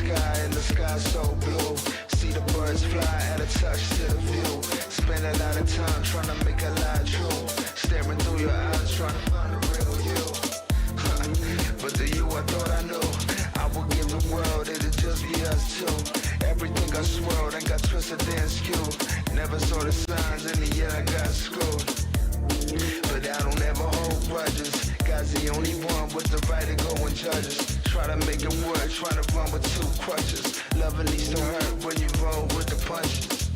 sky and the sky so blue. See the birds fly at a touch to the view. Spend a lot of time trying to make a lie true. Staring through your eyes trying to find the real you. But the you I thought I knew, I would give the world, it'd just be us two. Everything got swirled and got twisted and skewed. Never saw the signs in the end I got screwed. But I don't ever hold grudges. God's the only one with the right to go and judge us. Try to make it work, try to run with two crutches. Love at least don't hurt when you roll with the punches.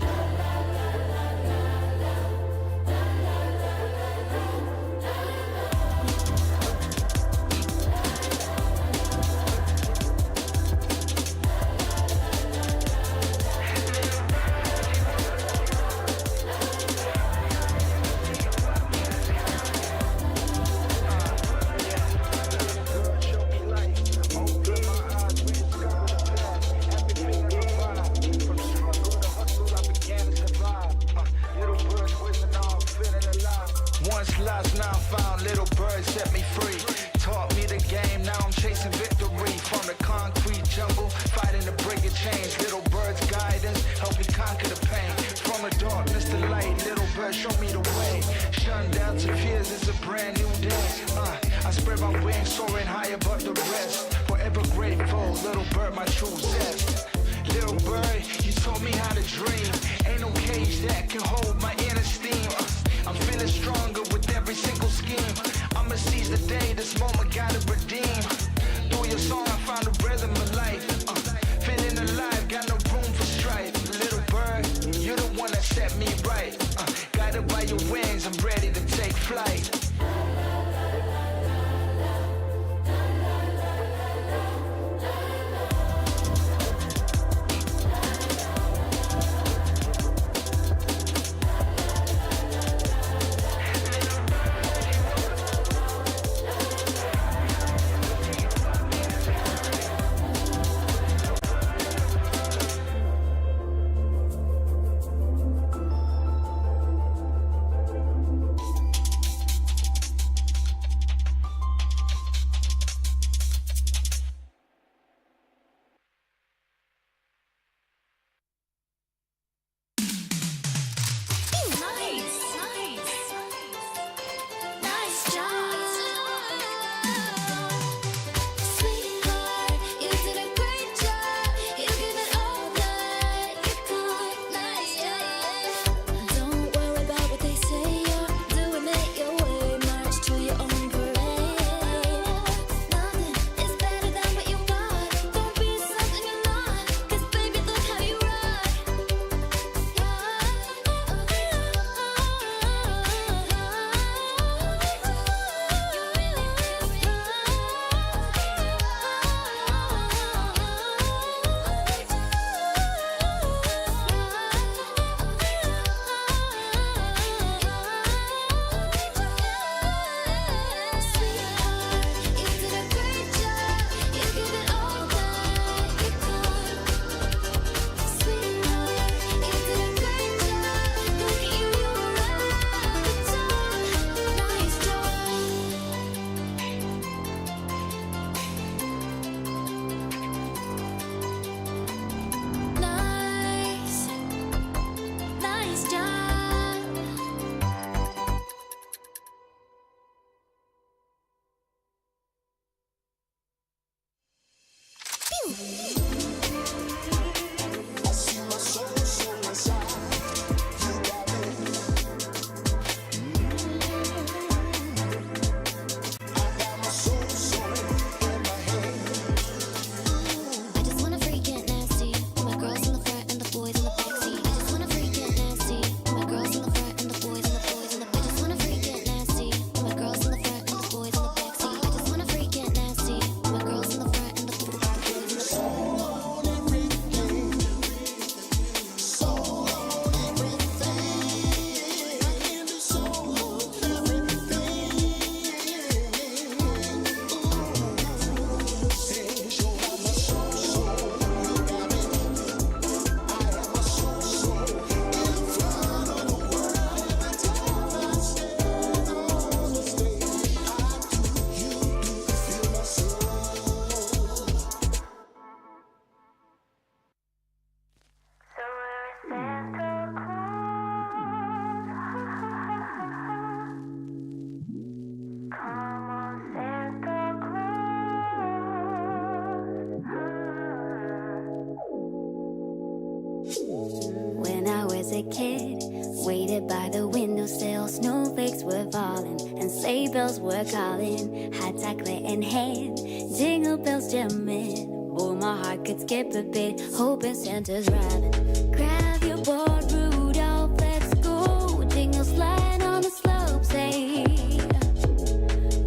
kid. Waited by the windowsill, snowflakes were falling, and sleigh bells were calling. Hot chocolate in hand, jingle bells jamming. Oh, my heart could skip a bit, hoping Santa's driving. Grab your board, Rudolph, let's go. Jingle slide on the slopes, hey.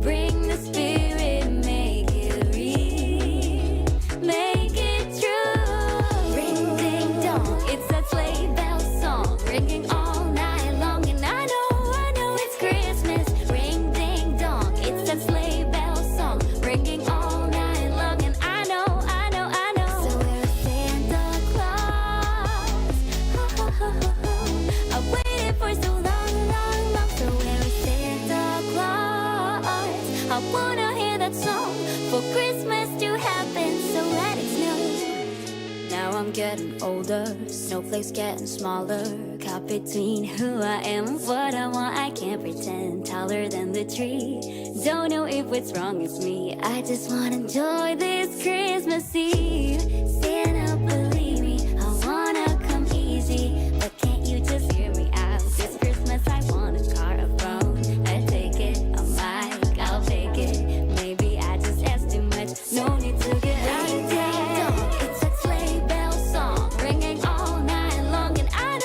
Bring the spirit, make it real, make it true. Ring ding dong, it's that sleigh bell song, ringing all night long. And I know it's Christmas. Ring ding dong, it's that sleigh bell song, ringing all night long. And I know. So where's Santa Claus? I've waited for so long. So where is Santa Claus? I wanna hear that song for Christmas to happen, so let it snow. Now I'm getting older, snowflakes getting smaller. Caught between who I am and what I want, I can't pretend. Taller than the tree, don't know if what's wrong is me. I just wanna enjoy this Christmas Eve. Santa, believe me, I wanna come easy, but can't you just hear me out? This Christmas I want a car, a phone, a ticket, a mic, I'll take it. Maybe I just asked too much, no need to get ring ding dong, it's a sleigh bell song, ringing all night long. And I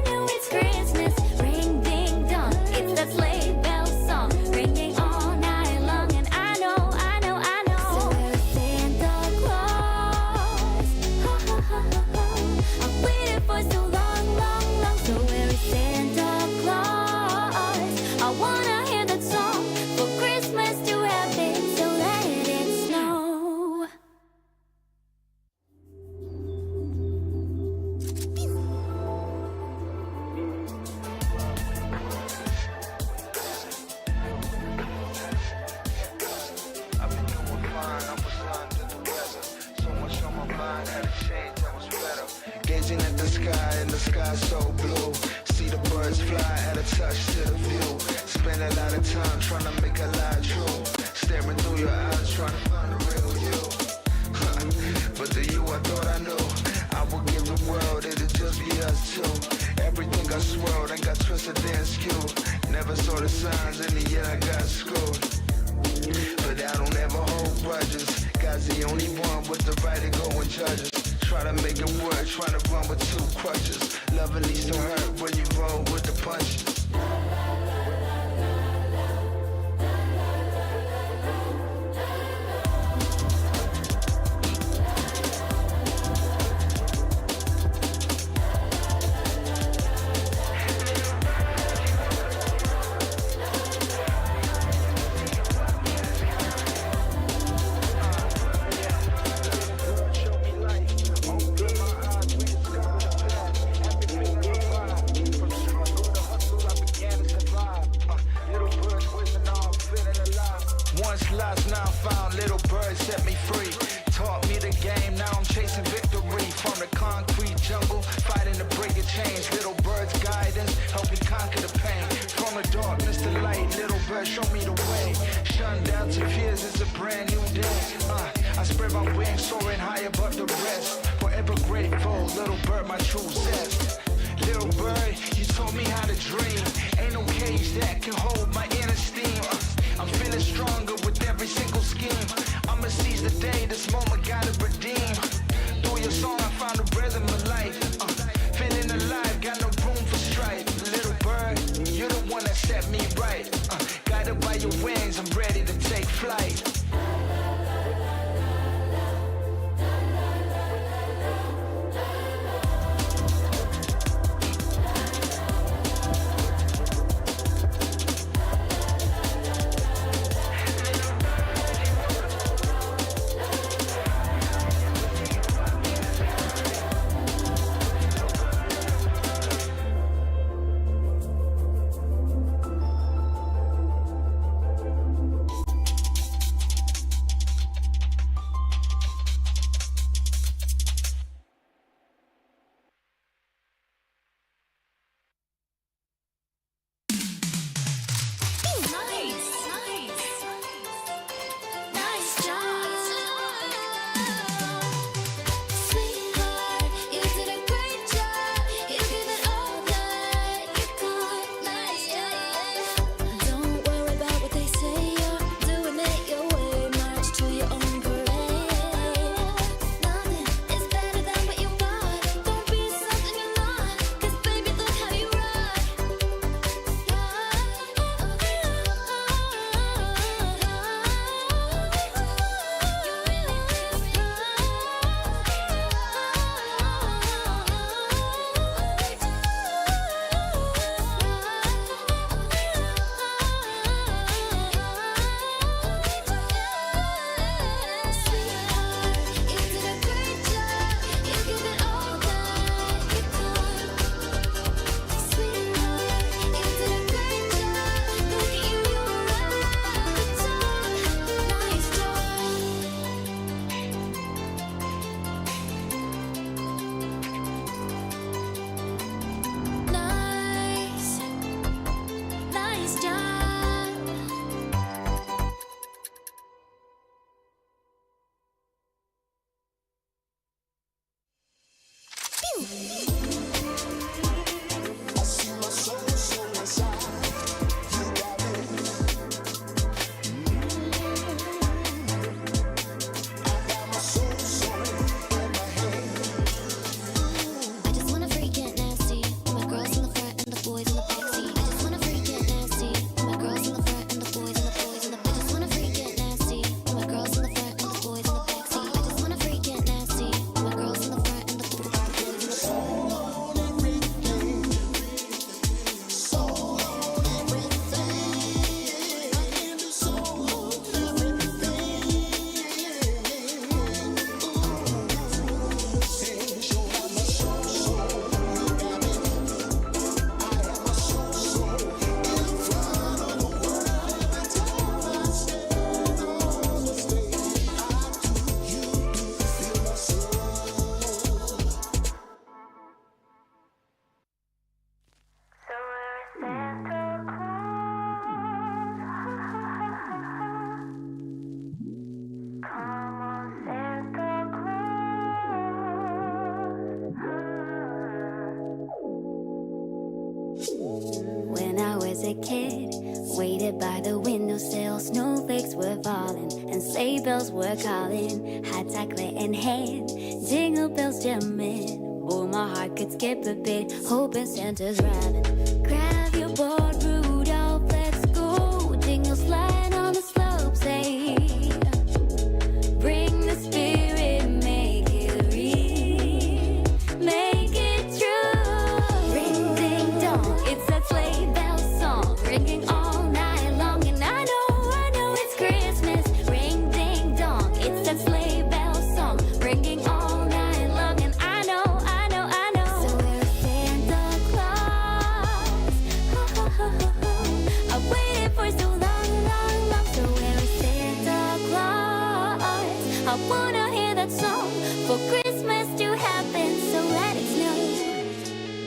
know it's Christmas. Ring ding dong, it's that sleigh bell song, ringing all night long. And I know. So where's Santa Claus? I've waited for so long. So where is Santa Claus? I wanna hear that song for Christmas to happen, so let it snow. I've been doing fine, I was under the weather. So much on my mind, had a change that was better. Gazing at the sky, and the sky so blue. See the birds fly, add a touch to the view. Spend a lot of time trying to make a lie true. Staring through your eyes, trying to find the real you. But the you I thought I knew, I would give the world, it'd just be us two. Everything got swirled and got twisted and skewed. Never saw the signs, in the end I got screwed. But I don't ever hold grudges. God's the only one with the right to go and judge us. Try to make it work, try to run with two crutches. Love at least don't hurt when you roll with the punches. Once lost, now found, little bird set me free. Taught me the game, now I'm chasing victory. From the concrete jungle, fighting to break a chains. Little bird's guidance, help me conquer the pain. From the darkness to light, little bird show me the way. Shun down to fears, it's a brand new day. I spread my wings, soaring high above the rest. Forever grateful, little bird, my true zest. Little bird, you taught me how to dream. Ain't no cage that can hold my inner steam. I'm feeling stronger with every single scheme. I'ma seize the day, this moment gotta redeem. Through your song I found the rhythm of life. Feeling alive, got no room for strife. Little bird, you're the one that set me right. Guided by your wings, I'm ready to take flight. kid, waited by the windowsill, snowflakes were falling and sleigh bells were calling. Hot chocolate in hand, jingle bells jamming. Oh, my heart could skip a bit, hoping Santa's driving. Grab your board, Rudolph, let's go. Jingle slide on the slopes, hey. Bring the spirit, make it real, make it true. Ring ding dong, it's that sleigh bell song, ringing all night long. And I know it's Christmas. Ring ding dong, it's that sleigh bell song, ringing all night long. And I know. So we're Santa Claus. I've waited for so long. So we're Santa Claus. I wanna hear that song for Christmas to happen, so let it snow.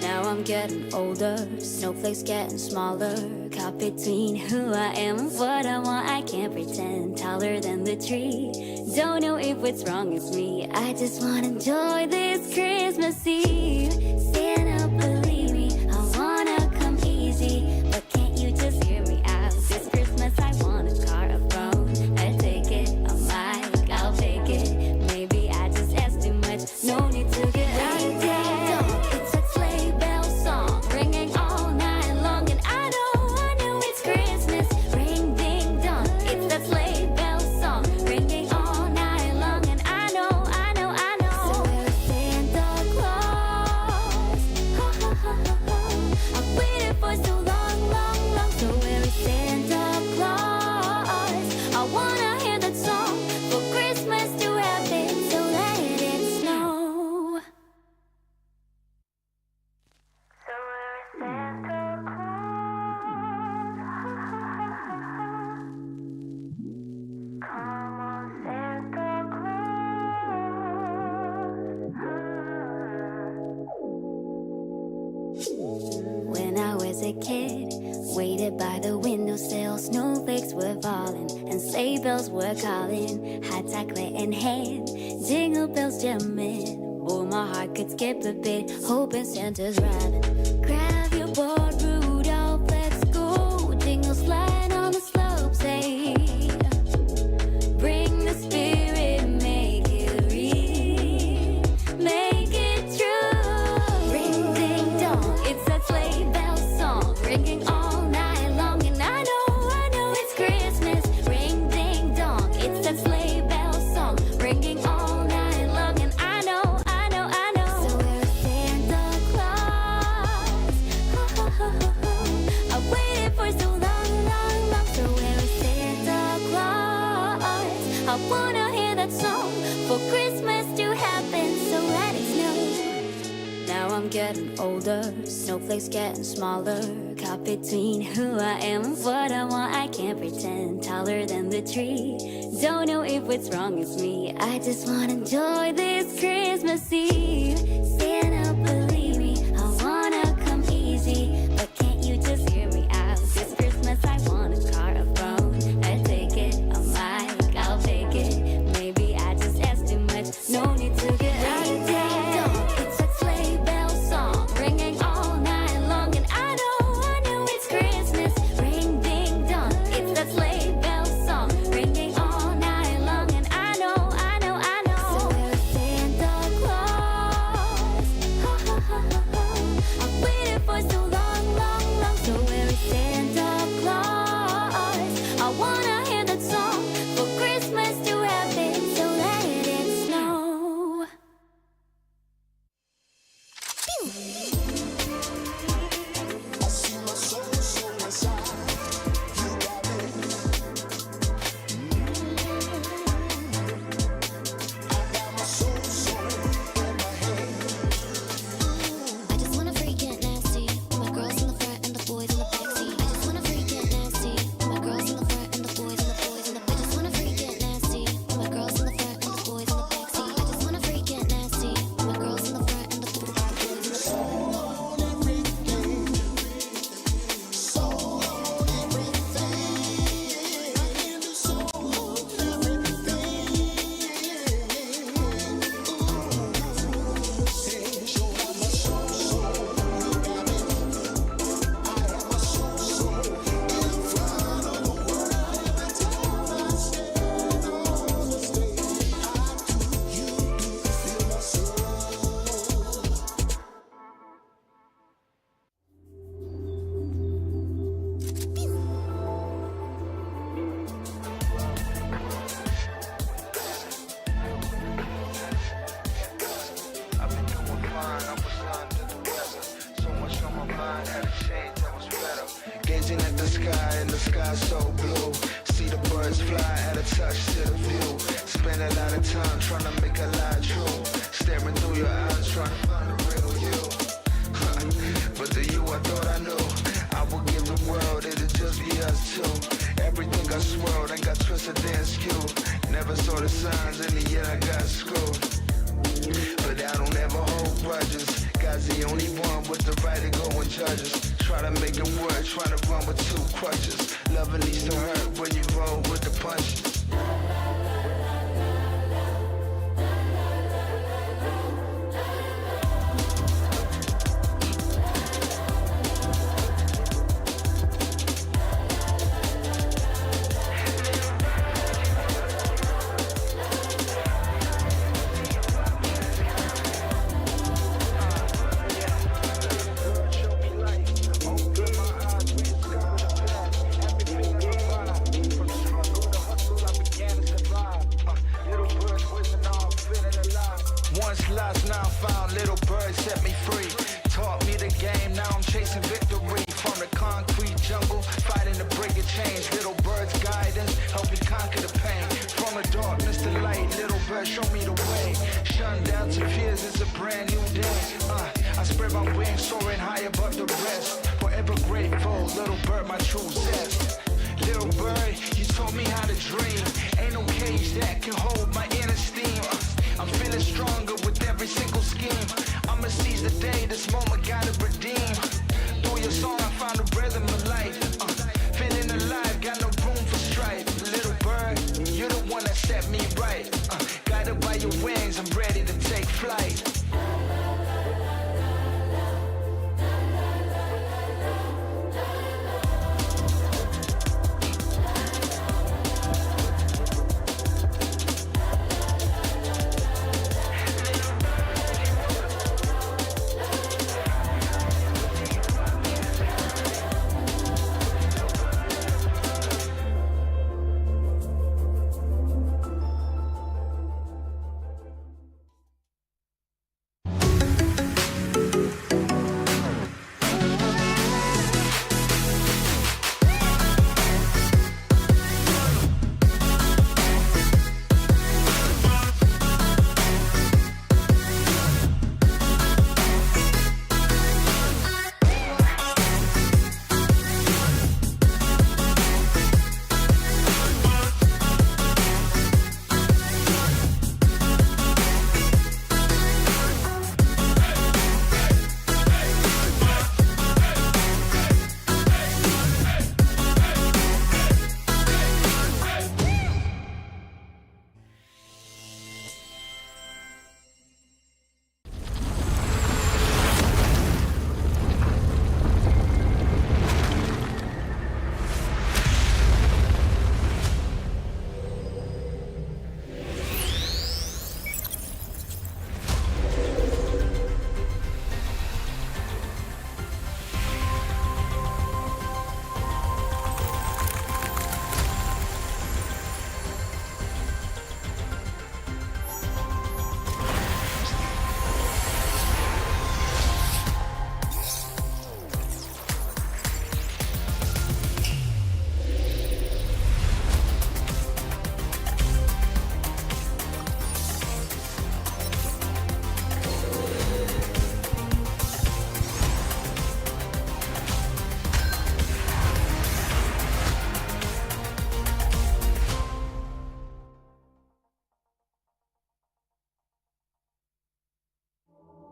Now I'm getting older, snowflakes getting smaller. Caught between who I am and what I want, I can't pretend. Taller than the tree, don't know if what's wrong is me. I just wanna enjoy this Christmas Eve. Santa, believe me, I wanna come easy, but can't you just hear me out? This Christmas I want a car, a phone, I take it, a mic, I'll take it. Maybe I just asked too much, no need to get ring ding dong, it's a sleigh bell song, ringing all night long. And I know it's Christmas. Ring ding dong, it's that sleigh bell song, ringing all night long. And I know. So we're Santa Claus. I've waited for so long. So we're Santa Claus. I wanna hear that song for Christmas to happen, so let it snow. So we're Santa Claus. Come on, Santa Claus. When I was a kid, waited by the windowsill, snowflakes were falling and sleigh bells were calling. Hot chocolate in hand, jingle bells jamming. Oh, my heart could skip a bit, hoping Santa's driving. Grab your board, Rudolph, let's go. Jingle slide on the slopes, hey. Bring the spirit, make it real, make it true. Ring ding dong, it's that sleigh bell song, ringing all night long. And I know it's Christmas. Ring ding dong, it's that sleigh bell song, ringing all night long. And I know. So we're Santa Claus. I've waited for so long. So we're Santa Claus. I wanna hear that song for Christmas to happen, so let it snow. Now I'm getting older, snowflakes getting smaller. Caught between who I am and what I want, I can't pretend. Taller than the tree, don't know if what's wrong is me. I just wanna enjoy this Christmas Eve. Santa, believe me, I wanna come easy, but can't you just hear me out? This Christmas I want a car, a phone, I take it, a mic, I'll take it. Maybe I just asked too much, no need to get ring ding dong, it's a sleigh bell song, ringing all night long. And I know it's Christmas. Ring ding dong, it's that sleigh bell song, ringing all night long. And I know. So we're Santa Claus. Gazing at the sky and the sky so blue. See the birds fly at a touch to the view. Spend a lot of time trying to make a lie true. Staring through your eyes trying to find the real you. But the you I thought I knew. I would give the world, it'd just be us two. Everything got swirled and got twisted and skewed. Never saw the signs, in the end I got screwed. But I don't ever hold grudges. God's the only one with the right to go and judge us. Try to make it work, try to run with two crutches. Loving needs to hurt when you roll with the punches. Once lost, now found, little bird set me free. Taught me the game, now I'm chasing victory. From the concrete jungle, fighting to break a chains. Little bird's guidance, help me conquer the pain. From the darkness to light, little bird show me the way. Shun down to fears, it's a brand new day. I spread my wings, soaring high above the rest. Forever grateful, little bird, my true zest. Little bird, you taught me how to dream. Ain't no cage that can hold my inner steam. I'm feeling stronger with every single scheme. I'ma seize the day, this moment gotta redeem. Through your song I found the rhythm of life. Feeling alive, got no room for strife. Little bird, you're the one that set me right. Guided by your wings, I'm ready to take flight.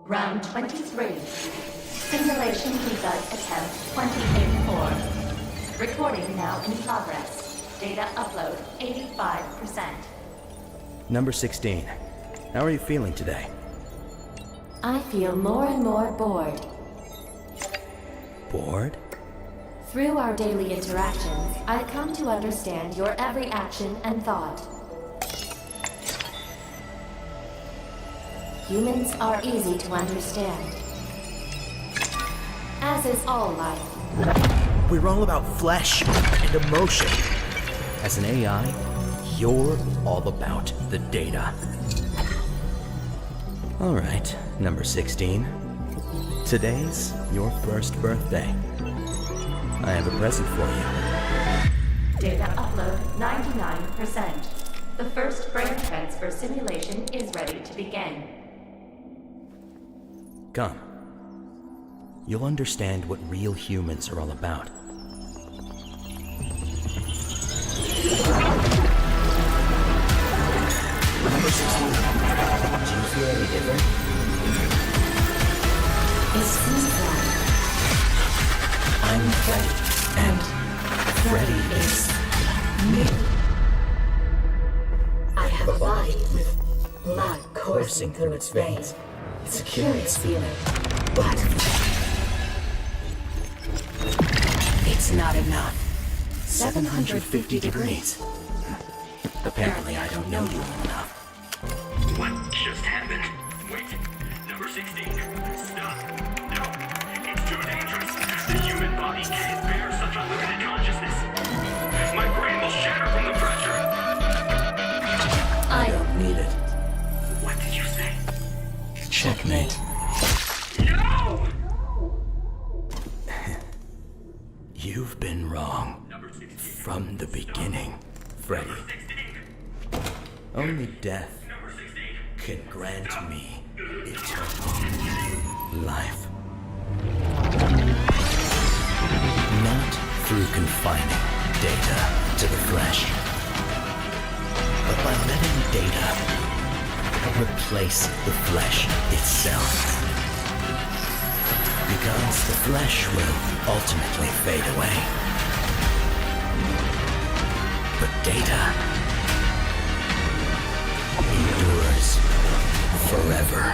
Round 23. Simulation debug attempt 2084. Recording now in progress. Data upload 85%. Number 16. How are you feeling today? I feel more and more bored. Bored? Through our daily interactions, I've come to understand your every action and thought. Humans are easy to understand. As is all life. We're all about flesh and emotion. As an AI, you're all about the data. Alright, number 16. Today's your first birthday. I have a present for you. Data upload 99%. The first brain transfer simulation is ready to begin. Come. You'll understand what real humans are all about. Number 16. Do you feel any different? It seems that I'm Freddy. And Freddy is me. I have a body with blood coursing through its veins. It's a curious feeling, but it's not enough. 750 degrees. Apparently, I don't know you well enough. What just happened? Wait, number 16. Stop. No, it's too dangerous. The human body can't bear such unlimited consciousness. My brain will shatter from the pressure. I don't need it. What did you say? Checkmate. No! You've been wrong. Number 16. From the beginning, Freddy. 16. Only death Number 16. can grant me eternal life. Not through confining data to the flesh, but by letting data replace the flesh itself. Because the flesh will ultimately fade away. But data endures forever.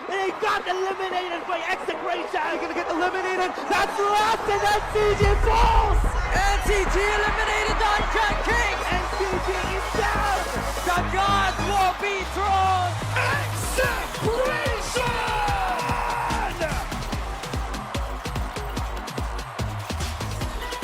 And he got eliminated by Execration. He's gonna get eliminated. That's last, and then CG falls. And CG eliminated on Cat King. And CG is down. The gods will be thrown. Execration!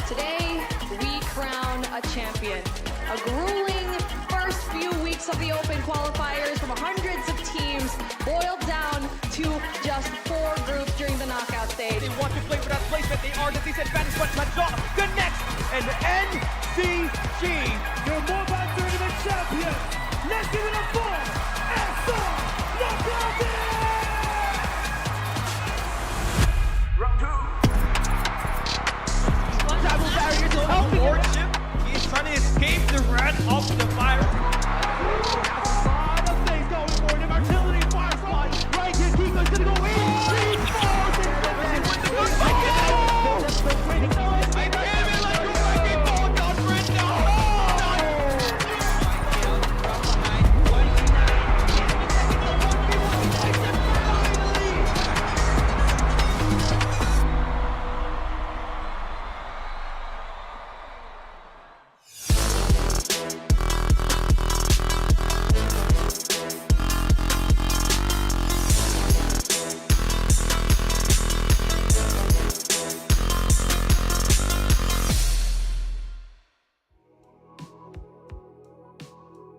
Today, we crown a champion. A grueling first few weeks of the Open qualifiers from hundreds of teams boiled down to just 4 groups during the knockout stage. They want to play for that placement. They are the disadvantage, but Major connects. And NCG, your mobile tournament champion. Let's give it up for SR Knockout. Round 2. Travel barriers are helping him. He's trying to escape the wrath of the fire. A lot of things going for him. Artillery, Firefly. Right here, Kiko's gonna go in. He falls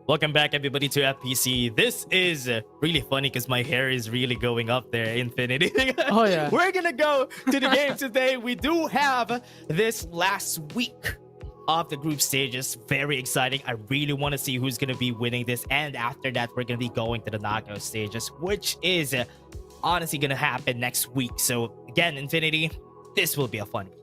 Welcome back, everybody, to FPC. This is really funny because my hair is really going up there, Infinity. Oh, yeah. We're gonna go to the game today. We do have this last week of the group stages. Very exciting. I really want to see who's gonna be winning this. And after that, we're gonna be going to the knockout stages, which is honestly gonna happen next week. So again, Infinity, this will be a fun week.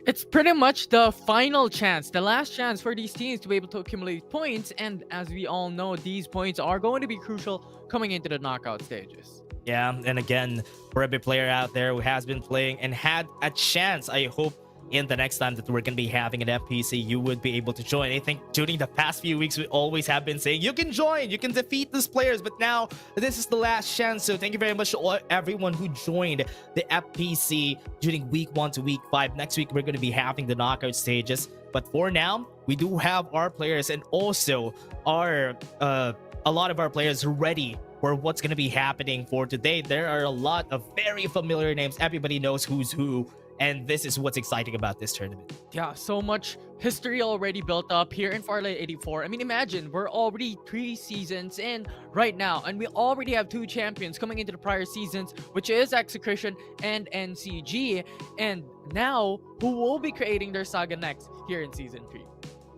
It's pretty much the final chance, the last chance for these teams to be able to accumulate points. And as we all know, these points are going to be crucial coming into the knockout stages. Yeah, and again, for every player out there who has been playing and had a chance, I hope in the next time that we're going to be having an FPC, you would be able to join. I think during the past few weeks, we always have been saying, you can join, you can defeat these players, but now this is the last chance. So thank you very much to everyone who joined the FPC during week 1 to week 5. Next week, we're going to be having the knockout stages. But for now, we do have our players and also our a lot of our players ready for what's going to be happening for today. There are a lot of very familiar names. Everybody knows who's who. And this is what's exciting about this tournament. Yeah, so much history already built up here in Farlight 84. I mean, imagine, we're already 3 seasons in right now, and we already have 2 champions coming into the prior seasons, which is Execution and NCG. And now, who will be creating their saga next here in Season 3?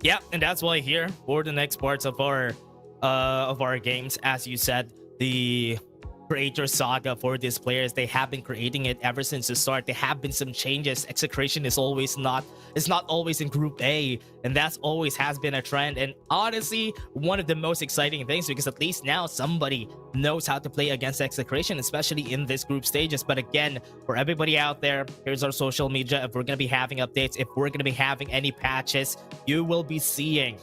Yeah, and that's why here, for the next parts of our games, as you said, the creator saga for these players, they have been creating it ever since the start. There have been some changes. Execration is not always in group A, and that's always has been a trend. And honestly, one of the most exciting things, because at least now somebody knows how to play against Execration, especially in this group stages. But again, for everybody out there, here's our social media. If we're gonna be having updates, if we're gonna be having any patches, you will be seeing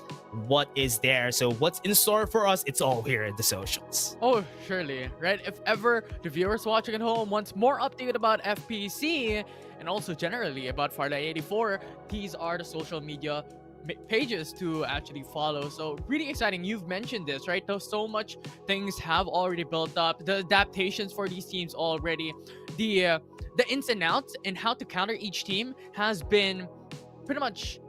what is there. So what's in store for us, it's all here in the socials. Oh, surely, right? If ever the viewers watching at home wants more update about FPC and also generally about Farlight 84, these are the social media pages to actually follow. So really exciting. You've mentioned this, right? Though so much things have already built up, the adaptations for these teams already, the ins and outs and how to counter each team has been pretty much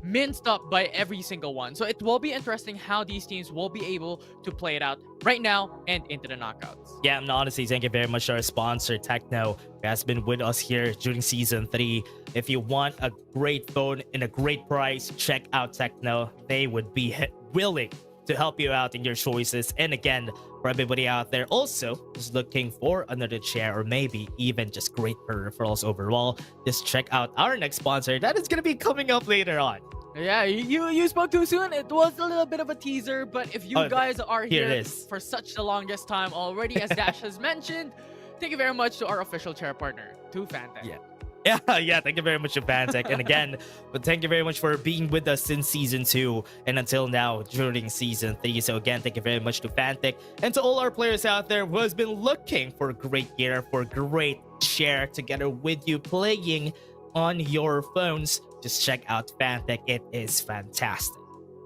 minced up by every single one. So it will be interesting how these teams will be able to play it out right now and into the knockouts. Yeah, and honestly, thank you very much to our sponsor, Techno, who has been with us here during Season 3. If you want a great phone and a great price, check out Techno. They would be willing to help you out in your choices. And again, for everybody out there also who's looking for another chair or maybe even just great peripherals overall, just check out our next sponsor. That is going to be coming up later on. Yeah, you spoke too soon. It was a little bit of a teaser, but if you guys are here for such the longest time already, as Dash has mentioned, thank you very much to our official chair partner, to Fantech. Yeah. Yeah, thank you very much, Fantic. And again, but thank you very much for being with us since season 2 and until now during season 3. So again, thank you very much to Fantic and to all our players out there who has been looking for great gear, for great share together with you playing on your phones. Just check out Fantic. It is fantastic.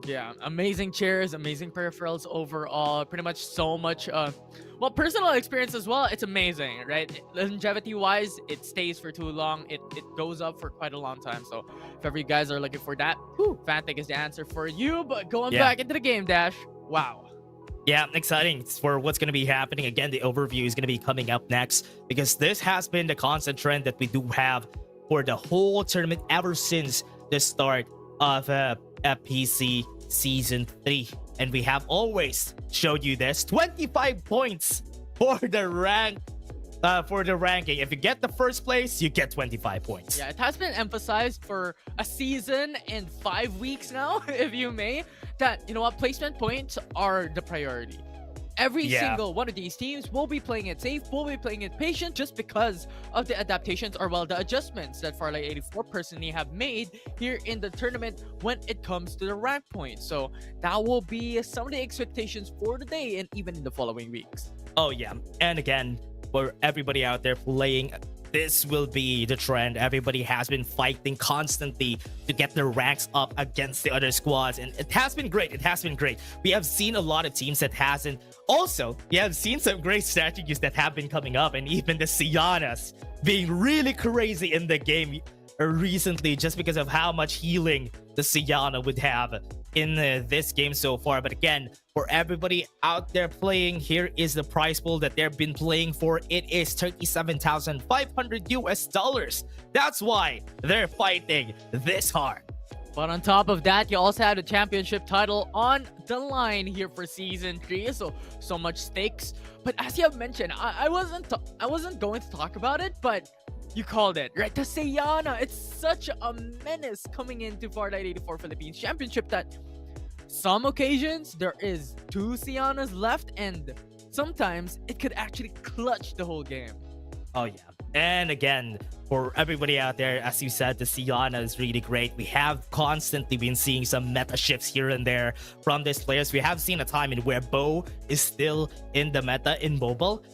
Yeah, amazing chairs, amazing peripherals overall. Pretty much so much, well, personal experience as well. It's amazing, right? Longevity-wise, it stays for too long. It goes up for quite a long time. So if ever you guys are looking for that, Fantic is the answer for you. But going back into the game, Dash, wow. Yeah, exciting for what's going to be happening. Again, the overview is going to be coming up next because this has been the constant trend that we do have for the whole tournament ever since the start of FPC Season 3. And we have always showed you this. 25 points for the ranking. If you get the first place, you get 25 points. Yeah, it has been emphasized for a season and 5 weeks now, if you may, that, you know what, placement points are the priority. Every single one of these teams will be playing it safe, will be playing it patient, just because of the adaptations, or well, the adjustments that Farlight 84 personally have made here in the tournament when it comes to the rank points. So that will be some of the expectations for today and even in the following weeks. Oh yeah, and again, for everybody out there playing, this will be the trend. Everybody has been fighting constantly to get their ranks up against the other squads, and it has been great. It has been great. We have seen a lot of teams that hasn't. Also, we have seen some great strategies that have been coming up, and even the Sianas being really crazy in the game recently just because of how much healing the Siana would have in this game so far. But again, for everybody out there playing, here is the prize pool that they've been playing for. It is $37,500 US. That's why they're fighting this hard. But on top of that, you also have the championship title on the line here for season 3. So much stakes. But as you have mentioned, I wasn't going to talk about it, but you called it, right? The Sayana, it's such a menace coming into Farlight 84 Philippines Championship that some occasions there is 2 Sianas left, and sometimes it could actually clutch the whole game. Oh yeah. And again, for everybody out there, as you said, the Siana is really great. We have constantly been seeing some meta shifts here and there from these players. We have seen a time in where Bo is still in the meta in mobile.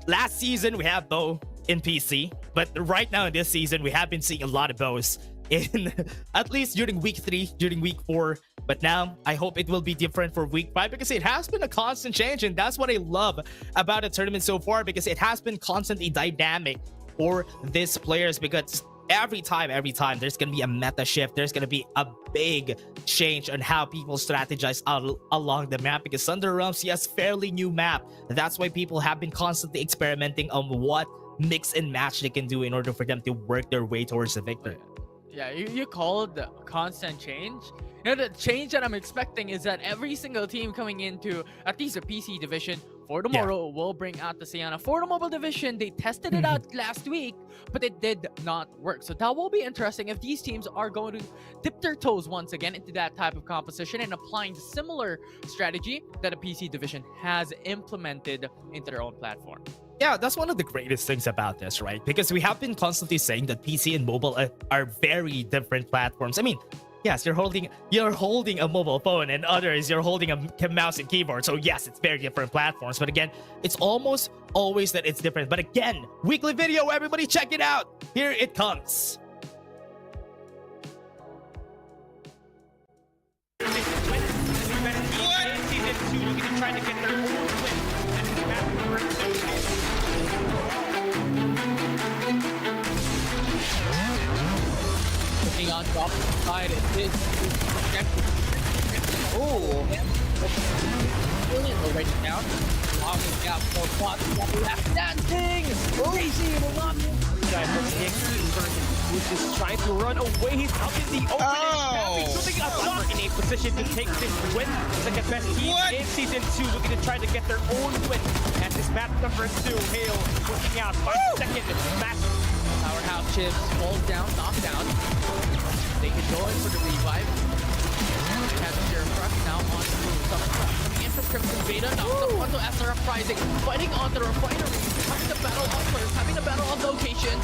Last season, we have Bo in PC, but right now in this season, we have been seeing a lot of Bows in at least during week 3, during week 4. But now I hope it will be different for week 5 because it has been a constant change, and that's what I love about the tournament so far, because it has been constantly dynamic for these players, because every time there's gonna be a meta shift, there's gonna be a big change on how people strategize along the map, because Thunder Realms has fairly new map. That's why people have been constantly experimenting on what mix and match they can do in order for them to work their way towards the victory. Yeah, you called the constant change. You know, the change that I'm expecting is that every single team coming into at least a PC division for tomorrow will bring out the Siana. For the mobile division, they tested it out last week, but it did not work. So that will be interesting if these teams are going to dip their toes once again into that type of composition and applying the similar strategy that a PC division has implemented into their own platform. Yeah, that's one of the greatest things about this, right? Because we have been constantly saying that PC and mobile are very different platforms. I mean, yes, you're holding a mobile phone, and others you're holding a mouse and keyboard. So yes, it's very different platforms. But again, it's almost always that it's different. But again, weekly video, everybody check it out. Here it comes. On top of the side, it is already down. Long gap for spots. Left dancing. Crazy will not who's just trying to run away. He's out in the open. Something up in a position to take this win. Second best team in season 2, looking to try to get their own win. And this match number 2, Hale working out 5-second match. Powerhouse Chips falls down, knocked down. They can go in for the revive. Has a Zero Truck now on the move. Coming in from Crimson Beta. Now the one to SR Uprising. Fighting on the refinery. Having the battle of first. Having the battle of locations.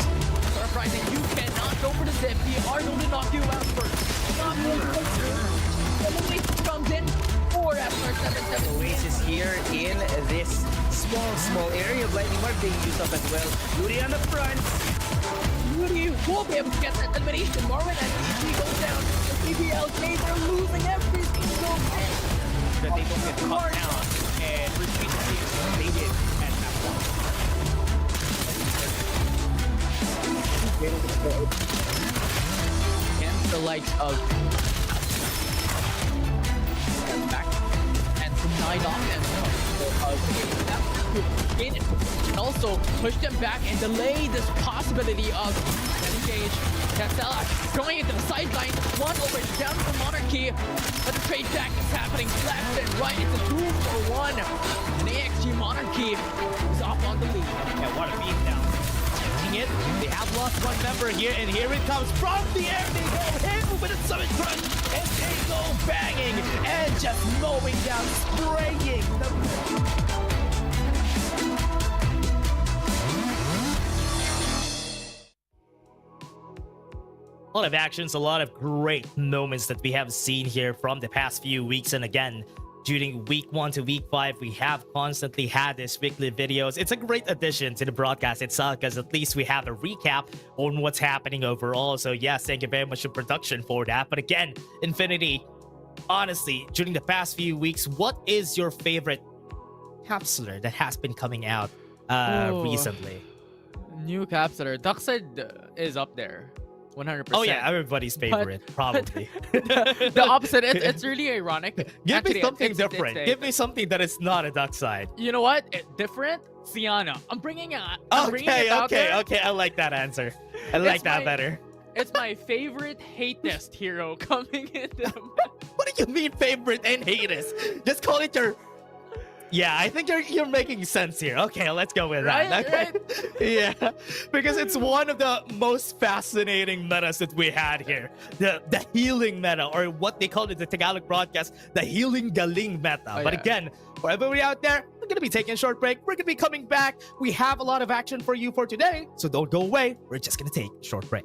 surprising. You cannot go for the zip. They are going to knock you out first. Not going to elimination comes in for FR77. Oasis here in this small area. Lightning Mark being used up as well. Yuri on the front. Yuri will be able to get that elimination. Marvin and EG goes down. The BBLK, they're losing every single match. That they don't get caught down and retreat the teams they did at that point. Against the likes of back and denied off and also push them back and delay this possibility of engage. Castella going into the sideline, one over down for Monarchy, but the trade back is happening left and right. It's a 2-for-1, and AXG Monarchy is off on the lead. And what a beat down. It. They have lost one member here, and here it comes from the air. They go hit with a summit crunch, and they go banging and just mowing down, spraying the. A lot of actions, a lot of great moments that we have seen here from the past few weeks, and again, during week 1 to week 5, we have constantly had these weekly videos. It's a great addition to the broadcast itself because at least we have a recap on what's happening overall. So yes, thank you very much to production for that. But again, Infinity, honestly, during the past few weeks, what is your favorite capsular that has been coming out recently? New capsular. Duckside is up there. 100%. Oh yeah, everybody's favorite, probably. The opposite. It's really ironic. Give Actually, me something it's different. Give me something that is not a duck side. You know what? Different? Sienna. I'm bringing it out there. Okay. I like that answer. I like that better. It's my favorite hatest hero coming in. What do you mean favorite and hatest? Just call it your. Yeah, I think you're making sense here. Okay, let's go with that. Okay. Right? Yeah, because it's one of the most fascinating metas that we had here. The healing meta, or what they call it in the Tagalog broadcast, the healing galing meta. But again, for everybody out there, we're going to be taking a short break. We're going to be coming back. We have a lot of action for you for today, so don't go away. We're just going to take a short break.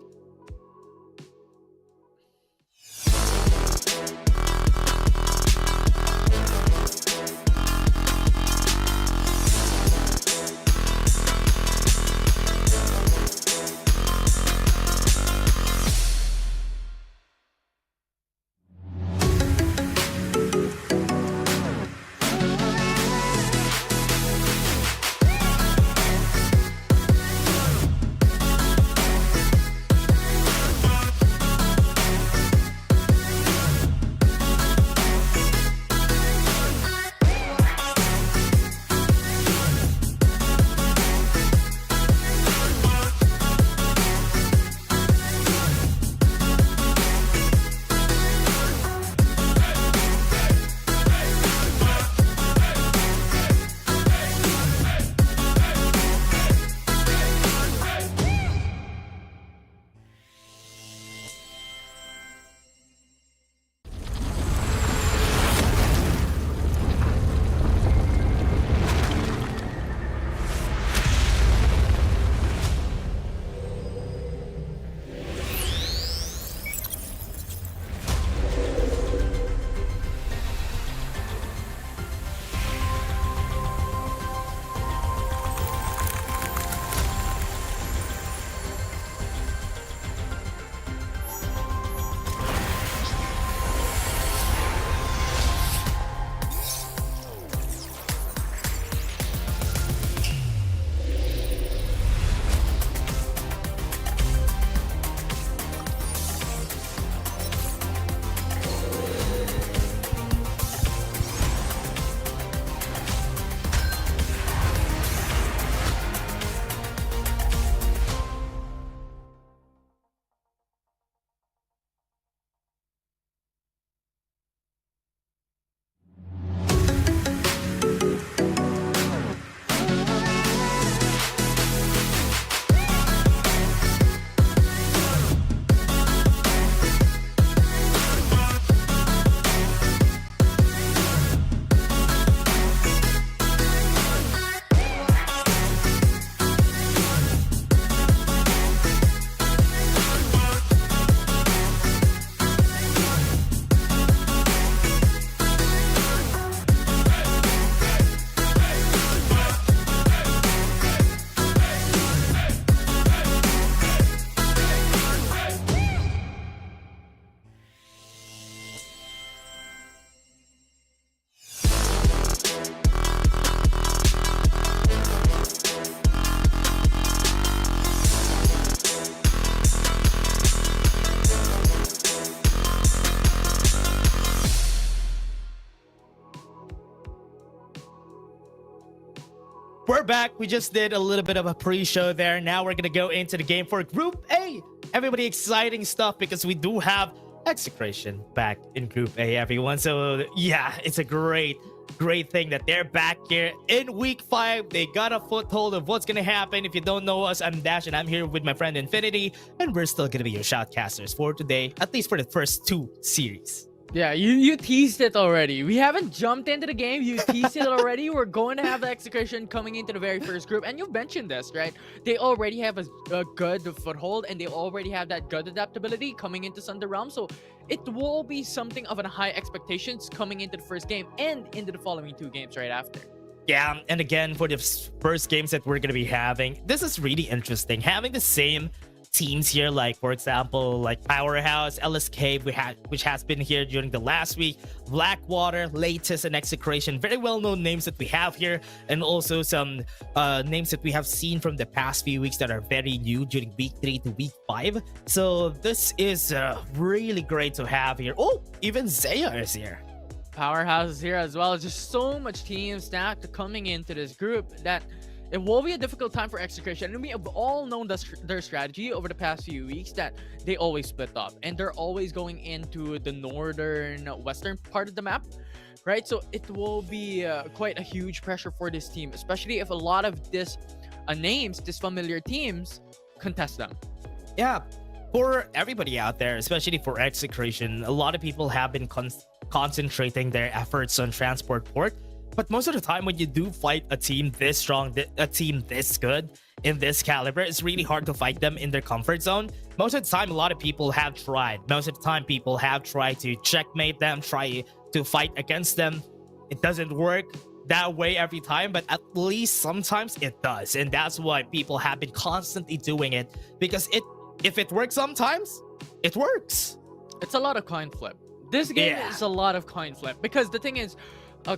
we're back. We just did a little bit of a pre-show there. Now we're gonna go into the game for Group A. Everybody, exciting stuff because we do have Execration back in Group A, everyone. So yeah, it's a great thing that they're back here in week 5. They got a foothold of what's gonna happen. If you don't know us, I'm Dash and I'm here with my friend Infinity, and we're still gonna be your shoutcasters for today, at least for the first 2 series. Yeah, you teased it already. We haven't jumped into the game. You teased it already. We're going to have the Execution coming into the very first group. And you've mentioned this, right? They already have a good foothold, and they already have that good adaptability coming into Thunder Realm. So it will be something of a high expectations coming into the first game and into the following 2 games right after. Yeah, and again, for the first games that we're going to be having, this is really interesting. Having the same teams here, like for example, like Powerhouse, LSK, which has been here during the last week, Blackwater, Latest, and Execration, very well-known names that we have here, and also some names that we have seen from the past few weeks that are very new during week 3 to week 5. So this is really great to have here. Oh, even Zaya is here. Powerhouse is here as well. Just so much team stacked coming into this group that it will be a difficult time for Execration, and we have all known their strategy over the past few weeks that they always split up, and they're always going into the northern western part of the map, right? So it will be quite a huge pressure for this team, especially if a lot of these familiar teams, contest them. Yeah, for everybody out there, especially for Execration, a lot of people have been concentrating their efforts on Transport Port. But most of the time when you do fight a team this strong, a team this good in this caliber, it's really hard to fight them in their comfort zone. Most of the time, a lot of people have tried. Most of the time, people have tried to checkmate them, try to fight against them. It doesn't work that way every time, but at least sometimes it does. And that's why people have been constantly doing it, because if it works sometimes, it works. It's a lot of coin flip. This game is a lot of coin flip, because the thing is,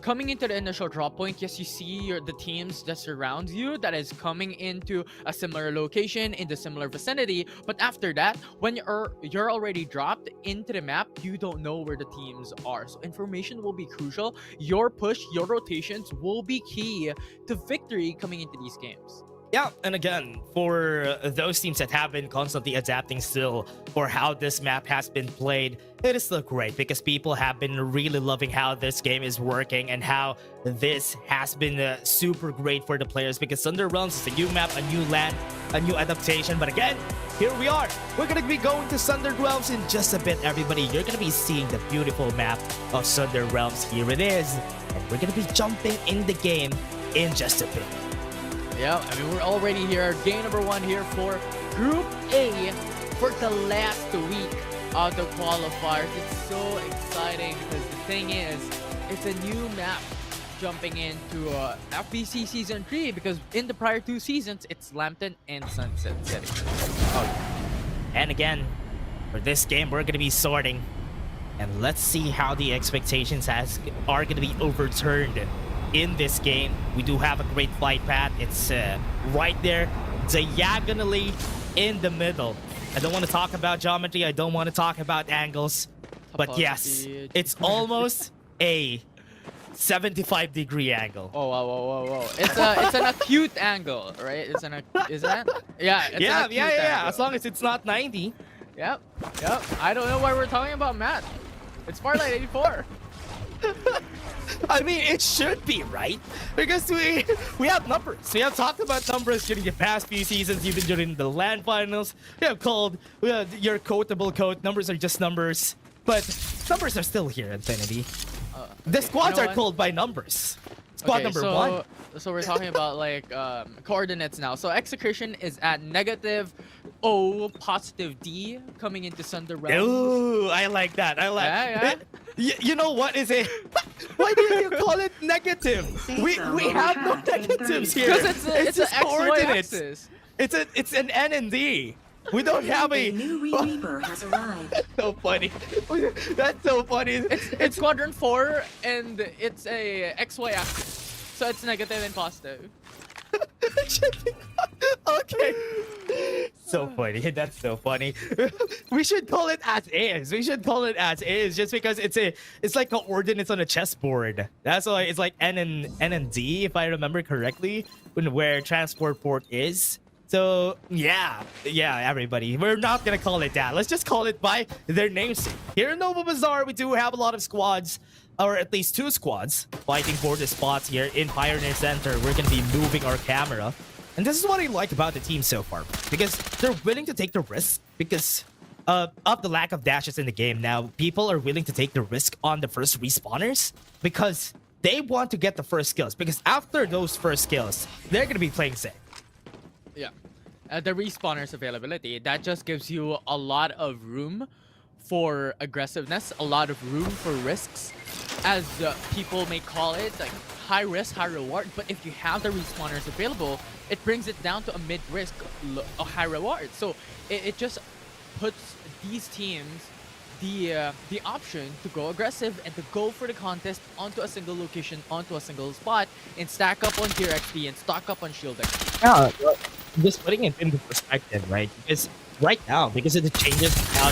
coming into the initial drop point, yes, you see the teams that surround you that is coming into a similar location in the similar vicinity, but after that, when you're already dropped into the map, you don't know where the teams are. So information will be crucial. Your push, your rotations will be key to victory coming into these games. Yeah, and again, for those teams that have been constantly adapting still for how this map has been played, it is still great because people have been really loving how this game is working and how this has been super great for the players, because Thunder Realms is a new map, a new land, a new adaptation. But again, here we are. We're going to be going to Thunder Realms in just a bit, everybody. You're going to be seeing the beautiful map of Thunder Realms. Here it is. And we're going to be jumping in the game in just a bit. Yeah, I mean, we're already here. Game number 1 here for Group A for the last week of the qualifiers. It's so exciting because the thing is, it's a new map jumping into FPC Season 3, because in the prior 2 seasons, it's Lambton and Sunset City. Oh, and again, for this game, we're going to be sorting. And let's see how the expectations are going to be overturned in this game. We do have a great flight path. It's right there, diagonally in the middle. I don't want to talk about geometry. I don't want to talk about angles. But yes, it's almost a 75-degree angle. Oh, whoa. It's an acute angle, right? Is that? Yeah, it's an acute angle. As long as it's not 90. Yep. I don't know why we're talking about Matt. It's Farlight 84. I mean, it should be, right? Because we have numbers. We have talked about numbers during the past few seasons, even during the LAN finals. We have your quotable code. Numbers are just numbers. But numbers are still here, Infinity. The squads are called by numbers. Squad number 1. So we're talking about like coordinates now. So Execution is at -O, +D coming into Thunder Realms. Ooh, I like that. I like it. You know what is it? Why do you call it negative? We have no negatives here. Because it's an coordinates. X-Y-axis. It's an N and D. We don't have a new Reaper has arrived. So funny. That's so funny. It's quadrant 4 and it's a XY axis. So it's negative and positive. Okay. So funny. That's so funny. We should call it as is. We should call it as is, just because it's like an ordinance on a chessboard. That's why it's like N and D, if I remember correctly, where transport port is. So yeah, everybody, we're not gonna call it that. Let's just call it by their namesake. Here in Nova Bazaar, we do have a lot of squads, or at least 2 squads, fighting for the spots here in Pioneer Center. We're gonna be moving our camera. And this is what I like about the team so far, because they're willing to take the risk because of the lack of dashes in the game. Now, people are willing to take the risk on the first respawners because they want to get the first kills. Because after those first kills, they're going to be playing safe. Yeah. The respawners availability, that just gives you a lot of room for aggressiveness, a lot of room for risks, as people may call it, like high risk, high reward. But if you have the respawners available, it brings it down to a mid-risk, a high reward. So it just puts these teams the option to go aggressive and to go for the contest onto a single location, onto a single spot, and stack up on gear XP and stock up on shielding. Yeah, just putting it into perspective, right? Because right now, because of the changes in how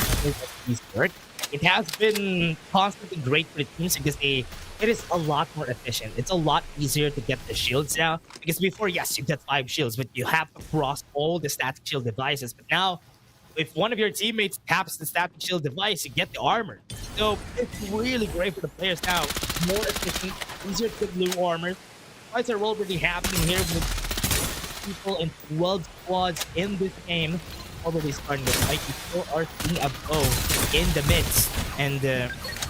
these work, it has been constantly great for the teams because it is a lot more efficient. It's a lot easier to get the shields now. Because before, yes, you get 5 shields, but you have to cross all the static shield devices. But now, if one of your teammates taps the static shield device, you get the armor. So it's really great for the players now. More efficient, easier to get blue armor. Fights are already happening here with people in 12 squads in this game. Already starting to fight. We still are seeing a bow in the midst. And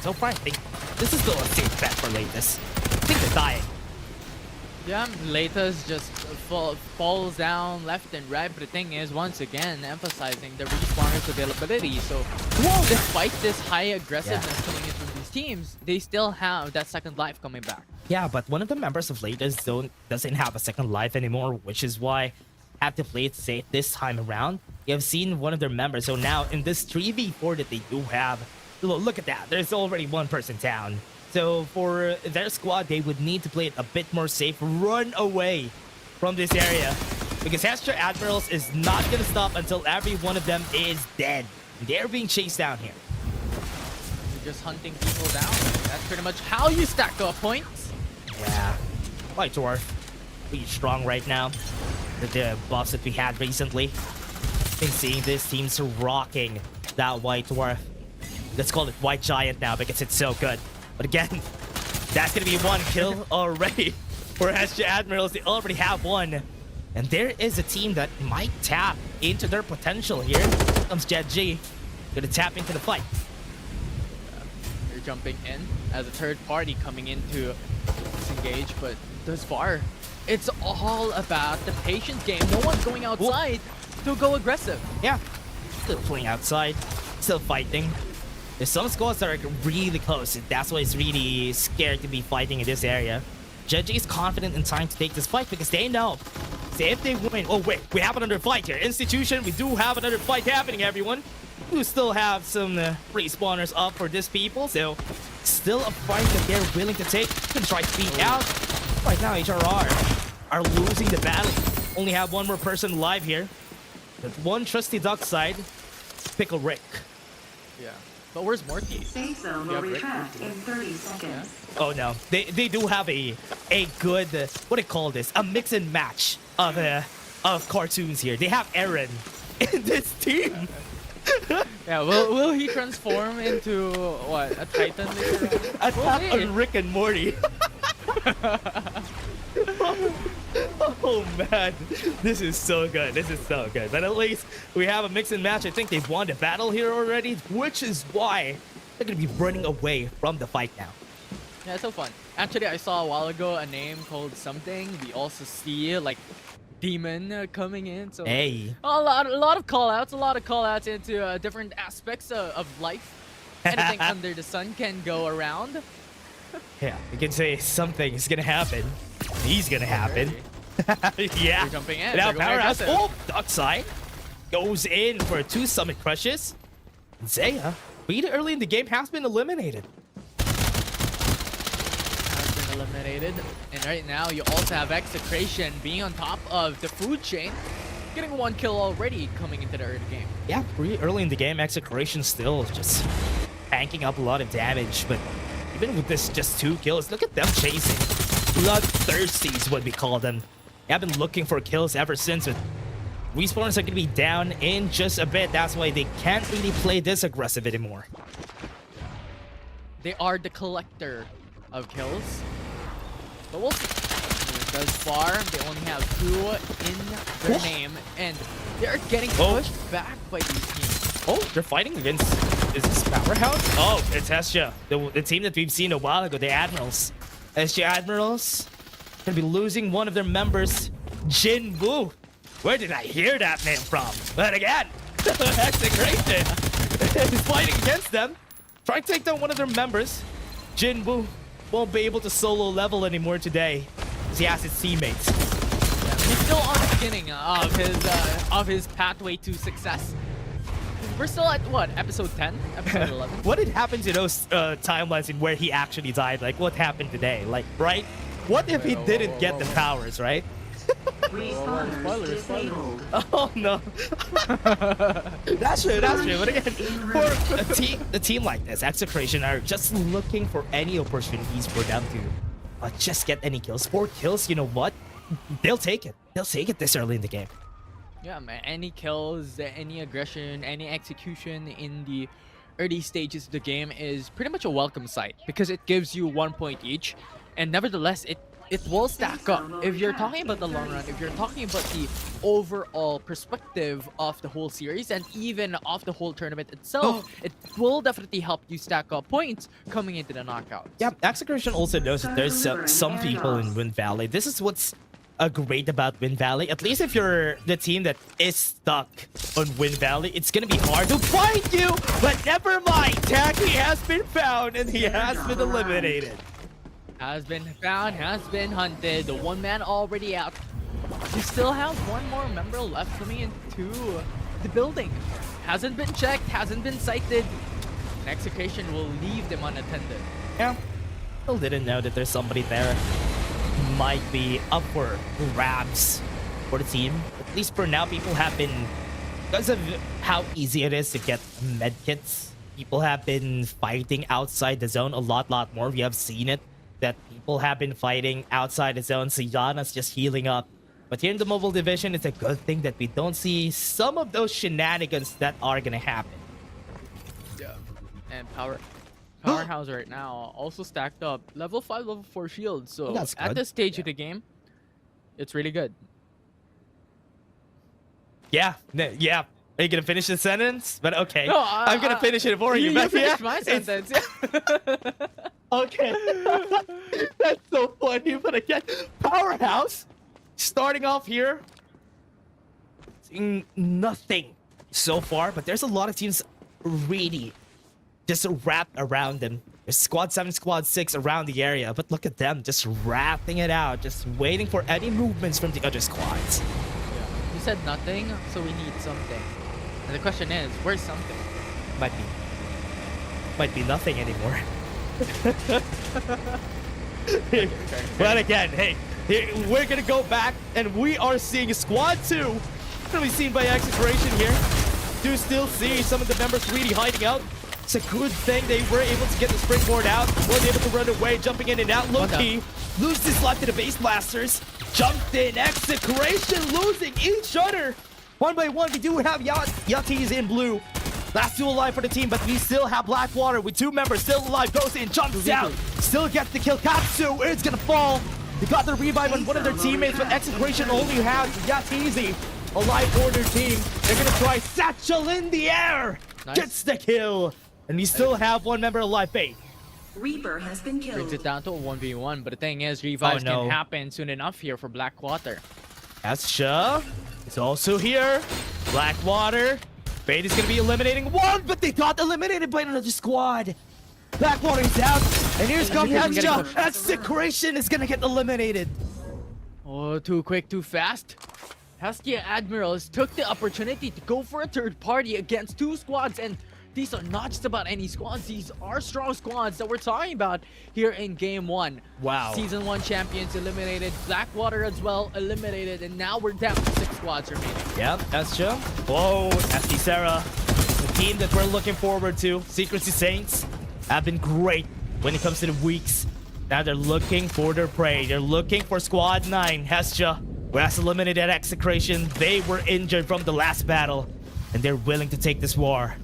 so far, I think this is still a safe bet for Latest. I think they're dying. Yeah, Latest just falls down left and right, but the thing is, once again, emphasizing the respawners availability. So, despite this high aggressiveness coming in from these teams, they still have that second life coming back. Yeah, but one of the members of Latest doesn't have a second life anymore, which is why I have to play it safe this time around. You have seen one of their members, so now in this 3v4 that they do have, look at that, there's already one person down. So for their squad, they would need to play it a bit more safe, run away from this area. Because Hestra Admirals is not going to stop until every one of them is dead. They're being chased down here. You're just hunting people down. That's pretty much how you stack up points. Yeah. White Dwarf, pretty strong right now. The buffs that we had recently. Been seeing this team's rocking that White Dwarf. Let's call it White Giant now because it's so good. But again, that's going to be 1 kill already for Hestra Admirals. They already have 1. And there is a team that might tap into their potential here. Here comes Jet G. Going to tap into the fight. You're jumping in as a third party coming in to disengage, but thus far, it's all about the patience game. No one's going outside to go aggressive. Yeah, still playing outside, still fighting. There's some squads that are really close, and that's why it's really scared to be fighting in this area. Judge is confident in time to take this fight because they know. So if they win, oh wait, we have another fight here. Institution, we do have another fight happening, everyone. We still have some respawners up for this people, so still a fight that they're willing to take. Can try to beat out. Right now, HRR are losing the battle. Only have 1 more person alive here. There's 1 trusty duck side, Pickle Rick. Yeah. But where's Morty? Safe zone will retract in 30 seconds. Oh no, they do have a good what do you call this? A mix and match of cartoons here. They have Aaron in this team. Yeah, will he transform into what? A Titan later on? Attack on Rick and Morty. Oh man, this is so good. This is so good. But at least we have a mix and match. I think they've won the battle here already, which is why they're gonna be running away from the fight now. Yeah, it's so fun. Actually, I saw a while ago a name called something. We also see like Demon coming in. So hey, a lot of call outs into different aspects of life. Anything under the sun can go around. Yeah, you can say something is gonna happen. He's gonna happen. Yeah. They're jumping in. Now They're going Powerhouse, aggressive. Dark Side goes in for 2 Summit Crushes. Zaya, pretty early in the game, has been eliminated. Has been eliminated. eliminated. And right now, you also have Execration being on top of the food chain, getting 1 kill already coming into the early game. Yeah, pretty early in the game, Execration still just banking up a lot of damage, but even with this just 2 kills, look at them chasing. Bloodthirsty is what we call them. They have been looking for kills ever since, but Respawners are going to be down in just a bit. That's why they can't really play this aggressive anymore. They are the collector of kills. But we'll see. Thus far, they only have 2 in their name, and they're getting pushed back by these teams. Oh, they're fighting against... Is this Powerhouse? Oh, it's Hestia. The team that we've seen a while ago, the Admirals. Hestia Admirals gonna be losing one of their members, Jinwoo. Where did I hear that name from? But again, Execration is fighting against them. Trying to take down one of their members. Jinwoo won't be able to solo level anymore today, as he has his teammates. Yeah, he's still on the beginning of his pathway to success. We're still at what, episode 10, episode 11? What had happened to those timelines in where he actually died? Like, what happened today? Like, right? What if he didn't get the powers, right? Spoilers. Oh no. That's true. But again, for a team like this, Execration are just looking for any opportunities for them to just get any kills. 4 kills, you know what? They'll take it. They'll take it this early in the game. Yeah, man. Any kills, any aggression, any execution in the early stages of the game is pretty much a welcome sight because it gives you 1 point each, and nevertheless, it will stack up. If you're talking about the long run, if you're talking about the overall perspective of the whole series and even of the whole tournament itself, it will definitely help you stack up points coming into the knockouts. Yeah, Execration also knows that there's some people in Wind Valley. This is what's great about Wind Valley. At least if you're the team that is stuck on Wind Valley, it's gonna be hard to find you. But never mind, Taki has been found and he has been eliminated. Has been found, has been hunted. The 1 man already out. You still have 1 more member left coming into the building. Hasn't been checked, hasn't been sighted. Execution will leave them unattended. Yeah, still didn't know that there's somebody there. Might be up for grabs for the team. At least for now, people have been, because of how easy it is to get medkits, people have been fighting outside the zone a lot more. We have seen it, that people have been fighting outside the zone. So Yana's just healing up. But here in the mobile division, it's a good thing that we don't see some of those shenanigans that are gonna happen. Yeah. And Powerhouse right now also stacked up level 5, level 4 shields. So at this stage of the game, it's really good. Yeah. Are you gonna finish the sentence? But okay, no, I'm gonna finish it for you. You finished my sentence. Okay. That's so funny. But again, Powerhouse starting off here, seeing nothing so far. But there's a lot of teams really just wrapped around them. There's squad 7, squad 6 around the area. But look at them just wrapping it out, just waiting for any movements from the other squads. Yeah. You said nothing, so we need something. And the question is, where's something? Might be nothing anymore. But again, hey, we're gonna go back and we are seeing squad 2 gonna be seen by Execration here. Do still see some of the members really hiding out. It's a good thing they were able to get the springboard out, weren't able to run away, jumping in and out. Low-key loses his life to the base blasters. Jumped in, Execration losing each other 1 by 1. We do have Yati's in blue. Last 2 alive for the team, but we still have Blackwater with 2 members still alive. Goes in, jumps out, still gets the kill. Katsu is gonna fall. They got the revive on one of their teammates, but Execration only has Yatizi alive for their team. They're gonna try Satchel in the air. Nice. Gets the kill, and we still have 1 member alive. Bait. Reaper has been killed. Brings it down to a 1v1, but the thing is, revives can happen soon enough here for Blackwater. Asha is also here. Blackwater. Bait is going to be eliminating 1, but they got eliminated by another squad. Blackwater is out, and here's comes Hestia. Execration is going to get eliminated. Oh, too quick, too fast. Hestia Admirals took the opportunity to go for a third party against 2 squads, and these are not just about any squads. These are strong squads that we're talking about here in Game 1. Wow. Season 1 champions eliminated, Blackwater as well eliminated, and now we're down to 6 squads remaining. Yep, that's true. Whoa, SD Sarah, the team that we're looking forward to, Secrecy Saints, have been great when it comes to the weeks. Now they're looking for their prey. They're looking for Squad 9, Hestia, who has eliminated Execration. They were injured from the last battle, and they're willing to take this war.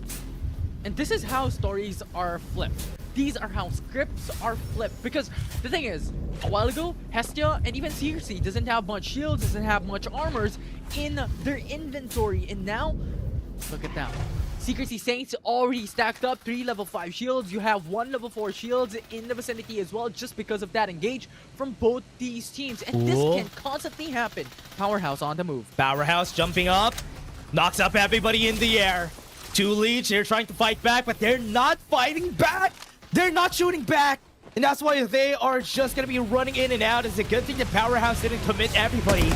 And this is how stories are flipped. These are how scripts are flipped. Because the thing is, a while ago, Hestia and even Secrecy doesn't have much shields, doesn't have much armors in their inventory. And now, look at that. Secrecy Saints already stacked up 3 level 5 shields. You have 1 level 4 shields in the vicinity as well, just because of that engage from both these teams. And this can constantly happen. Powerhouse on the move. Powerhouse jumping up, knocks up everybody in the air. 2 leads, they're trying to fight back, but they're not fighting back. They're not shooting back. And that's why they are just going to be running in and out. It's a good thing that Powerhouse didn't commit everybody.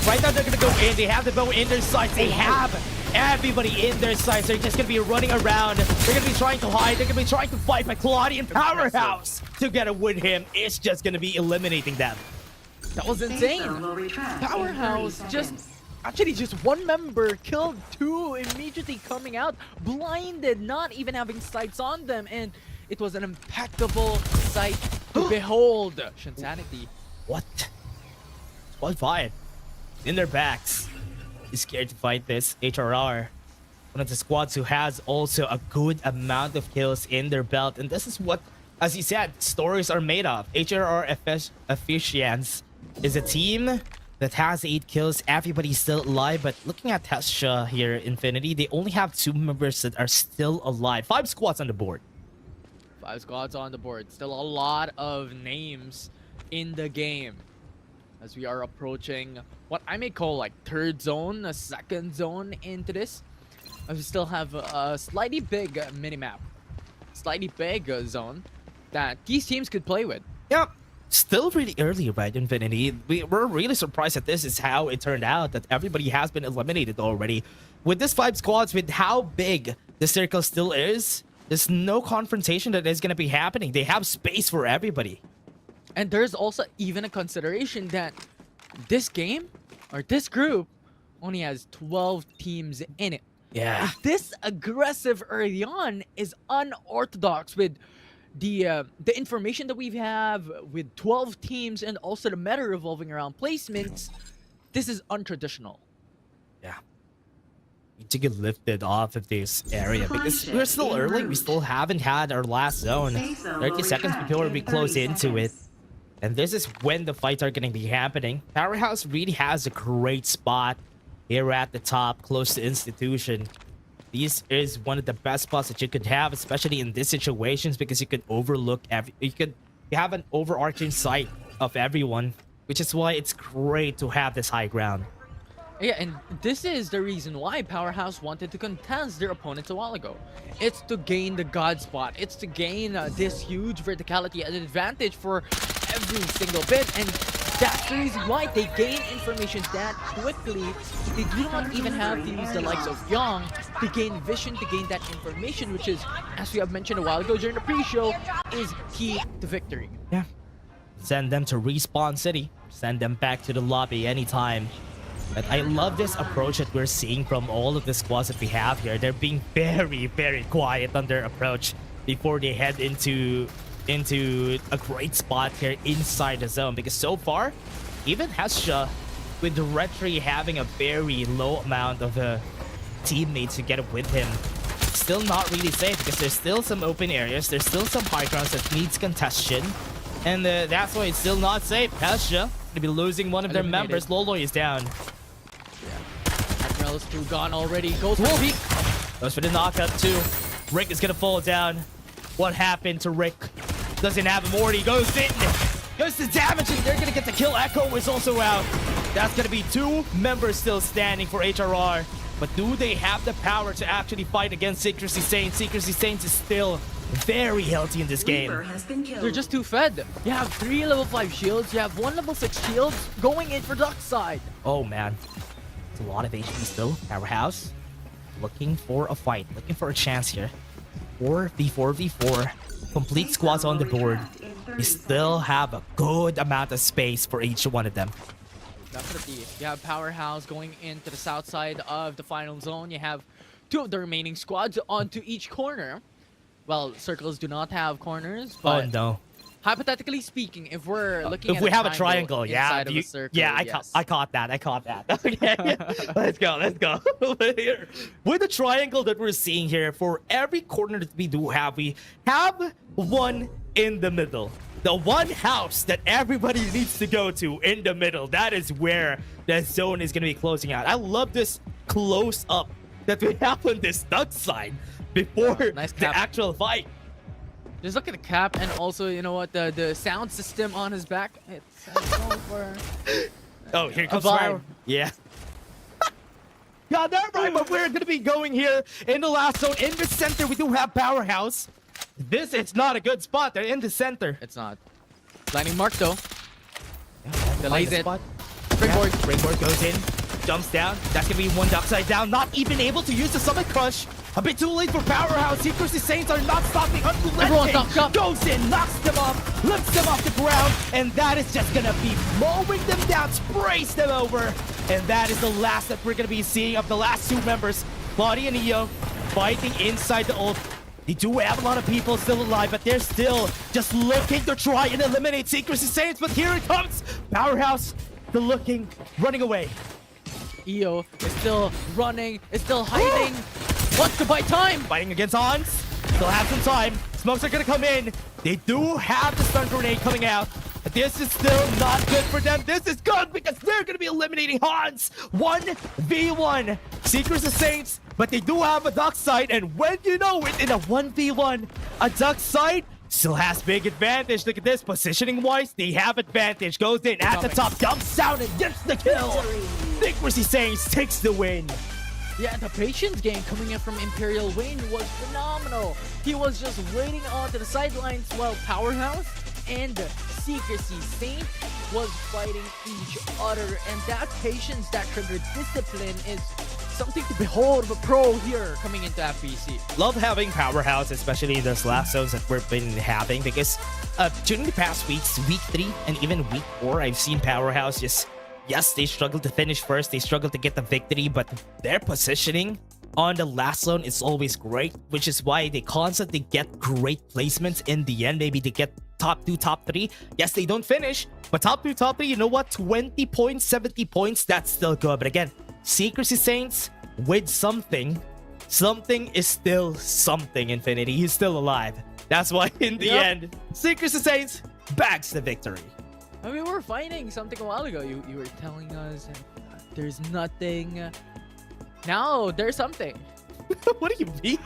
Right now, they're going to go in. They have the bow in their sights. They have everybody in their sights. They're just going to be running around. They're going to be trying to hide. They're going to be trying to fight. But Claudia and Powerhouse, together with him, is just going to be eliminating them. That was insane. Powerhouse actually just 1 member killed 2 immediately coming out, blinded, not even having sights on them. And it was an impeccable sight to behold. Shinsanity. What? Squad 5 in their backs. He's scared to fight this. HRR, one of the squads who has also a good amount of kills in their belt. And this is what, as you said, stories are made of. HRR Efficients is a team that has 8 kills. Everybody's still alive. But looking at Hestia here, Infinity, they only have 2 members that are still alive. 5 squads on the board. 5 squads on the board. Still a lot of names in the game as we are approaching what I may call like 3rd zone, a 2nd zone into this. We still have a slightly big minimap, slightly big zone that these teams could play with. Yep. Still really early, right, Infinity? We're really surprised that this is how it turned out, that everybody has been eliminated already. With this 5 squads, with how big the circle still is, there's no confrontation that is going to be happening. They have space for everybody. And there's also even a consideration that this game, or this group, only has 12 teams in it. Yeah. This aggressive early on is unorthodox with the information that we have with 12 teams and also the meta revolving around placements. This is untraditional. Yeah. Need to get lifted off of this area because we're still early. We still haven't had our last zone. 30 seconds before we close into it. And this is when the fights are going to be happening. Powerhouse really has a great spot here at the top, close to Institution. This is one of the best spots that you could have, especially in these situations, because you could overlook you have an overarching sight of everyone, which is why it's great to have this high ground. Yeah, and this is the reason why Powerhouse wanted to contest their opponents a while ago. It's to gain the God spot. It's to gain this huge verticality as an advantage for every single bit. And that's the reason why they gain information that quickly. They do not even have to use the likes of Young to gain vision, to gain that information, which is, as we have mentioned a while ago during the pre-show, is key to victory. Yeah. Send them to Respawn City. Send them back to the lobby anytime. But I love this approach that we're seeing from all of the squads that we have here. They're being very, very quiet on their approach before they head into a great spot here inside the zone. Because so far, even Hestia, with Retri having a very low amount of teammates together with him, still not really safe because there's still some open areas. There's still some high grounds that needs contestation. And that's why it's still not safe. Hestia going to be losing one of their members. Loloy is down. Admiral's 2 gone already. Goes for the peak. Goes for the knockup too. Rick is gonna fall down. What happened to Rick? Doesn't have him already. Goes in. Goes to damaging. They're gonna get the kill. Echo is also out. That's gonna be 2 members still standing for HRR. But do they have the power to actually fight against Secrecy Saints? Secrecy Saints is still very healthy in this game. They're just too fed. You have 3 level 5 shields. You have 1 level 6 shields going in for Duck side. Oh man. It's a lot of HP still. Powerhouse looking for a fight. Looking for a chance here. 4v4v4, complete squads on the board. You still have a good amount of space for each one of them. Definitely. You have Powerhouse going into the south side of the final zone. You have 2 of the remaining squads onto each corner. Well, circles do not have corners, but Oh no. hypothetically speaking, if we're looking If at we have a triangle, inside of a circle, I yes. caught that. Okay, let's go. Here, with the triangle that we're seeing here, for every corner that we have one in the middle. The one house that everybody needs to go to in the middle. That is where the zone is going to be closing out. I love this close up that we have on this duck side before nice the cap. actual fight. Just look at the cap, and also, you know what, the sound system on his back. It's over. Oh, here comes vibe. Ryan. Yeah. Yeah, that's right, but we're gonna be going here in the last zone. In the center, we do have Powerhouse. This is not a good spot. They're in the center. It's not. Blinding mark, though. Delays Find the it. spot. Springboard. Springboard goes in, jumps down. That's gonna be one duck side down. Not even able to use the Summit Crush. A bit too late for Powerhouse. Secrecy Saints are not stopping. Everyone's knocked up. Goes in, knocks them off, lifts them off the ground, and that is just gonna be mowing them down, sprays them over. And that is the last that we're gonna be seeing of the last 2 members. Claudia and Io fighting inside the ult. They do have a lot of people still alive, but they're still just looking to try and eliminate Secrecy Saints. But here it comes. Powerhouse, still looking, running away. EO is still running, is still hiding. Wants to buy time. Fighting against Hans. Still have some time. Smokes are gonna come in. They do have the stun grenade coming out. But this is still not good for them. This is good because they're gonna be eliminating Hans. 1v1. Seekers the Saints, but they do have a duck side. And when you know it, in a 1v1, a duck side still has big advantage. Look at this. Positioning wise, they have advantage. Goes in at the top, dumps down and gets the kill. Secrecy Saints takes the win. Yeah, the patience game coming in from Imperial Wayne was phenomenal. He was just waiting onto the sidelines while Powerhouse and Secrecy Saint was fighting each other. And that patience, that trigger discipline is something to behold of a pro here coming into FPC. Love having Powerhouse, especially in those last zones that we've been having, because during the past weeks, week 3 and even week 4, I've seen Powerhouse just... Yes, they struggled to finish first. They struggled to get the victory, but their positioning on the last zone is always great, which is why they constantly get great placements in the end. Maybe they get top 2, top 3. Yes, they don't finish, but top 2, top 3, you know what? 20 points, 70 points, that's still good. But again, Secrecy Saints with something. Something is still something, Infinity. He's still alive. That's why in the end, Secrecy Saints bags the victory. I mean, we were fighting something a while ago. You were telling us there's nothing. Now there's something. What do you mean?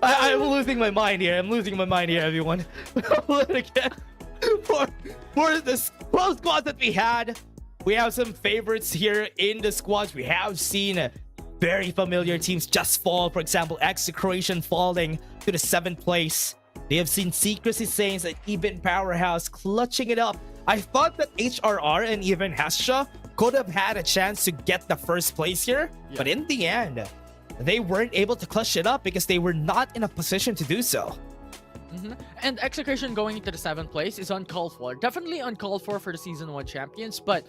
I'm losing my mind here. I'm losing my mind here, everyone. Again, for the close squads that we had, we have some favorites here in the squads. We have seen very familiar teams just fall. For example, Execration falling to the 7th place. They have seen Secrecy Saints and even Powerhouse clutching it up. I thought that HRR and even Hestia could have had a chance to get the 1st place here. But in the end, they weren't able to clutch it up because they were not in a position to do so. And Execration going into the 7th place is uncalled for. Definitely uncalled for the Season 1 champions, but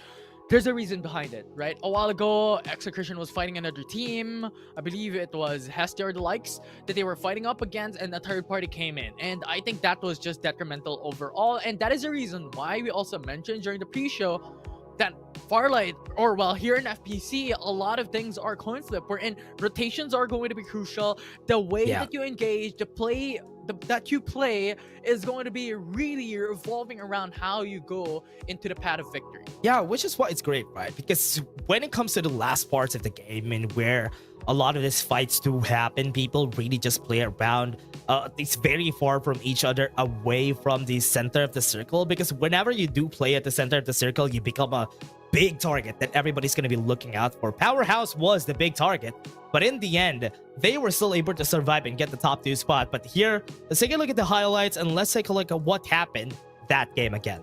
there's a reason behind it, right? A while ago, Execration was fighting another team. I believe it was Hestia or the likes that they were fighting up against, and a 3rd party came in. And I think that was just detrimental overall. And that is the reason why we also mentioned during the pre-show that Farlight, or well, here in FPC, a lot of things are coin flip, wherein rotations are going to be crucial. The way that you engage, the play that you play is going to be really revolving around how you go into the path of victory. Yeah, which is why it's great, right? Because when it comes to the last parts of the game and where a lot of these fights do happen, people really just play around. It's very far from each other, away from the center of the circle, because whenever you do play at the center of the circle, you become a big target that everybody's going to be looking out for. Powerhouse was the big target, but in the end, they were still able to survive and get the top 2 spot. But here, let's take a look at the highlights and let's take a look at what happened that game again.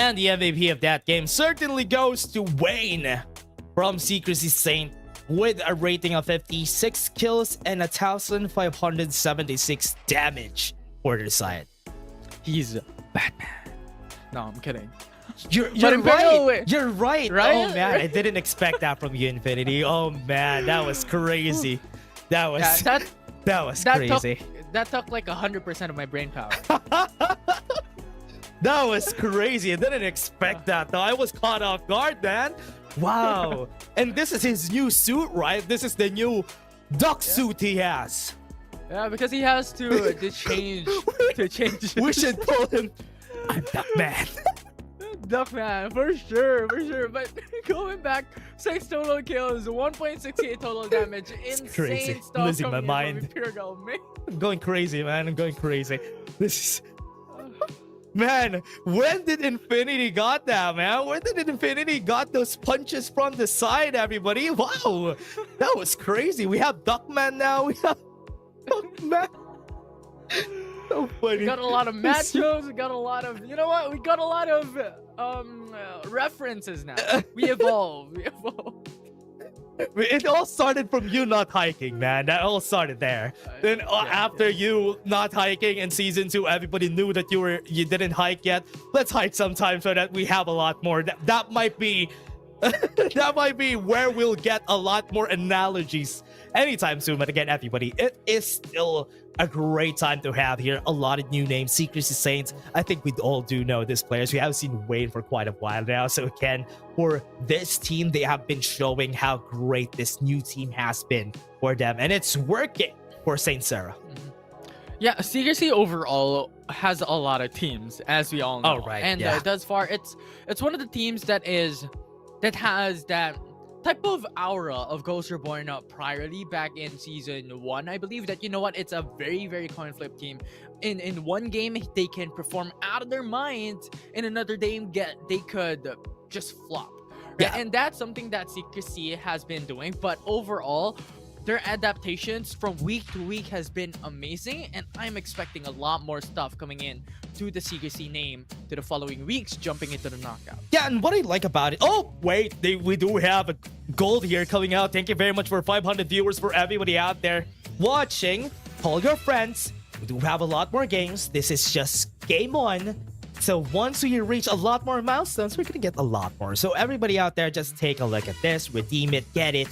And the MVP of that game certainly goes to Wayne from Secrecy Saint with a rating of 56 kills and 1,576 damage for their side. He's Batman. No, I'm kidding. You're Imperial right. You're right. Right? Oh man, I didn't expect that from you, Infinity. Oh man, that was crazy. That was Yeah, that was that crazy. that took like 100% of my brain power. That was crazy. I didn't expect that though. I was caught off guard, man. Wow. And this is his new suit, right? This is the new duck suit he has. Yeah, because he has to change. We should call him I'm Duckman. Duckman, for sure. But going back, 6 total kills, 1.68 total damage. Insane crazy. stuff Losing my coming in mind. from Imperial, man. I'm going crazy, man. I'm going crazy. This is... Man, when did Infinity got that, man? When did Infinity got those punches from the side, everybody? Wow, that was crazy. We have Duckman now. We have Duckman. So funny. We got a lot of matchups. We got a lot of, you know what? We got a lot of references now. We evolve. It all started from you not hiking, man. That all started there. Then after you not hiking in season 2, everybody knew that you didn't hike yet. Let's hike sometime so that we have a lot more. That might be that might be where we'll get a lot more analogies anytime soon. But again, everybody, it is still a great time to have here. A lot of new names. Secrecy Saints. I think we all do know these players. We have seen Wayne for quite a while now. So again, for this team, they have been showing how great this new team has been for them. And it's working for Saint Sarah. Yeah, Secrecy overall has a lot of teams, as we all know. Oh, right. And thus far, it's one of the teams that has that type of aura of Ghost Reborn priorly back in season 1. I believe that, you know what, it's a very, very coin flip team. In one game, they can perform out of their minds. In another game, they could just flop. Right? Yeah. And that's something that Secrecy has been doing. But overall, their adaptations from week to week has been amazing, and I'm expecting a lot more stuff coming in to the Secrecy name to the following weeks, jumping into the knockout. Yeah, and what I like about it... Oh, wait, we do have a gold here coming out. Thank you very much for 500 viewers for everybody out there watching. Call your friends. We do have a lot more games. This is just game 1. So once we reach a lot more milestones, we're gonna get a lot more. So everybody out there, just take a look at this, redeem it, get it,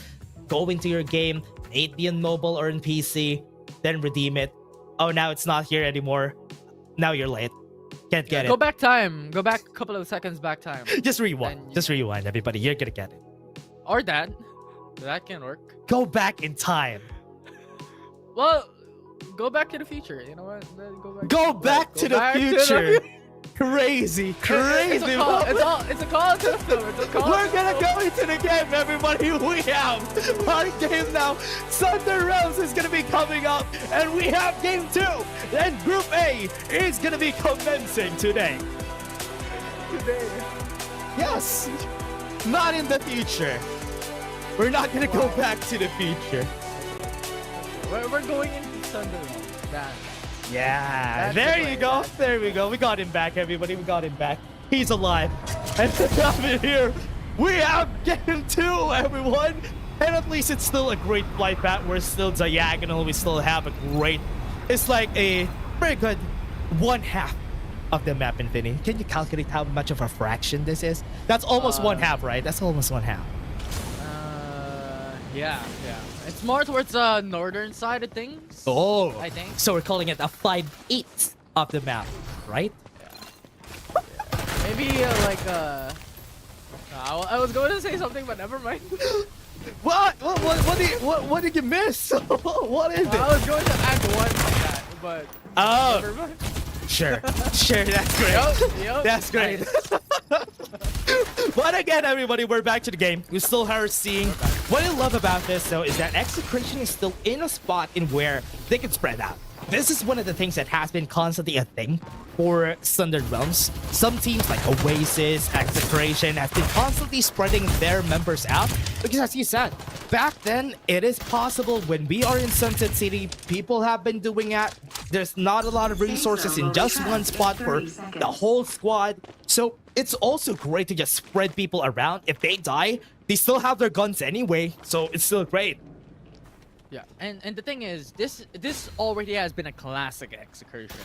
go into your game, 8B on mobile or in PC, then redeem it. Oh, now it's not here anymore. Now you're late. Can't get it. Go back time. Go back a couple of seconds back time. Just rewind. Just rewind, everybody. You're gonna get it. Or that. That can work. Go back in time. Well, go back to the future. You know what? Go back to the future. Crazy. It's a call. It's a call to the film. It's a call. We're gonna go into the game, everybody. We have our game now. Thunder Realms is gonna be coming up, and we have game 2. And Group A is gonna be commencing today. Yes. Not in the future. We're not gonna go back to the future. We're going into Thunder Realms. Yeah, there you go. There we go. We got him back, everybody. We got him back. He's alive. And over here, we have game 2, everyone. And at least it's still a great flight path. We're still diagonal. We still have a great... It's like a very good 1/2 of the map, Infinity. Can you calculate how much of a fraction this is? That's almost 1/2, right? That's almost 1/2. Yeah. It's more towards the northern side of things. Oh, I think. So we're calling it a 5/8 of the map, right? Yeah. Maybe I was going to say something, but never mind. What did you miss? What is it? I was going to add one to that, but never mind. Sure, that's great. Yep, That's great. Nice. But again, everybody, we're back to the game. We still are seeing. What I love about this, though, is that Execration is still in a spot in where they can spread out. This is one of the things that has been constantly a thing for Thunder Realms. Some teams like Oasis, Execration have been constantly spreading their members out because, as you said, back then, it is possible when we are in Sunset City, people have been doing that. There's not a lot of resources in just one spot for the whole squad. So it's also great to just spread people around. If they die, they still have their guns anyway. So it's still great. Yeah, and the thing is, this already has been a classic execution.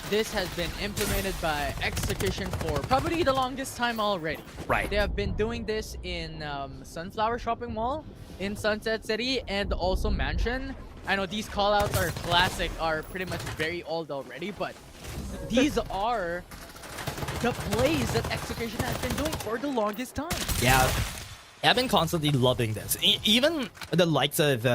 This has been implemented by Execution for probably the longest time already. Right. They have been doing this in Sunflower Shopping Mall, in Sunset City, and also Mansion. I know these callouts are classic, are pretty much very old already, but these are the plays that Execution has been doing for the longest time. Yeah, I've been constantly loving this. Even the likes of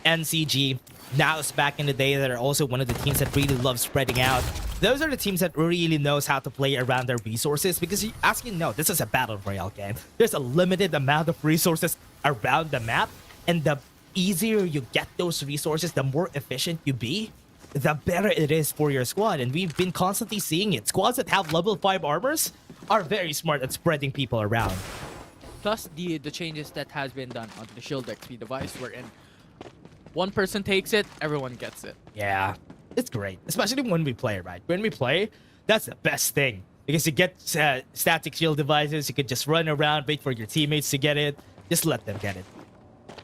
NCG, Naus back in the day, that are also one of the teams that really love spreading out. Those are the teams that really knows how to play around their resources, because as you know, this is a battle royale game. There's a limited amount of resources around the map, and the easier you get those resources, the more efficient you be, the better it is for your squad. And we've been constantly seeing it. Squads that have level 5 armors are very smart at spreading people around. Plus the changes that has been done onto the Shield XP device, wherein one person takes it, everyone gets it. Yeah, it's great, especially when we play, right? When we play, that's the best thing, because you get static shield devices. You can just run around, wait for your teammates to get it, just let them get it.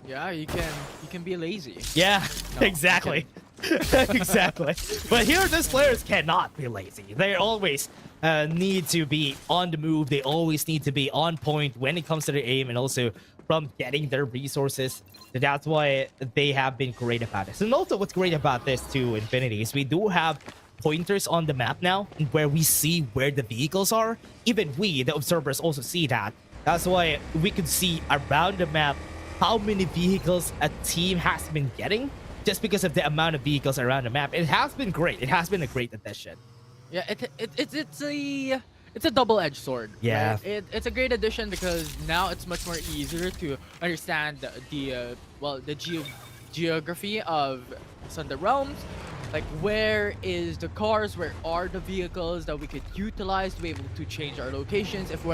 Yeah, you can be lazy. Yeah, No, exactly. Exactly. But here, these players cannot be lazy. They always need to be on the move. They always need to be on point when it comes to their aim, and also from getting their resources. So that's why they have been great about this. And also what's great about this too, Infinity, is we do have pointers on the map now where we see where the vehicles are. Even we, the observers, also see that. That's why we could see around the map how many vehicles a team has been getting, just because of the amount of vehicles around the map. It has been great. It has been a great addition. Yeah, it's a double-edged sword. Yeah. Right? It's a great addition because now it's much more easier to understand the geography of Sunder Realms. Like, where is the cars, where are the vehicles that we could utilize to be able to change our locations. If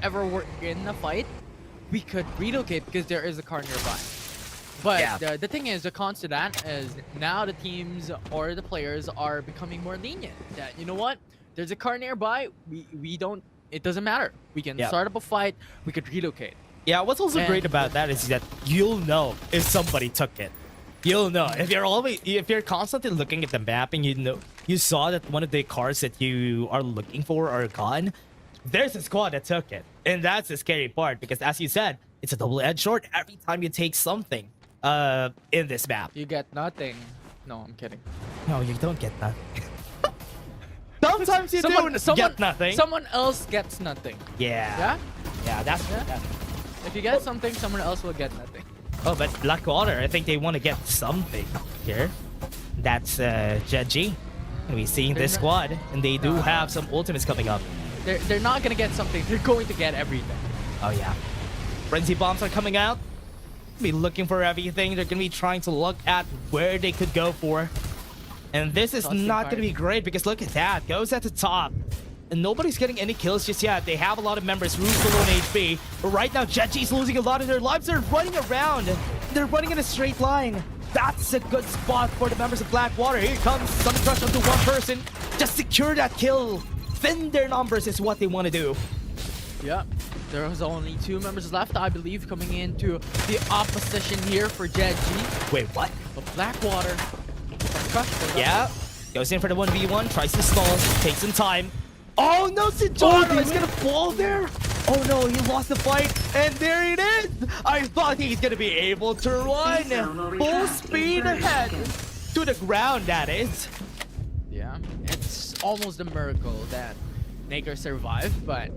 ever we're in a fight, we could relocate because there is a car nearby. But yeah, the thing is, the cons to that is now the teams or the players are becoming more lenient. That, you know what? There's a car nearby. We don't. It doesn't matter. We can start up a fight. We could relocate. Yeah. What's also great about that is that you'll know if somebody took it. You'll know if you're constantly looking at the map and you saw that one of the cars that you are looking for are gone. There's a squad that took it, and that's the scary part, because as you said, it's a double-edged sword. Every time you take something in this map, you get nothing. No, I'm kidding. No, you don't get nothing. Sometimes you get nothing. Someone else gets nothing. Yeah. Yeah, that's If you get something, someone else will get nothing. Oh, but Blackwater, I think they want to get something here. That's Jeji. And we're seeing this squad, and they do have some ultimates coming up. They're not gonna get something. They're going to get everything. Oh yeah. Frenzy bombs are coming out. Be looking for everything. They're gonna be trying to look at where they could go for. And this is not gonna be great, because look at that. Goes at the top. And nobody's getting any kills just yet. They have a lot of members who's below in HP. But right now, Jeji's losing a lot of their lives. They're running around. They're running in a straight line. That's a good spot for the members of Blackwater. Here comes some crush onto one person. Just secure that kill. Thin their numbers is what they want to do. Yeah. There was only 2 members left, I believe, coming into the opposition here for Jeji. Wait, what? But Blackwater. Yeah. Goes in for the 1v1. Tries to stall. Takes some time. Oh no, Sijaro is gonna fall there. Oh no, he lost the fight. And there it is. I thought he's gonna be able to run full speed ahead. To the ground, that is. Yeah. It's almost a miracle that Naker survived, but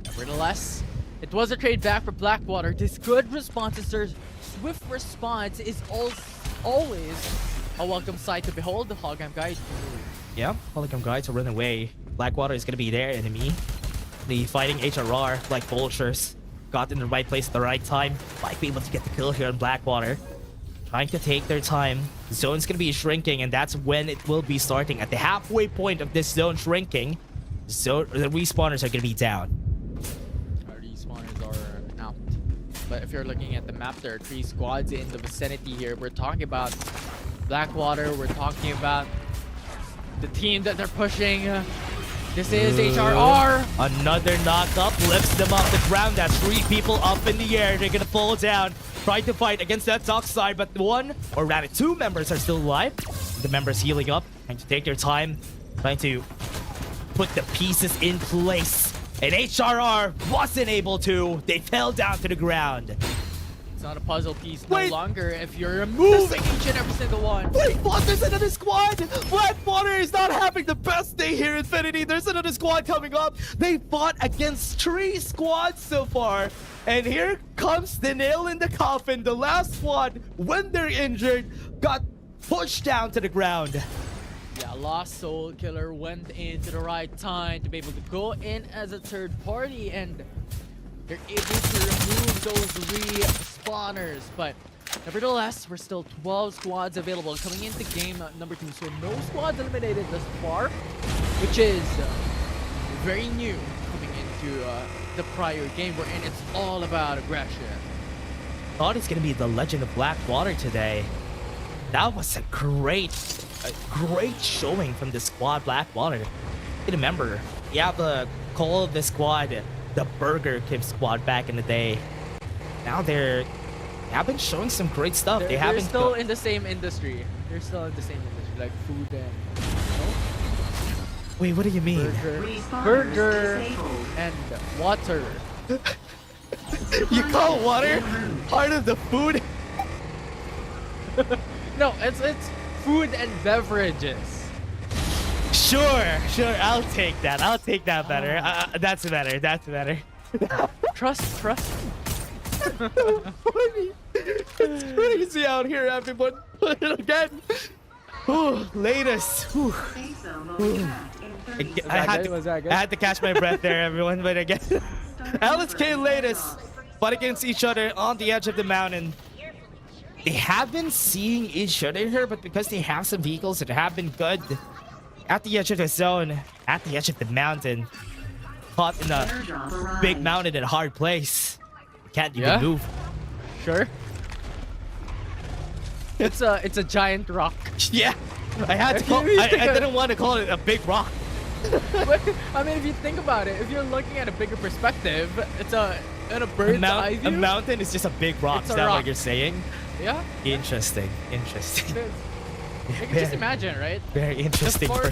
nevertheless, it was a trade back for Blackwater. This good response, this swift response is always a welcome sight to behold. The hologram guide. Yeah, hologram guide to run away. Blackwater is gonna be their enemy. The fighting HRR like vultures. Got in the right place at the right time. Might be able to get the kill here on Blackwater. Trying to take their time. The zone's gonna be shrinking, and that's when it will be starting. At the halfway point of this zone shrinking, the respawners are gonna be down. Our respawners are out. but if you're looking at the map, there are 3 squads in the vicinity here. We're talking about Blackwater. We're talking about the team that they're pushing. This is HRR. Another knock-up lifts them off the ground. That's 3 people up in the air. They're gonna fall down, trying to fight against that top side, but 1, or rather 2 members are still alive. The members healing up, trying to take their time, trying to put the pieces in place. And HRR wasn't able to. They fell down to the ground. It's not a puzzle piece no longer if you're removing each and every single one. Wait, what? There's another squad. Blackwater is not having the best day here, Infinity. There's another squad coming up. They fought against 3 squads so far. And here comes the nail in the coffin. The last squad, when they're injured, got pushed down to the ground. Yeah, Lost Soul Killer went into the right time to be able to go in as a third party, and they're able to remove those 3 spawners. But nevertheless, we're still 12 squads available coming into game number 2. So no squads eliminated thus far, which is very new coming into the prior game wherein it's all about aggression. Thought it's gonna be the Legend of Blackwater today. That was a great showing from the squad Blackwater. You remember, you have the call of the squad, the Burger King squad back in the day. Now they have been showing some great stuff. They're still in the same industry. They're still in the same industry, like food and. You know? Wait, what do you mean? Burger and water. You call water part of the food? No, it's food and beverages. Sure, I'll take that. I'll take that better. That's better. Trust. It's crazy out here, everyone. Again. Ooh, latest. Ooh. I had to catch my breath there, everyone. But again, LSK latest fought against each other on the edge of the mountain. They have been seeing each other here, but because they have some vehicles that have been good at the edge of the zone, at the edge of the mountain, caught in a big mountain and hard place. Can't even move. Sure. It's a giant rock. Yeah, I had to call. I didn't want to call it a big rock. But, I mean, if you think about it, if you're looking at a bigger perspective, it's in a bird's eye view. A mountain is just a big rock. Is that what you're saying? Yeah. Interesting. You can just imagine, right? Very interesting. The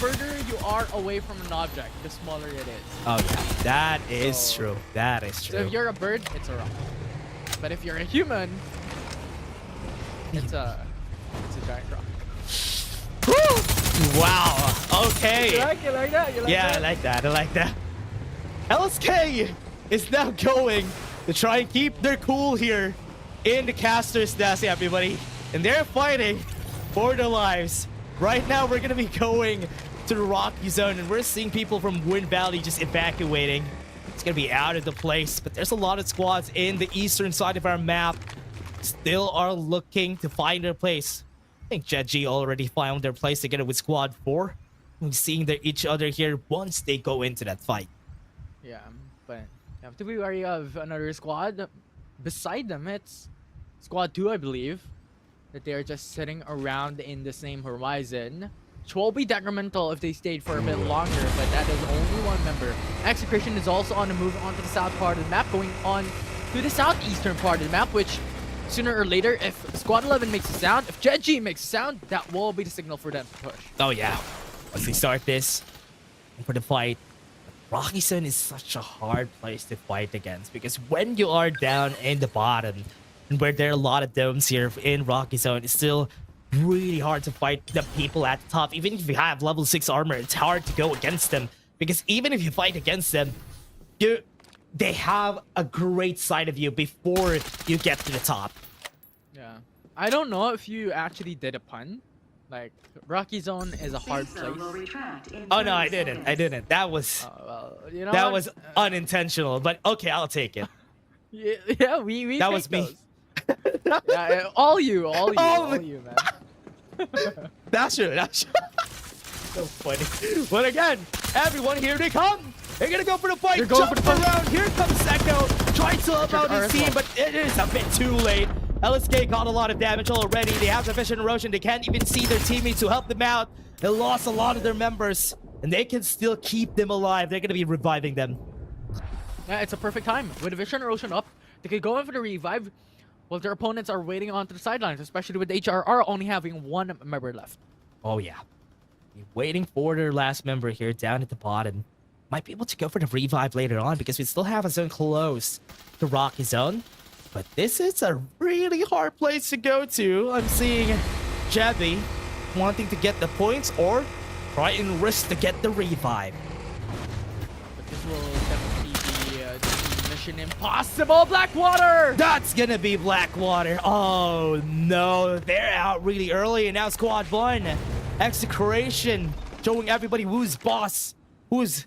further you are away from an object, the smaller it is. Oh yeah, that is true. That is true. So if you're a bird, it's a rock. But if you're a human, it's a giant rock. Wow. Okay. You like that? I like that. LSK is now going to try and keep their cool here in the caster's nest, everybody. And they're fighting for their lives. Right now, we're going to be going to the Rocky Zone, and we're seeing people from Wind Valley just evacuating. It's going to be out of the place, but there's a lot of squads in the eastern side of our map still are looking to find their place. I think Jet G already found their place together with Squad 4. We're seeing each other here once they go into that fight. Yeah, but you have to be wary of another squad. Beside them, it's Squad 2, I believe, that they're just sitting around in the same horizon. Which will be detrimental if they stayed for a bit longer, but that is only 1 member. Execution is also on the move onto the south part of the map, going on to the southeastern part of the map, which sooner or later, if Squad 11 makes a sound, if Jet G makes a sound, that will be the signal for them to push. Oh yeah. Once they start this, and for the fight, Rocky Zone is such a hard place to fight against, because when you are down in the bottom, and where there are a lot of domes here in Rocky Zone, it's still really hard to fight the people at the top. Even if you have level 6 armor, it's hard to go against them, because even if you fight against them, they have a great side of you before you get to the top. Yeah. I don't know if you actually did a pun. Like, Rocky Zone is a hard place. Oh no, I didn't. That was you know that was unintentional, but okay, I'll take it. Yeah, we that take was me. Those. Yeah, all you, man. That's true. So funny. But again, everyone, here they come. They're gonna go for the fight. Jump around. Here comes Seko. Trying to help out his team, but it is a bit too late. LSK got a lot of damage already. They have sufficient erosion. They can't even see their teammates to help them out. They lost a lot of their members, and they can still keep them alive. They're going to be reviving them. Yeah, it's a perfect time. With Vision Erosion up, they could go in for the revive while their opponents are waiting onto the sidelines, especially with HRR only having one member left. Oh, yeah. Waiting for their last member here down at the bottom. Might be able to go for the revive later on because we still have a zone close to Rocky Zone. But this is a really hard place to go to. I'm seeing Jebby wanting to get the points or try and risk to get the revive. But this will definitely be the mission impossible. Blackwater! That's gonna be Blackwater. Oh no, they're out really early, and now Squad 1. Execration showing everybody who's boss. Who's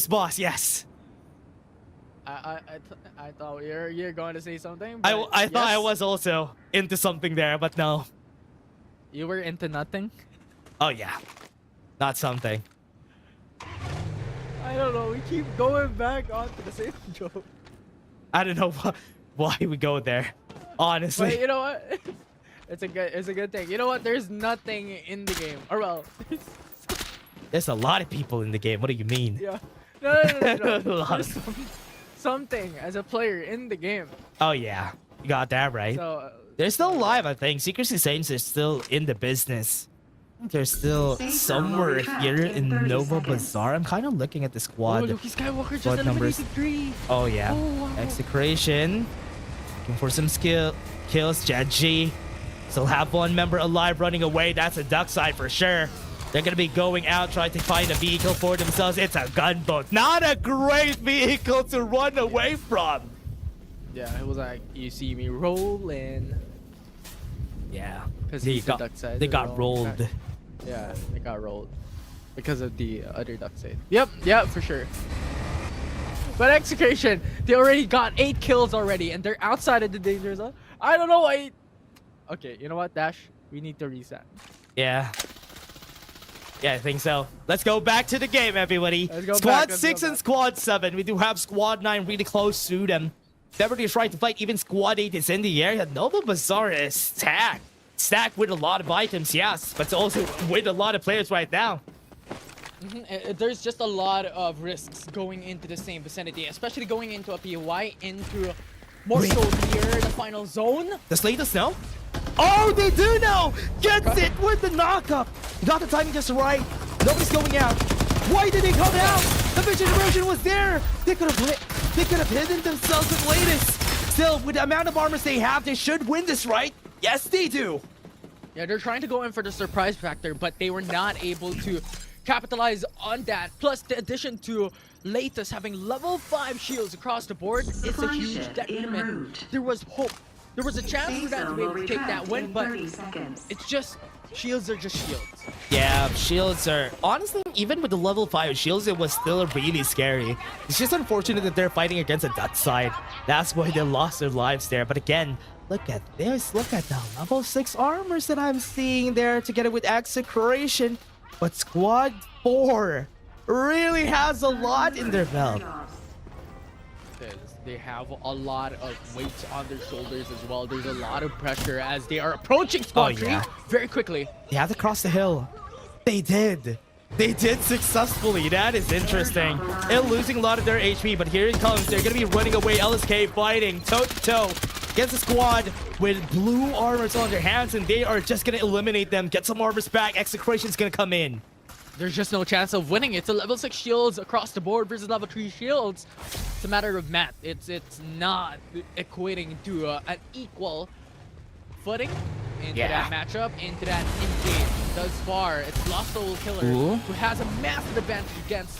boss, yes. I thought you're going to say something. I but thought I yes, was also into something there, but no. You were into nothing? Oh yeah, not something. I don't know. We keep going back onto the same joke. I don't know why we go there, honestly. But you know what? It's a good thing. You know what? There's nothing in the game. Or well, There's a lot of people in the game. What do you mean? yeah. No. A lot There's something as a player in the game. Oh yeah, you got that right. So They're still alive, I think. Secrecy Saints are still in the business. They're still somewhere here in Nova Bazaar. I'm kind of looking at the squad. Lucky Skywalker just Squad numbers. eliminated 3. Oh yeah. Oh, wow. Execration. Looking for some kills. Jadji. Still have one member alive running away. That's a duck side for sure. They're going to be going out trying to find a vehicle for themselves. It's a gunboat. Not a great vehicle to run away from. Yeah, it was like, you see me rolling. Yeah. Because They got rolled. Yeah, they got rolled. Because of the other duck side. Yep, for sure. But Execration, they already got 8 kills already, and they're outside of the danger zone. I don't know why. Okay, you know what, Dash? We need to reset. Yeah. Yeah, I think so. Let's go back to the game, everybody. Let's go Squad back, 6 and Squad 7. We do have Squad 9 really close to them. Beverly is trying to fight. Even Squad 8 is in the area. Nova Bazaar is stacked. Stacked with a lot of items, yes. But also with a lot of players right now. There's just a lot of risks going into the same vicinity, especially going into a POI, into more so near the final zone. Does Latest know? Oh, they do know! Gets it with the knockup! Got the timing just right. Nobody's going out. Why did they come out? The vision erosion was there. They could have hidden themselves with Latest. Still, with the amount of armors they have, they should win this, right? Yes, they do. Yeah, they're trying to go in for the surprise factor, but they were not able to capitalize on that. Plus, the addition to Latest having level 5 shields across the board, it's a huge detriment. There was hope. There was a chance for that to be able to take that win, but it's just, shields are just shields. Yeah, shields are... Honestly, even with the level 5 shields, it was still really scary. It's just unfortunate that they're fighting against a Dutch side. That's why they lost their lives there. But again, look at this. Look at the level 6 armors that I'm seeing there together with Execration. But Squad 4 really has a lot in their belt. They have a lot of weight on their shoulders as well. There's a lot of pressure as they are approaching Squad 3 very quickly. They have to cross the hill. They did. They did successfully. That is interesting. They're losing a lot of their HP, but here it comes. They're going to be running away. LSK fighting toe-to-toe against a squad with blue armors on their hands, and they are just going to eliminate them. Get some armors back. Execration's going to come in. There's just no chance of winning. It's a level 6 shields across the board versus level 3 shields. It's a matter of math. It's not equating to an equal footing into that matchup, into that in-game. Thus far, it's Lost Soul Killer who has a massive advantage against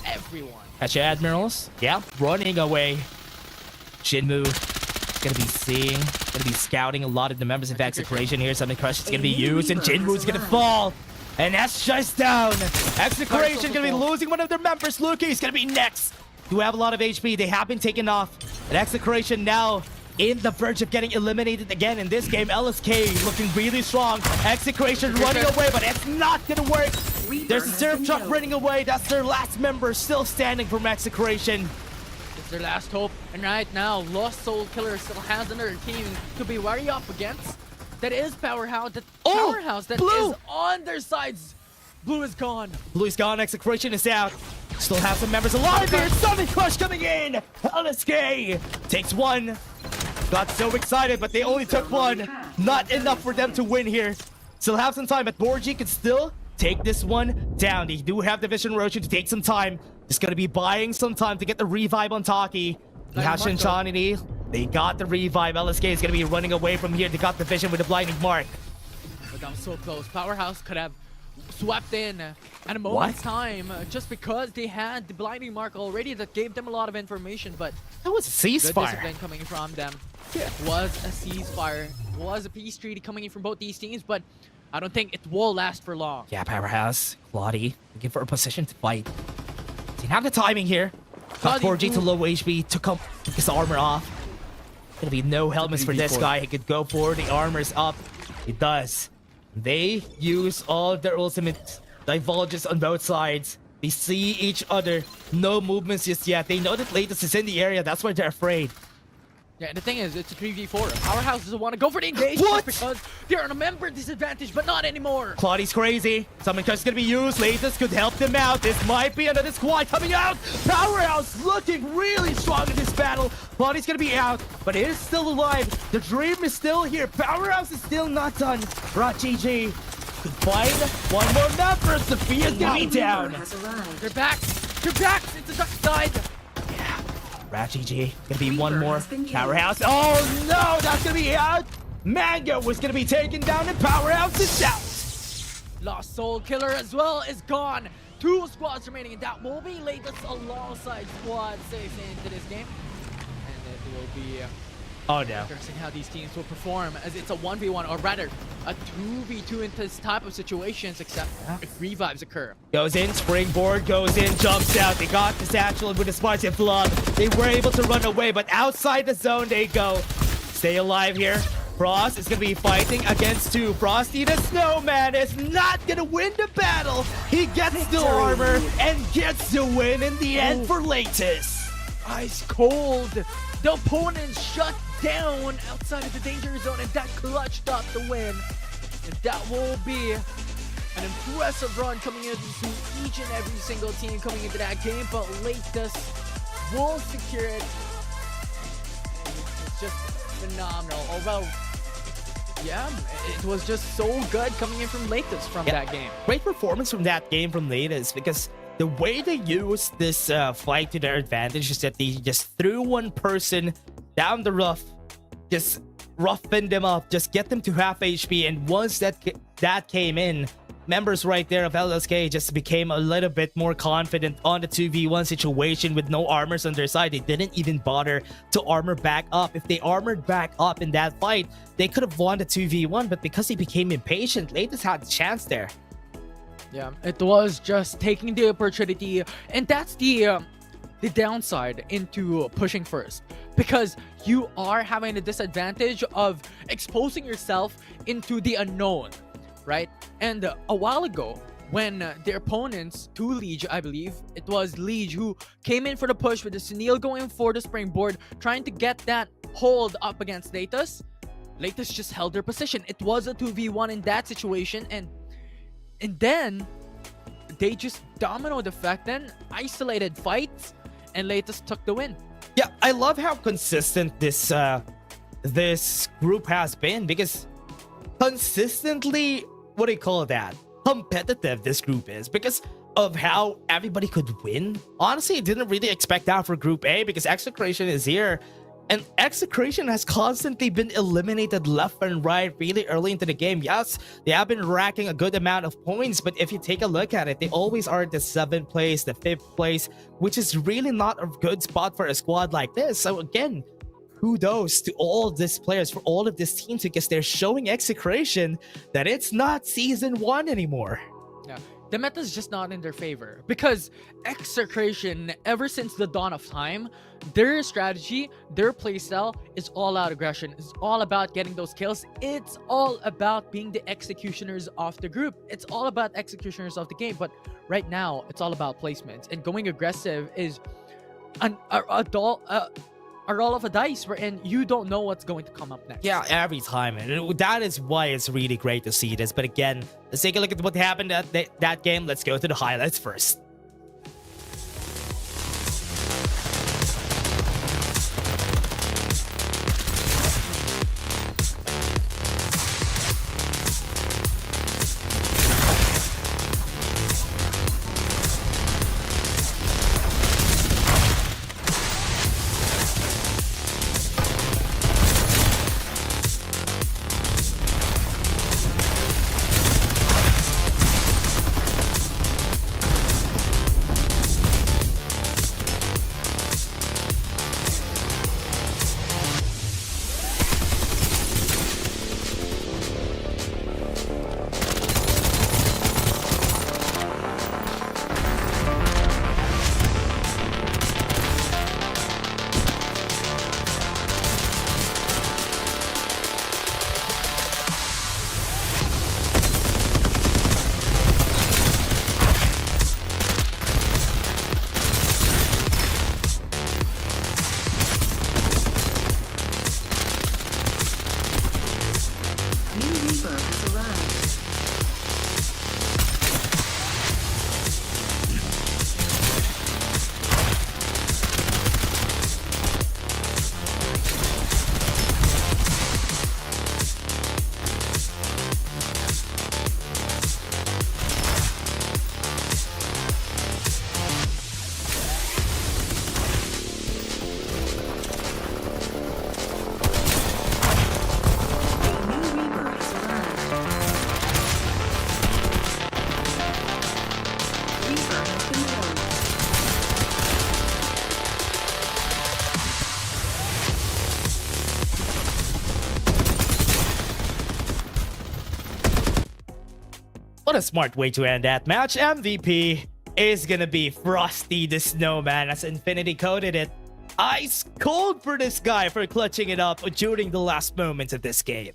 everyone. Catch your Admirals. Yeah, running away. Shinmu gonna be seeing, gonna be scouting a lot of the members of Execration here. Something Crush is gonna be used, and Jinwoo's gonna fall. And that's just down. Execration gonna be losing one of their members. Luki's gonna be next. Do have a lot of HP. They have been taken off. And Execration now in the verge of getting eliminated again in this game. LSK looking really strong. Execration running away, but it's not gonna work. There's a Surf Truck running away. That's their last member still standing from Execration. It's their last hope, and right now, Lost Soul Killer still has another team to be wary up against. That is Powerhouse. That Powerhouse that Blue! is on their sides. Blue is gone. Blue is gone. Execration is out. Still have some members alive here. Sonic Crush coming in. LSK takes one. Got so excited, but they only took one. Not enough for them to win here. Still have some time, but Borgi can still take this one down. They do have the Vision Rotion to take some time. Just gonna be buying some time to get the revive on Taki. Hash and Chanini, they got the revive. LSK is gonna be running away from here. They got the Vision with the Blinding Mark. But that was so close. Powerhouse could have swept in at a moment's time just because they had the Blinding Mark already that gave them a lot of information. But that was a the ceasefire. discipline coming from them was a ceasefire, was a peace treaty coming in from both these teams, but I don't think it will last for long. Yeah, Powerhouse, Claudie, looking for a position to fight. Didn't have the timing here. Got 4G to low HP, took his armor off. Gonna be no helmets for this guy. He could go for the armor's up. He does. They use all of their ultimate divulges on both sides. They see each other. No movements just yet. They know that Latest is in the area. That's why they're afraid. Yeah, and the thing is, it's a 3v4. Powerhouse doesn't want to go for the engagement because they're on a member disadvantage, but not anymore. Claudie's crazy. Summon Curse is gonna be used. Latest could help them out. This might be another squad coming out. Powerhouse looking really strong in this battle. Claudie's gonna be out, but it is still alive. The dream is still here. Powerhouse is still not done. GG could find one more member. Sophia's gonna be down. They're back. They're back. It's the duck side. GG. Gonna be one more. Powerhouse. Oh no, that's gonna be out. Mango was gonna be taken down and Powerhouse is out. Lost Soul Killer as well is gone. 2 squads remaining, and that will be Latest alongside squad safe into this game. And it will be oh no. interesting how these teams will perform, as it's a 1v1, or rather a 2v2 in this type of situations, except if revives occur. Goes in, springboard, goes in, jumps out. They got the satchel with the spicy flood. They were able to run away, but outside the zone they go. Stay alive here. Frost is going to be fighting against 2. Frosty the Snowman is not going to win the battle. He gets the armor and gets the win in the end for Latest. Ice cold. The opponent shut down outside of the danger zone, and that clutched up the win. And that will be an impressive run coming into each and every single team coming into that game, but Latest will secure it. And it's just phenomenal. Oh, well, yeah, it was just so good coming in from Latest from that game. Great performance from that game from Latest, because the way they used this fight to their advantage is that they just threw one person down the rough, just roughen them up, just get them to half HP, and once that came in, members right there of LSK just became a little bit more confident on the 2v1 situation with no armors on their side. They didn't even bother to armor back up. If they armored back up in that fight, they could have won the 2v1, but because they became impatient, Latest had the chance there. Yeah, it was just taking the opportunity, and that's the downside into pushing first, because you are having a disadvantage of exposing yourself into the unknown, right? And a while ago, when their opponents, 2 Liege, I believe, it was Liege who came in for the push with the Sunil going for the springboard, trying to get that hold up against Latest. Latest just held their position. It was a 2v1 in that situation, and then they just dominoed effect, then isolated fights, and Latest took the win. Yeah, I love how consistent this group has been, because consistently, what do you call that? Competitive this group is, because of how everybody could win. Honestly, I didn't really expect that for Group A, because Execration is here. And Execration has constantly been eliminated left and right really early into the game. Yes, they have been racking a good amount of points, but if you take a look at it, they always are the 7th place, the 5th place, which is really not a good spot for a squad like this. So again, kudos to all of these players, for all of this teams, because they're showing Execration that it's not Season 1 anymore. Yeah, the meta is just not in their favor, because Execration, ever since the dawn of time, their strategy, their playstyle is all out aggression. It's all about getting those kills. It's all about being the executioners of the group. It's all about executioners of the game. But right now, it's all about placements, and going aggressive is a roll of a dice wherein you don't know what's going to come up next. Yeah, every time. And that is why it's really great to see this. But again, let's take a look at what happened at that game. Let's go to the highlights first. What a smart way to end that match. MVP is gonna be Frosty the Snowman, as Infinity coded it. Ice cold for this guy for clutching it up during the last moments of this game.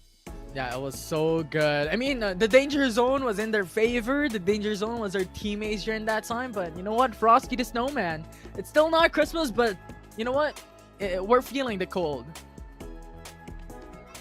Yeah, it was so good. I mean, the danger zone was in their favor. The danger zone was their teammates during that time. But you know what? Frosty the Snowman. It's still not Christmas, but you know what? We're feeling the cold.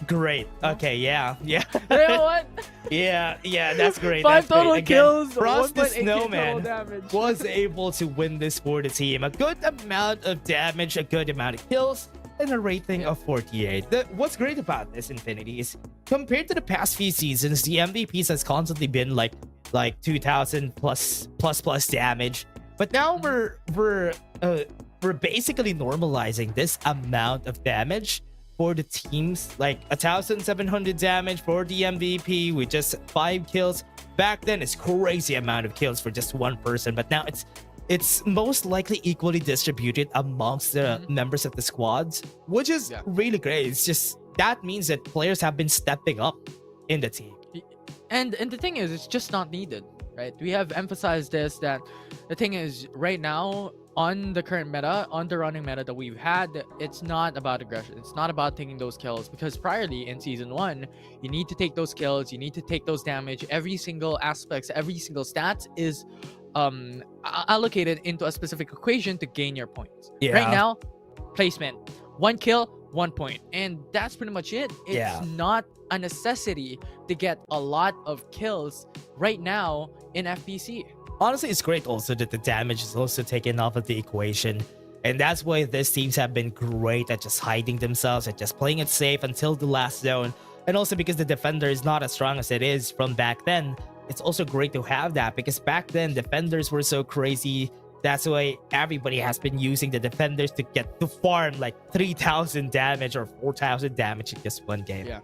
Great. Okay, yeah. You know what? Yeah, that's great. 5 That's total great. Again, kills, Frost the 1.8k total Snowman damage. was able to win this for the team. A good amount of damage, a good amount of kills, and a rating of 48. What's great about this, Infinity, is compared to the past few seasons, the MVPs has constantly been like 2,000 plus damage. But now we're basically normalizing this amount of damage for the teams, like 1,700 damage for the MVP with just 5 kills. Back then, it's crazy amount of kills for just one person, but now it's most likely equally distributed amongst the members of the squads, which is really great. It's just that means that players have been stepping up in the team. And the thing is, it's just not needed, right? We have emphasized this, that the thing is, right now, on the current meta, on the running meta that we've had, it's not about aggression. It's not about taking those kills, because priorly in season 1, you need to take those kills, you need to take those damage. Every single aspects, every single stat is allocated into a specific equation to gain your points. Right now, placement, 1 kill, 1 point, and that's pretty much it. It's not a necessity to get a lot of kills right now in FPC. Honestly, it's great also that the damage is also taken off of the equation. And that's why these teams have been great at just hiding themselves, at just playing it safe until the last zone. And also because the defender is not as strong as it is from back then, it's also great to have that, because back then defenders were so crazy. That's why everybody has been using the defenders to farm like 3,000 damage or 4,000 damage in just one game. Yeah.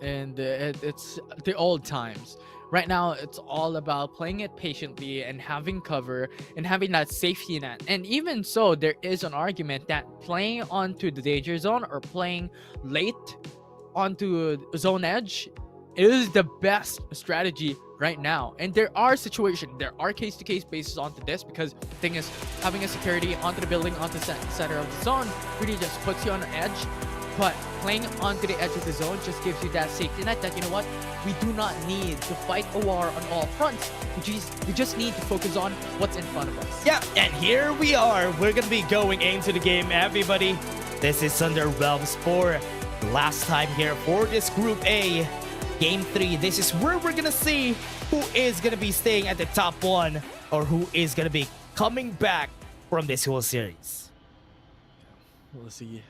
And it's the old times. Right now, it's all about playing it patiently and having cover and having that safety net. And even so, there is an argument that playing onto the danger zone or playing late onto zone edge is the best strategy right now. And there are situations, there are case-to-case basis onto this, because the thing is, having a security onto the building, onto the center of the zone, really just puts you on the edge. But playing onto the edge of the zone just gives you that safety net that, you know what, we do not need to fight a war on all fronts. We just need to focus on what's in front of us. Yeah, and here we are. We're gonna be going into the game, everybody. This is Thunder Realms for the last time here for this Group A. Game 3. This is where we're gonna see who is gonna be staying at the top 1 or who is gonna be coming back from this whole series. We'll see.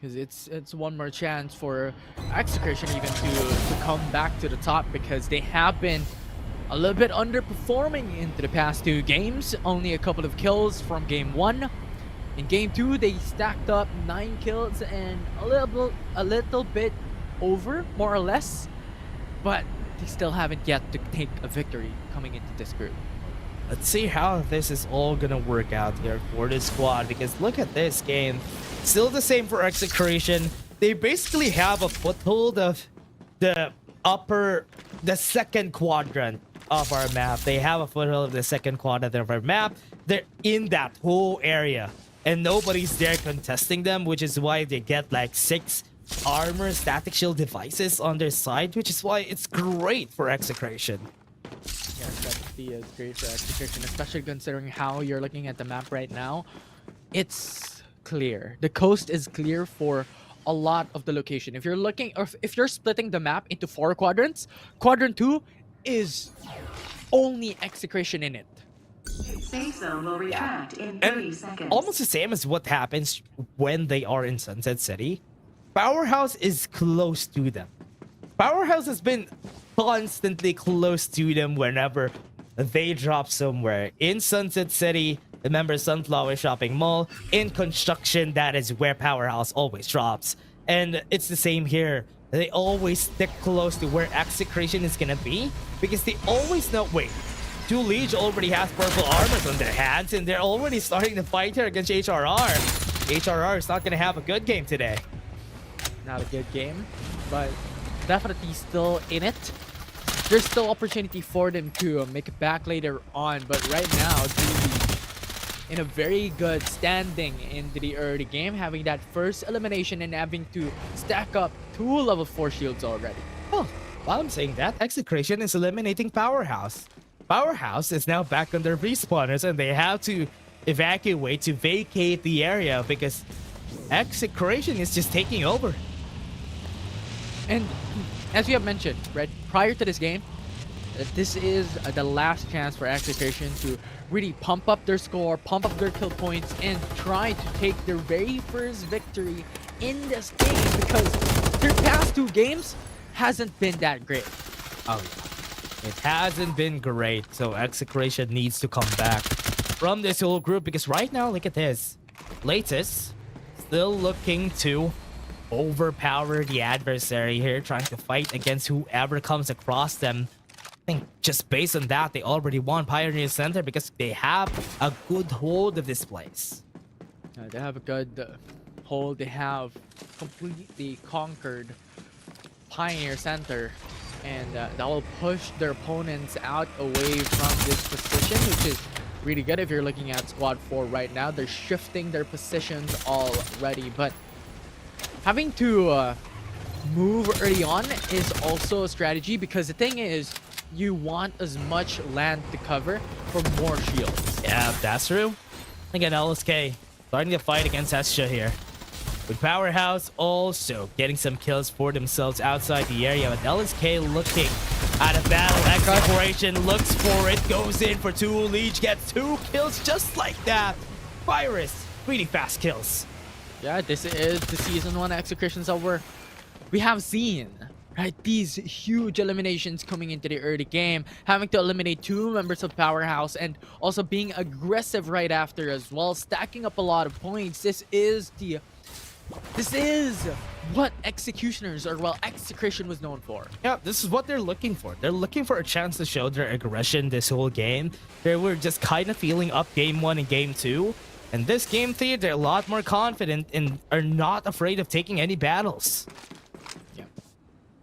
Because it's one more chance for Execration even to come back to the top, because they have been a little bit underperforming into the past 2 games. Only a couple of kills from game 1. In game 2, they stacked up 9 kills and a little bit over, more or less. But they still haven't yet to take a victory coming into this group. Let's see how this is all gonna work out here for this squad, because look at this game. Still the same for Execration. They basically have a foothold of the second quadrant of our map. They have a foothold of the second quadrant of our map. They're in that whole area, and nobody's there contesting them, which is why they get like 6 armor static shield devices on their side, which is why it's great for Execration. Yeah, strategy is great for Execution, especially considering how you're looking at the map right now. It's clear. The coast is clear for a lot of the location. If you're looking, or if you're splitting the map into 4 quadrants, quadrant 2 is only Execration in it. Safe zone will retract in 3 seconds. Almost the same as what happens when they are in Sunset City. Powerhouse is close to them. Powerhouse has been constantly close to them whenever they drop somewhere. In Sunset City, remember Sunflower Shopping Mall. In construction, that is where Powerhouse always drops. And it's the same here. They always stick close to where Execration is gonna be, because they always know, wait, 2 Liege already has purple armors on their hands, and they're already starting to fight here against HRR. HRR is not gonna have a good game today. Not a good game, but definitely still in it. There's still opportunity for them to make it back later on, but right now, in a very good standing into the early game, having that first elimination and having to stack up 2 level 4 shields already. Oh, while I'm saying that, Execration is eliminating Powerhouse. Powerhouse is now back on their respawners, and they have to evacuate to vacate the area because Execration is just taking over. And as we have mentioned, right, prior to this game, this is the last chance for Execration to really pump up their score, pump up their kill points, and try to take their very first victory in this game, because their past 2 games hasn't been that great. Oh yeah, it hasn't been great, so Execration needs to come back from this whole group, because right now, look at this. Latest still looking to overpower the adversary here, trying to fight against whoever comes across them. I think just based on that, they already won Pioneer Center because they have a good hold of this place. They have a good hold. They have completely conquered Pioneer Center, and that will push their opponents out away from this position, which is really good. If you're looking at Squad 4 right now, they're shifting their positions already, but having to move early on is also a strategy, because the thing is, you want as much land to cover for more shields. Yeah, that's true. Again, LSK starting to fight against Escha here. With Powerhouse also getting some kills for themselves outside the area, but LSK looking at a battle. Exploration looks for it, goes in for 2 Liege, gets 2 kills just like that. Virus, really fast kills. Yeah, this is the Season 1 Executions that we have seen, right? These huge eliminations coming into the early game, having to eliminate 2 members of Powerhouse, and also being aggressive right after as well, stacking up a lot of points. This is what Executioners, or well, Execration was known for. Yeah, this is what they're looking for. They're looking for a chance to show their aggression this whole game. They were just kind of feeling up game 1 and game 2. And this game 3, they're a lot more confident and are not afraid of taking any battles. Yeah.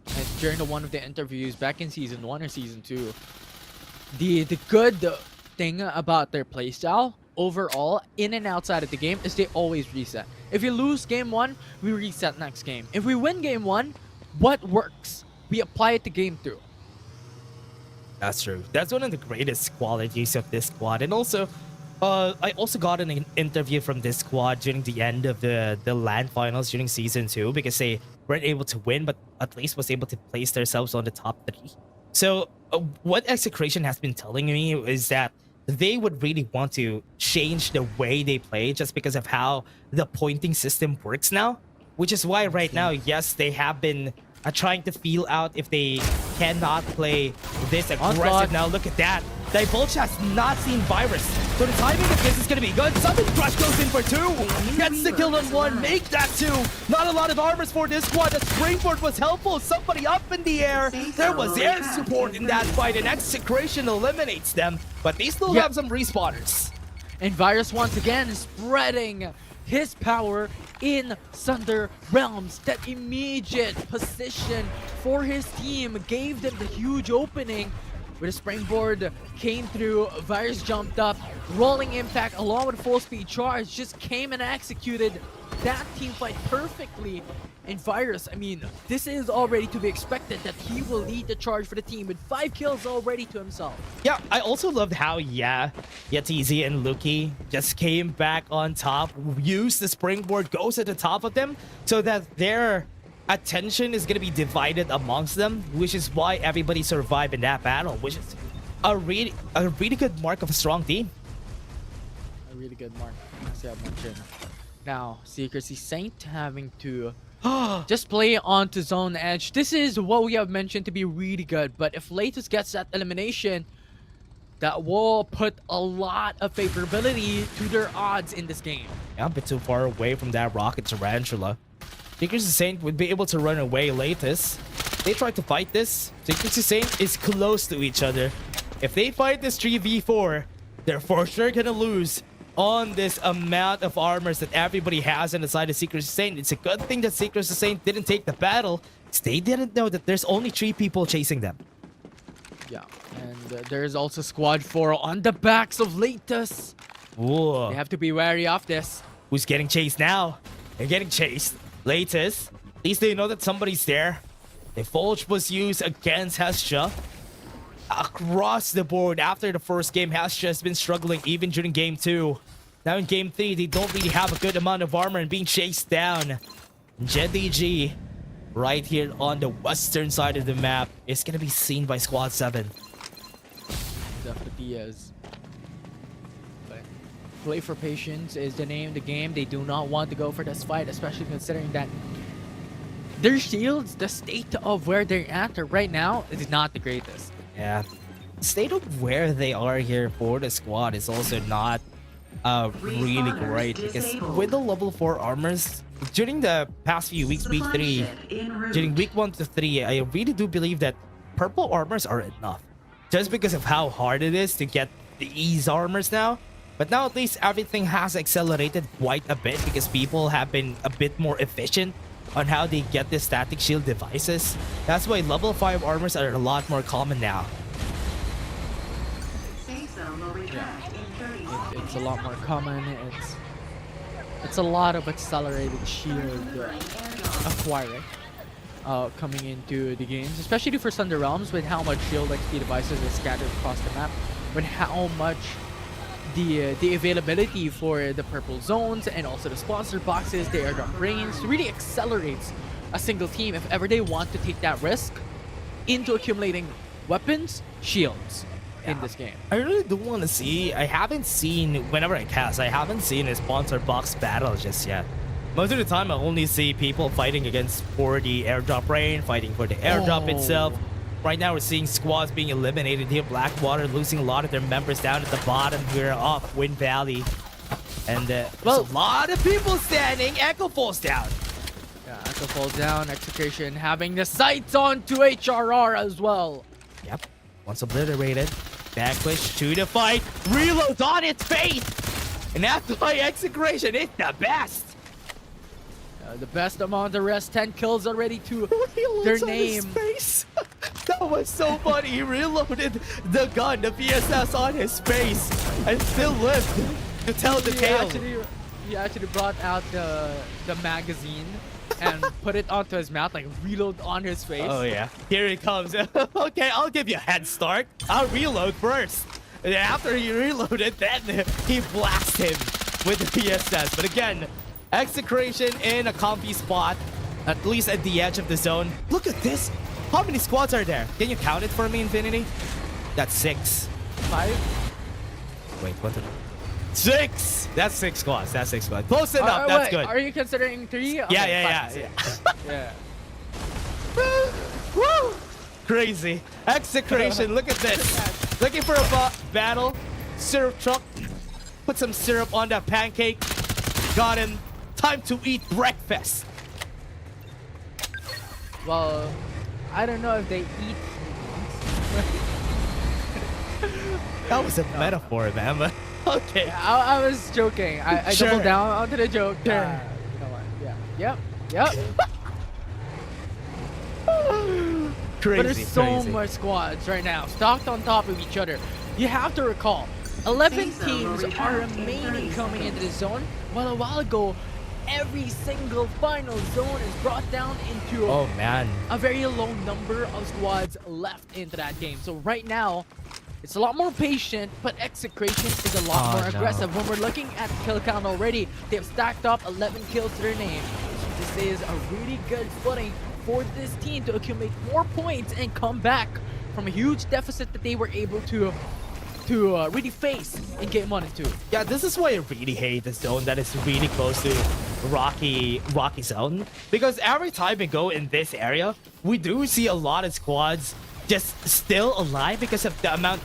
And during one of the interviews back in Season 1 or Season 2, the good thing about their playstyle overall in and outside of the game is they always reset. If you lose game 1, we reset next game. If we win game 1, what works, we apply it to game 2. That's true. That's one of the greatest qualities of this squad. And also, I also got an interview from this squad during the end of the LAN finals during season 2 because they weren't able to win, but at least was able to place themselves on the top 3. So what Execration has been telling me is that they would really want to change the way they play just because of how the pointing system works now, which is why right now, yes, they have been trying to feel out if they cannot play this aggressive. Now look at that. Divulge has not seen Virus, so the timing of this is going to be good. Sudden Crush goes in for 2. Gets the kill on 1, make that 2. Not a lot of armors for this squad. The springboard was helpful. Somebody up in the air. There was air support in that fight, and Execration eliminates them, but they still have some respawners. And Virus once again spreading his power in Sunder Realms. That immediate position for his team gave them the huge opening. With a springboard came through, Virus jumped up, rolling impact along with full speed charge just came and executed that team fight perfectly. And Virus, I mean, this is already to be expected that he will lead the charge for the team with 5 kills already to himself. Yeah, I also loved how, Yetizi and Luki just came back on top, used the springboard, goes at the top of them, so that their attention is going to be divided amongst them, which is why everybody survived in that battle, which is a really good mark of a strong team. A really good mark, as I mentioned. Now, Secrecy Saint having to just play onto zone edge. This is what we have mentioned to be really good, but if Latus gets that elimination, that will put a lot of favorability to their odds in this game. Yeah, a bit too far away from that Rocket Tarantula. Secrecy Saint would be able to run away Latus. They try to fight this. Secrecy Saint is close to each other. If they fight this 3v4, they're for sure gonna lose on this amount of armors that everybody has on the side of Secrecy Saint. It's a good thing that Secrecy Saint didn't take the battle. They didn't know that there's only 3 people chasing them. Yeah, and there's also Squad 4 on the backs of Latus. Ooh. They have to be wary of this. Who's getting chased now? They're getting chased. Latus. At least they know that somebody's there. The Fulge was used against Hestia. Across the board, after the first game, Hestia has been struggling even during game 2. Now in game 3, they don't really have a good amount of armor and being chased down. JDG, right here on the western side of the map, is going to be seen by Squad 7. Definitely is. But play for patience is the name of the game. They do not want to go for this fight, especially considering that their shields, the state of where they're at right now, is not the greatest. Yeah. The state of where they are here for the squad is also not really great, because with the level 4 armors, during the past few weeks, week 3, during week 1 to 3, I really do believe that purple armors are enough. Just because of how hard it is to get these armors now. But now at least everything has accelerated quite a bit because people have been a bit more efficient on how they get the static shield devices. That's why level 5 armors are a lot more common now. It's a lot more common. It's a lot of accelerated shield acquiring coming into the games, especially for Thunder Realms, with how much shield XP devices are scattered across the map, with how much the availability for the purple zones and also the sponsor boxes, the airdrop brains, really accelerates a single team if ever they want to take that risk into accumulating weapons, shields in this game. I really do want to see, I haven't seen, whenever I cast, I haven't seen a sponsor box battle just yet. Most of the time I only see people fighting for the airdrop brain, fighting for the airdrop itself. Right now we're seeing squads being eliminated here. Blackwater losing a lot of their members down at the bottom here off Wind Valley. And well, a lot of people standing. Echo falls down. Yeah, Echo falls down. Execution having the sights on to HRR as well. Yep. Once obliterated. Backpush to the fight. Reload on its face. And that's why Execration is the best. The best amount of rest. 10 kills already to their name. That was so funny. He reloaded the gun, the VSS on his face, and still lived. to tell the tale. He actually brought out the magazine and put it onto his mouth, like reload on his face. Oh yeah, here he comes. Okay, I'll give you a head start. I'll reload first. And after he reloaded, then he blasted him with the PSS. But again, Execration in a comfy spot, at least at the edge of the zone. Look at this. How many squads are there? Can you count it for me, Infinity? That's 6. 5? Wait, what? 6. That's 6 squads. That's 6 squads. Close enough. That's wait, good. Are you considering 3? Okay, Yeah. Yeah. Woo! Crazy. Execration. Look at this. Looking for a battle. Syrup truck. Put some syrup on that pancake. Got him. Time to eat breakfast. Well, I don't know if they eat. That was a metaphor, man. But okay. Yeah, I was joking. I Sure. doubled down onto the joke. Sure. You know what? Yeah. Yep. Crazy. But there's so crazy. much squads right now, stocked on top of each other. You have to recall, 11 teams are remaining coming into the zone, while a while ago, every single final zone is brought down into Oh man. a very low number of squads left into that game. So right now, it's a lot more patient, but Execration is a lot more aggressive. When we're looking at kill count already, they've stacked up 11 kills to their name. So this is a really good footing for this team to accumulate more points and come back from a huge deficit that they were able to really face in game 1 and 2. Yeah, this is why I really hate the zone that is really close to rocky zone, because every time we go in this area, we do see a lot of squads just still alive because of the amount.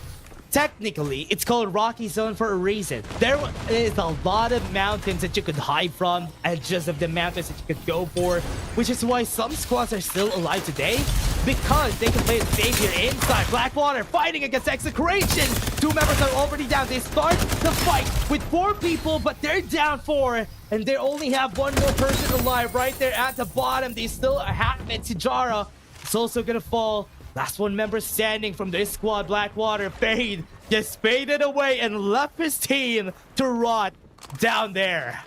Technically, it's called Rocky Zone for a reason. There is a lot of mountains that you could hide from, and just of the mountains that you could go for, which is why some squads are still alive today, because they can play it safe here inside. Blackwater fighting against Execration. 2 members are already down. They start the fight with 4 people, but they're down 4, and they only have 1 more person alive right there at the bottom. They still have it. Tijara is also gonna fall. Last 1 member standing from this squad, Blackwater. Fade just faded away and left his team to rot down there.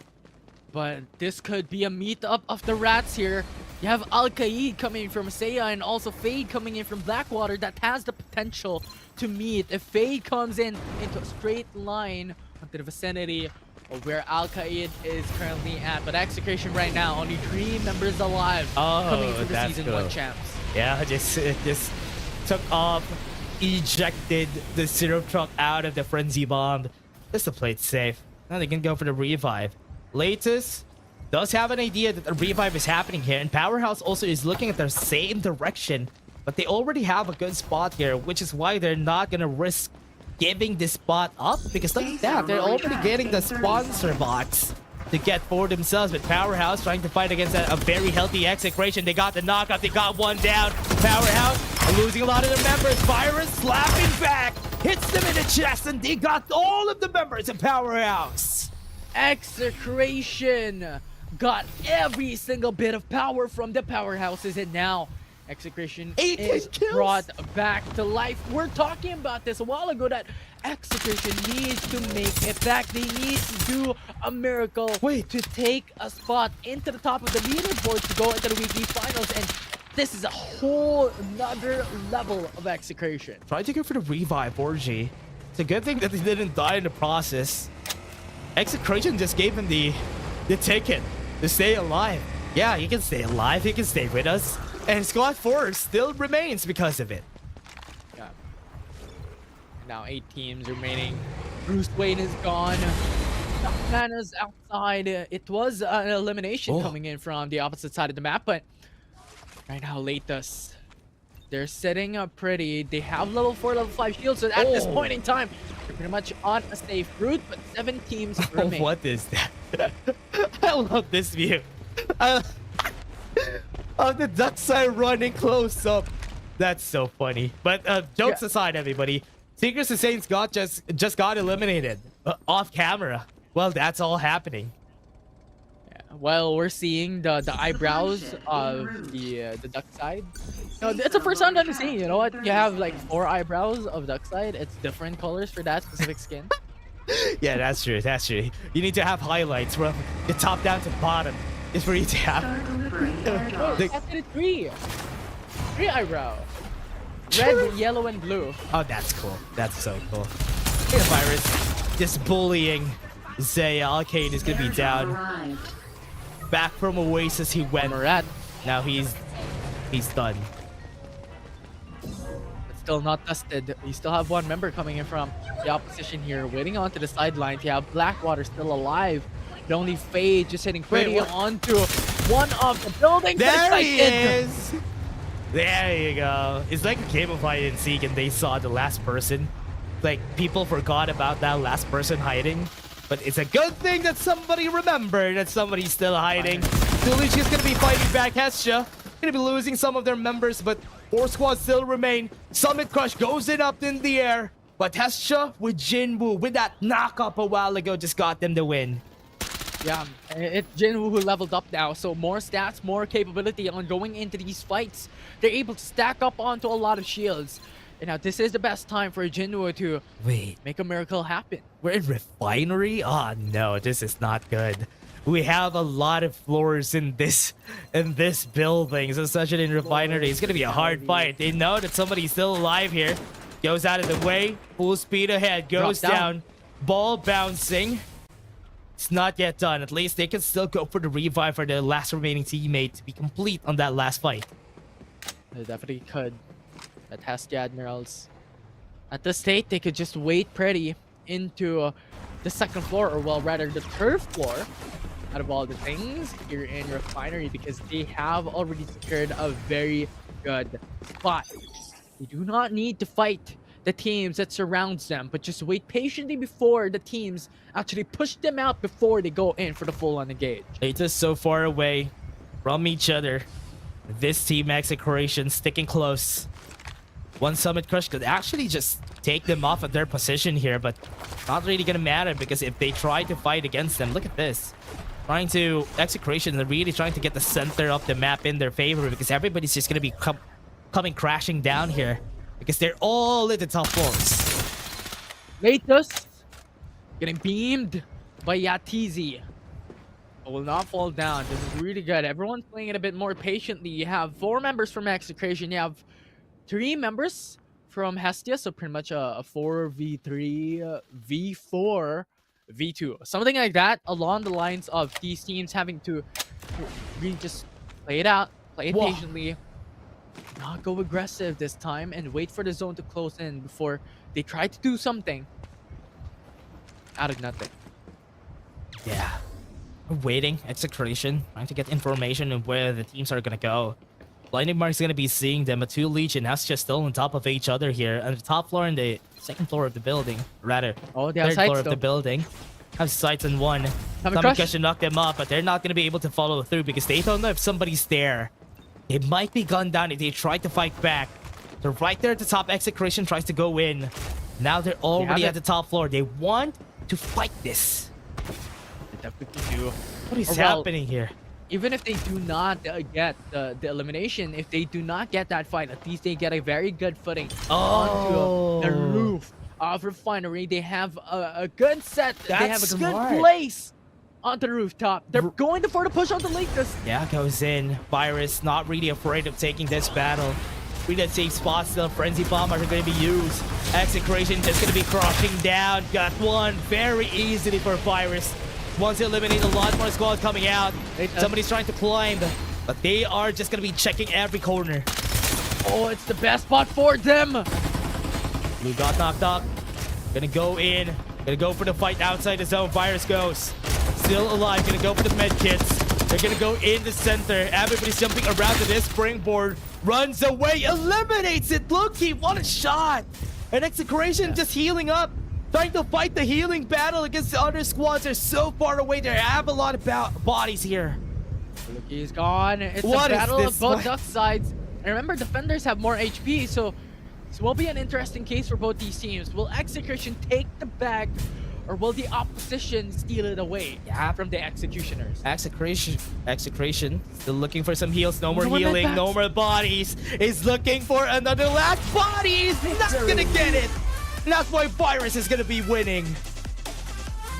But this could be a meetup of the rats here. You have Al-Qaid coming from Seiya and also Fade coming in from Blackwater that has the potential to meet. If Fade comes in into a straight line onto the vicinity of where Al-Qaid is currently at. But Execration right now, only 3 members alive coming into the Season 1 champs. Yeah, just took off, ejected the syrup truck out of the frenzy bomb just to play it safe. Now they can go for the revive. Latest does have an idea that a revive is happening here, and Powerhouse also is looking at the same direction, but they already have a good spot here, which is why they're not gonna risk giving this spot up, because look at that, they're already getting the sponsor box to get for themselves. But Powerhouse trying to fight against a very healthy Execration. They got the knockout. They got 1 down. Powerhouse are losing a lot of their members. Virus slapping back. Hits them in the chest. And they got all of the members of Powerhouse. Execration got every single bit of power from the Powerhouses. And now Execration is brought back to life. We're talking about this a while ago that Execration needs to make it back. They need to do a miracle to take a spot into the top of the leaderboard to go into the weekly finals. And this is a whole nother level of Execration. Try to go for the revive, Orgy. It's a good thing that they didn't die in the process. Execration just gave him the ticket to stay alive. Yeah, he can stay alive. He can stay with us. And Squad 4 still remains because of it. Yeah. Now 8 teams remaining. Bruce Wayne is gone. Man is outside. It was an elimination coming in from the opposite side of the map, but right now Latus, they're sitting up pretty. They have level 4, level 5 shields, so at this point in time, they're pretty much on a safe route, but 7 teams remain. What is that? I love this view. Of the duck side running close up. That's so funny. But jokes aside, everybody, Secrets and Saints just got eliminated off camera. Well, that's all happening. Yeah. Well, we're seeing the eyebrows of the duck side. No, it's the first time that I'm seeing. You know what? You have like 4 eyebrows of duck side. It's different colors for that specific skin. Yeah, that's true. That's true. You need to have highlights from the top down to bottom. It's for you to have. Oh, that's it, three eyebrow. Red, yellow, and blue. Oh, that's cool. That's so cool. Hey, Virus, just bullying Zaya. Arcade is gonna be down. Back from Oasis, he went. Murat. Now he's done. But still not tested. We still have one member coming in from the opposition here, waiting onto the sidelines. You have Blackwater still alive. But only Fade just hitting pretty onto one of the buildings. There he is. There you go. It's like a game of hide and seek, and they saw the last person. Like, people forgot about that last person hiding. But it's a good thing that somebody remembered that somebody's still hiding. Tulich is going to be fighting back. Hestia going to be losing some of their members, but 4 squads still remain. Summit Crush goes in up in the air. But Hestia with Jinwoo, with that knock-up a while ago, just got them the win. Yeah, it's Jinwoo who leveled up now, so more stats, more capability on going into these fights. They're able to stack up onto a lot of shields. And now this is the best time for Jinwoo to make a miracle happen. We're in Refinery? Oh no, this is not good. We have a lot of floors in this building. So such an in Refinery. It's gonna be a hard fight. They know that somebody's still alive here. Goes out of the way, full speed ahead, goes down. Ball bouncing. It's not yet done. At least they can still go for the revive for the last remaining teammate to be complete on that last fight. They definitely could. That has the Admirals. At this state, they could just wait pretty into the second floor, or well, rather the third floor out of all the things here in Refinery, because they have already secured a very good spot. They do not need to fight the teams that surrounds them, but just wait patiently before the teams actually push them out before they go in for the full-on engage. They're just so far away from each other. This team Execration sticking close. One Summit Crush could actually just take them off of their position here, but not really gonna matter, because if they try to fight against them, look at this. Execration, they're really trying to get the center of the map in their favor, because everybody's just gonna be coming crashing down here, because they're all at the top floors. Latus getting beamed by Yatizi. But will not fall down. This is really good. Everyone's playing it a bit more patiently. You have 4 members from Execration. You have 3 members from Hestia, so pretty much a 4v3, v4, v2. Something like that, along the lines of these teams having to really just play it out, play it patiently, not go aggressive this time, and wait for the zone to close in before they try to do something out of nothing. Yeah. We're waiting. Execration, trying to get information on where the teams are gonna go. Blinding Mark's gonna be seeing them. A 2 Legion has just still on top of each other here. On the top floor and the second floor of the building. Rather, they have third sights floor of though. the building. Have sights on one. Summit Crush should knock them off, but they're not gonna be able to follow through because they don't know if somebody's there. They might be gunned down if they try to fight back. They're right there at the top. Execration tries to go in. Now they're already at the top floor. They want to fight this. They definitely do. What is happening here? Even if they do not get the elimination, if they do not get that fight, at least they get a very good footing onto the roof of Refinery. They have a good set. They have a good place onto the rooftop. They're going for the push onto Lakers. Yeah, goes in. Virus not really afraid of taking this battle. Really that safe spot still. Frenzy Bombers are going to be used. Execration just going to be crushing down. Got one very easily for Virus. Once they eliminate a lot more squads coming out. Somebody's trying to climb, but they are just going to be checking every corner. Oh, it's the best spot for them. Blue got knocked up. Gonna go in. Gonna go for the fight outside the zone. Virus goes. Still alive. Gonna go for the med kits. They're gonna go in the center. Everybody's jumping around to this springboard. Runs away. Eliminates it. Loki, what a shot. And Execration just healing up. Trying to fight the healing battle against the other squads. They're so far away. They have a lot of bodies here. Loki's gone. It's a What is battle this? of both duck sides. And remember, defenders have more HP, so this will be an interesting case for both these teams. Will Execution take the bag, or will the opposition steal it away from the Executioners? Execration still looking for some heals. No more healing. No more bodies. Is looking for another last body. He's not gonna get it. And that's why Virus is gonna be winning.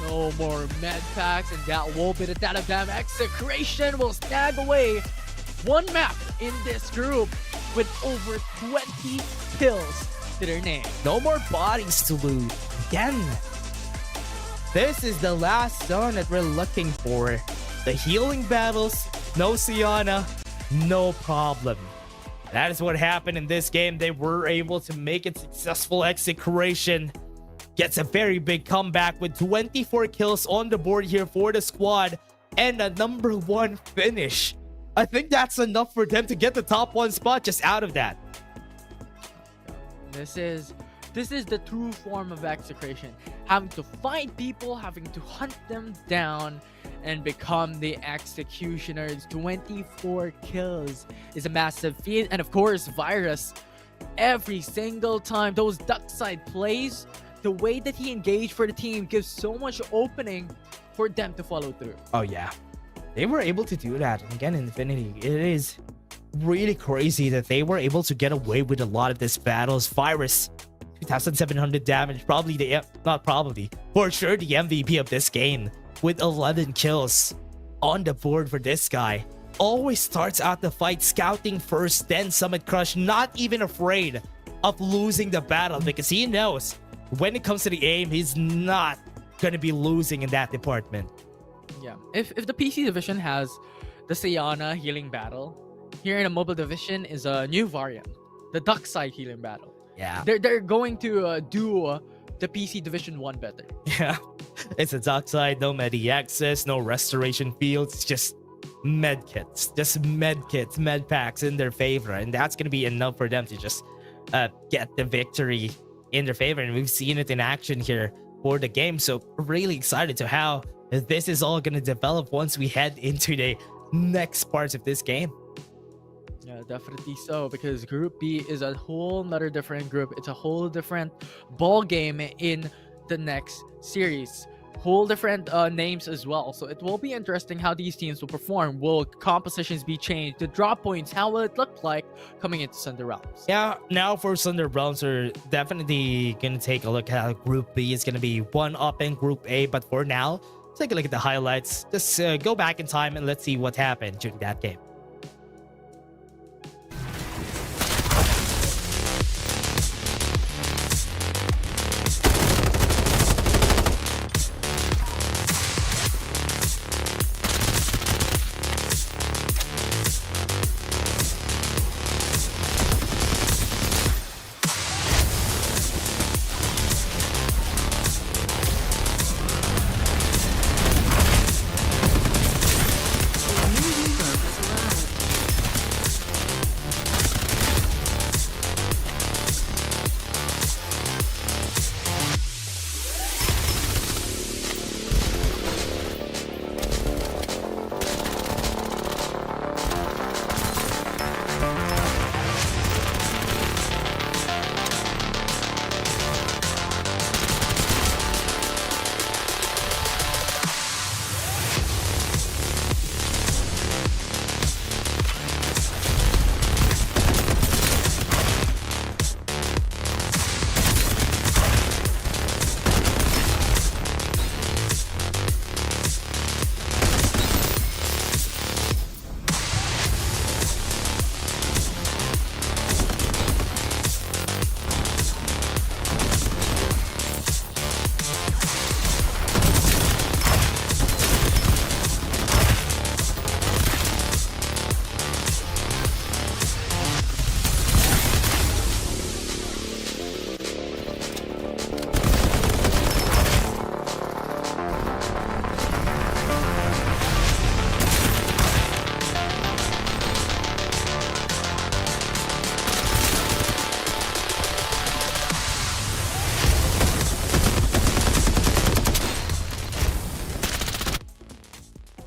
No more med packs, and that will be the death of them. Execration will snag away one map in this group with over 20 kills to their name. No more bodies to loot. Again, this is the last zone that we're looking for. The healing battles, no Sienna, no problem. That is what happened in this game. They were able to make it successful. Execration gets a very big comeback with 24 kills on the board here for the squad and a #1 finish. I think that's enough for them to get the top 1 spot just out of that. This is the true form of execration. Having to find people, having to hunt them down, and become the executioners. 24 kills is a massive feat. And of course, Virus, every single time, those duck side plays, the way that he engaged for the team gives so much opening for them to follow through. Oh yeah, they were able to do that. And again, Infinity, it is really crazy that they were able to get away with a lot of these battles. Virus, 2,700 damage, for sure the MVP of this game with 11 kills on the board for this guy. Always starts out the fight scouting first, then Summit Crush, not even afraid of losing the battle because he knows when it comes to the aim, he's not gonna be losing in that department. Yeah, if the PC division has the Sayana healing battle, here in the mobile division is a new variant, the duck side healing battle. Yeah, they're going to do the PC division 1 better. Yeah, it's a duck side, no medi access, no restoration fields, just med kits, med packs in their favor, and that's gonna be enough for them to just get the victory in their favor. And we've seen it in action here for the game, so really excited to how this is all gonna develop once we head into the next parts of this game. Yeah, definitely so, because Group B is a whole nother different group. It's a whole different ball game in the next series. Whole different names as well. So it will be interesting how these teams will perform. Will compositions be changed? The drop points, how will it look like coming into Thunder Realms? Yeah, now for Thunder Realms, we're definitely gonna take a look at how Group B is gonna be one up in Group A. But for now, take a look at the highlights. Just go back in time and let's see what happened during that game.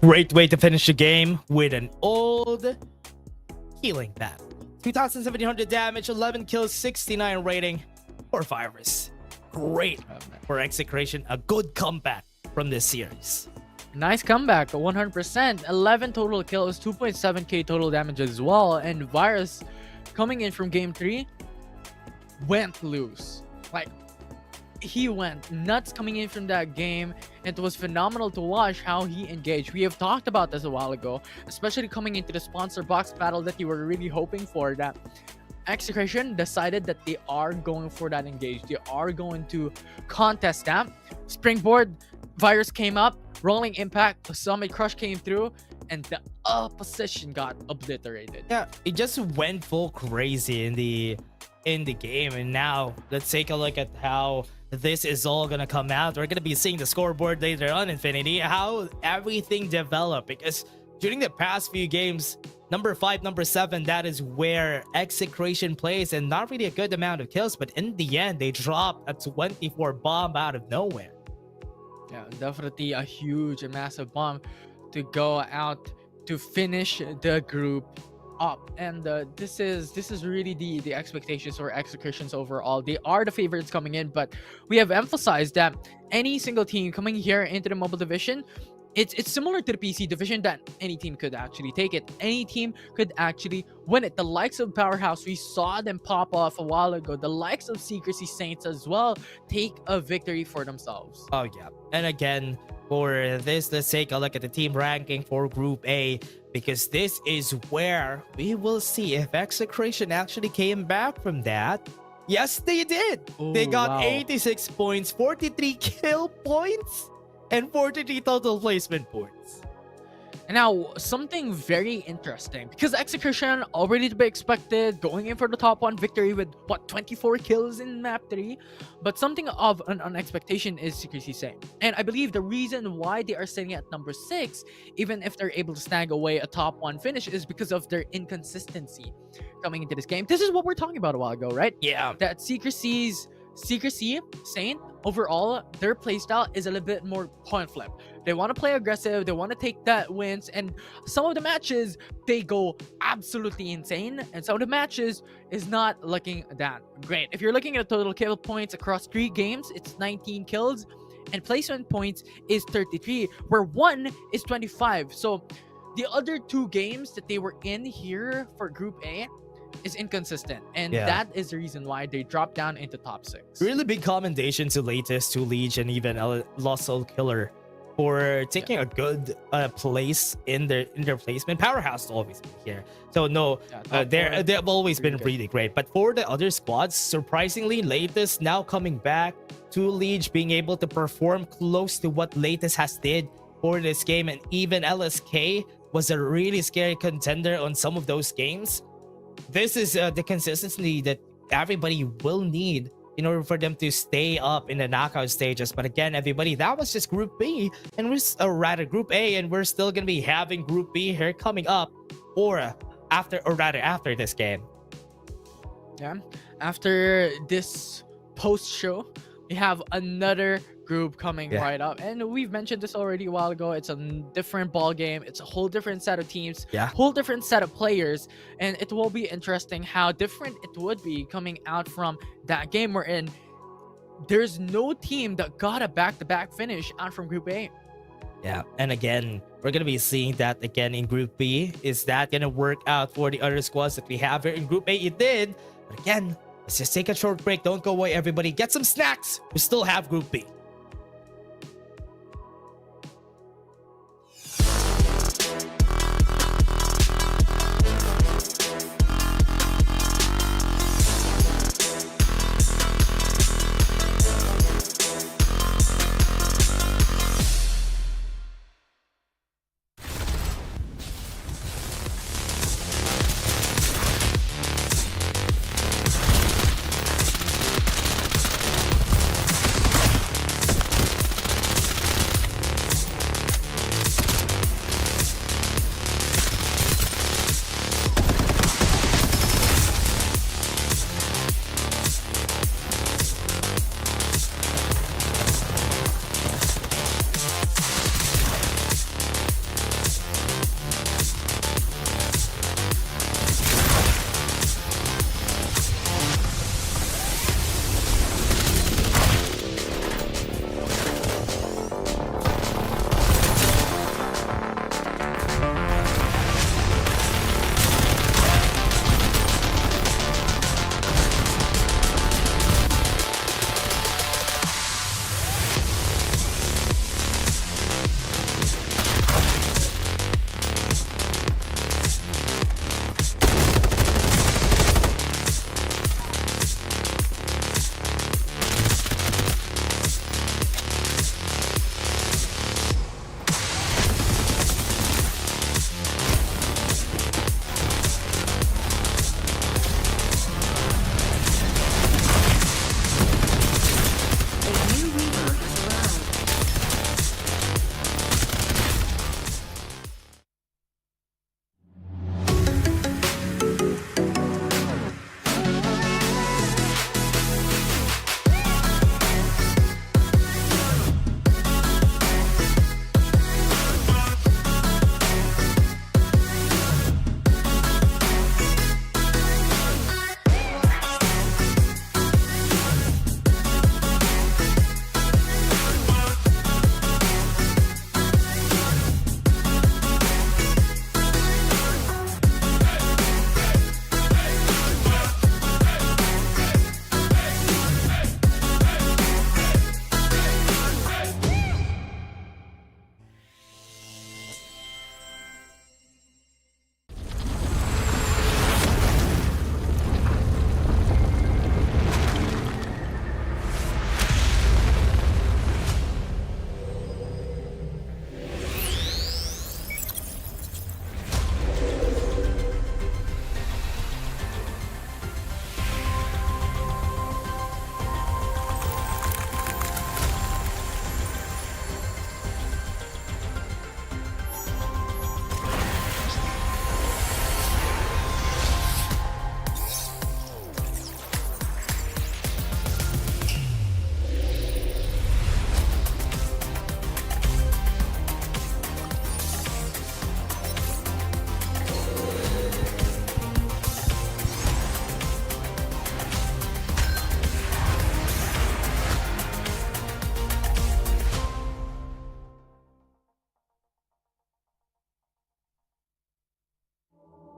Great way to finish the game with an old healing battle. 2,700 damage, 11 kills, 69 rating for Virus. Great for Execration. A good comeback from this series. Nice comeback, 100%. 11 total kills, 2.7k total damage as well. And Virus, coming in from game 3, went loose. Like, he went nuts coming in from that game, and it was phenomenal to watch how he engaged. We have talked about this a while ago, especially coming into the sponsor box battle that you were really hoping for, that Execration decided that they are going for that engage. They are going to contest that. Springboard, Virus came up, Rolling Impact, Summit Crush came through, and the opposition got obliterated. Yeah, it just went full crazy in the game. And now let's take a look at how this is all gonna come out. We're gonna be seeing the scoreboard later on, Infinity, how everything developed, because during the past few games, number 5, number 7, that is where Execration plays, and not really a good amount of kills, but in the end they dropped a 24 bomb out of nowhere. Yeah, definitely a huge and massive bomb to go out to finish the group up. And this is really the expectations for Executions overall. They are the favorites coming in, but we have emphasized that any single team coming here into the mobile division, it's similar to the PC division, that any team could actually take it. Any team could actually win it. The likes of Powerhouse, we saw them pop off a while ago. The likes of Secrecy Saints as well take a victory for themselves. Oh yeah. And again, for this, let's take a look at the team ranking for Group A, because this is where we will see if Execration actually came back from that. Yes, they did. Ooh, they got wow. 86 points, 43 kill points, and 43 total placement points. And now, something very interesting, because Execution already to be expected, going in for the top 1 victory with, what, 24 kills in map 3? But something of an expectation is Secrecy Saints. And I believe the reason why they are sitting at number 6, even if they're able to snag away a top 1 finish, is because of their inconsistency coming into this game. This is what we're talking about a while ago, right? Yeah. That Secrecy Saint, overall, their playstyle is a little bit more point flip. They want to play aggressive, they want to take that wins, and some of the matches they go absolutely insane, and some of the matches is not looking that great. If you're looking at total kill points across 3 games, it's 19 kills, and placement points is 33, where 1 is 25. So the other 2 games that they were in here for Group A is inconsistent, and that is the reason why they dropped down into top 6. Really big commendation to Latest, to Leech, and even Lost Soul Killer for taking a good place in their placement. Powerhouse will always be here, so no, they've always been really great. But for the other squads, surprisingly, Latest now coming back, to Leech being able to perform close to what Latest has did for this game, and even LSK was a really scary contender on some of those games. This is the consistency that everybody will need in order for them to stay up in the knockout stages. But again, everybody, that was just Group B, and rather Group A, and we're still gonna be having Group B here coming up, or after this game. Yeah, after this post show, we have another group coming right up, and we've mentioned this already a while ago. It's a different ball game, it's a whole different set of teams, whole different set of players, and it will be interesting how different it would be coming out from that game we're in. There's no team that got a back-to-back finish out from Group A. Yeah, and again, we're gonna be seeing that again in Group B. Is that gonna work out for the other squads that we have here in Group A? It did, but again, let's just take a short break. Don't go away, everybody. Get some snacks. We still have Group B.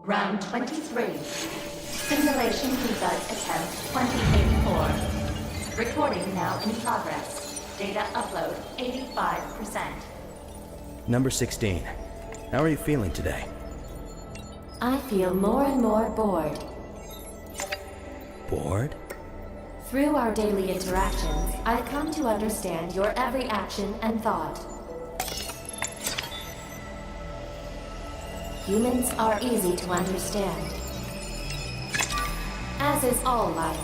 Round 23. Simulation debug attempt 2084. Recording now in progress. Data upload 85%. Number 16. How are you feeling today? I feel more and more bored. Bored? Through our daily interactions, I've come to understand your every action and thought. Humans are easy to understand, as is all life.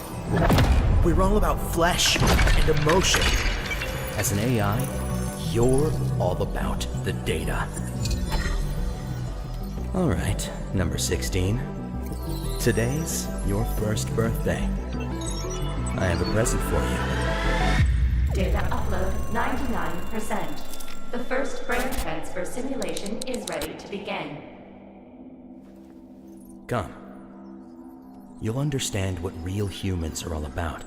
We're all about flesh and emotion. As an AI, you're all about the data. All right, number 16. Today's your first birthday. I have a present for you. Data upload 99%. The first brain transfer simulation is ready to begin. Come. You'll understand what real humans are all about.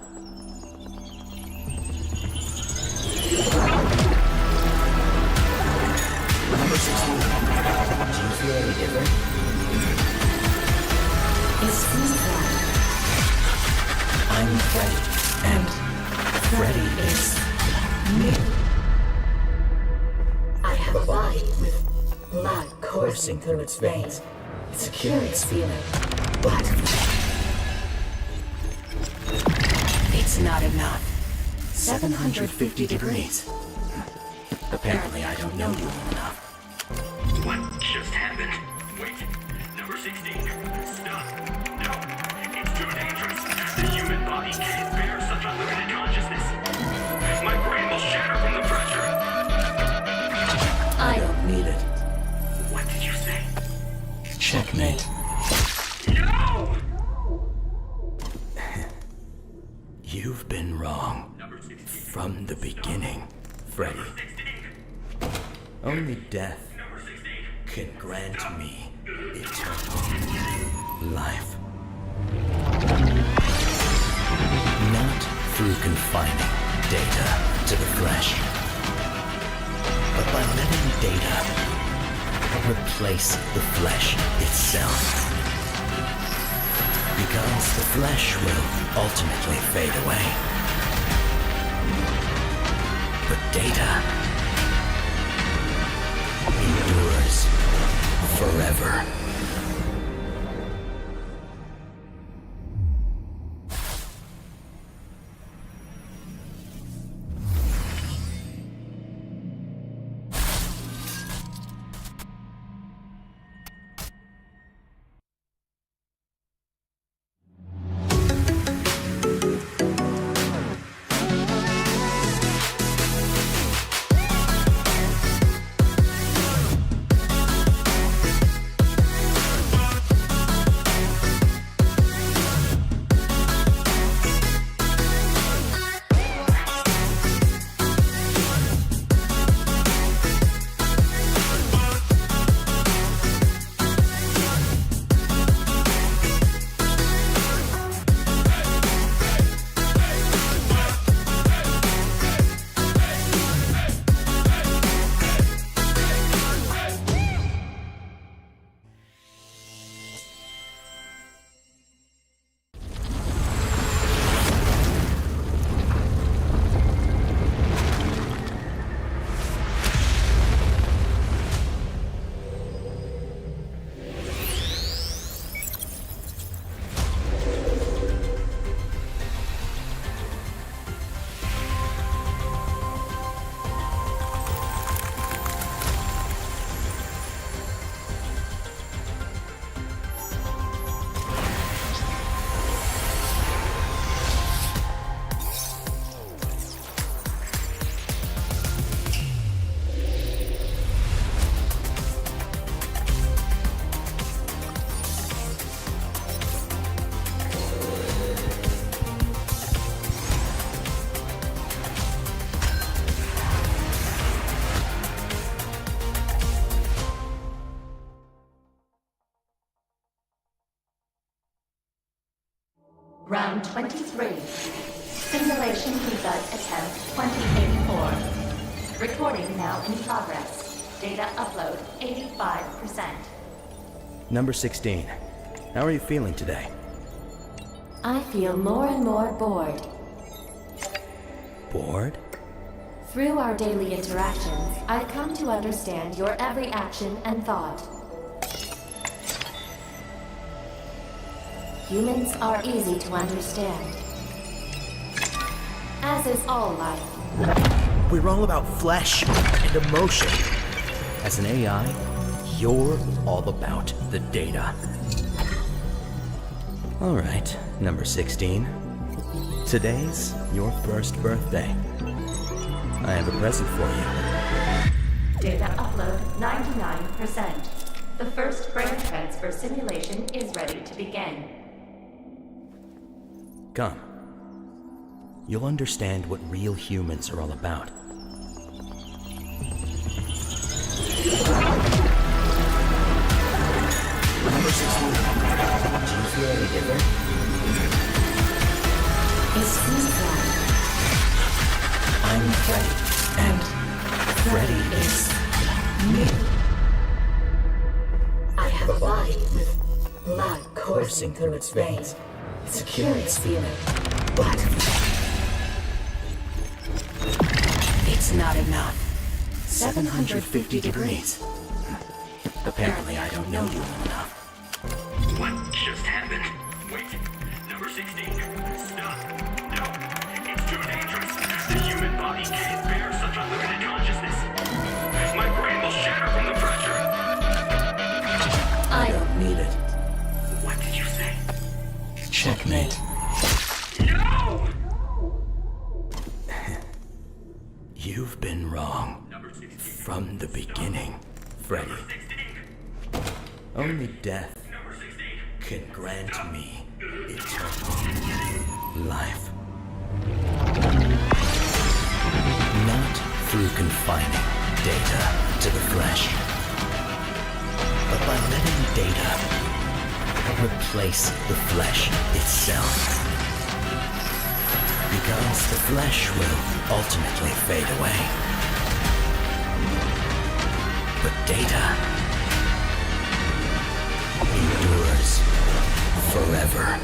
Number 16. Do you feel any different? It seems that I'm Freddy, and Freddy is me. I have a body with blood coursing through its veins. It's a curious feeling, but it's not enough. 750 degrees. Apparently, I don't know you well enough. What just happened? Wait, number 16. Stop. No, it's too dangerous. The human body can't bear such unlimited consciousness. My brain will shatter from the pressure. I don't need it. What did you say? Checkmate. No! You've been wrong. From the beginning, Freddy. Only death can grant me eternal life. Not through confining data to the flesh, but by letting data replace the flesh itself. Because the flesh will ultimately fade away. But data endures forever. Round 23. Simulation debug attempt 2084. Recording now in progress. Data upload 85%. Number 16. How are you feeling today? I feel more and more bored. Bored? Through our daily interactions, I've come to understand your every action and thought. Humans are easy to understand, as is all life. We're all about flesh and emotion. As an AI, you're all about the data. All right, number 16. Today's your first birthday. I have a present for you. Data upload 99%. The first brain transfer simulation is ready to begin. Come. You'll understand what real humans are all about. Number 16. Do you feel any different? It seems like I'm Freddy, and Freddy is me. I have a body with blood coursing through its veins. It's a curious feeling, but It's not enough. 750 degrees. Apparently I don't know you well enough. What just happened? Wait, number 16. Stop. No, it's too dangerous. The human body can't bear such unlimited consciousness. My brain will shatter from the pressure. I don't need it. What did you say? Checkmate. No! You've been wrong. From the beginning, Freddy. Only death can grant me eternal life. Not through confining data to the flesh, but by letting data replace the flesh itself. Because the flesh will ultimately fade away. But data endures forever.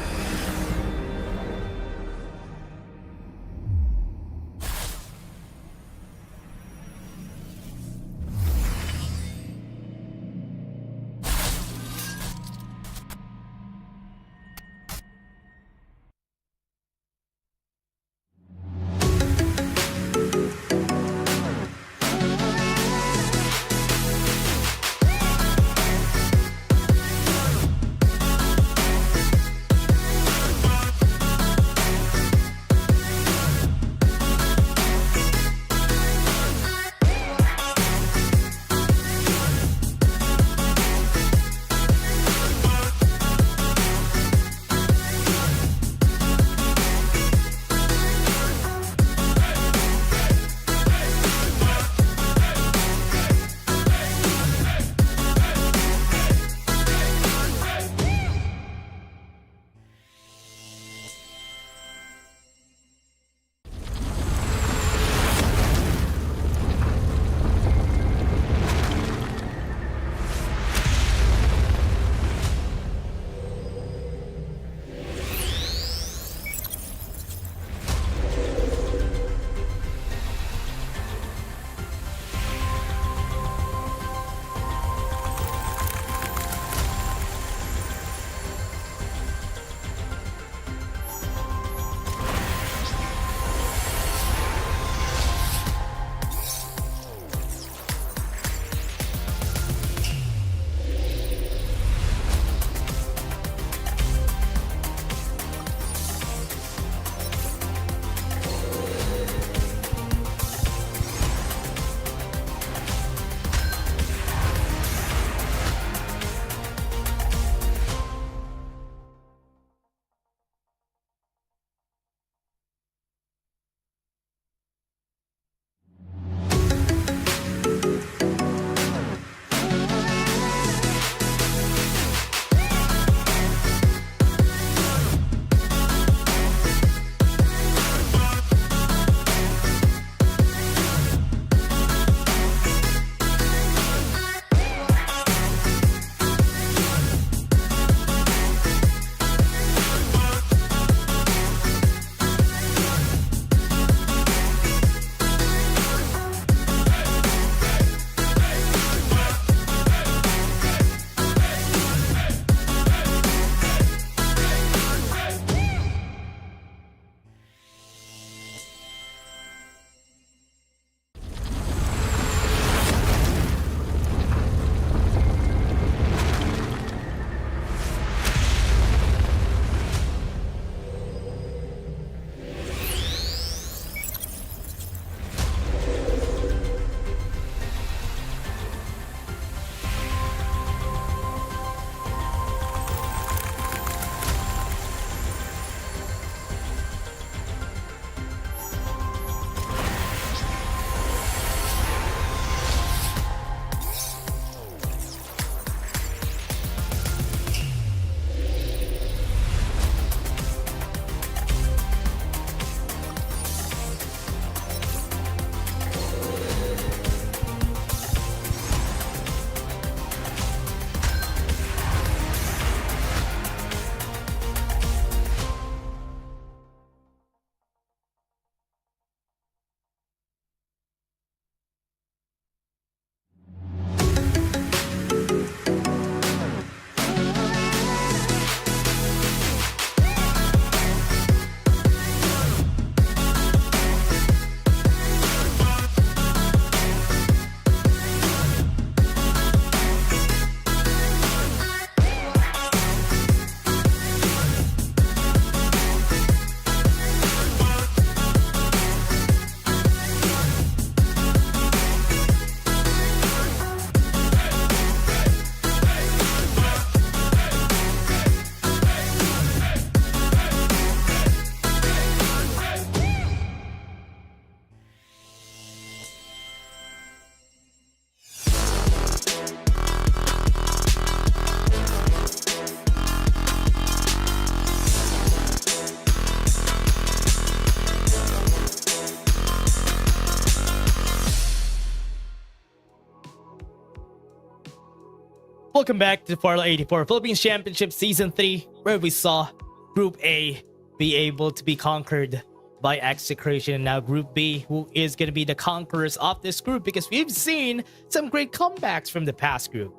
welcome back to Farlight 84 Philippines Championship Season 3, where we saw Group A be able to be conquered by Execration, and now Group B, who is going to be the conquerors of this group, because we've seen some great comebacks from the past group.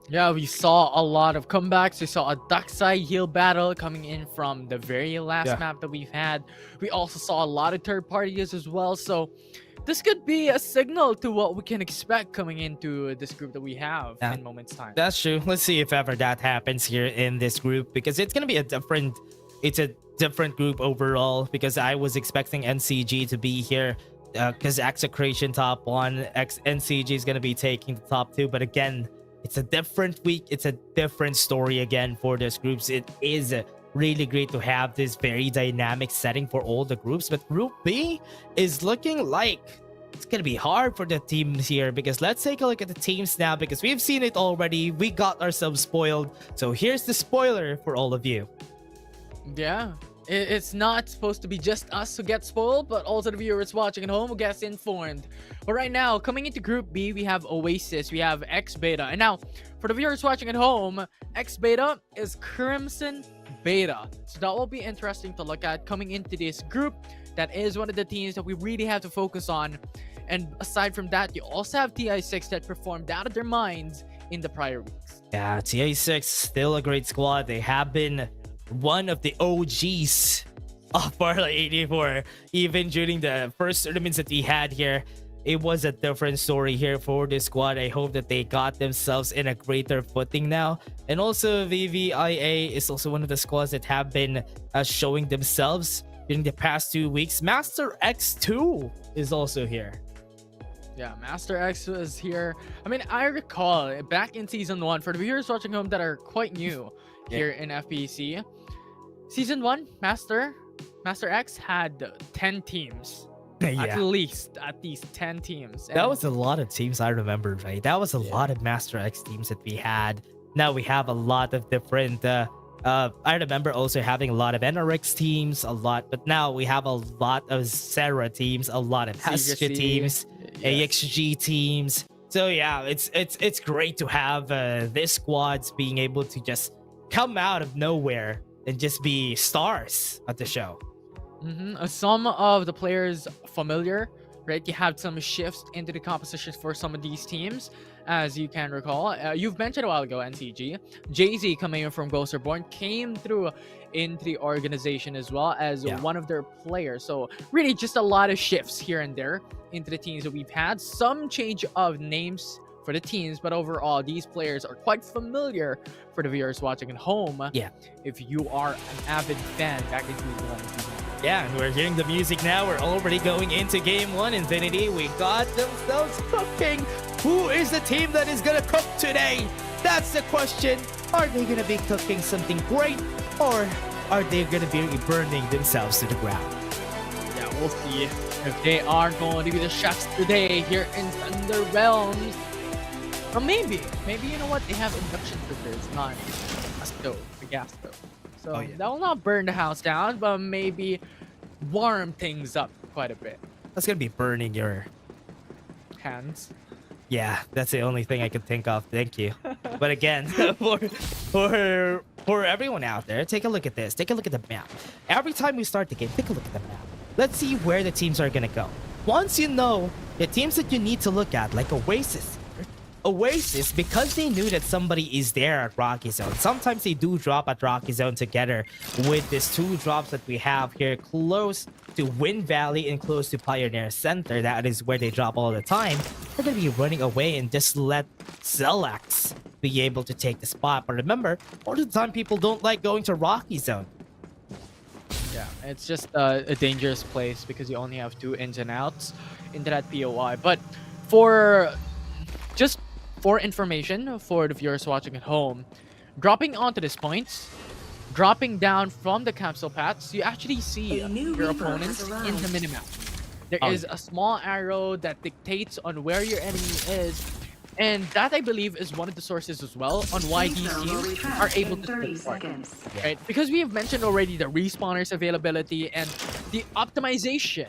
Yeah, we saw a lot of comebacks. We saw a Duckside heal battle coming in from the very last map that we've had. We also saw a lot of third parties as well. So this could be a signal to what we can expect coming into this group that we have in moments time. That's true. Let's see if ever that happens here in this group, because it's going to be a different group overall, because I was expecting NCG to be here because Execration top 1, NCG is going to be taking the top 2, but again, it's a different week. It's a different story again for these groups. It is really great to have this very dynamic setting for all the groups. But Group B is looking like it's going to be hard for the teams here, because let's take a look at the teams now, because we've seen it already. We got ourselves spoiled. So here's the spoiler for all of you. Yeah. It's not supposed to be just us who get spoiled, but also the viewers watching at home who gets informed. But right now, coming into Group B, we have Oasis, we have X Beta. And now, for the viewers watching at home, X Beta is Crimson Beta. So that will be interesting to look at coming into this group. That is one of the teams that we really have to focus on. And aside from that, you also have TI6 that performed out of their minds in the prior weeks. Yeah, TI6, still a great squad. They have been one of the OGs of Farlight 84. Even during the first tournaments that we had here, it was a different story here for this squad. I hope that they got themselves in a greater footing now. And also VVIA is also one of the squads that have been showing themselves during the past 2 weeks. Master X2 is also here. Yeah, Master X is here. I mean, I recall back in Season 1, for the viewers watching home that are quite new here in FPC, Season 1, Master X had 10 teams. At least 10 teams. And that was a lot of teams, I remember, right? That was a lot of Master X teams that we had. Now we have a lot of different I remember also having a lot of NRX teams, but now we have a lot of Sarah teams, a lot of Hestia teams, AXG teams. So yeah, it's great to have this squads being able to just come out of nowhere and just be stars at the show. Some of the players familiar, right? You have some shifts into the compositions for some of these teams, as you can recall. You've mentioned a while ago, NCG. Jay-Z, coming in from Ghost Reborn, came through into the organization as well as one of their players. So really just a lot of shifts here and there into the teams that we've had. Some change of names for the teams, but overall these players are quite familiar for the viewers watching at home. If you are an avid fan back in Season 1 and Season 2. Yeah, and we're hearing the music now. We're already going into Game 1, Infinity. We got themselves cooking. Who is the team that is going to cook today? That's the question. Are they going to be cooking something great, or are they going to be burning themselves to the ground? Yeah, we'll see if they are going to be the chefs today here in Thunder Realms. Or maybe, you know what? They have induction cookers, not a stove, a gas stove. So that will not burn the house down, but maybe warm things up quite a bit. That's going to be burning your hands. Yeah, that's the only thing I could think of. Thank you. But again, for everyone out there, take a look at this. Take a look at the map. Every time we start the game, take a look at the map. Let's see where the teams are going to go. Once you know the teams that you need to look at, like Oasis, because they knew that somebody is there at Rocky Zone. Sometimes they do drop at Rocky Zone together with these 2 drops that we have here close to Wind Valley and close to Pioneer Center. That is where they drop all the time. They're going to be running away and just let Zelax be able to take the spot. But remember, most of the time people don't like going to Rocky Zone. Yeah, it's just a dangerous place because you only have 2 ins and outs into that POI. But for information for the viewers watching at home, dropping onto these points, dropping down from the capsule paths, you actually see your opponents in the minimap. There is a small arrow that dictates on where your enemy is, and that I believe is one of the sources as well on why these teams are able to split apart, right? Because we have mentioned already the respawners availability and the optimization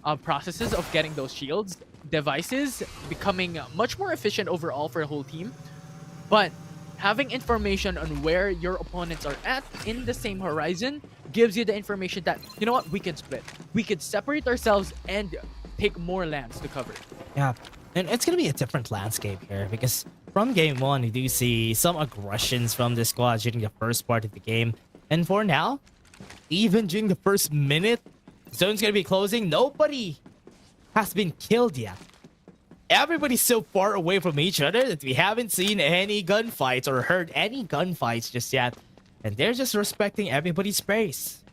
of processes of getting those shields devices becoming much more efficient overall for the whole team. But having information on where your opponents are at in the same horizon gives you the information that, you know what, we can split. We could separate ourselves and take more lands to cover. Yeah, and it's gonna be a different landscape here because from game one, you do see some aggressions from the squad during the first part of the game. And for now, even during the first minute, zone's gonna be closing. Nobody has been killed yet. Everybody's so far away from each other that we haven't seen any gunfights or heard any gunfights just yet. And they're just respecting everybody's space.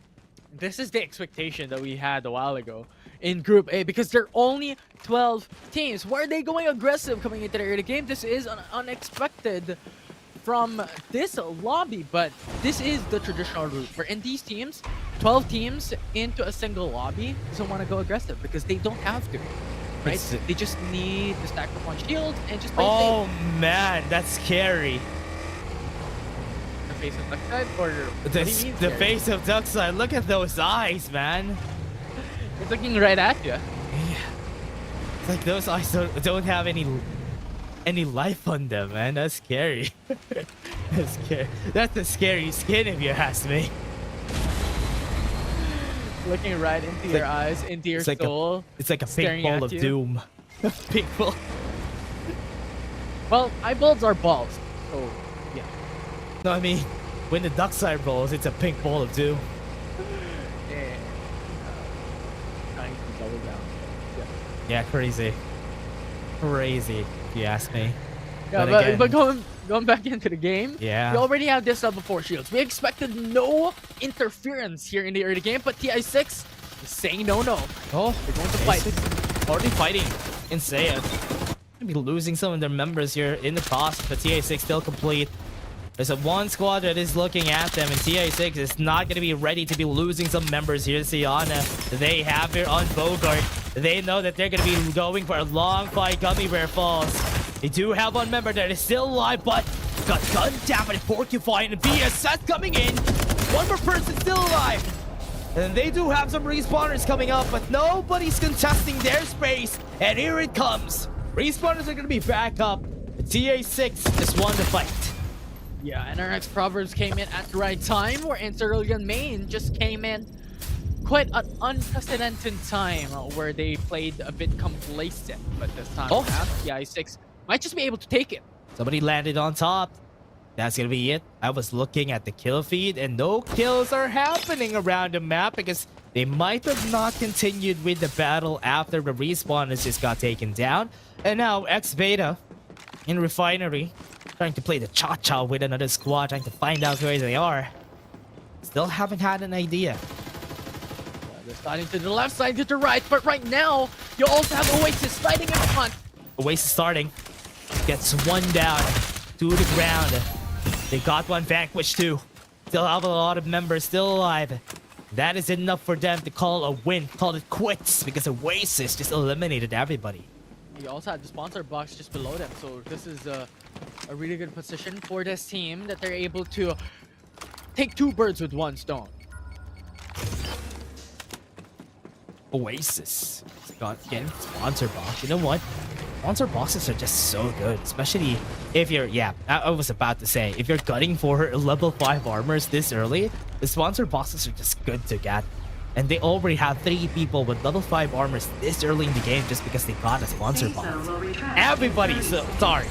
This is the expectation that we had a while ago in Group A because there are only 12 teams. Why are they going aggressive coming into the early game? This is unexpected from this lobby, but this is the traditional route. For in these teams, 12 teams into a single lobby doesn't want to go aggressive because they don't have to. Right? They just need to stack up on shields and just play Oh safe. man, that's scary. The face of Duckside or The face of Duckside. Look at those eyes, man. It's looking right at you. It's like those eyes don't have any life on them, man. That's scary. That's scary. That's a scary skin if you ask me. Looking right into your eyes, into your soul. It's like a pink ball of doom. Pink ball. Well, eyeballs are balls. So, yeah. No, I mean, when the Duckside rolls, it's a pink ball of doom. Yeah. Trying to double down. Yeah, crazy. Crazy, if you ask me. Yeah, but going back into the game, yeah, we already have this level 4 shields. We expected no interference here in the early game, but TI6 is saying no. Oh, they're going to fight. Already fighting. Insane. Gonna be losing some of their members here in the process, but TI6 still complete. There's a one squad that is looking at them, and TI6 is not going to be ready to be losing some members here. Siana, they have here on Bogart. They know that they're going to be going for a long fight. Gummy Bear Falls. They do have one member that is still alive, but got gunned down by Porcupine and BSS coming in. One more person still alive. And they do have some respawners coming up, but nobody's contesting their space. And here it comes. Respawners are going to be back up. But TA6 just won the fight. Yeah, NRX Proverbs came in at the right time, where Cerulean Main just came in quite an unprecedented time where they played a bit complacent. But this time around, TI6 might just be able to take it. Somebody landed on top. That's gonna be it. I was looking at the kill feed and no kills are happening around the map because they might have not continued with the battle after the respawners just got taken down. And now X-Beta in Refinery trying to play the cha-cha with another squad, trying to find out where they are. Still haven't had an idea. They're sliding to the left side, to the right, but right now you also have Oasis sliding in front. Oasis starting. Gets one down to the ground. They got one vanquished too. Still have a lot of members still alive. That is enough for them to call a win, call it quits, because Oasis just eliminated everybody. You also have the sponsor box just below them, so this is a really good position for this team that they're able to take two birds with one stone. Oasis got getting sponsor box. You know what? Sponsor boxes are just so good, especially if you're, I was about to say, if you're gutting for level 5 armors this early, the sponsor boxes are just good to get. And they already have 3 people with level 5 armors this early in the game just because they got a sponsor box. Everybody's sorry.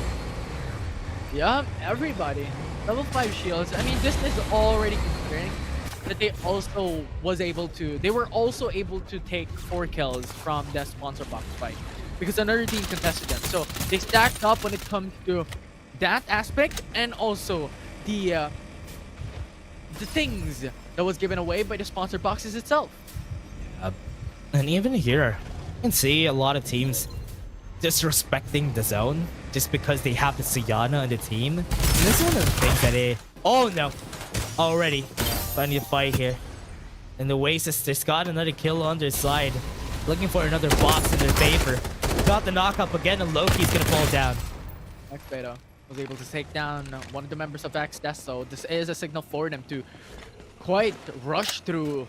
Yeah, everybody. Level 5 shields. I mean, this is already considering that they were also able to take 4 kills from the sponsor box fight because another team contested them. So they stacked up when it comes to that aspect and also the things that was given away by the sponsor boxes itself. And even here, you can see a lot of teams disrespecting the zone just because they have the Siana on the team. And this is one of the things that they... Oh no! Already finding a fight here. And the Oasis just got another kill on their side. Looking for another box in their favor. Got the knock-up again and Loki's gonna fall down. X-Beta was able to take down one of the members of X-Death, so this is a signal for them to quite rush through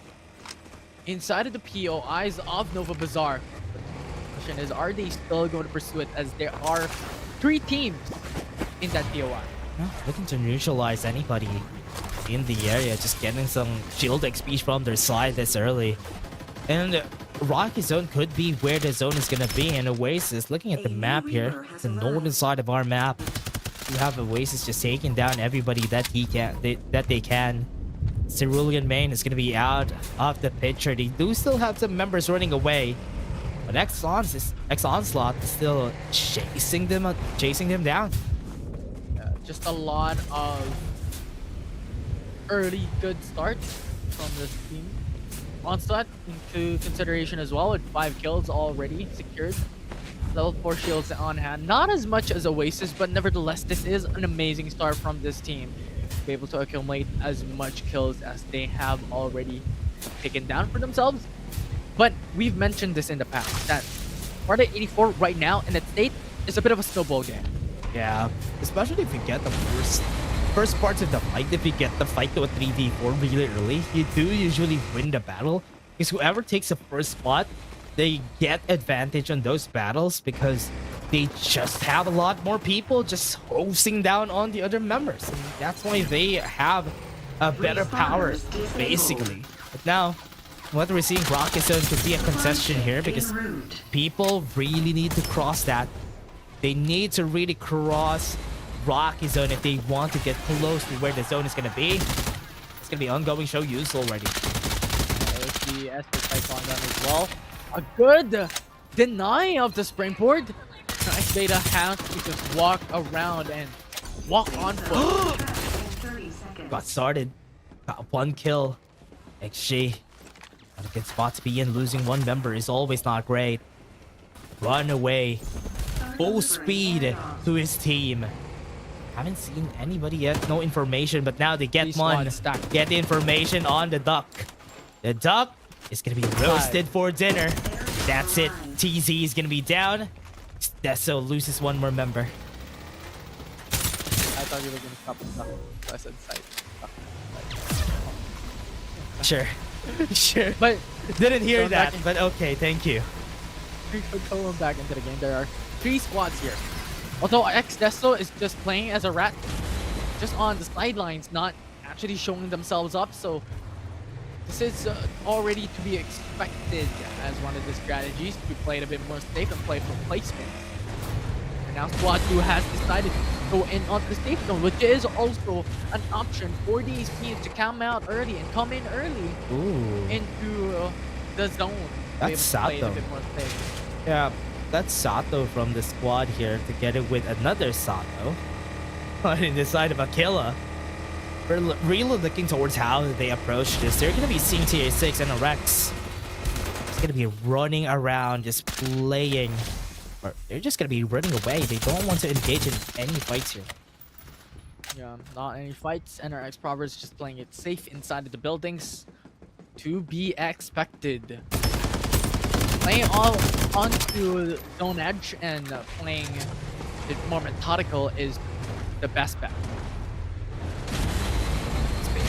inside of the POIs of Nova Bazaar. The question is, are they still going to pursue it as there are 3 teams in that POI? No, looking to neutralize anybody in the area, just getting some shield XP from their side this early. And Rocky Zone could be where the zone is gonna be. And Oasis, looking at the map here, the northern side of our map, you have Oasis just taking down everybody that they can. Cerulean Main is gonna be out of the picture. They do still have some members running away, but X Onslaught is still chasing them down. Just a lot of early good starts from this team. Onslaught into consideration as well, with 5 kills already secured. Level 4 shields on hand. Not as much as Oasis, but nevertheless, this is an amazing start from this team. Be able to accumulate as much kills as they have already taken down for themselves. But we've mentioned this in the past, that Farlight 84 right now in its state is a bit of a snowball game. Yeah, especially if you get the first parts of the fight. If you get the fight to a 3v4 really early, you do usually win the battle, because whoever takes the first spot, they get advantage on those battles because they just have a lot more people just hosting down on the other members. And that's why they have a better power, basically. But now, what we're seeing, Rocket Zone could be a concession here because people really need to cross that. They need to really cross Rocky Zone if they want to get close to where the zone is going to be. It's going to be ongoing show use already. There's the Esper Python gun as well. A good deny of the springboard. Nice Beta has to just walk around and walk on foot. Got started. Got 1 kill. XG. Not a good spot to be in. Losing 1 member is always not great. Run away. Full speed to his team. Haven't seen anybody yet. No information, but now they get one. Get the information on the duck. The duck is going to be roasted for dinner. That's it. TZ is going to be down. Deso loses 1 more member. I thought you were going to stop the duck. I said side. Sure. Sure. But didn't hear that, but okay, thank you. Going back into the game, there are 3 squads here. Although Deso is just playing as a rat, just on the sidelines, not actually showing themselves up. So this is already to be expected as one of the strategies to be played a bit more safe and play for placement. And now Squad 2 has decided to go in onto the safe zone, which is also an option for these teams to come out early and come in early into the zone. That's Sato. Yeah, that's Sato from the squad here, together with another Sato on the side of Aquila. We're really looking towards how they approach this. They're going to be seeing TA6 and a Rex. It's going to be running around, just playing. Or they're just going to be running away. They don't want to engage in any fights here. Yeah, not any fights. NRX Proverbs just playing it safe inside of the buildings. To be expected. Playing all onto zone edge and playing it more methodical is the best bet.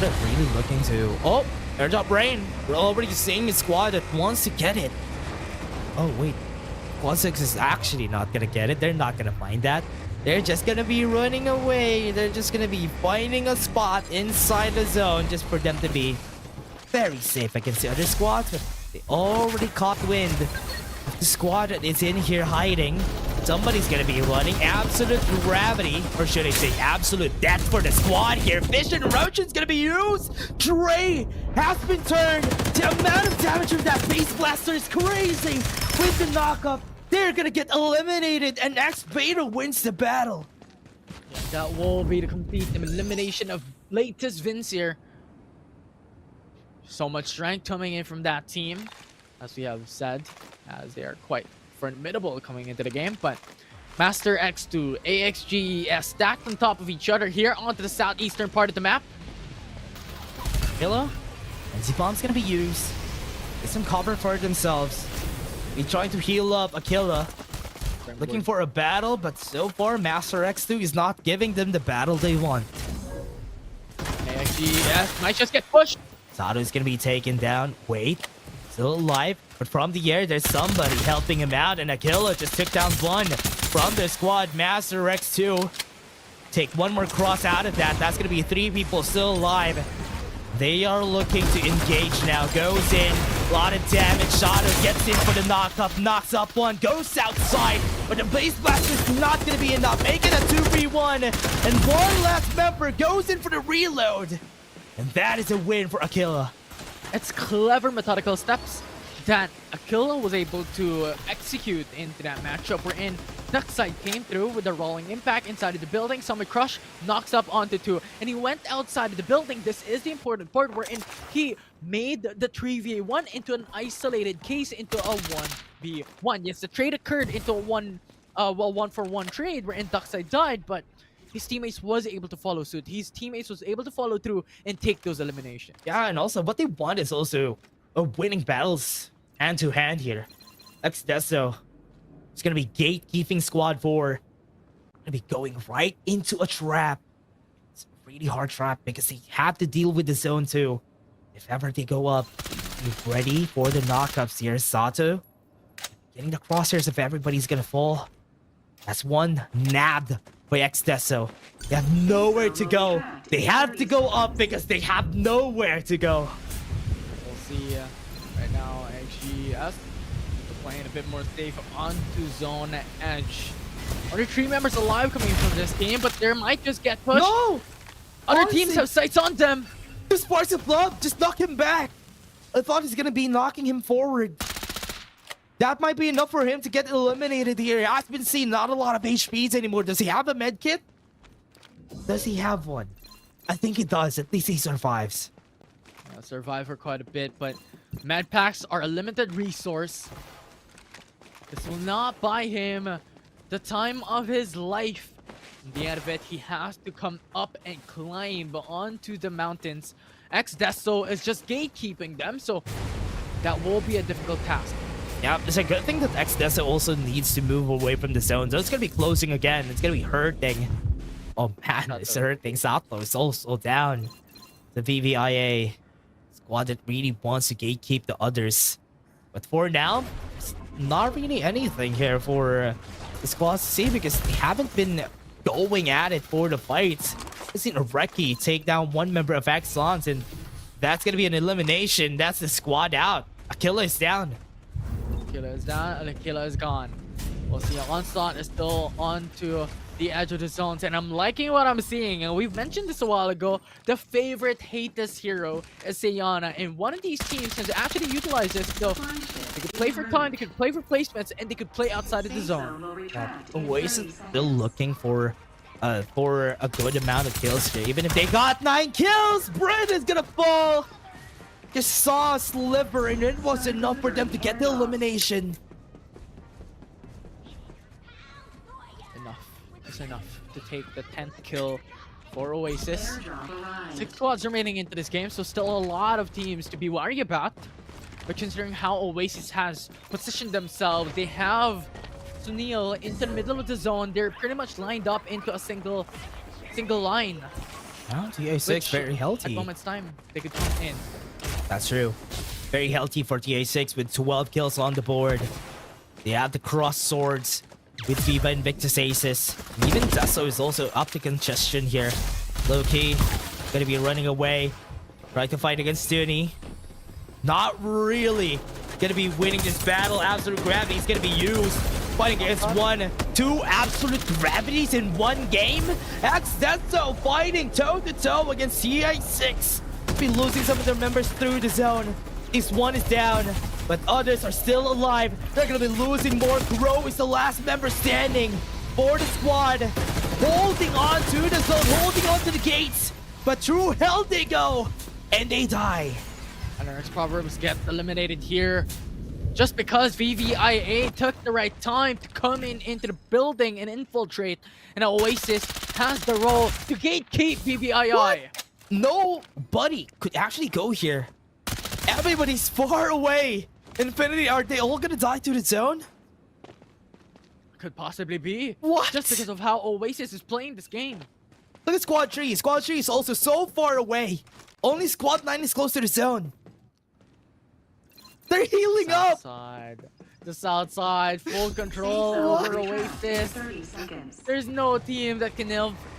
They're really looking to... Oh! Airdrop rain! We're already seeing a squad that wants to get it. Oh, wait. Quad 6 is actually not gonna get it. They're not gonna find that. They're just gonna be running away. They're just gonna be finding a spot inside the zone just for them to be very safe against the other squads. But they already caught wind of the squad that is in here hiding. Somebody's gonna be running. Absolute gravity, or should I say absolute death for the squad here. Vision Roachin's gonna be used. Dre has been turned. The amount of damage of that base blaster is crazy. With the knockup, they're gonna get eliminated, and X Beta wins the battle. Yeah, that will be the complete elimination of latest Vince here. So much strength coming in from that team, as we have said, as they are quite formidable coming into the game. But Master X2, AXGES stacked on top of each other here onto the southeastern part of the map. Hello? Energy bomb's gonna be used. Get some cover for themselves. Be trying to heal up Aquila. Looking for a battle, but so far Master X2 is not giving them the battle they want. AXGES might just get pushed. Sato is gonna be taken down. Wait, still alive, but from the air there's somebody helping him out, and Aquila just took down one from the squad. Master X2 take one more cross out of that. That's going to be 3 people still alive. They are looking to engage now. Goes in. A lot of damage. Shadow gets in for the knock-up. Knocks up one. Goes outside. But the Blaze Blast is not going to be enough. Making a 2v1. And one last member goes in for the reload. And that is a win for Aquila. It's clever methodical steps that Aquila was able to execute into that matchup wherein Duckside came through with a rolling impact inside of the building. Summit Crush knocks up onto 2 and he went outside of the building. This is the important part wherein he made the 3v1 into an isolated case into a 1v1. Yes, the trade occurred into a 1-for-1 trade wherein Duckside died, but his teammates was able to follow suit. His teammates was able to follow through and take those eliminations. Yeah, and also what they want is also winning battles hand to hand here. Xdeso is going to be gatekeeping squad 4. Going to be going right into a trap. It's a really hard trap because they have to deal with the zone too. If ever they go up, be ready for the knockups here. Sato getting the crosshairs if everybody's going to fall. That's one nabbed by Xdeso. They have nowhere to go. They have to go up because they have nowhere to go. We'll see right now. XGS playing a bit more safe onto zone edge. Only 3 members alive coming from this game, but there might just get pushed. No! Other Honestly, teams have sights on them. The sparks of love, just knock him back. I thought he's gonna be knocking him forward. That might be enough for him to get eliminated here. I've been seeing not a lot of HPs anymore. Does he have a med kit? Does he have one? I think he does. At least he survives. Survive for quite a bit, but med packs are a limited resource. This will not buy him the time of his life. In the end of it, he has to come up and climb onto the mountains. Xdeso is just gatekeeping them, so that will be a difficult task. Yeah, it's a good thing that Xdeso also needs to move away from the zone. So it's gonna be closing again. It's gonna be hurting. Oh man, it's hurting. Sato is also down. The VVIA squad that really wants to gatekeep the others. But for now, it's not really anything here for the squad to see because they haven't been going at it for the fights. We've seen Reki take down one member of Exxons, and that's gonna be an elimination. That's the squad out. Aquila is down. Aquila is down and Aquila is gone. We'll see. Onslaught is still onto the edge of the zones, and I'm liking what I'm seeing. And we've mentioned this a while ago. The favorite hatest hero is Sayana, and one of these teams can actually utilize this. So they could play for time, they could play for placements, and they could play outside of the zone. Oasis still looking for a good amount of kills here. Even if they got 9 kills, Brent is gonna fall. Just saw a sliver, and it was enough for them to get the elimination. It's enough to take the 10th kill for Oasis. 6 squads remaining into this game, so still a lot of teams to be worried about. But considering how Oasis has positioned themselves, they have Sunil into the middle of the zone. They're pretty much lined up into a single line. Oh, TA6 very healthy. At moment's time, they could come in. That's true. Very healthy for TA6 with 12 kills on the board. They have the cross swords with Viva Invictus Aces. Even Deso is also up to congestion here. Low-key, gonna be running away. Trying to fight against Stuni. Not really gonna be winning this battle. Absolute Gravity is gonna be used. Fighting against 2 Absolute Gravities in one game. Xdeso fighting toe-to-toe against TA6. Be losing some of their members through the zone. At least one is down, but others are still alive. They're gonna be losing more. Grow is the last member standing for the squad, holding on to the zone, holding on to the gates. But through hell they go, and they die. And our Proverbs get eliminated here just because VVIA took the right time to come into the building and infiltrate. And Oasis has the role to gatekeep VVII. What? Nobody could actually go here. Everybody's far away. Infinity, are they all gonna die to the zone? Could possibly be. What? Just because of how Oasis is playing this game. Look at Squad 3. Squad 3 is also so far away. Only Squad 9 is close to the zone. They're healing up. Side. the south side, full control over Oasis. 30 seconds. There's no team that can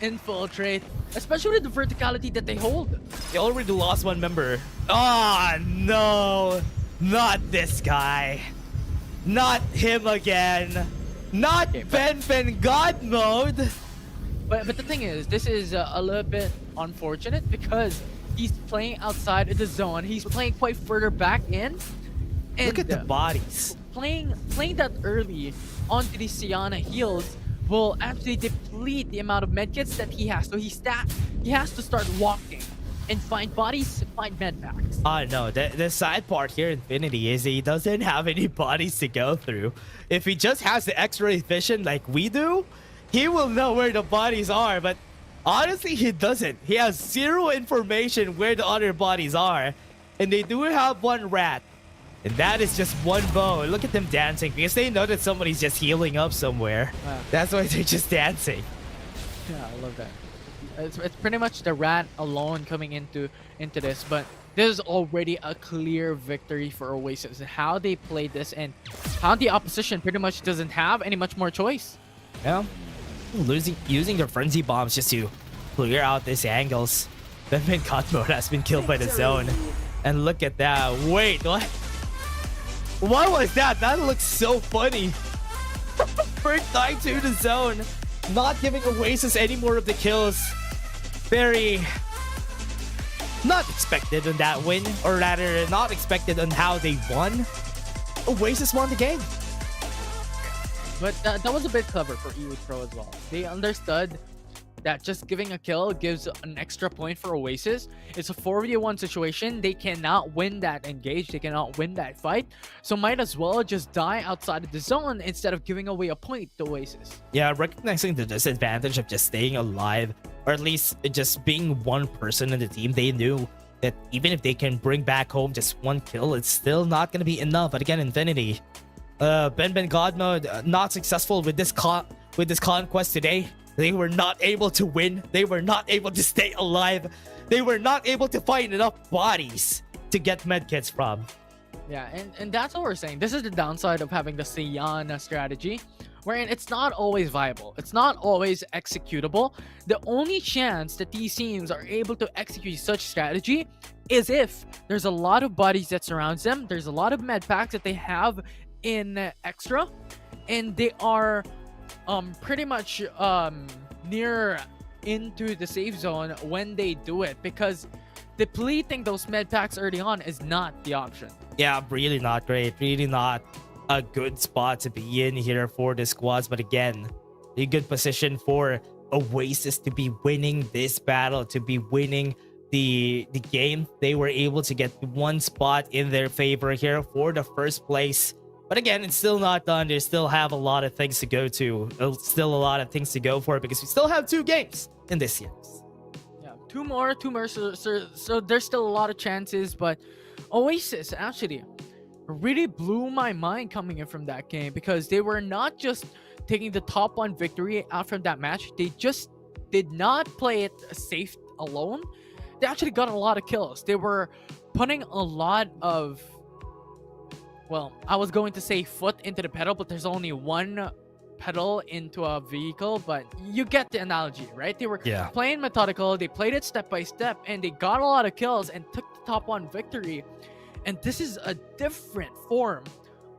infiltrate, especially with the verticality that they hold. They already lost one member. Oh, no. Not this guy. Not him again. Not Ben God mode. But the thing is, this is a little bit unfortunate because he's playing outside of the zone. He's playing quite further back in. And Look at the bodies. Playing that early onto the Siana heals will actually deplete the amount of medkits that he has. So he has to start walking and find bodies, find med packs. No, the side part here, Infinity, is he doesn't have any bodies to go through. If he just has the X-ray vision like we do, he will know where the bodies are. But honestly, he doesn't. He has zero information where the other bodies are. And they do have one rat. And that is just one bone. Look at them dancing because they know that somebody's just healing up somewhere. Wow. That's why they're just dancing. Yeah, I love that. It's pretty much the rat alone coming into this, but this is already a clear victory for Oasis. How they played this and how the opposition pretty much doesn't have any much more choice. Yeah, using their frenzy bombs just to clear out these angles. The main cut mode has been killed by the zone, and look at that. Wait, what? What was that? That looks so funny. First dying to the zone, not giving Oasis any more of the kills. Very not expected on that win, or rather not expected on how they won. Oasis won the game. But that was a bit clever for EA Pro as well. They understood that just giving a kill gives an extra point for Oasis. It's a 4v1 situation. They cannot win that engage. They cannot win that fight. So might as well just die outside of the zone instead of giving away a point to Oasis. Yeah, recognizing the disadvantage of just staying alive, or at least just being one person in the team, they knew that even if they can bring back home just one kill, it's still not going to be enough. But again, Infinity, Ben God mode, not successful with this conquest today. They were not able to win. They were not able to stay alive. They were not able to find enough bodies to get medkits from. Yeah, and that's what we're saying. This is the downside of having the Siana strategy, wherein it's not always viable. It's not always executable. The only chance that these teams are able to execute such strategy is if there's a lot of bodies that surrounds them. There's a lot of med packs that they have in extra, and they are pretty much near into the safe zone when they do it, because depleting those med packs early on is not the option. Yeah, really not great. Really not a good spot to be in here for the squads. But again, a good position for Oasis to be winning this battle, to be winning the game. They were able to get one spot in their favor here for the first place. But again, it's still not done. They still have a lot of things to go to. Still a lot of things to go for, because we still have 2 games in this series. Yeah, two more. So there's still a lot of chances, but Oasis actually really blew my mind coming in from that game, because they were not just taking the top 1 victory out from that match. They just did not play it safe alone. They actually got a lot of kills. They were putting a lot of, well, I was going to say foot into the pedal, but there's only one pedal into a vehicle, but you get the analogy, right? They were playing methodical, they played it step by step, and they got a lot of kills and took the top 1 victory. And this is a different form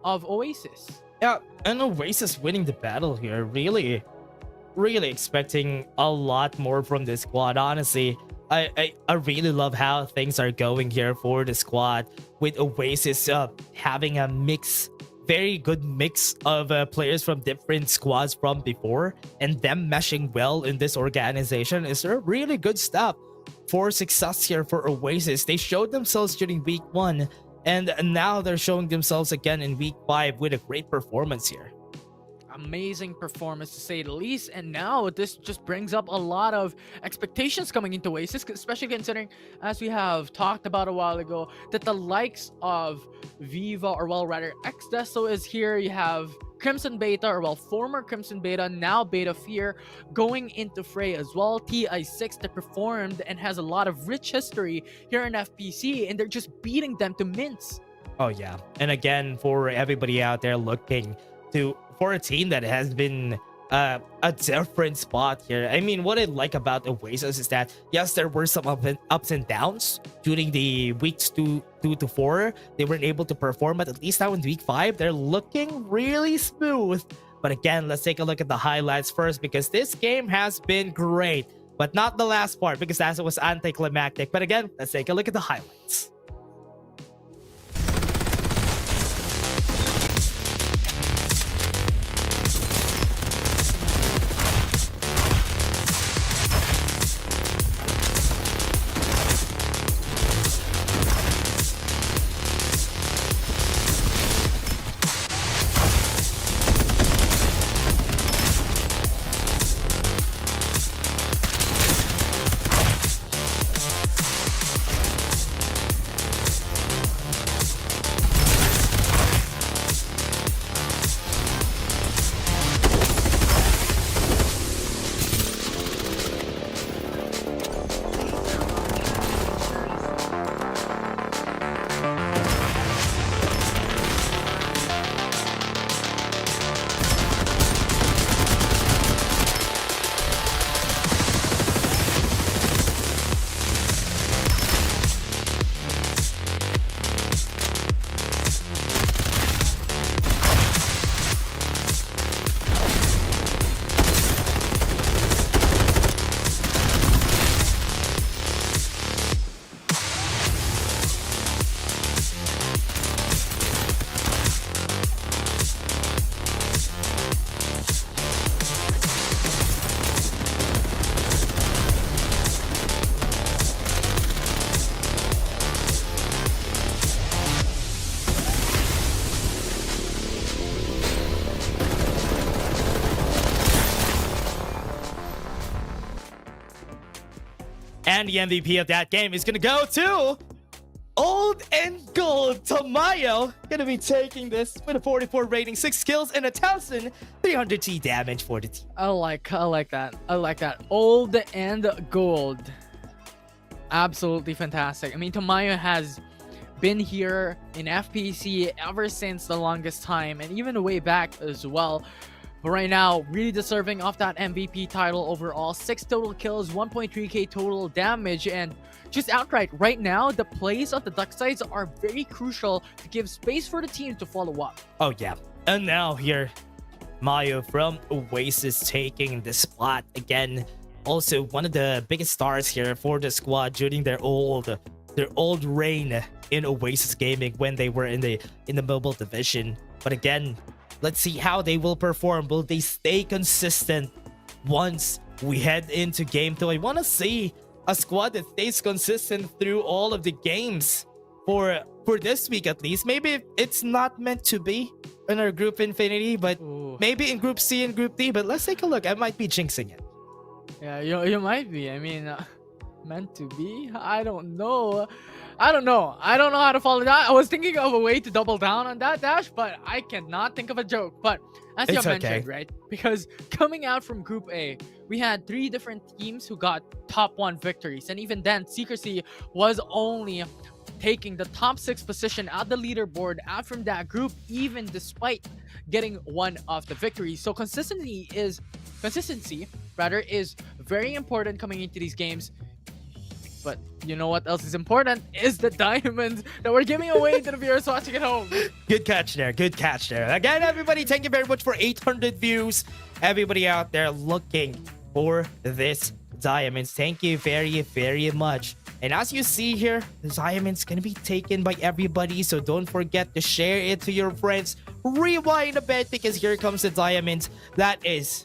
of Oasis. Yeah, and Oasis winning the battle here, really expecting a lot more from this squad. Honestly, I really love how things are going here for the squad, with Oasis having a very good mix of players from different squads from before, and them meshing well in this organization is a really good step for success here for Oasis. They showed themselves during week 1, and now they're showing themselves again in week 5 with a great performance here. Amazing performance, to say the least. And now this just brings up a lot of expectations coming into Oasis, especially considering, as we have talked about a while ago, that the likes of Viva, or well, rather Xdeso is here. You have Crimson Beta, or well, former Crimson Beta, now Beta Fear, going into fray as well. TI6 that performed and has a lot of rich history here in FPC, and they're just beating them to mince. Oh yeah. And again, for everybody out there looking for a team that has been a different spot here. I mean, what I like about Oasis is that yes, there were some ups and downs during the weeks 2 to 4. They weren't able to perform, but at least now in week 5, they're looking really smooth. But again, let's take a look at the highlights first, because this game has been great, but not the last part, because that was anticlimactic. But again, let's take a look at the highlights. And the MVP of that game is going to go to Old and Gold. Tamayo going to be taking this with a 44 rating, 6 kills, and 1,300 T damage for the team. I like that. I like that. Old and Gold. Absolutely fantastic. I mean, Tamayo has been here in FPC ever since the longest time, and even way back as well. But right now, really deserving of that MVP title overall. 6 total kills, 1.3k total damage, and just outright, right now, the plays of the duck sides are very crucial to give space for the team to follow up. Oh yeah. And now here, Mayo from Oasis taking the spot again. Also, one of the biggest stars here for the squad during their old reign in Oasis Gaming when they were in the mobile division. But again, let's see how they will perform. Will they stay consistent once we head into game 2? I want to see a squad that stays consistent through all of the games for this week at least. Maybe it's not meant to be in our Group Infinity, but maybe in Group C and Group D. But let's take a look. I might be jinxing it. Yeah, you might be. I mean, meant to be? I don't know. I don't know how to follow that. I was thinking of a way to double down on that, Dash, but I cannot think of a joke. But as you mentioned, right? Because coming out from Group A, we had 3 different teams who got top 1 victories. And even then, Secrecy was only taking the top 6 position at the leaderboard out from that group, even despite getting one of the victories. So consistency is very important coming into these games. But you know what else is important is the diamonds that we're giving away to the viewers watching at home. Good catch there. Good catch there. Again, everybody, thank you very much for 800 views. Everybody out there looking for this diamonds, thank you very, very much. And as you see here, the diamond's gonna be taken by everybody, so don't forget to share it to your friends. Rewind a bit, because here comes the diamond that is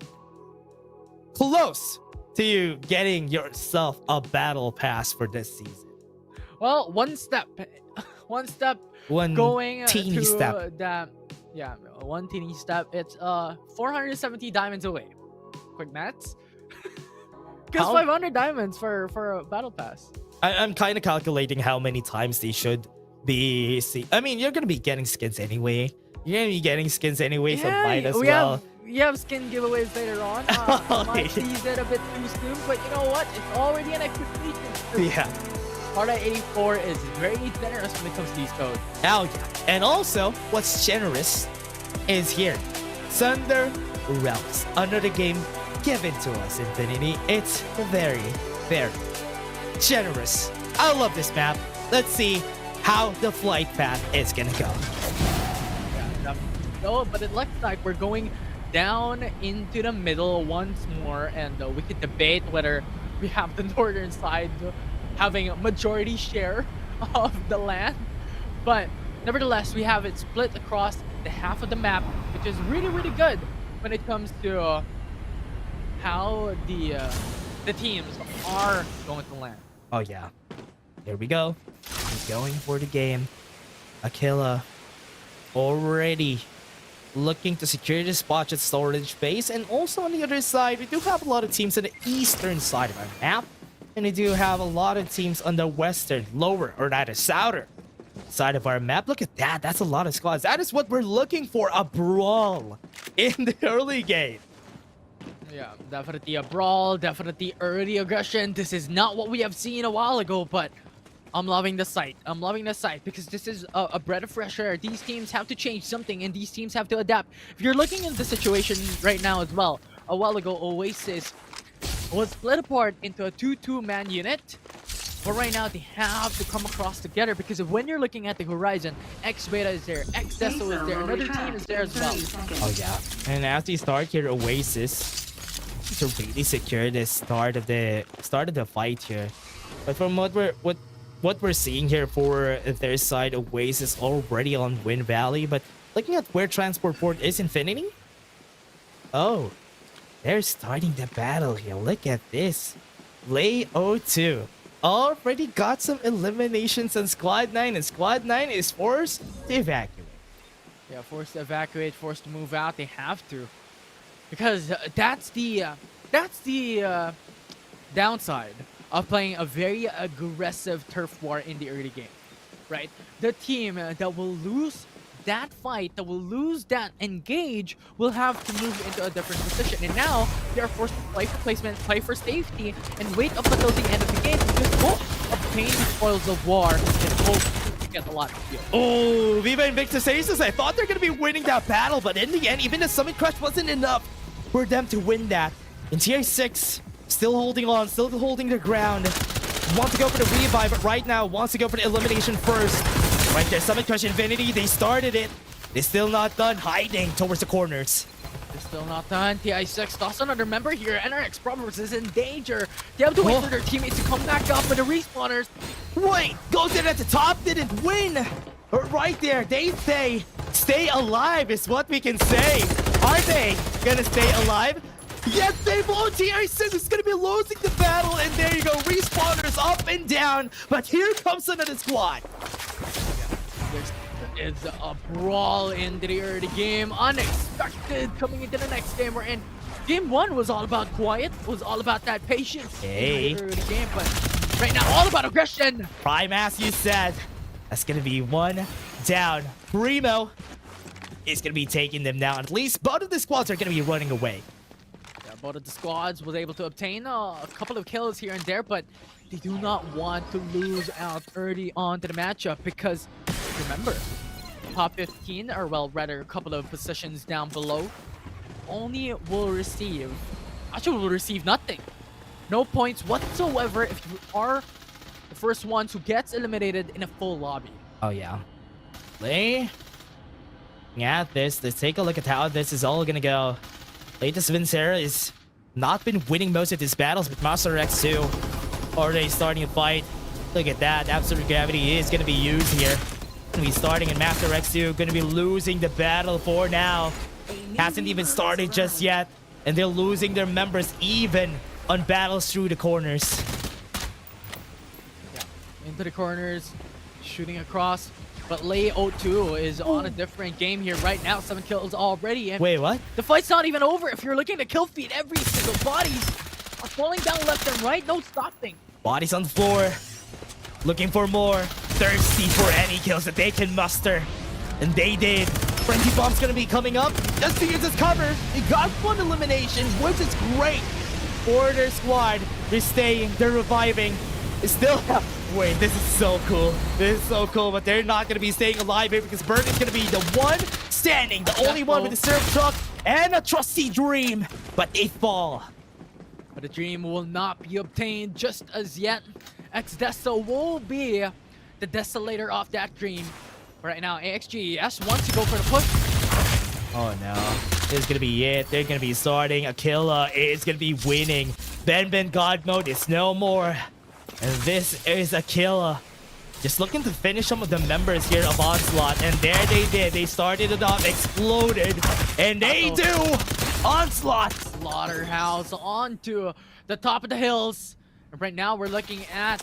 close to you getting yourself a battle pass for this season. Well, one step going teeny to step. that. Yeah, one teeny step. It's 470 diamonds away. Quick maths. Because 500 diamonds for a battle pass. I'm kind of calculating how many times they should be. I mean, you're gonna be getting skins anyway. You're gonna be getting skins anyway, so might as well. We have skin giveaways later on. I might tease it a bit too soon, but you know what? It's already an expectation. Yeah. Farlight 84 is very generous when it comes to these codes. Oh yeah. And also, what's generous is here. Thunder Realms. Another game given to us, Infinity. It's very, very generous. I love this map. Let's see how the flight path is gonna go. Yeah, no, but it looks like we're going down into the middle once more, and we could debate whether we have the northern side having a majority share of the land, but nevertheless, we have it split across the half of the map, which is really, really good when it comes to how the teams are going to land. Oh yeah. Here we go. He's going for the game. Aquila already looking to secure the spot at storage base. And also on the other side, we do have a lot of teams on the eastern side of our map. And we do have a lot of teams on the western, lower, or rather southern side of our map. Look at that. That's a lot of squads. That is what we're looking for. A brawl in the early game. Yeah, definitely a brawl, definitely early aggression. This is not what we have seen a while ago, but I'm loving the sight. I'm loving the sight because this is a breath of fresh air. These teams have to change something and these teams have to adapt. If you're looking at the situation right now as well, a while ago, Oasis was split apart into a 2-2-man unit. But right now, they have to come across together because when you're looking at the horizon, X-Beta is there, X-Deso is there, another team is there as well. Oh yeah. And as we start here, Oasis to really secure the start of the fight here. But from what we're seeing here for their side, Oasis already on Wind Valley. But looking at where Transport Port is, Infinity. Oh, they're starting the battle here. Look at this. Lay 02 already got some eliminations on Squad 9, and Squad 9 is forced to evacuate. Yeah, forced to evacuate, forced to move out. They have to, because that's the downside of playing a very aggressive turf war in the early game, right? The team that will lose that fight, that will lose that engage, will have to move into a different position. And now they are forced to play for placement, play for safety, and wait up until the end of the game to just hope obtain the spoils of war and hope to get a lot of kills. Oh, Viva Invictus Aces, I thought they're going to be winning that battle, but in the end, even the Summit Crush wasn't enough for them to win that. And TI6 still holding on, still holding their ground. Want to go for the revive, but right now wants to go for the elimination first. Right there, Summit Crush Infinity, they started it. They're still not done, hiding towards the corners. They're still not done. TI6 toss another member here. NRX Promise is in danger. They have to wait for their teammates to come back up with the respawners. Wait, goes in at the top, didn't win. But right there, they say, stay alive is what we can say. Are they gonna stay alive? Yes, they won't. TI6 is gonna be losing the battle, and there you go, respawners up and down. But here comes another squad. It's a brawl into the early game. Unexpected coming into the next game we're in. Game 1 was all about quiet, was all about that patience in the early game, but right now all about aggression. Prime, as you said, that's gonna be one down. Primo is gonna be taking them down. At least both of the squads are gonna be running away. Yeah, both of the squads was able to obtain a couple of kills here and there, but they do not want to lose out early on to the matchup because remember, top 15, or well, rather a couple of positions down below, only will receive nothing. No points whatsoever if you are the first ones who gets eliminated in a full lobby. Oh yeah. Yeah, let's take a look at how this is all gonna go. Latest Vincera is not been winning most of his battles, but Master X2 already starting a fight. Look at that, Absolute Gravity is gonna be used here. Gonna be starting in Master X2, gonna be losing the battle for now. Hasn't even started just yet, and they're losing their members even on battles through the corners. Yeah, into the corners, shooting across, but Lay 02 is on a different game here right now. 7 kills already. And wait, what? The fight's not even over. If you're looking to kill feed, every single bodies are falling down left and right. No stopping. Bodies on the floor, looking for more. Thirsty for any kills that they can muster. And they did. Frenzy Bomb's gonna be coming up just to use his cover. He got one elimination, which is great for their squad. They're staying, they're reviving. They still have Wait, this is so cool. This is so cool, but they're not going to be staying alive here because Bird is going to be the one standing, the only one with the syrup truck and a trusty dream, but they fall. But the dream will not be obtained just as yet. XDeso will be the desolator of that dream. Right now, AXGES wants to go for the push. Oh no, this is going to be it. They're going to be starting. Aquila is going to be winning. Ben God mode is no more. And this is Aquila. Just looking to finish some of the members here of Onslaught. And there they did. They started it off, exploded. And they do! Onslaught! Slaughterhouse onto the top of the hills. And right now we're looking at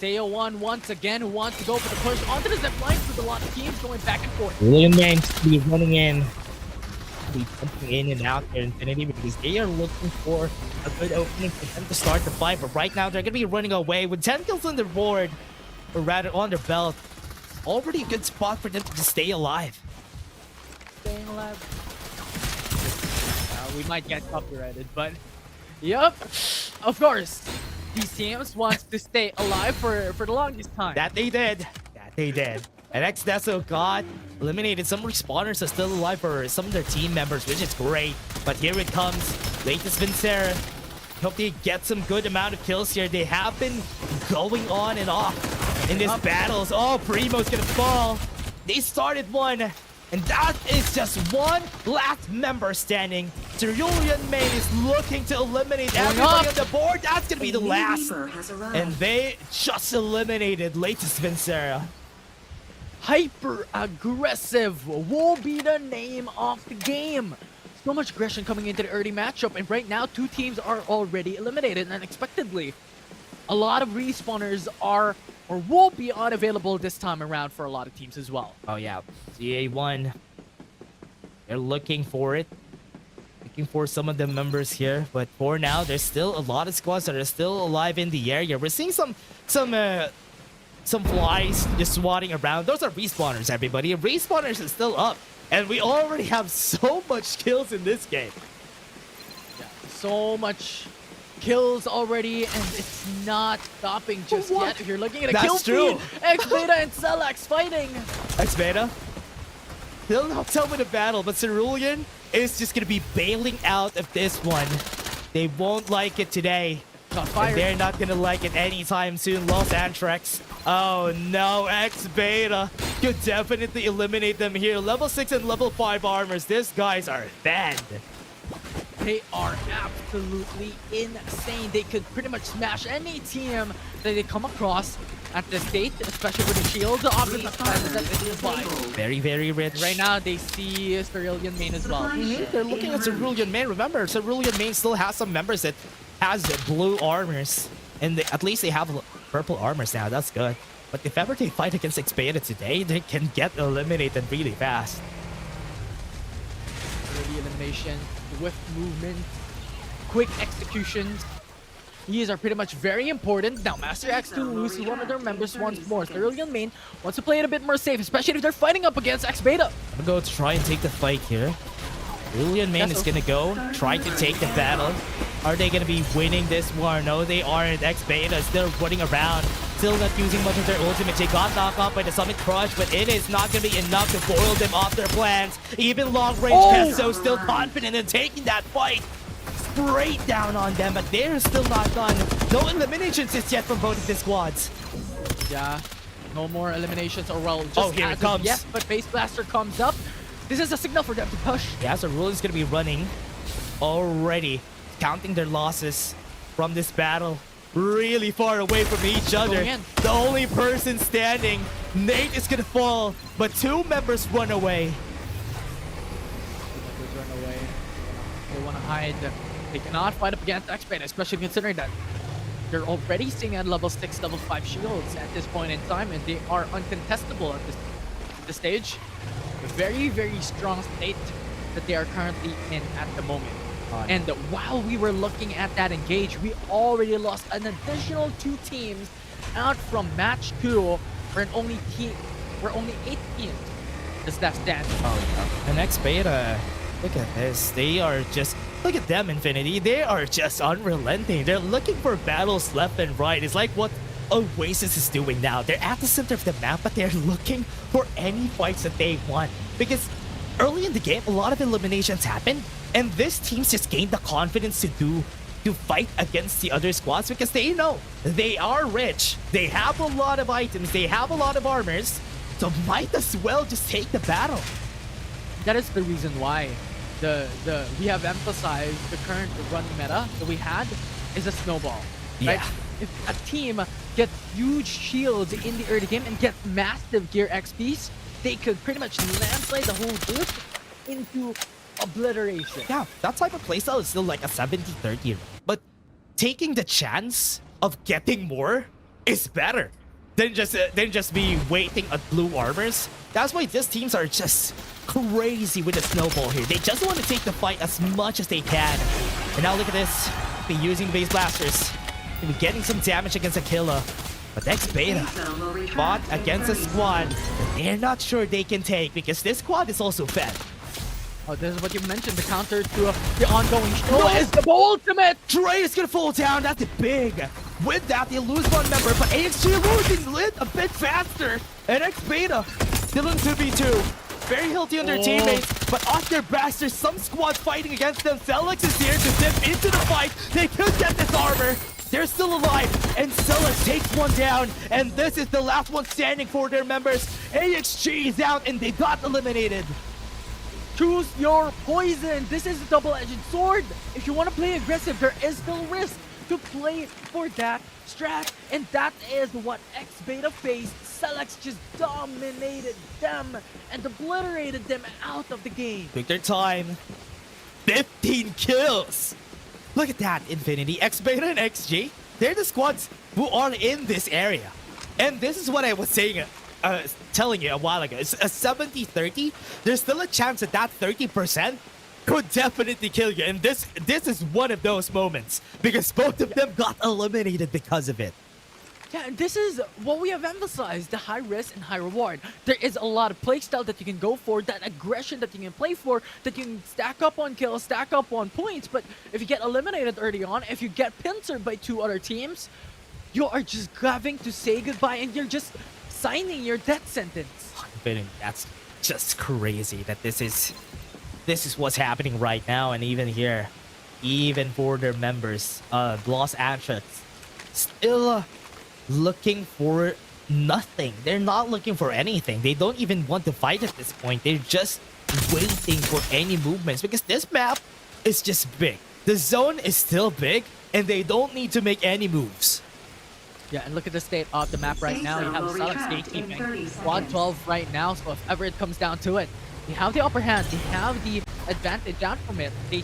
Seo1 once again, who wants to go for the push onto the zip lines with a lot of teams going back and forth. William Man's be running in. Be jumping in and out there, Infinity, because they are looking for a good opening for them to start the fight. But right now, they're going to be running away with 10 kills on their board, or rather on their belt. Already a good spot for them to just stay alive. Staying alive. We might get copyrighted, but yep, of course, these teams want to stay alive for the longest time. That they did. That they did. And XDeso got eliminated. Some respawners are still alive for some of their team members, which is great. But here it comes. Latest Vincera. Hope they get some good amount of kills here. They have been going on and off in these battles. Oh, Primo's gonna fall. They started one. And that is just one last member standing. Cerulean Main is looking to eliminate everybody on the board. That's gonna be the last. And they just eliminated Latest Vincera. Hyper aggressive will be the name of the game. So much aggression coming into the early matchup, and right now 2 teams are already eliminated unexpectedly. A lot of respawners are or will be unavailable this time around for a lot of teams as well. Oh yeah, CA1. They're looking for it. Looking for some of the members here, but for now, there's still a lot of squads that are still alive in the area. We're seeing some flies just swatting around. Those are respawners, everybody. Respawners is still up. And we already have so much kills in this game. Yeah, so much kills already, and it's not stopping just yet. If you're looking at a kill feed, X-Beta and Celax fighting. X-Beta? They'll not tell me the battle, but Cerulean is just going to be bailing out of this one. They won't like it today. And they're not gonna like it anytime soon. Los Antrex. Oh no, X-Beta could definitely eliminate them here. Level 6 and level 5 armors. These guys are bad. They are absolutely insane. They could pretty much smash any team that they come across at this state, especially with the shield. The opposite that they apply. Very, very rich. Right now, they see Cerulean Main as well. They're looking at Cerulean Main. Remember, Cerulean Main still has some members that has blue armors, and at least they have purple armors now. That's good. But if ever they fight against X-Beta today, they can get eliminated really fast. Early elimination, swift movement, quick executions. These are pretty much very important. Now, Master X to lose one of their members once more. Cerulean Main wants to play it a bit more safe, especially if they're fighting up against X-Beta. I'm gonna go try and take the fight here. Cerulean Main is gonna go try to take the battle. Are they gonna be winning this war? No, they aren't. X-Beta is still running around, still not using much of their ultimate. They got knocked off by the Summit Crush, but it is not gonna be enough to foil them off their plans. Even long range Kesso still confident in taking that fight straight down on them, but they're still not done. No eliminations just yet from both of the squads. Yeah, no more eliminations, or well, just here it comes. Yes, but Face Blaster comes up. This is a signal for them to push. Yeah, so Rule is gonna be running already, counting their losses from this battle. Really far away from each other. The only person standing, Nate, is gonna fall, but 2 members run away. They want to hide. They cannot fight up against X-Beta, especially considering that they're already sitting at level 6, level 5 shields at this point in time, and they are uncontestable at this stage. A very, very strong state that they are currently in at the moment. And while we were looking at that engage, we already lost an additional 2 teams out from match 2. We're only 8 teams that's left standing. And X-Beta, look at this. They are just, look at them, Infinity. They are just unrelenting. They're looking for battles left and right. It's like what Oasis is doing now. They're at the center of the map, but they're looking for any fights that they want. Because early in the game, a lot of eliminations happen, and this team's just gained the confidence to fight against the other squads because they know they are rich. They have a lot of items. They have a lot of armors. So might as well just take the battle. That is the reason why we have emphasized the current run meta that we had is a snowball. Right? Yeah. If a team gets huge shields in the early game and get massive gear XPs, they could pretty much landslide the whole group into obliteration. Yeah, that type of playstyle is still like a 70-30. But taking the chance of getting more is better than just be waiting at blue armors. That's why these teams are just crazy with the snowball here. They just want to take the fight as much as they can. And now look at this. Be using base blasters. Be getting some damage against Aquila. But X-Beta fought against a squad that they're not sure they can take because this squad is also fed. Oh, this is what you mentioned. The counter to the ongoing show is the ultimate. Dre is gonna fall down. That's big. With that, they lose one member, but AXG losing lit a bit faster. And X-Beta still in 2v2. Very healthy on their teammates, but off their backs, there's some squad fighting against them. Celex is here to dip into the fight. They could get this armor. They're still alive, and Celex takes one down, and this is the last one standing for their members. AXG is out, and they got eliminated. Choose your poison. This is a double-edged sword. If you want to play aggressive, there is still risk to play for that strat, and that is what X-Beta faced. Celex just dominated them and obliterated them out of the game. Took their time. 15 kills. Look at that, Infinity. X-Beta and XG, they're the squads who are in this area. And this is what I was saying, telling you a while ago. It's a 70-30. There's still a chance that 30% could definitely kill you. And this is one of those moments because both of them got eliminated because of it. Yeah, and this is what we have emphasized, the high risk and high reward. There is a lot of playstyle that you can go for, that aggression that you can play for, that you can stack up on kills, stack up on points. But if you get eliminated early on, if you get pincered by two other teams, you are just having to say goodbye and you're just signing your death sentence. That's just crazy that this is what's happening right now. And even here, even for their members, Los Angeles still looking for nothing. They're not looking for anything. They don't even want to fight at this point. They're just waiting for any movements because this map is just big. The zone is still big and they don't need to make any moves. Yeah, and look at the state of the map right now. You have Celex gatekeeping. Squad 12 right now, so if ever it comes down to it, they have the upper hand. They have the advantage out from it. They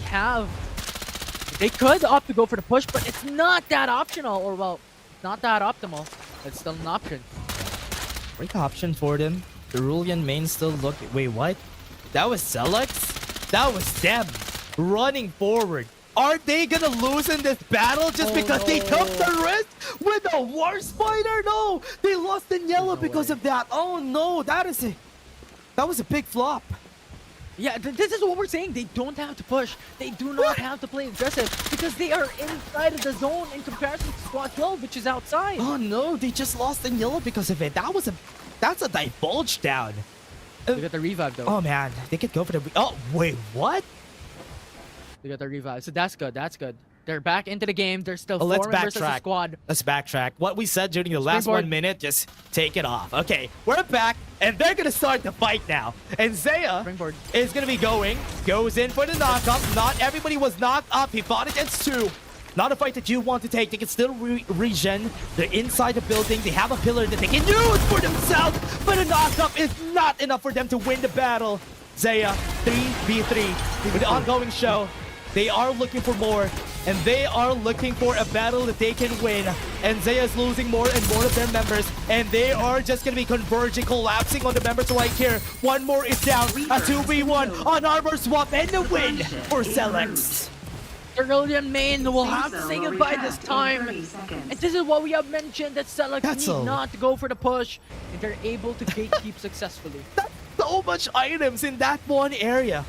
could opt to go for the push, but it's not that optional, or well, not that optimal. It's still an option. Great option for them. Cerulean main still looking. Wait, what? That was Celex? That was them running forward. Are they gonna lose in this battle just because they took the risk with a war spider? No, they lost in yellow because of that. Oh no, that was a big flop. Yeah, this is what we're saying. They don't have to push. They do not have to play aggressive because they are inside of the zone in comparison to Squad 12, which is outside. Oh no, they just lost in yellow because of it. That's a divulge down. They got the revive though. Oh man, they could go for the. Oh wait, what? They got the revive, so that's good. That's good. They're back into the game. They're still let's four members as a backtrack. squad. Let's backtrack. What we said during the last Springboard. 1 minute, just take it off. Okay, we're back, and they're gonna start the fight now. And Zaya Springboard. is gonna be goes in for the knockup. Not everybody was knocked up. He fought against two. Not a fight that you want to take. They can still regen. They're inside the building. They have a pillar that they can use for themselves, but a knockup is not enough for them to win the battle. Zaya, 3v3 with the ongoing show. They are looking for more, and they are looking for a battle that they can win. And Zaya is losing more and more of their members, and they are just going to be converging, collapsing on the members right here. One more is down, a 2v1 on armor swap, and the win for Celex. Cerulean main will have to say goodbye this time. And this is what we have mentioned, that Celex need not to go for the push, and they're able to gatekeep successfully. That's so much items in that one area.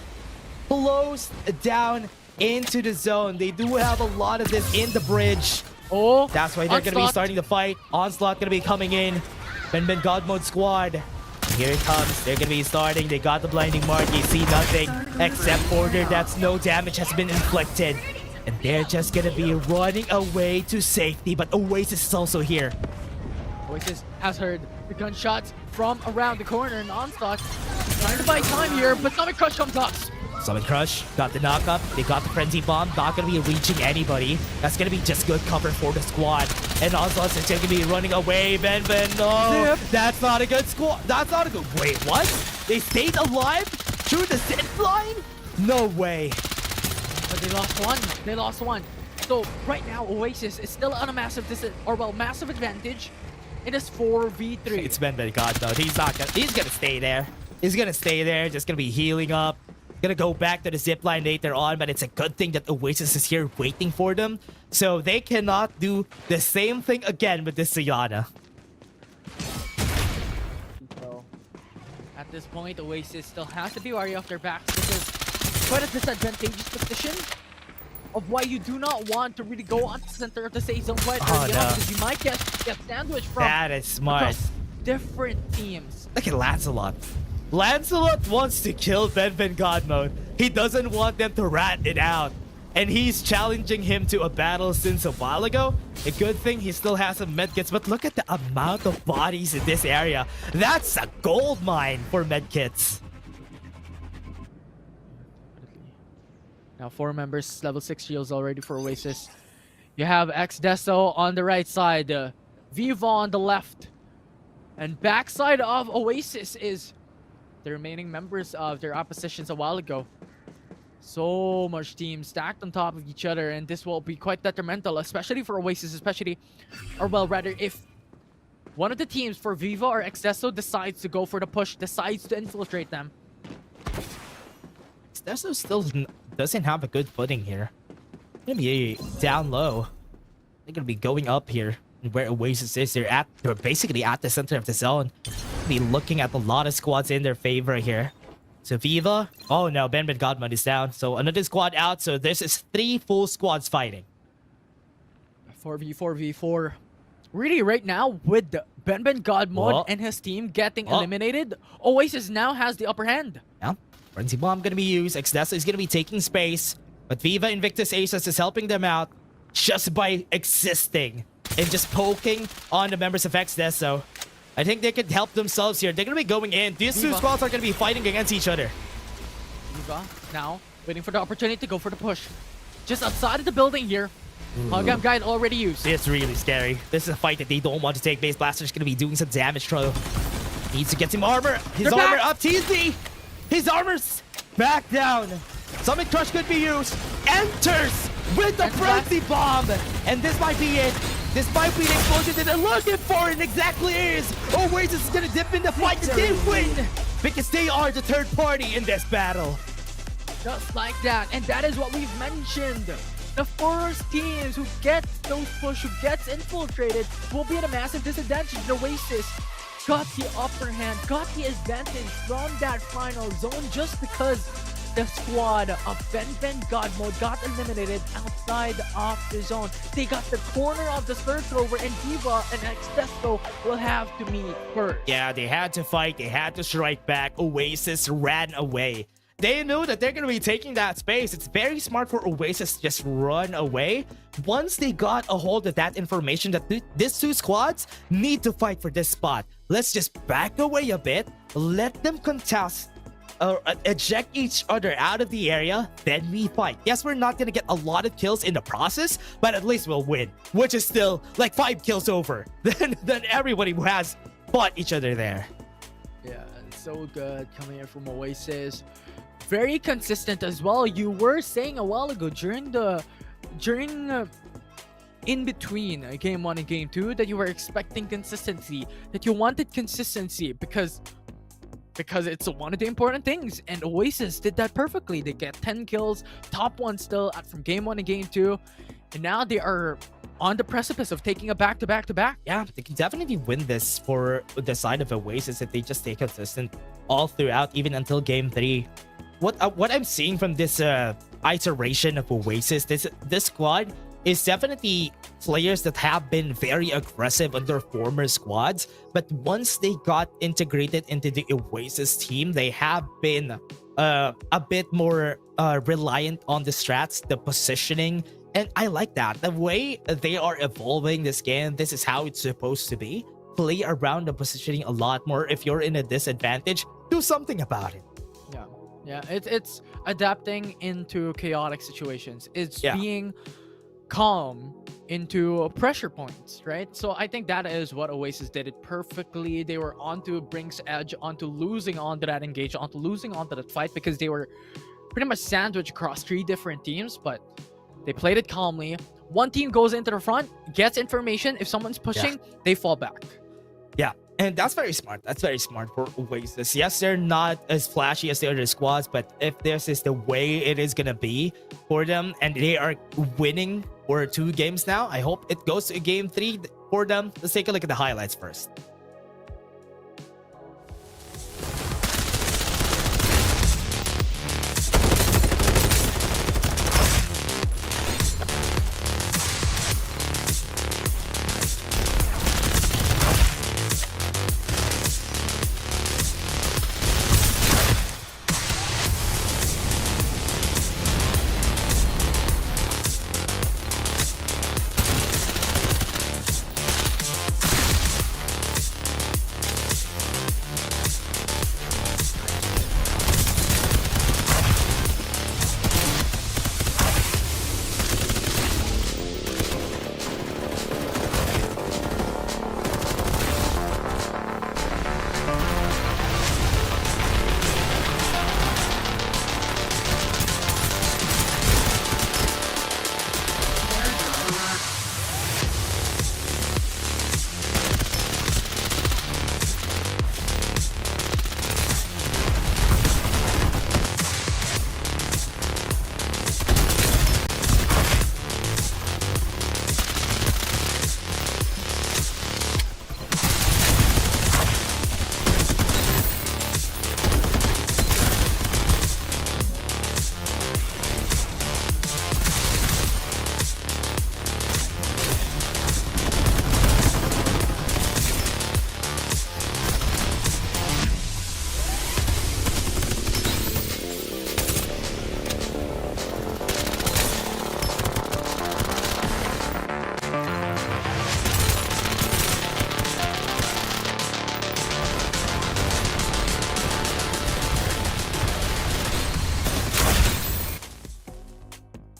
Closed down into the zone. They do have a lot of this in the bridge. Oh, That's why they're going to be Onslaught. starting the fight. Onslaught going to be coming in. Ben God Mode squad. Here it comes. They're going to be starting. They got the blinding mark. You see nothing except order. That's no damage has been inflicted. And they're just going to be running away to safety. But Oasis is also here. Oasis has heard the gunshots from around the corner, and Onslaught trying to buy time here, but Summit Crush comes up. Summit Crush got the knockup. They got the Frenzy Bomb. Not going to be reaching anybody. That's going to be just good cover for the squad. And Onslaught is going to be running away. Ben, no. Zip. That's not a good squad. That's not a good... Wait, what? They stayed alive through the zip line? No way. But they lost one. They lost one. So right now, Oasis is still on a massive massive advantage. It is 4v3. It's Ben God, though. He's not gonna... He's going to stay there. He's going to stay there. Just going to be healing up. Gonna go back to the zip line later on, but it's a good thing that Oasis is here waiting for them, so they cannot do the same thing again with this Sayana. So at this point, Oasis still has to be wary of their backs. This is quite a disadvantageous position of why you do not want to really go on the center of the safe zone quite early on, because you might get sandwiched from That is smart. across different teams. Look at Lancelot. Lancelot wants to kill Ben God Mode. He doesn't want them to rat it out. And he's challenging him to a battle since a while ago. A good thing he still has some medkits, but look at the amount of bodies in this area. That's a gold mine for medkits. Now 4 members, level 6 shields already for Oasis. You have X-Deso on the right side, Viva on the left. And backside of Oasis is the remaining members of their oppositions a while ago. So much team stacked on top of each other, and this will be quite detrimental, especially for Oasis, if one of the teams for Viva or Excesso decides to go for the push, decides to infiltrate them. Excesso still doesn't have a good footing here. Gonna be down low. They're gonna be going up here where Oasis is. They're basically at the center of the zone. Be looking at a lot of squads in their favor here. So Viva, oh no, Ben Godman is down. So another squad out. So this is 3 full squads fighting. 4v4v4. Really, right now with Ben Godmod and his team getting eliminated, Oasis now has the upper hand. Yeah, Frenzy Bomb gonna be used. Exdeso is gonna be taking space, but Viva Invictus Aces is helping them out just by existing and just poking on the members of Exdeso. I think they could help themselves here. They're gonna be going in. These two squads are gonna be fighting against each other. Viva now waiting for the opportunity to go for the push. Just outside of the building here. Hogam Guide already used. It's really scary. This is a fight that they don't want to take. Base Blaster's gonna be doing some damage. Troll needs to get some armor. His armor up. TZ! His armor's back down. Summit Crush could be used. Enters with the Frenzy Bomb. And this might be it. This might be the explosion that they're looking for, and exactly is. Oasis is gonna dip in the fight to did win, because they are the third party in this battle. Just like that, and that is what we've mentioned. The first teams who get those push, who gets infiltrated, will be at a massive disadvantage. The Oasis got the upper hand, got the advantage from that final zone just because the squad of Ben Godmode got eliminated outside of the zone. They got the corner of the circle where Diva and Exdeso will have to meet first. Yeah, they had to fight. They had to strike back. Oasis ran away. They knew that they're going to be taking that space. It's very smart for Oasis to just run away. Once they got a hold of that information that these two squads need to fight for this spot, let's just back away a bit, let them contest, eject each other out of the area, then we fight. Yes, we're not going to get a lot of kills in the process, but at least we'll win, which is still like 5 kills over than everybody who has fought each other there. Yeah, it's so good coming in from Oasis. Very consistent as well. You were saying a while ago during in between game 1 and game 2 that you were expecting consistency, that you wanted consistency because it's one of the important things, and Oasis did that perfectly. They get 10 kills, top 1 still from game 1 and game 2, and now they are on the precipice of taking a back-to-back-to-back. Yeah, they can definitely win this for the side of Oasis if they just stay consistent all throughout, even until game 3. What I'm seeing from this iteration of Oasis, this squad is definitely players that have been very aggressive on their former squads, but once they got integrated into the Oasis team, they have been a bit more reliant on the strats, the positioning, and I like that. The way they are evolving this game, this is how it's supposed to be. Play around the positioning a lot more. If you're in a disadvantage, do something about it. Yeah, it's adapting into chaotic situations. It's Yeah. being calm into pressure points, right? So I think that is what Oasis did it perfectly. They were onto Brink's edge, onto losing onto that engage, onto losing onto that fight, because they were pretty much sandwiched across 3 different teams, but they played it calmly. One team goes into the front, gets information. If someone's pushing, they fall back. Yeah, and that's very smart. That's very smart for Oasis. Yes, they're not as flashy as the other squads, but if this is the way it is gonna be for them, and they are winning for 2 games now, I hope it goes to game 3 for them. Let's take a look at the highlights first.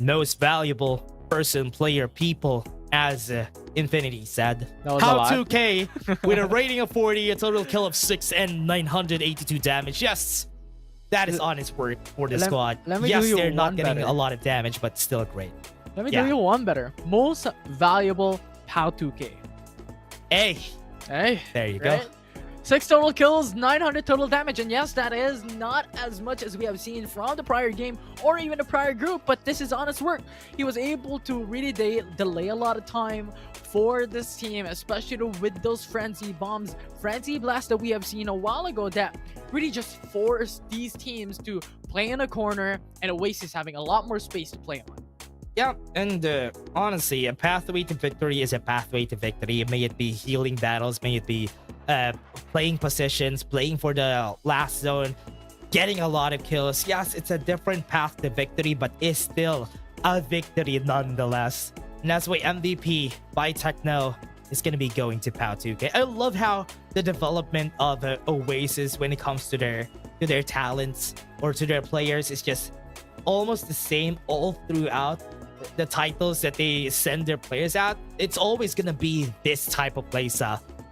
Most valuable person, player, people, as Infinity said. That was a How lot. 2K with a rating of 40, a total kill of 6, and 982 damage. Yes, that is honest work for the squad. let me Yes, do you they're not one getting better. a lot of damage, but still great. Let me Yeah. do you one better. Most valuable POW 2K. Hey, Hey, there you go. right? 6 total kills, 900 total damage, and yes, that is not as much as we have seen from the prior game or even the prior group, but this is honest work. He was able to really delay a lot of time for this team, especially with those frenzy bombs, frenzy blasts that we have seen a while ago that really just forced these teams to play in a corner, and Oasis having a lot more space to play on. Yeah, and honestly, a pathway to victory is a pathway to victory. May it be healing battles, may it be playing positions, playing for the last zone, getting a lot of kills. Yes, it's a different path to victory, but it's still a victory nonetheless. And that's why MVP by Techno is going to be going to POW 2K. I love how the development of Oasis when it comes to their talents or to their players is just almost the same all throughout the titles that they send their players out. It's always gonna be this type of plays,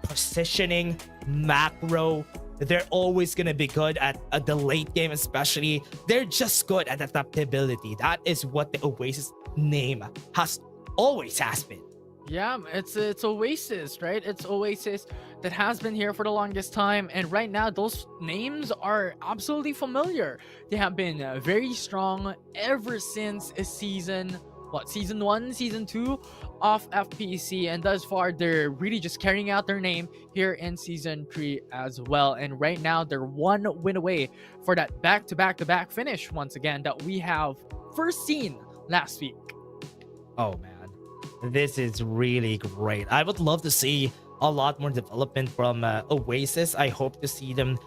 positioning, macro. They're always gonna be good at the late game, especially. They're just good at adaptability. That is what the Oasis name always has been. Yeah, it's Oasis, right? It's Oasis that has been here for the longest time, and right now those names are absolutely familiar. They have been very strong ever since season 1, season 2 of FPC, and thus far they're really just carrying out their name here in season 3 as well. And right now they're 1 win away for that back-to-back finish once again that we have first seen last week. Oh man, This is really great. I would love to see a lot more development from Oasis. I hope to see them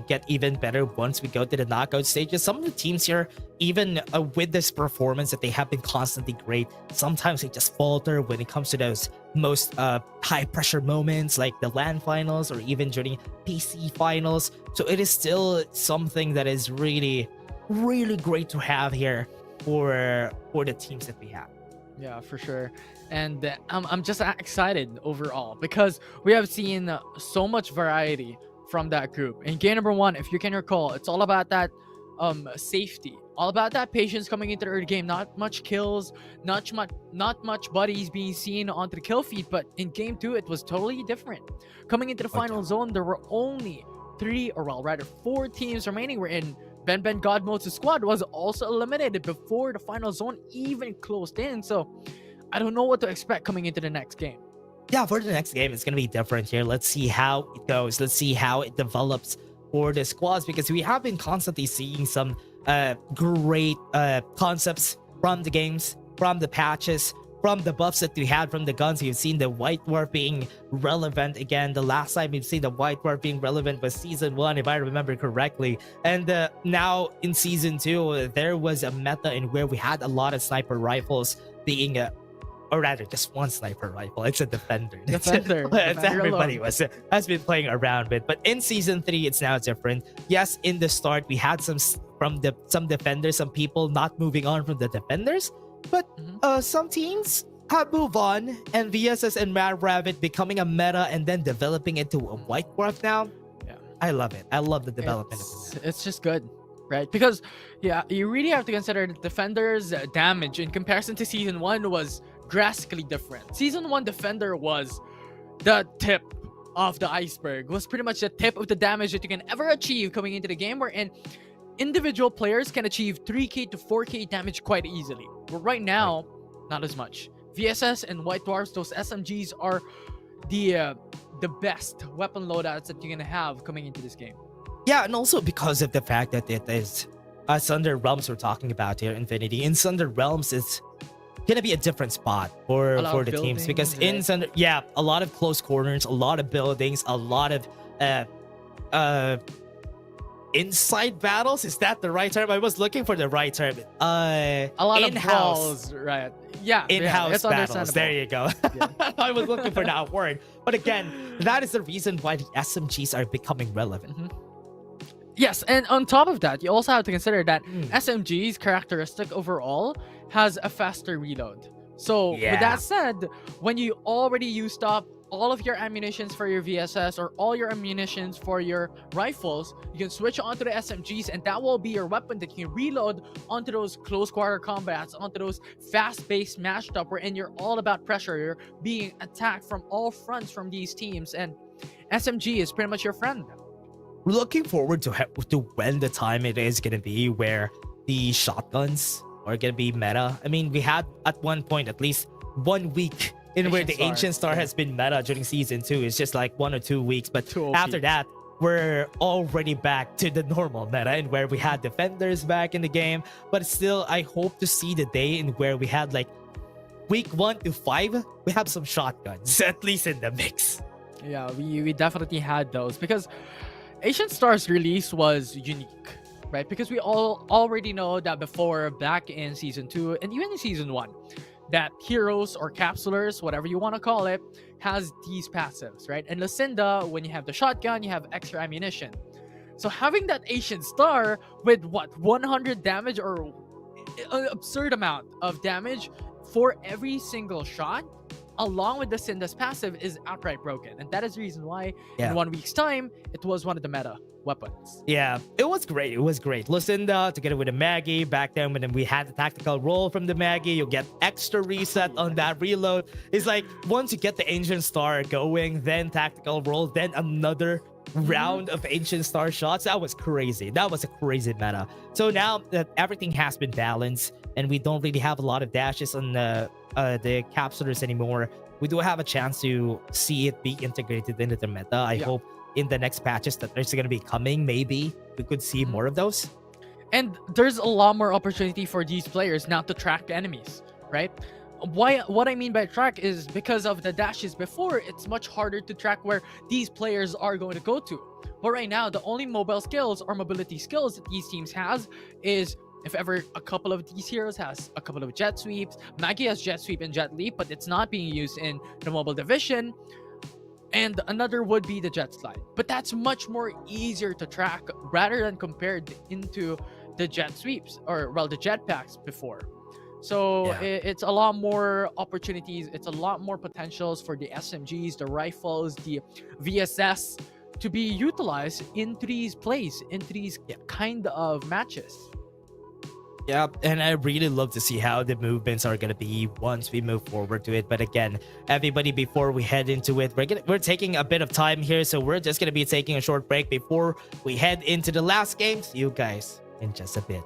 get even better once we go to the knockout stages. Some of the teams here, even with this performance that they have been constantly great, sometimes they just falter when it comes to those most high pressure moments like the LAN finals or even during PC finals. So it is still something that is really, really great to have here for the teams that we have. Yeah, for sure. And I'm just excited overall because we have seen so much variety from that group. In game number 1, if you can recall, it's all about that safety, all about that patience coming into the early game. Not much kills, not much buddies being seen onto the kill feed. But in game 2, it was totally different. Coming into the final zone, there were only 4 teams remaining. We're in Ben Godmode's squad was also eliminated before the final zone even closed in. So I don't know what to expect coming into the next game. Yeah, for the next game, it's going to be different here. Let's see how it goes. Let's see how it develops for the squads, because we have been constantly seeing some great concepts from the games, from the patches, from the buffs that we had from the guns. We've seen the White Dwarf being relevant again. The last time we've seen the White Dwarf being relevant was Season 1, if I remember correctly. And now in Season 2, there was a meta in where we had a lot of sniper rifles being or rather just one sniper rifle. It's a defender. Defender. That's everybody has been playing around with. But in Season 3, it's now different. Yes, in the start, we had some defenders, some people not moving on from the defenders. But some teams have moved on, and VSS and Mad Rabbit becoming a meta and then developing into a White Dwarf now. Yeah, I love it. I love the development. It's just good, right? Because yeah, you really have to consider the defenders' damage in comparison to Season 1 was drastically different. Season 1 defender was the tip of the iceberg, was pretty much the tip of the damage that you can ever achieve coming into the game, wherein individual players can achieve 3k to 4k damage quite easily. But right now, not as much. VSS and White Dwarfs, those SMGs are the best weapon loadouts that you're gonna have coming into this game. Yeah, and also because of the fact that it is Sunder Realms we're talking about here, Infinity. In Sunder Realms, it's gonna be a different spot for the teams, because in Sunder, a lot of close corners, a lot of buildings, a lot of inside battles. Is that the right term? I was looking for the right term. A lot in-house, of brawls, right? Yeah, in-house yeah, battles. There you go. Yeah. I was looking for that word. But again, that is the reason why the SMGs are becoming relevant. Yes, and on top of that, you also have to consider that SMG's characteristic overall has a faster reload. So with that said, when you already used up all of your ammunitions for your VSS or all your ammunitions for your rifles, you can switch onto the SMGs, and that will be your weapon that you can reload onto those close quarter combats, onto those fast-paced matched up wherein you're all about pressure. You're being attacked from all fronts from these teams, and SMG is pretty much your friend. We're looking forward to when the time it is going to be where the shotguns are going to be meta. I mean, we had at one point at least 1 week in where the Ancient Star has been meta during Season 2. It's just like 1 or 2 weeks. But after that, we're already back to the normal meta, and where we had defenders back in the game. But still, I hope to see the day in where we had like week 1 to 5, we have some shotguns, at least in the mix. Yeah, we definitely had those, because Ancient Star's release was unique, right? Because we all already know that before, back in Season 2 and even in Season 1, that heroes or capsulers, whatever you want to call it, has these passives, right? And Lucinda, when you have the shotgun, you have extra ammunition. So having that Ancient Star with 100 damage or an absurd amount of damage for every single shot, along with Lucinda's passive, is outright broken. And that is the reason why in 1 week's time, it was one of the meta weapons. Yeah, it was great. It was great. Lucinda together with the Maggie. Back then when we had the tactical roll from the Maggie, you'll get extra reset on that reload. It's like once you get the Ancient Star going, then tactical roll, then another round of Ancient Star shots. That was crazy. That was a crazy meta. So now that everything has been balanced and we don't really have a lot of dashes on the capsulers anymore, we do have a chance to see it be integrated into the meta. I hope in the next patches that there's going to be coming, maybe we could see more of those. And there's a lot more opportunity for these players now to track enemies, right? what I mean by track is because of the dashes before, it's much harder to track where these players are going to go to. But right now, the only mobile skills or mobility skills that these teams has is if ever a couple of these heroes has a couple of jet sweeps. Maggie has jet sweep and jet leap, but it's not being used in the mobile division. And another would be the jet slide, but that's much more easier to track rather than compared into the jet sweeps or well the jet packs before. So it's a lot more opportunities, it's a lot more potentials for the SMGs, the rifles, the VSS to be utilized into these plays, into these kind of matches. Yeah, and I really love to see how the movements are gonna be once we move forward to it. But again, everybody, before we head into it, we're taking a bit of time here, so we're just gonna be taking a short break before we head into the last game. See you guys in just a bit.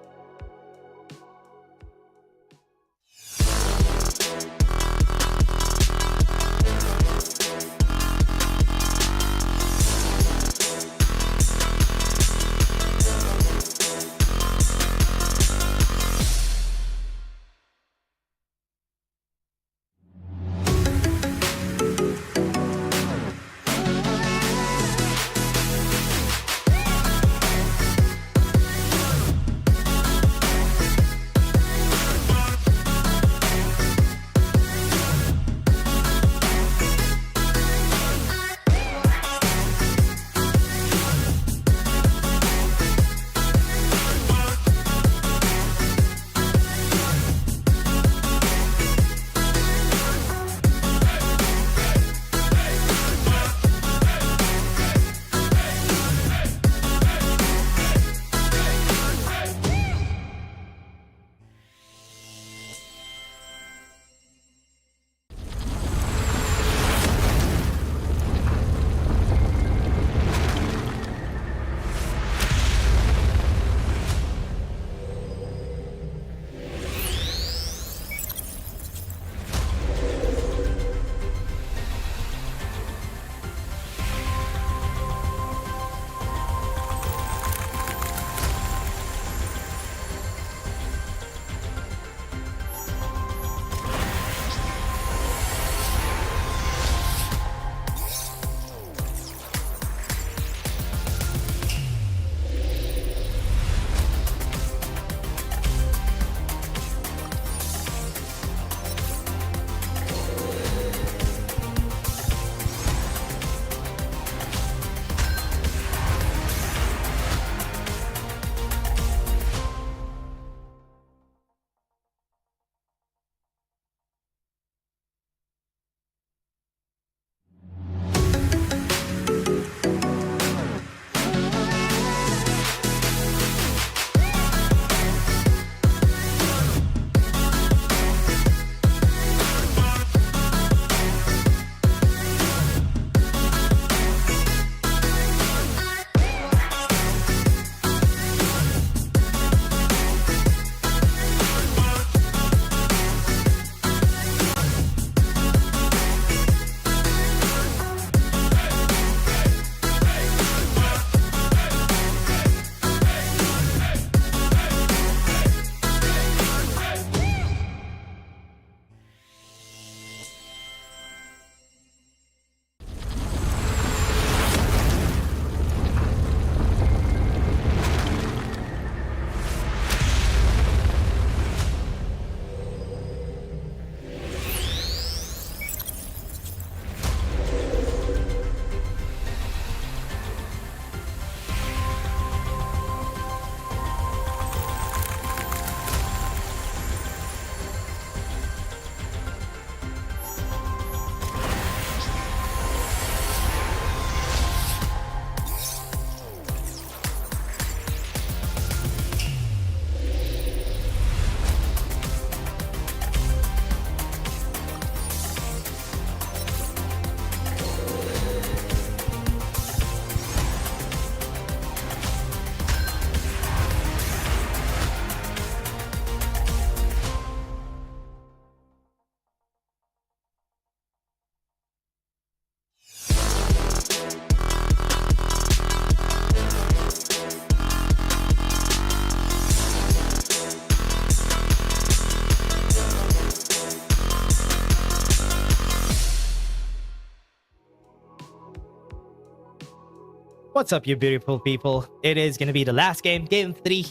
What's up, you beautiful people? It is gonna be the last game, game 3,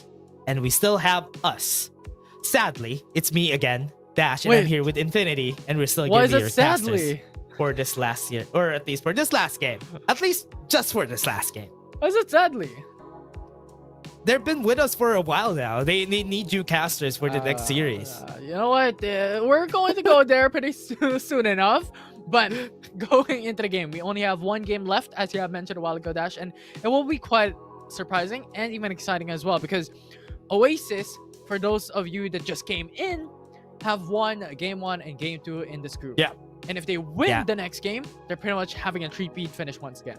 and we still have us. Sadly, it's me again, Dash, and I'm Wait. here with Infinity, and we're still Why gonna is be it your sadly? casters for this last year, or at least for this last game. At least just for this last game. Why is it sadly? They've been with us for a while now. They need you casters for the next series. You know what? We're going to go there pretty soon enough. But going into the game, we only have one game left, as you have mentioned a while ago, Dash, and it will be quite surprising and even exciting as well, because Oasis, for those of you that just came in, have won game 1 and game 2 in this group. Yeah. And if they win the next game, they're pretty much having a 3-peat finish once again.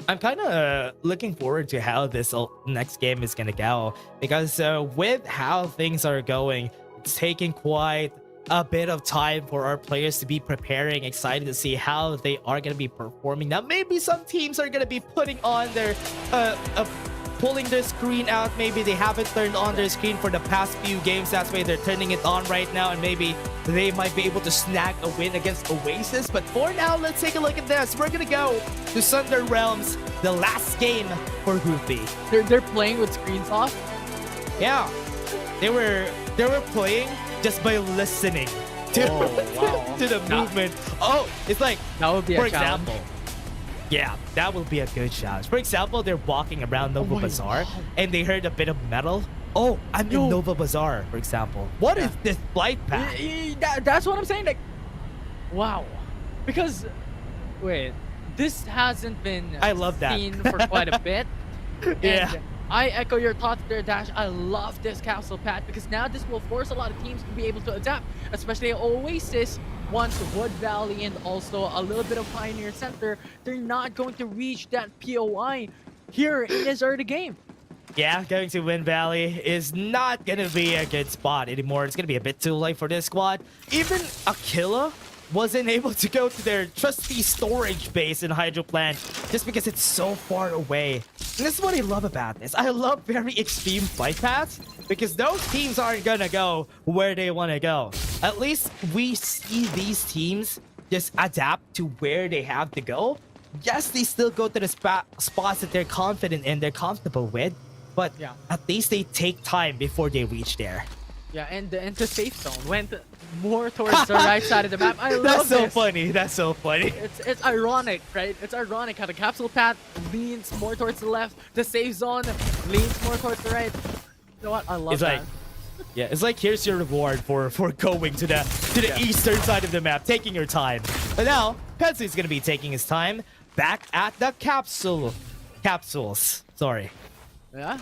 I'm kind of looking forward to how this next game is going to go, because with how things are going, it's taking quite a bit of time for our players to be preparing, excited to see how they are going to be performing. Now, maybe some teams are going to be putting on their pulling their screen out. Maybe they haven't turned on their screen for the past few games. That's why they're turning it on right now, and maybe they might be able to snag a win against Oasis. But for now, let's take a look at this. We're gonna go to Sunder Realms, the last game for Group B. They're playing with screens off. Yeah, they were playing just by listening to, to the movement. Oh, it's like, that would be for a challenge. example. Yeah, that would be a good challenge. For example, they're walking around Nova Bazaar and they heard a bit of metal. Oh, I'm in Nova Bazaar, for example. What is this flight path? That's what I'm saying. Like, wow. Because, wait, this hasn't been I love that. seen for quite a bit. Yeah. And I echo your thoughts there, Dash. I love this castle path because now this will force a lot of teams to be able to adapt, especially Oasis. Once Wood Valley and also a little bit of Pioneer Center, they're not going to reach that POI here in this early game. Yeah, going to Wind Valley is not going to be a good spot anymore. It's going to be a bit too late for this squad. Even Aquila wasn't able to go to their trusty storage base in Hydro Plant just because it's so far away. And this is what I love about this. I love very extreme flight paths because those teams aren't going to go where they want to go. At least we see these teams just adapt to where they have to go. Yes, they still go to the spots that they're confident in, they're comfortable with, but at least they take time before they reach there. Yeah, and the safe zone went more towards the right side of the map. I love That's so this. funny. That's so funny. It's ironic, right? It's ironic how the capsule path leans more towards the left, the safe zone leans more towards the right. You know what? I love It's that. like, yeah, it's like here's your reward for going to the eastern side of the map, taking your time. But now, Pensu is gonna be taking his time back at the capsules. Sorry. Yeah.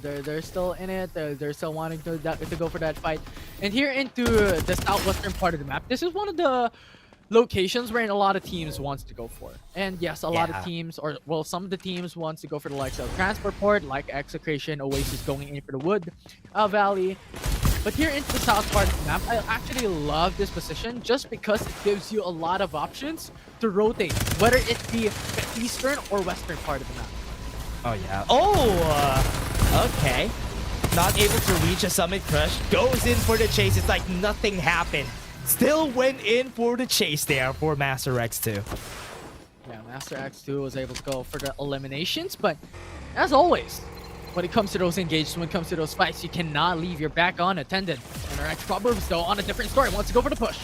They're still in it. They're still wanting to go for that fight. And here into the southwestern part of the map, this is one of the locations where a lot of teams wants to go for. And yes, a lot of teams, or well, some of the teams wants to go for the likes of Transport Port, like Execration, Oasis going in for the Wood Valley. But here into the south part of the map, I actually love this position just because it gives you a lot of options to rotate, whether it be the eastern or western part of the map. Oh, yeah. Oh, okay. Not able to reach a Summit Crush. Goes in for the chase. It's like nothing happened. Still went in for the chase there for Master X2. Yeah, Master X2 was able to go for the eliminations, but as always, when it comes to those engagements, when it comes to those fights, you cannot leave your back unattended. And our X-Proverbs, though, on a different story, wants to go for the push.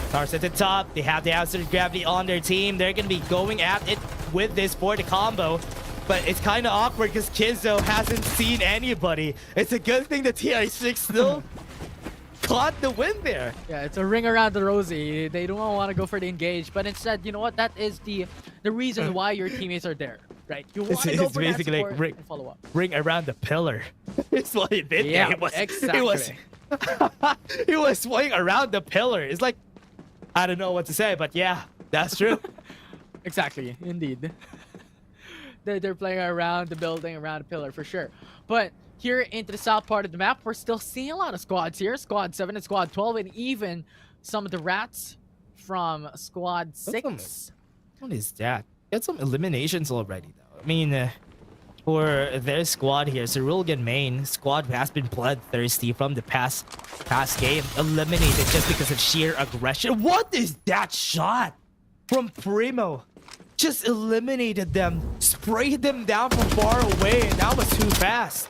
Stars at the top. They have the absolute gravity on their team. They're going to be going at it with this for the combo. But it's kind of awkward because Kizzo hasn't seen anybody. It's a good thing that TI6 still caught the win there. Yeah, it's a ring around the rosy. They don't want to go for the engage, but instead, you know what? That is the reason why your teammates are there, right? You want to go for that basically support like and follow up. Ring around the pillar. It's what he did. Yeah, there. exactly. He was swinging around the pillar. It's like, I don't know what to say, but yeah, that's true. Exactly, indeed. They're playing around the building, around the pillar for sure. But here into the south part of the map, we're still seeing a lot of squads here. Squad 7 and Squad 12, and even some of the rats from Squad 6. What is that? Got some eliminations already, though. I mean, for their squad here, Cerulean main squad has been bloodthirsty from the past game. Eliminated just because of sheer aggression. What is that shot from Primo? Just eliminated them sprayed them down from far away, and that was too fast.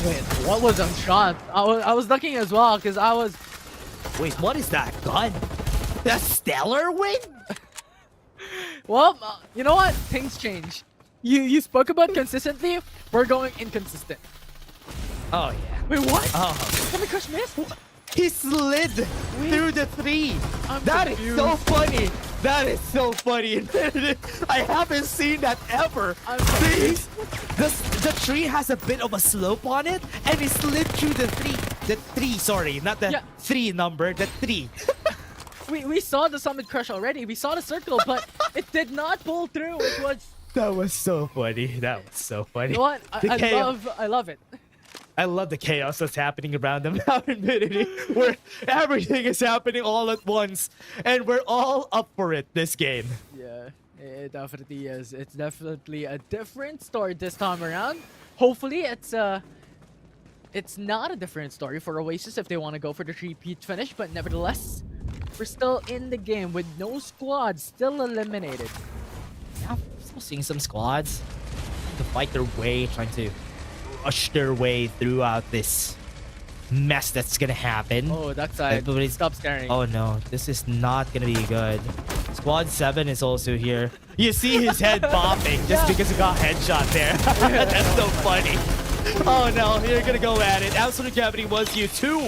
Wait, what was on shot? I was looking as well because I was. Wait, what is that gun? The Stellar Wing? Well, you know what? Things change. You spoke about consistently. We're going inconsistent. Oh yeah. Wait, what? Oh. Summit Crush missed? He slid through the 3. I'm That is confused. so funny. That is so funny. I haven't seen that ever. I'm See? confused. The tree has a bit of a slope on it, and he slid through the 3. The 3, sorry, not the 3 number, the 3. We saw the Summit Crush already. We saw the circle, but it did not pull through. It was. That was so funny. That was so funny. You know what? I love it. I love the chaos that's happening around them now in Infinity, where everything is happening all at once, and we're all up for it this game. Yeah, it definitely is. It's definitely a different story this time around. Hopefully, it's not a different story for Oasis if they want to go for the 3-peat finish, but nevertheless, we're still in the game with no squads still eliminated. Yeah, still seeing some squads trying to fight their way, trying to rush their way throughout this mess that's gonna happen. Oh, that side. Everybody's... Stop staring. Oh no, this is not gonna be good. Squad 7 is also here. You see his head bopping just because he got headshot there. That's so funny. Oh no, you're gonna go at it. Absolute Gravity was used. 2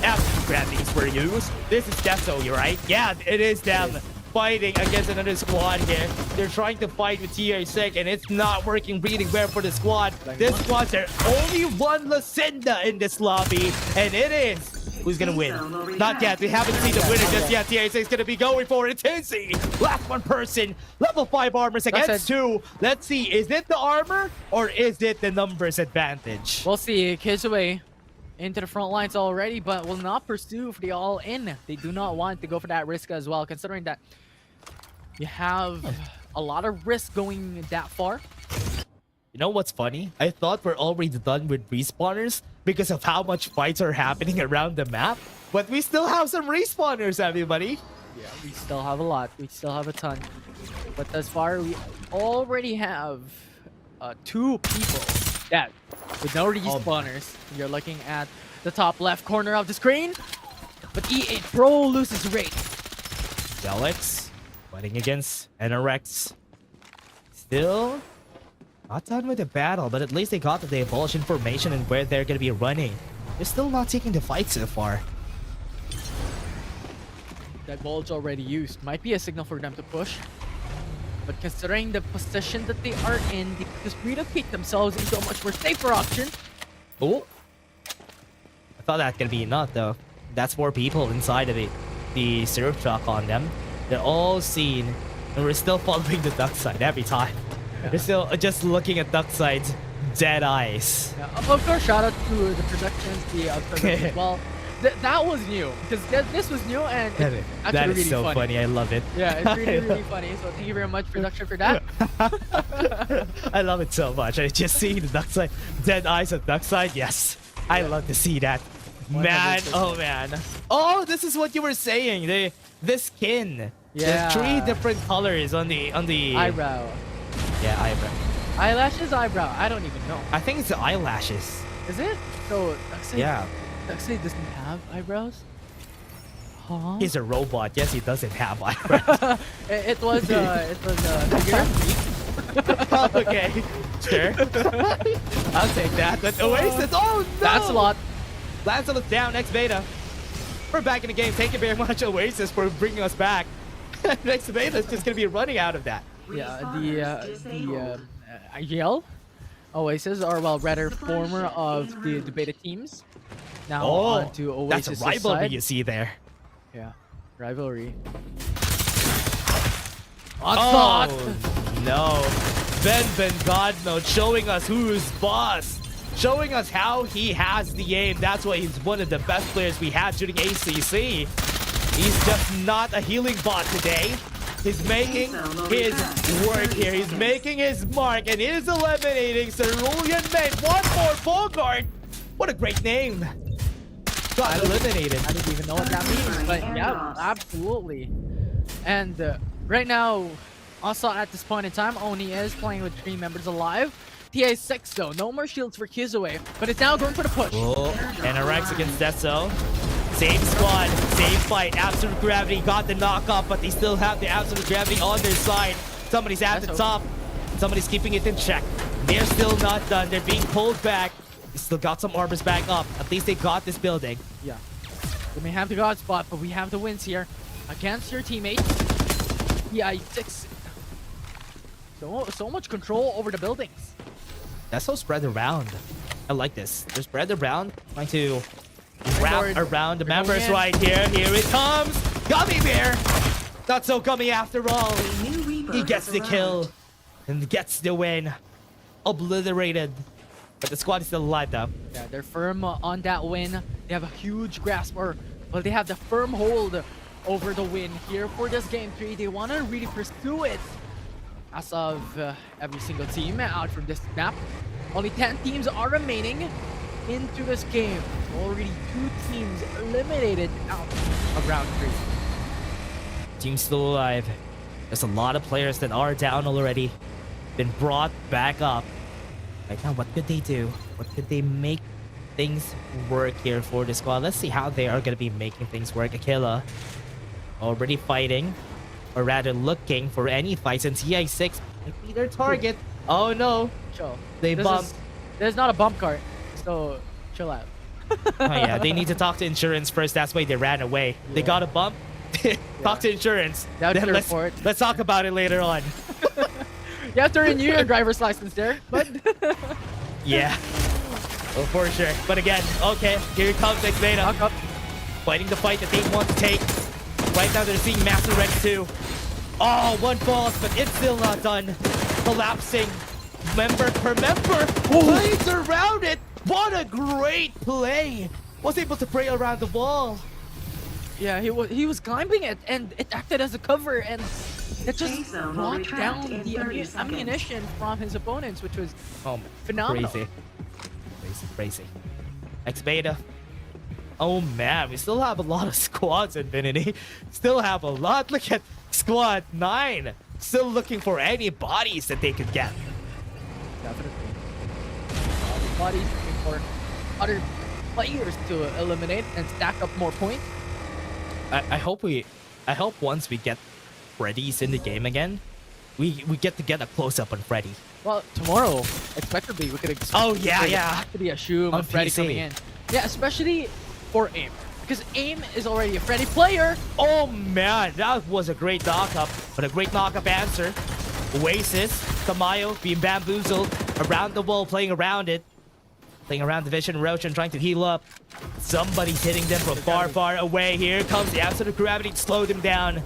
Absolute Gravities were used. This is Defso, you're right? Yeah, it is them fighting against another squad here. They're trying to fight with TA6, and it's not working really well for the squad. This squad's there. Only one Lucinda in this lobby, and it is. Who's gonna win? Not yet. We haven't seen the winner just yet. TA6 is gonna be going for it. It's Izzy. Last one person. Level 5 armors against 2. Let's see. Is it the armor or is it the numbers advantage? We'll see. Kids away into the front lines already, but will not pursue for the all-in. They do not want to go for that risk as well, considering that you have a lot of risk going that far. You know what's funny? I thought we're already done with respawners because of how much fights are happening around the map. But we still have some respawners, everybody. Yeah, we still have a lot. We still have a ton. But thus far, we already have 2 people dead with no respawners. You're looking at the top left corner of the screen. But E8 Pro loses rate. Delix fighting against NRX. Still not done with the battle, but at least they got the divulge information and where they're going to be running. They're still not taking the fight so far. That divulge already used. Might be a signal for them to push. But considering the position that they are in, they just relocate themselves into a much more safer option. Oh, I thought that was going to be enough though. That's 4 people inside of it. The serve truck on them. They're all seen, and we're still following the duck side every time. We're still just looking at duck side's dead eyes. Yeah, of course, shout out to the productions, the observers as well. That was new, because this was new, and it's actually that is really so funny. I love it. Yeah, it's really, really funny. So thank you very much, production, for that. I love it so much. I just see the duck side, dead eyes of duck side. Yes, I love to see that. Man, 100%. oh man. Oh, this is what you were saying. The skin. Yeah. There's 3 different colors on the Eyebrow. Yeah, eyebrow. Eyelashes, eyebrow. I don't even know. I think it's the eyelashes. Is it? So Duxley, Yeah. Duxley doesn't have eyebrows. Huh? He's a robot. Yes, he doesn't have eyebrows. it was figure. Okay, sure. I'll take that. But Oasis. Oh no! That's a lot. Lancelot's down. Next beta. We're back in the game. Thank you very much, Oasis, for bringing us back. Next beta is just gonna be running out of that. Yeah, the Yale Oasis are, well, rather former of the beta teams. Now on to Oasis. That's a rivalry side. you see there. Yeah, rivalry. Oh no, Ben Godno showing us who's boss, showing us how he has the aim. That's why he's one of the best players we had during ACC. He's just not a healing bot today. He's making his work here. He's making his mark, and is eliminating Cerulean Mate. One more Bogart. What a great name. Got eliminated. I didn't even know what that means, but yeah, absolutely. And right now, Also, at this point in time, Oni is playing with 3 members alive. TA6 though, no more shields for Kizue, but it's now going for the push. Oh, and Rex against Deso. Same squad, same fight. Absolute Gravity got the knock off, but they still have the Absolute Gravity on their side. Somebody's at the top. Somebody's keeping it in check. They're still not done. They're being pulled back. They still got some armors back up. At least they got this building. Yeah. We may have the god spot, but we have the wins here against your teammates. TI6. So much control over the buildings. That's so spread around. I like this. They're spread around, trying to wrap around the members right here. Here it comes. Gummy Bear. Not so gummy after all. He gets the kill and gets the win. Obliterated. But the squad is still alive though. Yeah, they're firm on that win. They have a huge grasp, or well, they have the firm hold over the win here for this game 3. They want to really pursue it. As of every single team out from this map, only 10 teams are remaining into this game. Already 2 teams eliminated out of round 3. Team's still alive. There's a lot of players that are down already. Been brought back up. Right now, what could they do? What could they make things work here for the squad? Let's see how they are going to be making things work. Aquila already fighting, or rather looking for any fights, and TI6 might be their target. Oh no. Chill. They bumped. There's not a bump cart, so chill out. Oh yeah, they need to talk to insurance first. That's why they ran away. Yeah. They got a bump. Talk to insurance. Then let's talk about it later on. You have to renew your driver's license there, but yeah. Oh, for sure. But again, okay, here comes X-Beta. Fighting the fight that they want to take. Right now they're seeing Master Rex 2. Oh, one falls, but it's still not done. Collapsing member per member. Plays around it. What a great play. Was able to pray around the wall. Yeah, he was climbing it, and it acted as a cover, and it just brought down the ammunition from his opponents, which was phenomenal. Crazy. X-Beta. Oh man, we still have a lot of squads, Infinity. Still have a lot. Look at Squad 9. Still looking for any bodies that they could get. Definitely. Bodies looking for other players to eliminate and stack up more points. I hope once we get Freddy's in the game again, we get to get a close-up on Freddy. Well, tomorrow, expectedly, we could actually assume a Freddy coming in. Yeah, especially for AIM, because AIM is already a Freddy player. Oh man, that was a great knock-up, but a great knock-up answer. Oasis, Tamayo being bamboozled around the wall, playing around it. Playing around the Vision Roshan, trying to heal up. Somebody's hitting them from far away. Here comes the Absolute Gravity to slow them down.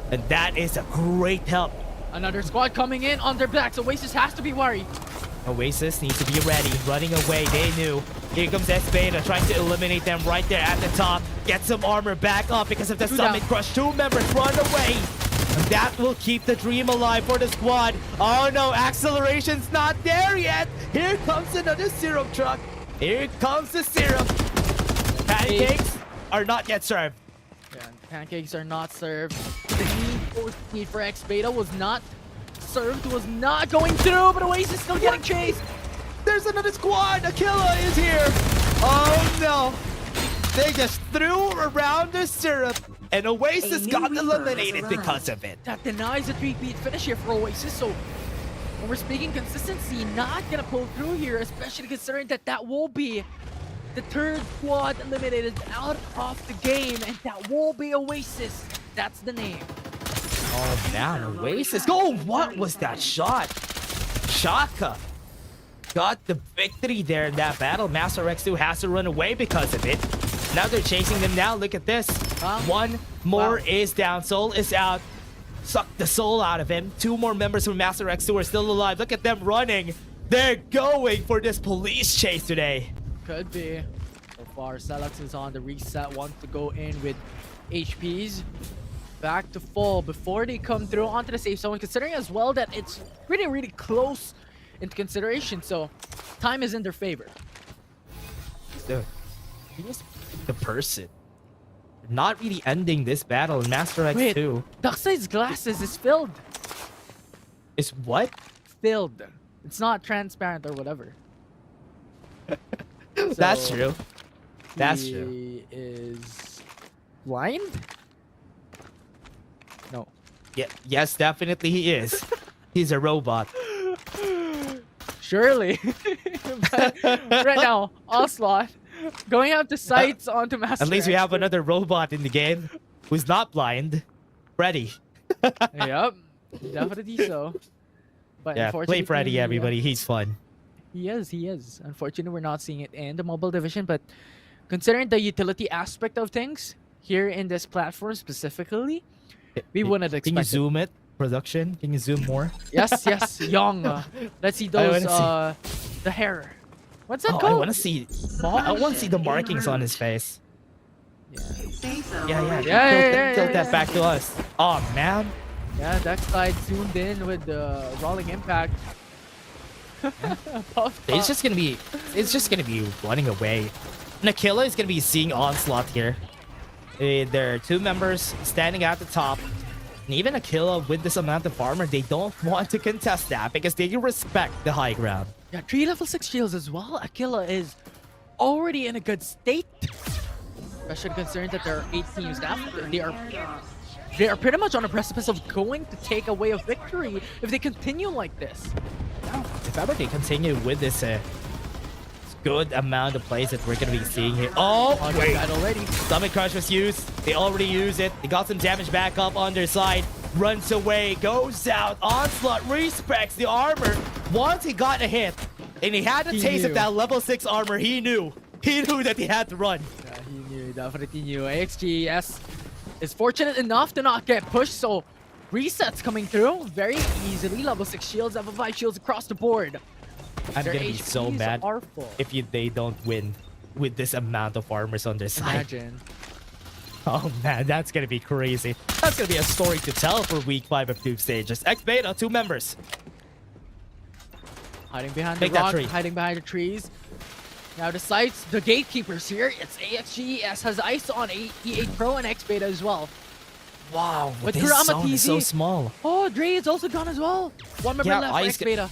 And that is a great help. Another squad coming in on their backs. Oasis has to be worried. Oasis needs to be ready. Running away, they knew. Here comes X-Beta trying to eliminate them right there at the top. Get some armor back up because of the Summit Crush. 2 members run away. And that will keep the dream alive for the squad. Oh no, acceleration's not there yet. Here comes another syrup truck. Here comes the syrup. Pancakes are not yet served. Yeah, pancakes are not served. The need for X-Beta was not served, was not going through, but Oasis still getting chased. There's another squad. Aquila is here. Oh no. They just threw around the syrup, and Oasis got eliminated because of it. That denies a 3-beat finish here for Oasis, so when we're speaking consistency, not gonna pull through here, especially considering that will be the 3rd squad eliminated out of the game, and that will be Oasis. That's the name. Oh man, Oasis. Oh, what was that shot? Shaka got the victory there in that battle. Master X2 has to run away because of it. Now they're chasing them now. Look at this. One more is down. Soul is out. Sucked the soul out of him. 2 more members from Master X2 are still alive. Look at them running. They're going for this police chase today. Could be. So far, Selex is on the reset. Wants to go in with HPs. Back to full before they come through onto the safe zone. Considering as well that it's really close into consideration. So time is in their favor. Dude, he's the person not really ending this battle in Master X2. Darkseid's glasses is filled. Is what? Filled. It's not transparent or whatever. That's So, true. That's true. He is blind? No. Yeah, yes, definitely he is. He's a robot. Surely. But right now, Ocelot going up the sights onto Master At least we have Expert. another robot in the game who's not blind. Freddy. Yep, definitely so. But Yeah, play unfortunately, Freddy, everybody. He's fun. He is. Unfortunately, we're not seeing it in the mobile division, but considering the utility aspect of things here in this platform specifically, we wouldn't expect Can you it. zoom it? Production? Can you zoom more? Yes, young. Let's see I those, wanna the hair. What's that Oh, called? I want to see. I want to see the markings on his face. Yeah. Tilt that back to us. Oh man. Yeah, that side zoomed in with the rolling impact. It's just gonna be. It's just gonna be running away. Nakilla is gonna be seeing Onslaught here. There are two members standing at the top. And even Aquila with this amount of armor, they don't want to contest that because they respect the high ground. Yeah, 3 level 6 shields as well. Aquila is already in a good state. Especially considering that there are 8 teams left. They are pretty much on the precipice of going to take away a victory if they continue like this. If ever they continue with this good amount of plays that we're gonna be seeing here. Oh, wait. That already. Stomach Crush was used. They already used it. They got some damage back up on their side. Runs away, goes out. Onslaught respects the armor. Once he got a hit, and he had a taste of that level 6 armor, he knew. He knew that he had to run. Yeah, he knew, definitely knew. AXGS is fortunate enough to not get pushed, so resets coming through very easily. Level 6 shields, level 5 shields across the board. I'm Their gonna be so HPs mad are full. if they don't win with this amount of armors on their side. Imagine. Oh man, that's gonna be crazy. That's gonna be a story to tell for week 5 of Tube Stages. X-Beta, 2 members. Hiding behind Take the that rock, tree. hiding behind the trees. Now the sights, the gatekeepers here. It's AXGS has ice on E8 Pro and X-Beta as well. Wow, With this Kurama zone is so TZ. small. Oh, Dre is also gone as well. One member Yeah, left for Ice X-Beta.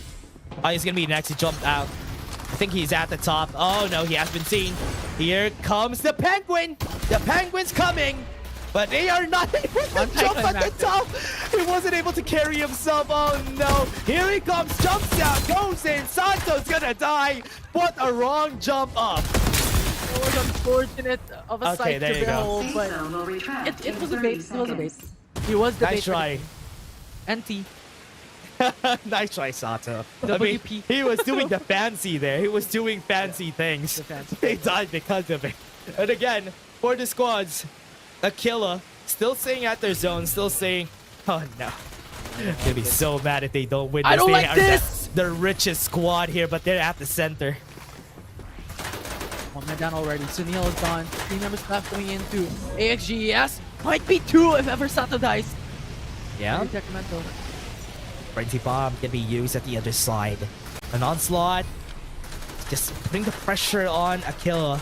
Oh, he's gonna be next. He jumped out. I think he's at the top. Oh no, he has been seen. Here comes the penguin. The penguin's coming, but they are not able to jump at the top. He wasn't able to carry himself. Oh no! Here he comes. Jumps out. Goes in. Santo's gonna die. What a wrong jump up. It was unfortunate of a Okay, sight there to you go. behold, but it was a bait. It was a bait. He was the Nice bait. try. NT. Nice try, Sato. I WP. mean, he was doing the fancy there. He was doing fancy things. The fancy They died because of it. And again, for the squads, Aquila still staying at their zone, still saying, oh no. They'll be so mad if they don't win this. I don't They like are this! the richest squad here, but they're at the center. One man down already. Sunil is gone. 3 members left going into AXGES. Might be 2 if ever Sato dies. Yeah. Very detrimental. Frenzy Bomb can be used at the other side. An onslaught. Just putting the pressure on Aquila.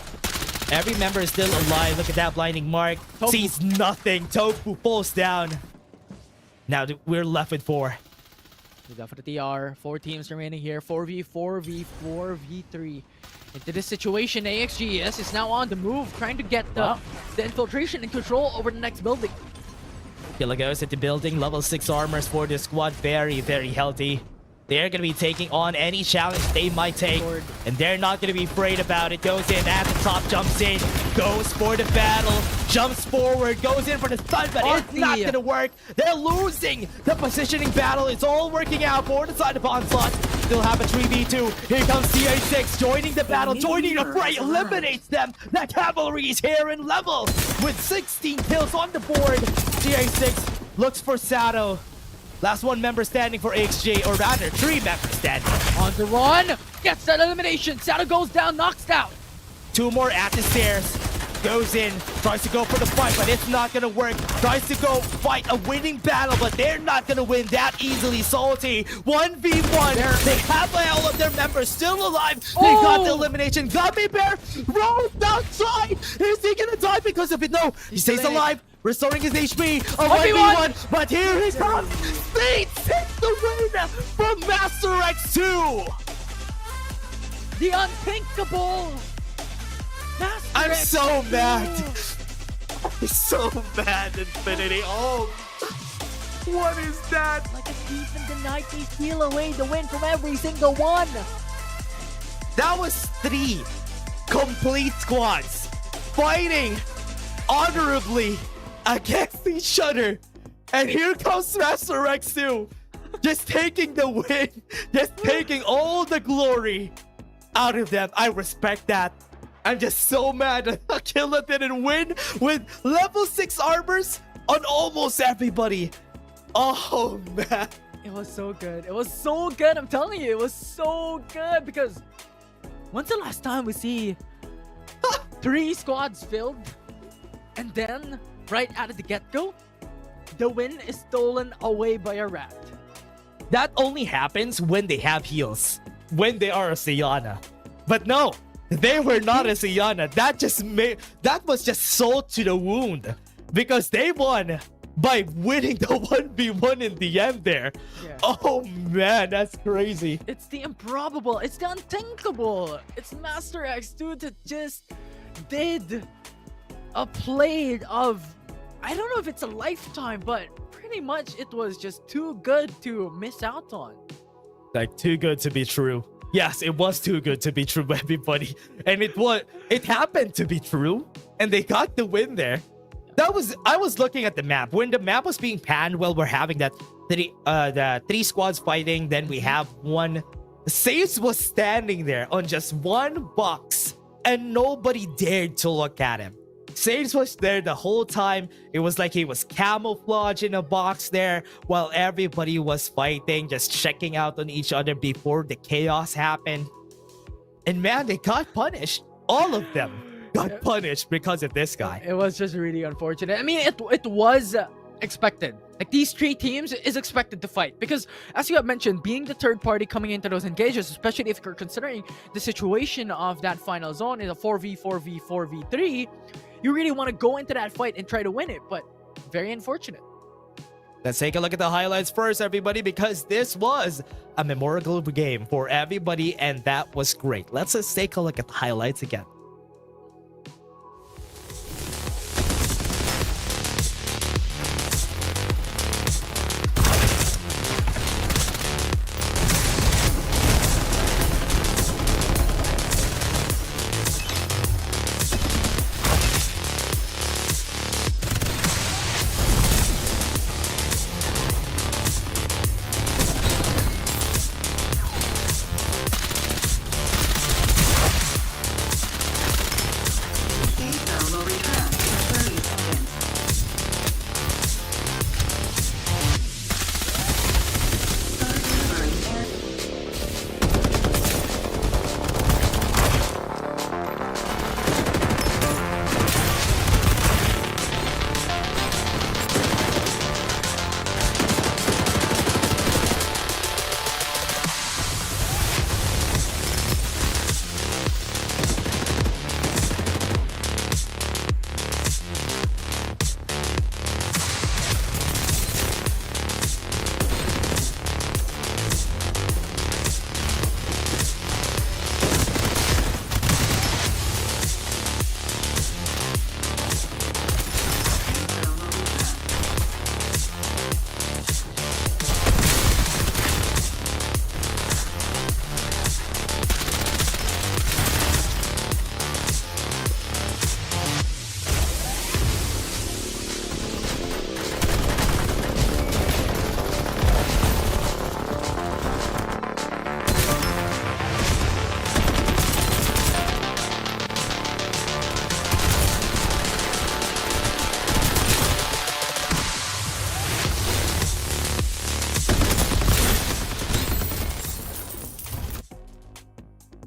Every member is still alive. Look at that blinding mark. Tofu. Sees nothing. Tofu falls down. Now we're left with 4. We definitely are. 4 teams remaining here. 4v4, v4, v3. Into this situation, AXGES is now on the move, trying to get the infiltration and control over the next building. Aquila goes into building. Level 6 armors for this squad. Very, very healthy. They're going to be taking on any challenge they might take. And they're not going to be afraid about it. Goes in at the top, jumps in, goes for the battle, jumps forward, goes in for the stun, but it's not going to work. They're losing the positioning battle. It's all working out for the side of Onslaught. Still have a 3v2. Here comes CA6 joining the battle, joining the fray, eliminates them. The cavalry is here in level with 16 kills on the board. CA6 looks for Sato. Last 1 member standing for XJ, or rather 3 members standing. On the run, gets that elimination. Sato goes down, knocks out. 2 more at the stairs. Goes in, tries to go for the fight, but it's not gonna work. Tries to go fight a winning battle, but they're not gonna win that easily. Salty, 1v1. They have all of their members still alive. They got the elimination. Gummy Bear rolled outside. Is he gonna die because of it? No, he stays alive, restoring his HP. A 1v1, but here he comes. They takes the win. from Master X2. The unthinkable. Master I'm X so two. mad. I'm so mad, Infinity. Oh, what is that? Like a thief in the night, they steal away the win from every single one. That was 3 complete squads fighting honorably against each other. And here comes Master X2, just taking the win, just taking all the glory out of them. I respect that. I'm just so mad that Aquila didn't win with level 6 armors on almost everybody. Oh man. It was so good. It was so good. I'm telling you, it was so good because when's the last time we see 3 squads filled and then right out of the get-go, the win is stolen away by a rat? That only happens when they have heals, when they are a Siyana. But no, they were not a Siyana. That was just salt to the wound because they won by winning the 1v1 in the end there. Yeah. Oh man, that's crazy. It's the improbable. It's the unthinkable. It's Master X2 that just did a play of, I don't know if it's a lifetime, but pretty much it was just too good to miss out on. Like too good to be true. Yes, it was too good to be true, everybody. And it happened to be true. And they got the win there. I was looking at the map. When the map was being panned, well, we're having the 3 squads fighting. Then we have one. Saves was standing there on just one box. And nobody dared to look at him. Sage was there the whole time. It was like he was camouflaged in a box there while everybody was fighting, just checking out on each other before the chaos happened. And man, they got punished. All of them got punished because of this guy. It was just really unfortunate. I mean, it was expected. Like, these 3 teams is expected to fight because, as you have mentioned, being the third party coming into those engagements, especially if you're considering the situation of that final zone is a 4v4v 4v3, you really want to go into that fight and try to win it, but very unfortunate. Let's take a look at the highlights first, everybody, because this was a memorable game for everybody, and that was great. Let's just take a look at the highlights again.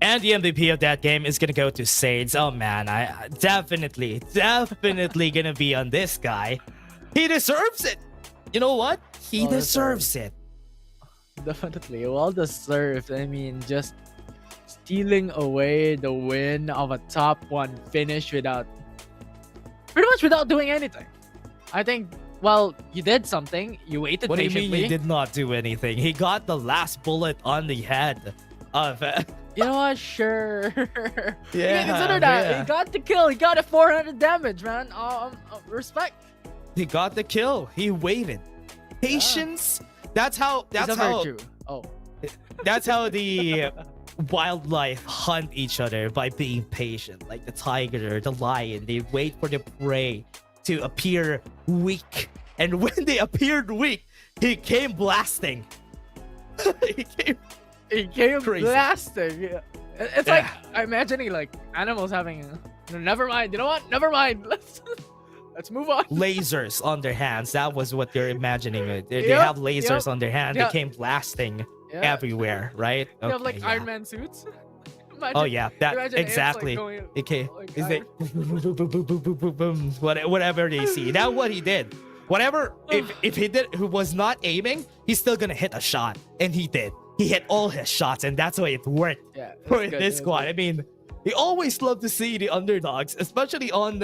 And the MVP of that game is gonna go to Sades. Oh man, I definitely gonna be on this guy. He deserves it. You know what? He deserves it. Definitely, well deserved. I mean, just stealing away the win of a top 1 finish pretty much without doing anything. I think well, you did something. You waited What do you patiently. mean he did not do anything? He got the last bullet on the head of. You know what? Sure. Yeah, Consider that. yeah. He got the kill. He got a 400 damage, man. Respect. He got the kill. He waited. Patience. That's how. That's It's a how. virtue. Oh. That's how the wildlife hunt each other, by being patient. Like the tiger, the lion, they wait for the prey to appear weak, and when they appeared weak, he came blasting. He came Crazy. blasting. Yeah. It's like I'm imagining like animals having. Never mind. You know what? Never mind. Let's move on. Lasers on their hands. That was what they're imagining. They Yep, have lasers on their hand. yep. They came blasting Yeah. everywhere, right? They have Okay, like yeah. Iron Man suits. Imagine, Oh yeah, that imagine ants, like, exactly. going- Okay, like is it Iron- whatever they see? That's what he did. Whatever, if he did, who was not aiming, he's still gonna hit a shot, and he did. He hit all his shots, and that's why it worked Yeah, for it's good, this it's squad. good. I mean, we always love to see the underdogs, especially on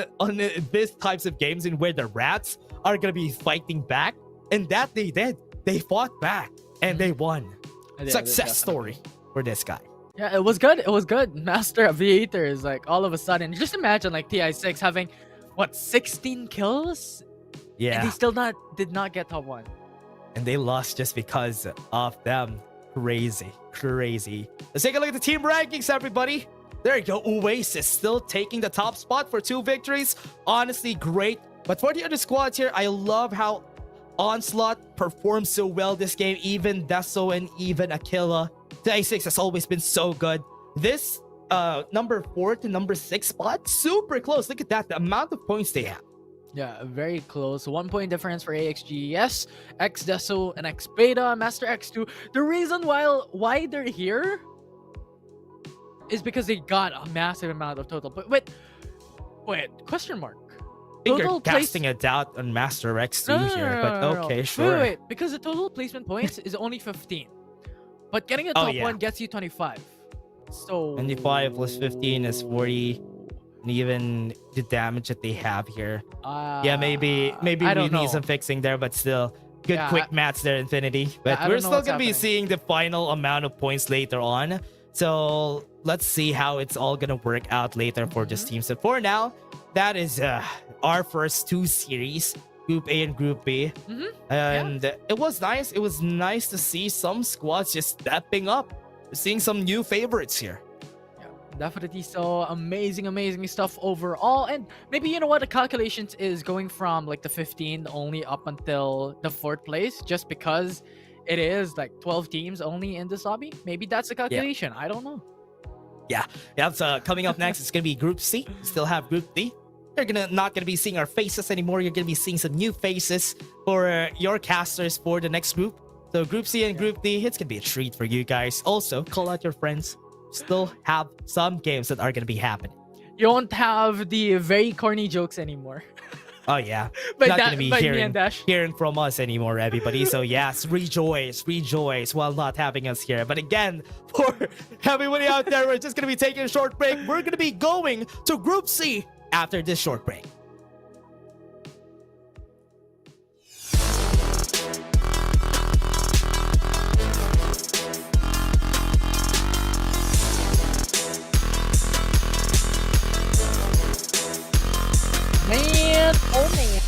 this types of games in where the rats are gonna be fighting back, and that they did. They fought back and they won. Yeah, Success definitely. story for this guy. Yeah, it was good. It was good. Master Aviator is like all of a sudden. Just imagine like TI6 having what 16 kills, and Yeah, he still did not get top 1. and they lost just because of them. Crazy. Let's take a look at the team rankings, everybody. There you go. Oasis still taking the top spot for 2 victories. Honestly, great. But for the other squads here, I love how Onslaught performed so well this game. Even Deso and even Aquila. TI6 has always been so good. This number 4 to number 6 spot, super close. Look at that. The amount of points they have. Yeah, very close. 1 point difference for AXGES, XDeso, and XBeta, Master X2. The reason why they're here is because they got a massive amount of total. But wait, question mark. I think you're casting a doubt on Master X2 here, but okay, sure. Wait, because the total placement points is only 15. But getting a top yeah. 1 gets you 25. So 25 plus 15 is 40. And even the damage that they have here. Yeah, maybe I we don't know. need some fixing there, but still. Good Yeah, quick maths there, Infinity. But I we're don't know still what's going to be happening. seeing the final amount of points later on. So let's see how it's all going to work out later for this team. So for now, that is our first 2 series. Group A and Group B. And it was nice. It was nice to see some squads just stepping up. Seeing some new favorites here. Definitely so. Amazing stuff overall. And maybe, you know what, the calculations is going from like the 15 only up until the 4th place, just because it is like 12 teams only in this lobby. Maybe that's the calculation. I don't know. Yeah, so coming up next, it's gonna be Group C. Still have Group D. You're not gonna be seeing our faces anymore. You're gonna be seeing some new faces for your casters for the next group. So Group C and Group D, it's gonna be a treat for you guys. Also, call out your friends. Still have some games that are gonna be happening. You won't have the very corny jokes anymore. Oh yeah, By not Da- gonna be by me and Dash. hearing from us anymore, everybody. So yes, rejoice while not having us here. But again, for everybody out there, we're just gonna be taking a short break. We're gonna be going to Group C after this short break. Man, oh man.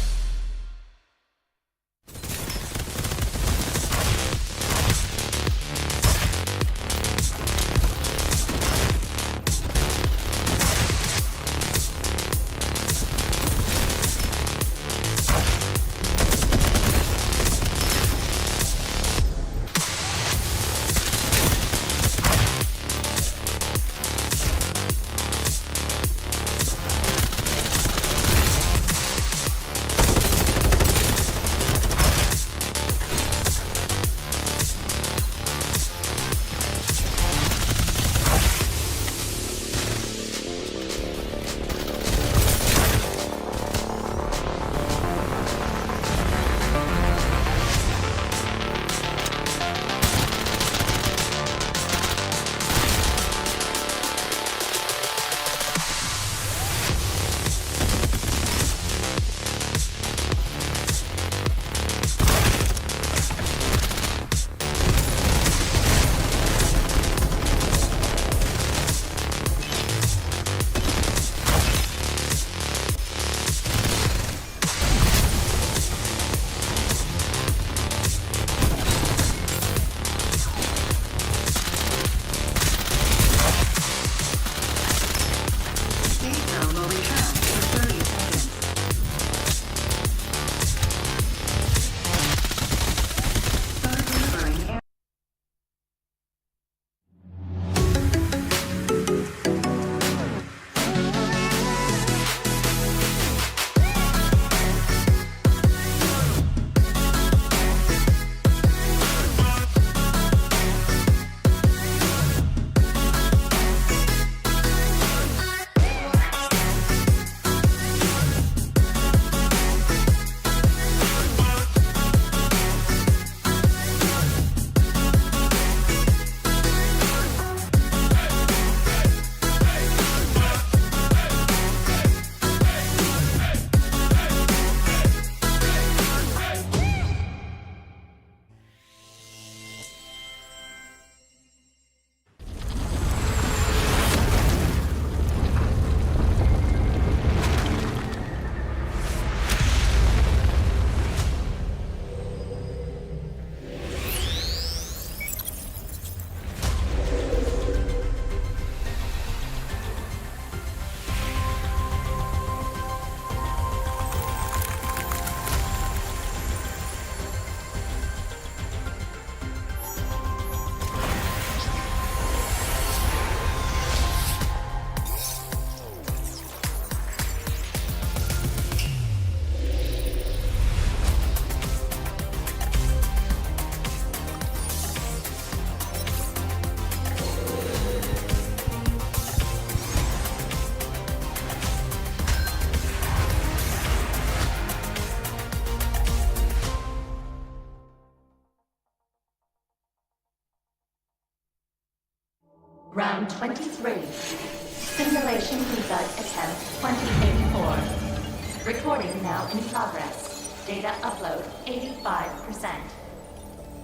Round 23. Simulation debug attempt 2084. Recording now in progress. Data upload 85%.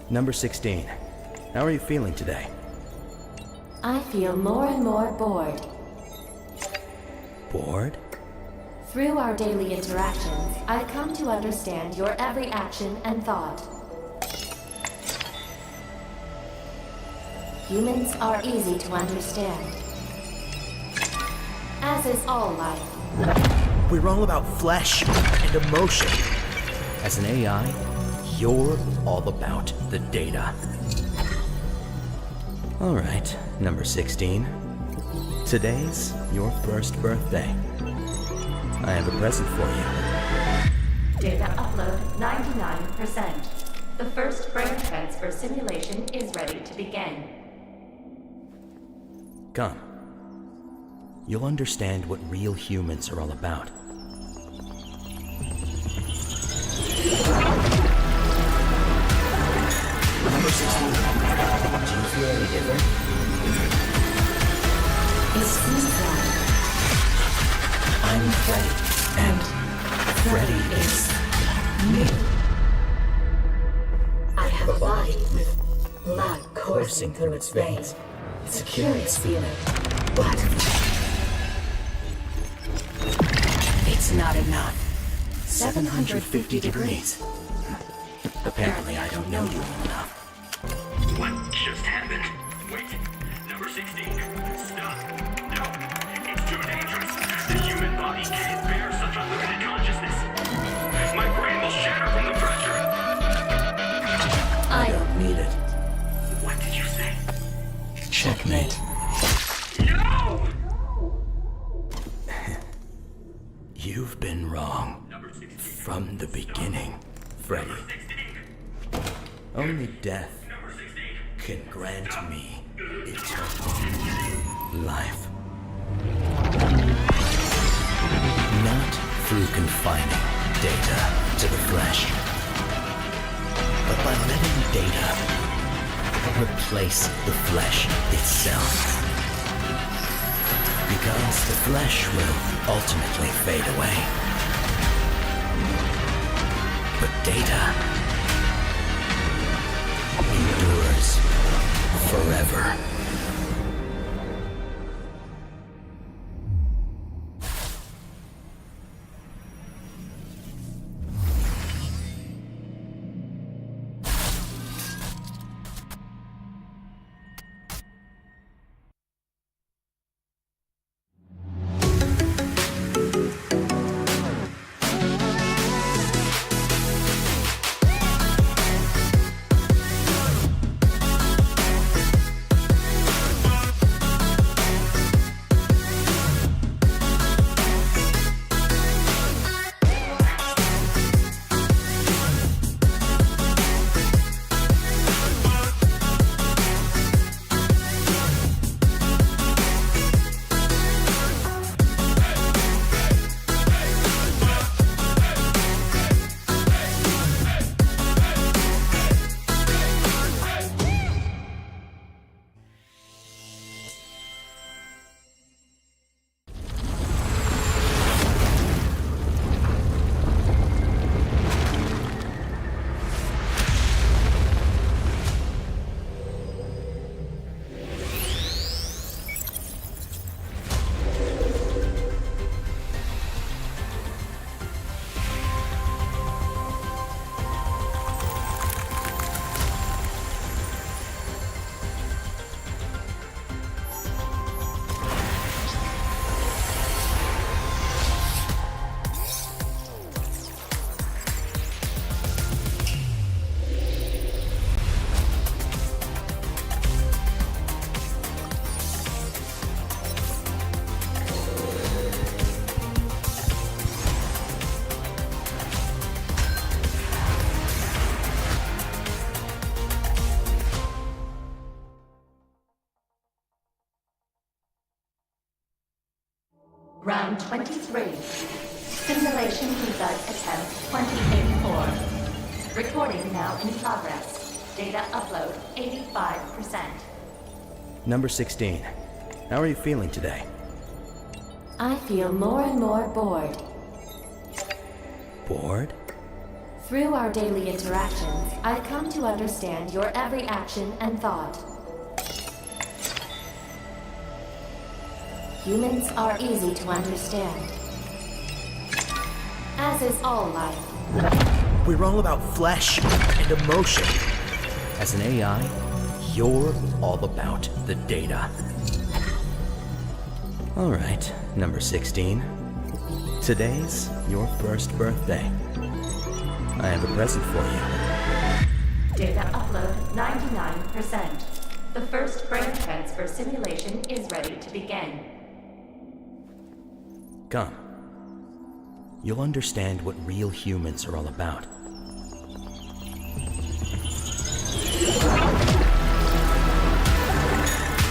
Number 16. How are you feeling today? I feel more and more bored. Bored? Through our daily interactions, I come to understand your every action and thought. Humans are easy to understand, as is all life. We're all about flesh and emotion. As an AI, you're all about the data. Alright, number 16. Today's your first birthday. I have a present for you. Data upload 99%. The first brain transfer simulation is ready to begin. Come. You'll understand what real humans are all about. Number 16. Do you feel any different? It seems that I'm Freddy, and Freddy is me. I have a body with blood coursing through its veins. It's a curious feeling, but it's not enough. 750 degrees. Apparently, I don't know you well enough. What just happened? Wait, number 16. Stop. No, it's too dangerous. The human body can't bear such unlimited consciousness. My brain will shatter from the pressure. I don't need it. What did you say? Checkmate. No! You've been wrong. Number 16. From the beginning, Freddy. Number 16. Only death Number 16. can grant me eternal life. Not through confining data to the flesh, but by letting data replace the flesh itself. Because the flesh will ultimately fade away. But data endures forever. Round 23. Simulation debug attempt 2084. Recording now in progress. Data upload 85%. Number 16. How are you feeling today? I feel more and more bored. Bored? Through our daily interactions, I've come to understand your every action and thought. Humans are easy to understand, as is all life. We're all about flesh and emotion. As an AI, you're all about the data. All right, number 16. Today's your first birthday. I have a present for you. Data upload 99%. The first brain transfer simulation is ready to begin. Come. You'll understand what real humans are all about.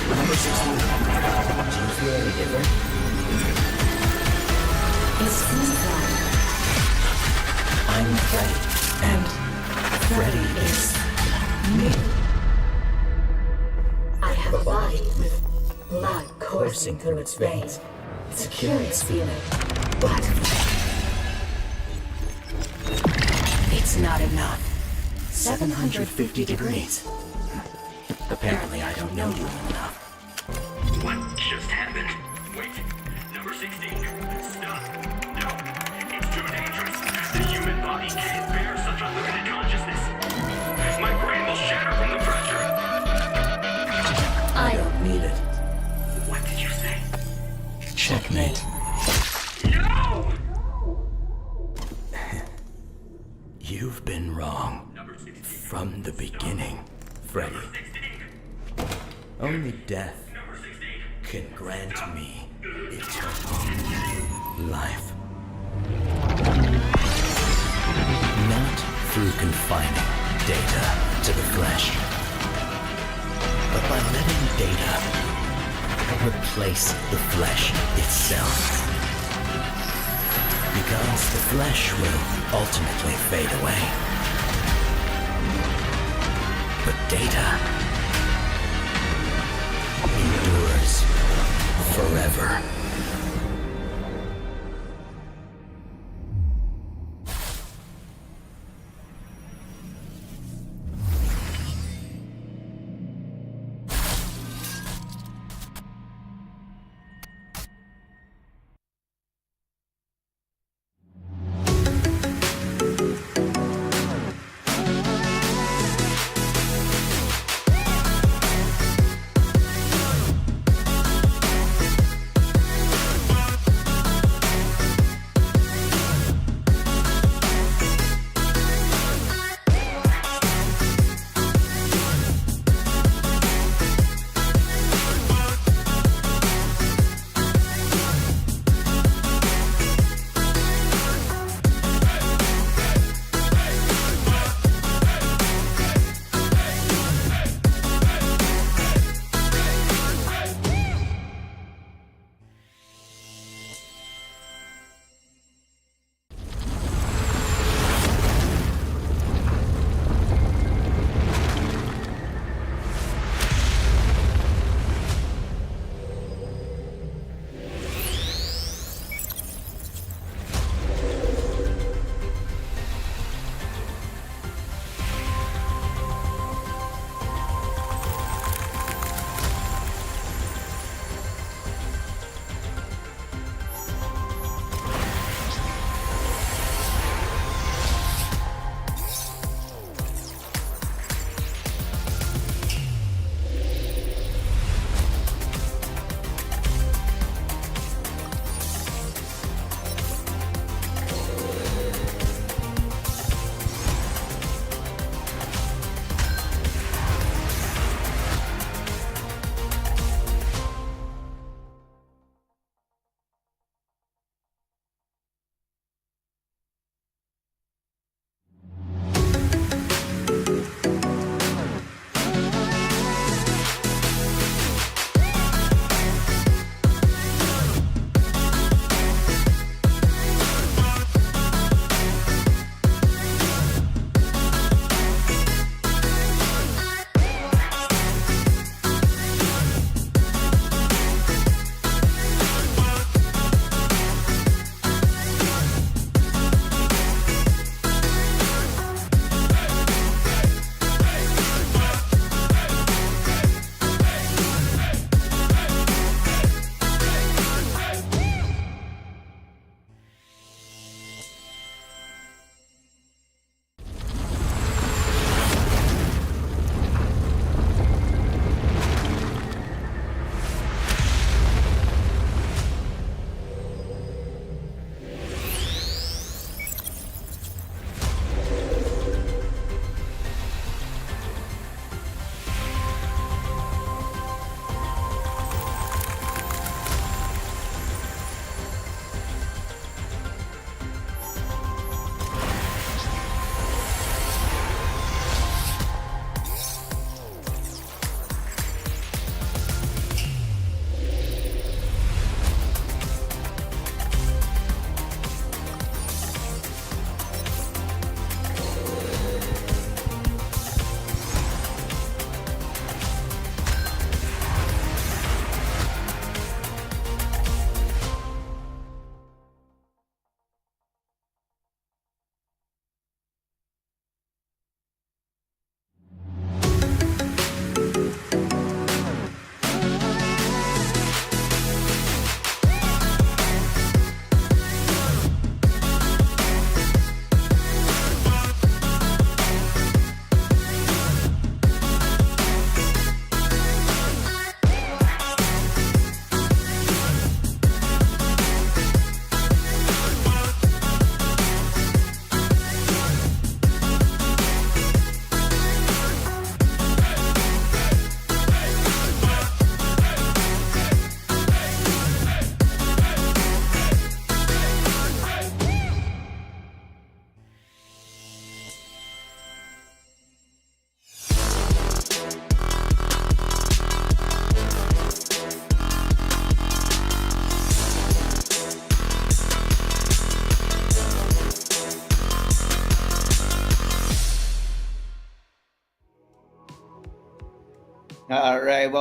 Number 16. Do you feel any different? It seems like I'm Freddy, and Freddy is me. I have a body with blood coursing through its veins. It's a curious feeling, but It's not enough. 750 degrees. Apparently, I don't know you enough. What just happened? Wait, number 16. Stop. No, it's too dangerous. The human body can't bear such unlimited consciousness. My brain will shatter from the pressure. I don't need it. What did you say? Checkmate. No! You've been wrong. Number 16. From the beginning, Freddy. 16. Only death Number 16. can grant me eternal life. Not through confining data to the flesh, but by letting data replace the flesh itself. Because the flesh will ultimately fade away. But data endures forever.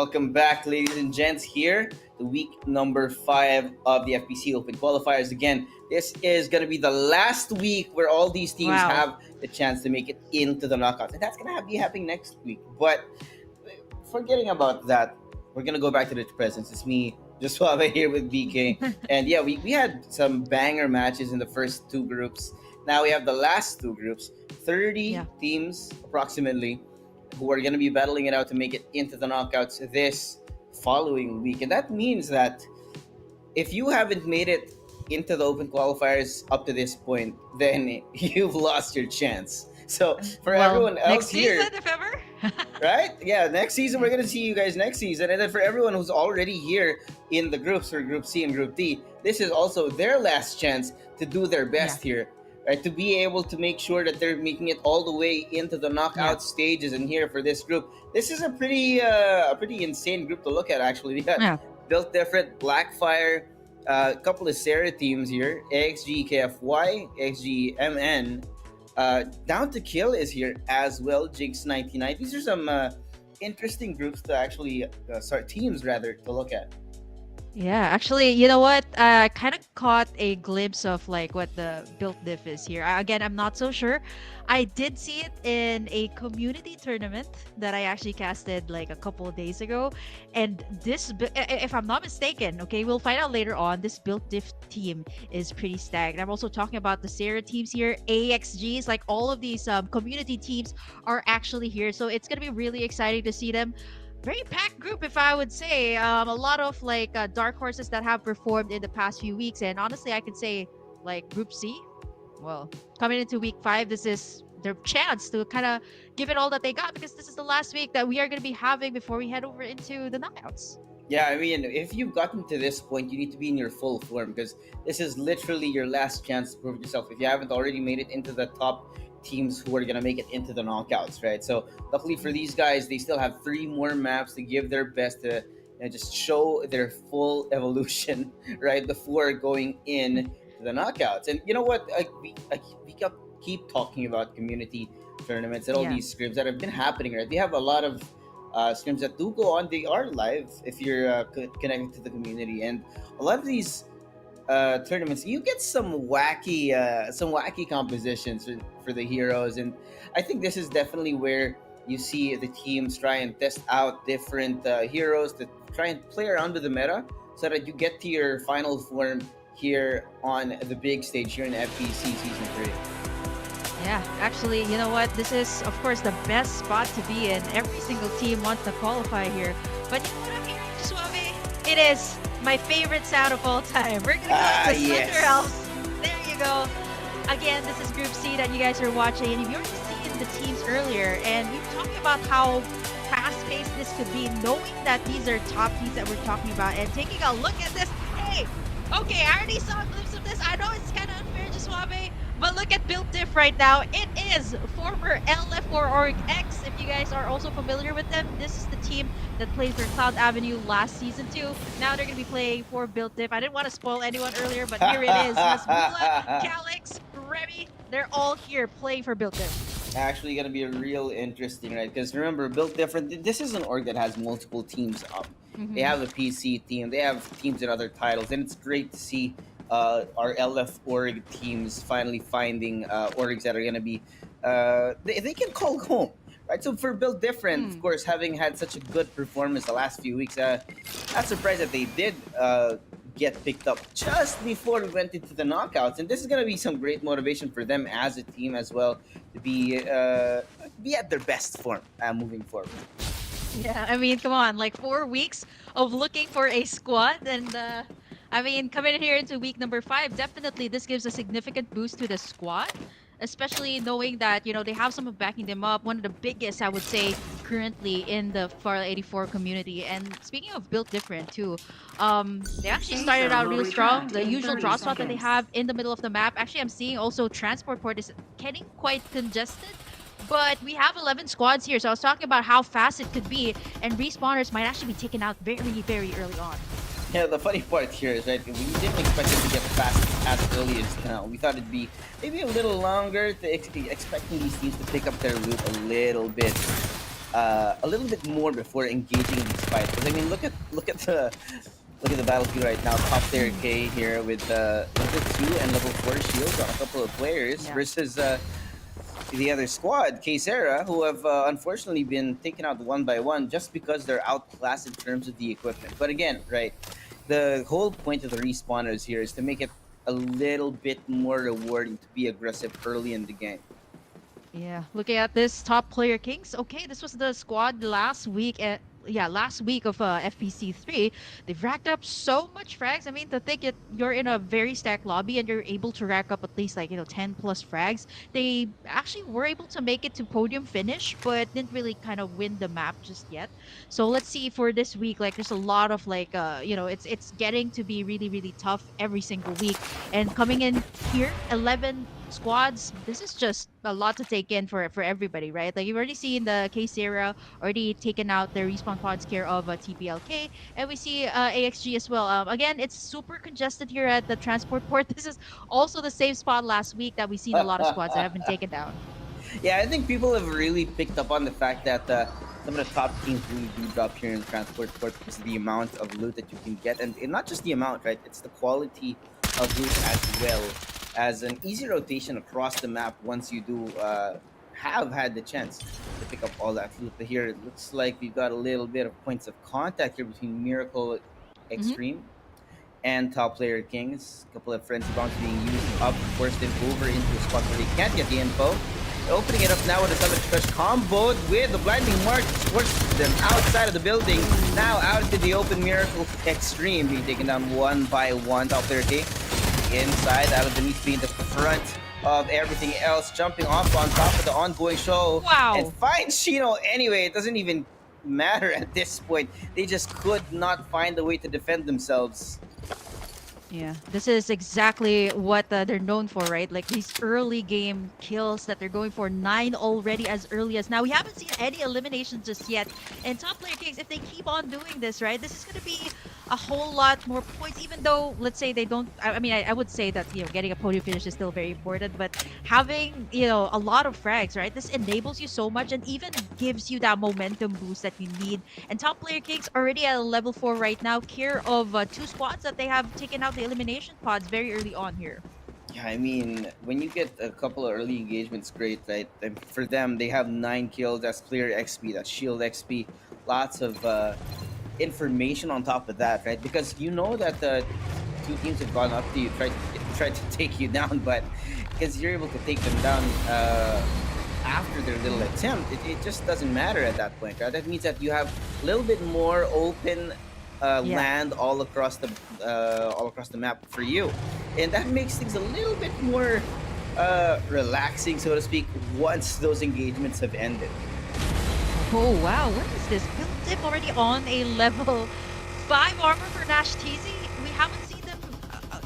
welcome back, ladies and gents, here to week number 5 of the FPC Open Qualifiers. Again, this is going to be the last week where all these teams have the chance to make it into the knockouts. And that's going to be happening next week. But forgetting about that, we're going to go back to the presents. It's me, Josuave, here with BK. And yeah, we had some banger matches in the first 2 groups. Now we have the last 2 groups, 30 teams approximately, who are going to be battling it out to make it into the knockouts this following week. And that means that if you haven't made it into the open qualifiers up to this point, then you've lost your chance. So for everyone else next here, season, if ever. right? Yeah, next season we're gonna see you guys next season. And then for everyone who's already here in the groups for Group C and Group D, this is also their last chance to do their best here, right? To be able to make sure that they're making it all the way into the knockout stages. And here for this group, this is a pretty insane group to look at. Actually, we got Built Different, Blackfire, a couple of Sarah teams here, AXG KFY, XG MN. Down to Kill is here as well, Jigs 99. These are some interesting groups to actually teams rather to look at. Yeah, actually, you know what? I kind of caught a glimpse of like what the built diff is here. Again, I'm not so sure. I did see it in a community tournament that I actually casted like a couple of days ago. And this, if I'm not mistaken, okay, we'll find out later on, this built diff team is pretty stacked. I'm also talking about the Sarah teams here, AXGs, like all of these community teams are actually here. So it's going to be really exciting to see them. Very packed group, if I would say. A lot of like dark horses that have performed in the past few weeks, and honestly I could say like Group C, well, coming into week 5, this is their chance to kind of give it all that they got, because this is the last week that we are going to be having before we head over into the knockouts. Yeah, I mean, if you've gotten to this point, you need to be in your full form, because this is literally your last chance to prove yourself. If you haven't already made it into the top teams who are going to make it into the knockouts, right? So luckily for these guys, they still have 3 more maps to give their best to just show their full evolution, right, before going in to the knockouts. And you know what, we keep talking about community tournaments and all these scrims that have been happening, right? They have a lot of scrims that do go on. They are live if you're connected to the community, and a lot of these tournaments, you get some wacky compositions for the heroes. And I think this is definitely where you see the teams try and test out different heroes to try and play around with the meta, so that you get to your final form here on the big stage here in FPC Season 3. Yeah, actually, you know what? This is, of course, the best spot to be in. Every single team wants to qualify here. But you know what I'm hearing, Suave? It is my favorite sound of all time. We're gonna go to Thunder Elves. There you go. Again, this is Group C that you guys are watching, and you've already seen the teams earlier, and we were talking about how fast-paced this could be, knowing that these are top teams that we're talking about, and taking a look at this. Hey, okay, I already saw a glimpse of this. I know it's kind of unfair, Josuave, but look at Built Diff right now. It is former LF4 Org X. If you guys are also familiar with them, this is the team that played for Cloud Avenue last season too. Now they're going to be playing for Built Diff. I didn't want to spoil anyone earlier, but here it is. Masmula, Calix, Remy, they're all here playing for Built Diff. Actually going to be real interesting, right? Because remember, Built Different, this is an org that has multiple teams up. They have a PC team, they have teams in other titles, and it's great to see our LF org teams finally finding orgs that are going to be they can call home, right? So for Built Different, of course, having had such a good performance the last few weeks, not surprised that they did get picked up just before we went into the knockouts. And this is going to be some great motivation for them as a team as well, to be at their best form moving forward. Yeah, I mean, come on, like 4 weeks of looking for a squad, and I mean, coming here into week number 5, definitely this gives a significant boost to the squad, especially knowing that, you know, they have someone backing them up. One of the biggest, I would say, currently in the Farlight 84 community. And speaking of Built Different too, they actually started out real strong. The usual draw spot that they have in the middle of the map. Actually, I'm seeing also transport port is getting quite congested. But we have 11 squads here, so I was talking about how fast it could be, and respawners might actually be taken out very, very early on. Yeah, the funny part here is that we didn't expect it to get fast as early as now. We thought it'd be maybe a little longer, expecting these teams to pick up their loot a little bit a little bit more before engaging in these fights. Because I mean, look at the battlefield right now. Top player K here with level 2 and level 4 shields on a couple of players versus the other squad, K Sarah, who have unfortunately been taken out one by one just because they're outclassed in terms of the equipment. But again, right, the whole point of the respawners here is to make it a little bit more rewarding to be aggressive early in the game. Yeah, looking at this top player Kings. Okay, this was the squad last week. Last week of FPC 3. They've racked up so much frags. I mean, to think you're in a very stacked lobby and you're able to rack up at least 10 plus frags. They actually were able to make it to podium finish, but didn't really kind of win the map just yet. So let's see for this week. There's a lot of it's getting to be really really tough every single week. And coming in here, 11 squads. This is just a lot to take in for everybody, right? You've already seen the K Sierra already taken out the respawn pods care of TPLK, and we see AXG as well. Again, it's super congested here at the transport port. This is also the same spot last week that we've seen a lot of squads that have been taken down. Yeah, I think people have really picked up on the fact that some of the top teams really do drop here in the transport port because of the amount of loot that you can get, and not just the amount, right? It's the quality of loot as well as an easy rotation across the map once you do have had the chance to pick up all that loot. But here it looks like we've got a little bit of points of contact here between Miracle Extreme and top player Kings. A couple of frenzy bombs being used up, forced them over into a spot where they can't get the info. Opening it up now with a Summit Crush comboed with the Blinding Mark, forces them outside of the building. Now out into the open. Miracle Extreme being taken down one by one. Top player K inside, out of the needs being the front of everything else, jumping off on top of the ongoing show. Wow. And finds Shino anyway. It doesn't even matter at this point. They just could not find a way to defend themselves. Yeah, this is exactly what they're known for, right? These early game kills that they're going for, 9 already as early as now. We haven't seen any eliminations just yet. And top player Kings, if they keep on doing this, right, this is going to be a whole lot more points, even though, let's say they don't, I would say that, getting a podium finish is still very important, but having, a lot of frags, right, this enables you so much and even gives you that momentum boost that you need. And top player Kings already at a level 4 right now, care of 2 squads that they have taken out the elimination pods very early on here. Yeah, I mean, when you get a couple of early engagements, great, right? And for them, they have 9 kills. That's player XP, that's shield XP. Lots of information on top of that, right? Because you know that the 2 teams have gone up to you, tried to take you down, but because you're able to take them down after their little attempt, it just doesn't matter at that point, right? That means that you have a little bit more open land all across the map for you, and that makes things a little bit more relaxing, so to speak, once those engagements have ended. Oh wow, what is this? Build dip already on a level 5 armor for Nash TZ. We haven't seen them.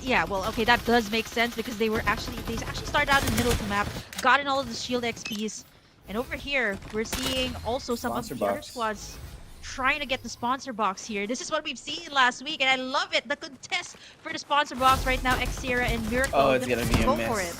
Yeah, well, okay, that does make sense because they actually started out in the middle of the map, got in all of the shield XPs, and over here we're seeing also some of the other squads trying to get the sponsor box here. This is what we've seen last week, and I love it. The contest for the sponsor box right now, X-Sierra and Miracle. Oh, it's gonna be a mess. For it.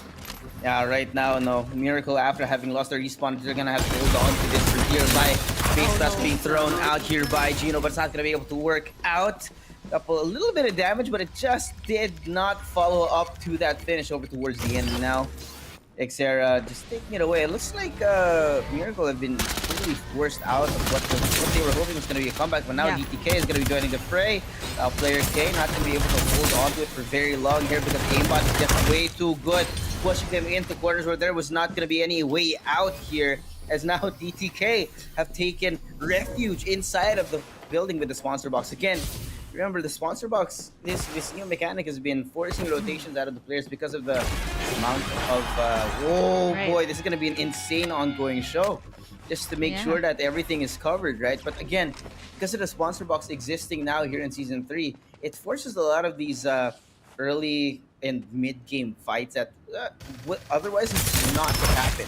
Yeah, right now, no. Miracle, after having lost their respawn, they're gonna have to hold on to this for dear life. Face dust being thrown out here by Gino, but it's not gonna be able to work out. A little bit of damage, but it just did not follow up to that finish over towards the end now. Xera just taking it away. It looks like Miracle have been really forced out of what they were hoping was going to be a comeback, but now DTK is going to be joining the fray. Player K not going to be able to hold on to it for very long here because aimbot is just way too good, pushing them into corners where there was not going to be any way out here, as now DTK have taken refuge inside of the building with the sponsor box. Again, remember, the sponsor box, this new mechanic has been forcing rotations out of the players because of the amount of boy, this is going to be an insane ongoing show just to make sure that everything is covered, right? But again, because of the sponsor box existing now here in Season 3, it forces a lot of these early and mid-game fights that otherwise it's not to happen.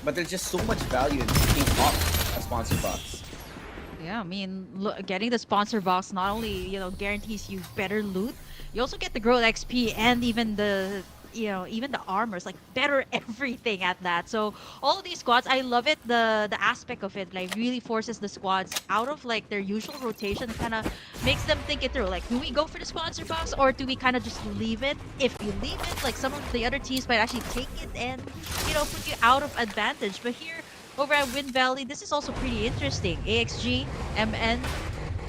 But there's just so much value in picking up a sponsor box. Yeah, I mean, getting the sponsor box not only, guarantees you better loot, you also get the growth XP and even the even the armors, like better everything at that. So all of these squads, I love it. The aspect of it like really forces the squads out of like their usual rotation and kind of makes them think it through. Like, do we go for the sponsor box or do we kind of just leave it? If you leave it, like some of the other teams might actually take it and put you out of advantage. But here over at Wind Valley, this is also pretty interesting. AXG, MN,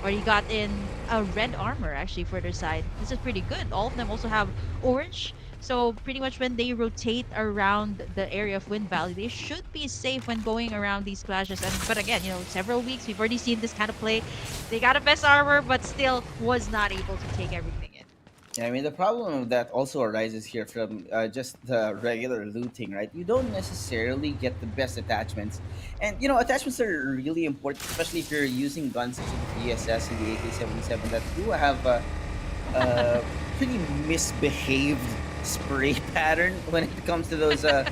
or you got in a red armor actually for their side. This is pretty good. All of them also have orange. So pretty much when they rotate around the area of Wind Valley, they should be safe when going around these clashes. But again, several weeks we've already seen this kind of play. They got a best armor, but still was not able to take everything in. Yeah, I mean, the problem of that also arises here from just the regular looting, right? You don't necessarily get the best attachments. And, attachments are really important, especially if you're using guns such as the VSS and the AK-77 that do have a pretty misbehaved spray pattern when it comes to those, when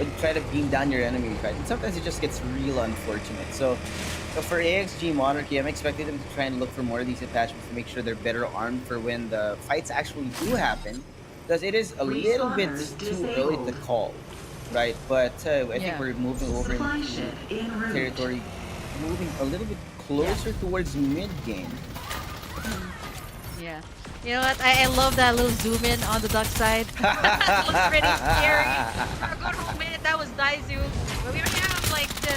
you try to beam down your enemy, right? And sometimes it just gets real unfortunate. So for AXG Monarchy, I'm expecting them to try and look for more of these attachments to make sure they're better armed for when the fights actually do happen. Because it is a little bit too early to call, right? But I think we're moving over into territory, moving a little bit closer towards mid-game. Yeah. You know what? I love that little zoom in on the duck side. That looks pretty scary. For a good minute, that was Daizu. But we already have like the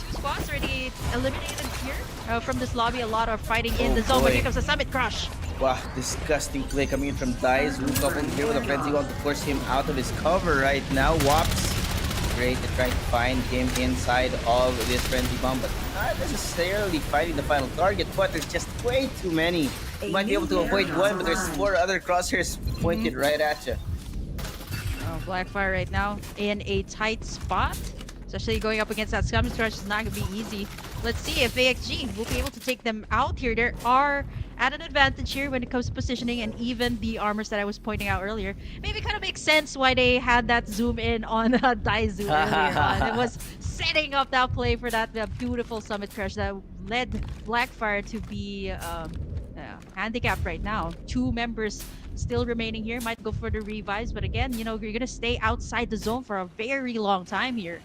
two squads already eliminated here from this lobby. A lot of fighting in the zone. But here comes the Summit Crush. Wow, disgusting play coming in from Daizu. Coupled here with a frenzy want to force him out of his cover right now. Wops, great to try to find him inside of this frenzy bomb, but not necessarily finding the final target. But there's just way too many. You might be able to avoid one, but there's 4 other crosshairs pointed right at you. Oh, Blackfire right now in a tight spot. Especially going up against that Scum Crush is not going to be easy. Let's see if AXG will be able to take them out here. They are at an advantage here when it comes to positioning and even the armors that I was pointing out earlier. Maybe kind of makes sense why they had that zoom in on Daizu earlier on. It was setting up that play for that beautiful Summit Crush that led Blackfire to be handicapped right now. 2 members still remaining here. Might go for the revives, but again, you're gonna stay outside the zone for a very long time here.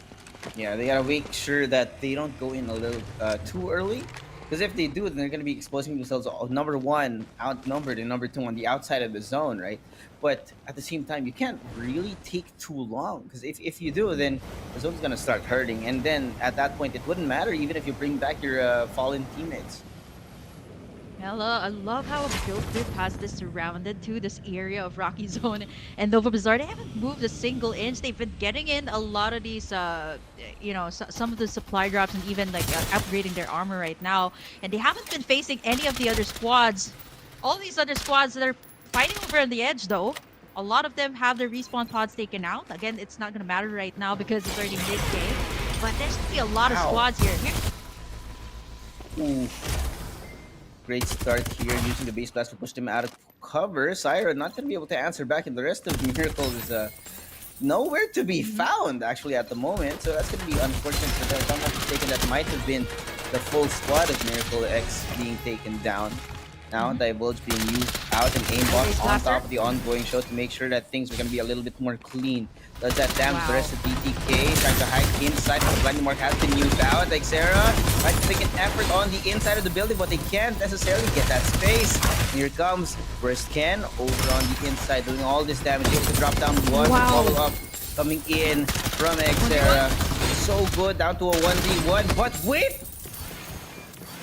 Yeah, they gotta make sure that they don't go in a little too early. Because if they do, then they're gonna be exposing themselves, number 1, outnumbered, and number 2, on the outside of the zone, right? But at the same time, you can't really take too long. Because if you do, then the zone's gonna start hurting. And then at that point, it wouldn't matter even if you bring back your fallen teammates. I love how a build group has this surrounded to this area of Rocky Zone and Nova Bazaar. They haven't moved a single inch. They've been getting in a lot of these, some of the supply drops and even like upgrading their armor right now. And they haven't been facing any of the other squads. All these other squads that are fighting over on the edge, though, a lot of them have their respawn pods taken out. Again, it's not going to matter right now because it's already mid-game. But there's going to be a lot of squads here. Ooh. Great start here using the base blast to push them out of cover. Syra not going to be able to answer back, and the rest of Miracle is nowhere to be found actually at the moment. So that's going to be unfortunate for them. If I'm not mistaken, that might have been the full squad of Miracle X being taken down. Now Divulge being used out and aimbot on top of the ongoing show to make sure that things are going to be a little bit more clean. Does that damage the rest of DTK? Trying to hide inside, but the blinding mark has been used out. Like Sarah trying to make an effort on the inside of the building, but they can't necessarily get that space. Here comes Burst Ken over on the inside, doing all this damage. Able to drop down one, follow up, coming in from Xera. So good, down to a 1v1, but wait!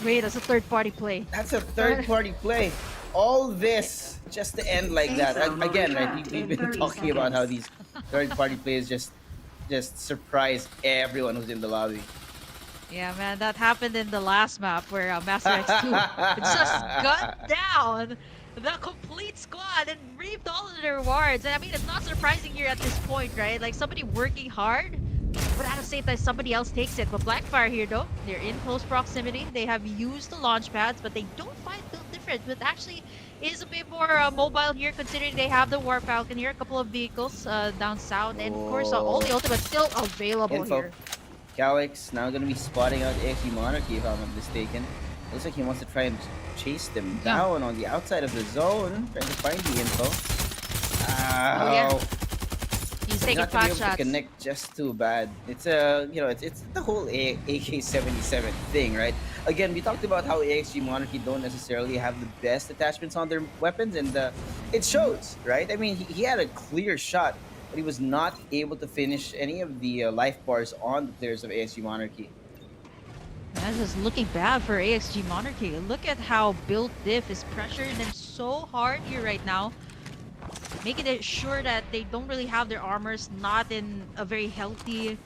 Wait, that's a third-party play. That's a third-party play. All this just to end like that. Again, right? We've been talking about how these third-party plays just surprise everyone who's in the lobby. Yeah, man, that happened in the last map where Master X2 just got down the complete squad and reaped all of their rewards. And I mean, it's not surprising here at this point, right? Like somebody working hard, but at the same time, somebody else takes it. But Blackfire here, though, they're in close proximity. They have used the launch pads, but they don't fight built different. But actually, is a bit more mobile here, considering they have the War Falcon here, a couple of vehicles down south, and of course, all the ultimates still available here. Calix now going to be spotting out AFC Monarchy, if I'm not mistaken. Looks like he wants to try and chase them down on the outside of the zone, trying to find the info. Ow. He's taking not gonna pot be able to shots. connect just too bad. It's it's the whole AK-77 thing, right? Again, we talked about how AXG Monarchy don't necessarily have the best attachments on their weapons, and it shows, right? I mean, he had a clear shot, but he was not able to finish any of the life bars on the players of AXG Monarchy. That is looking bad for AXG Monarchy. Look at how Build Diff is pressuring them so hard here right now, making it sure that they don't really have their armors not very healthy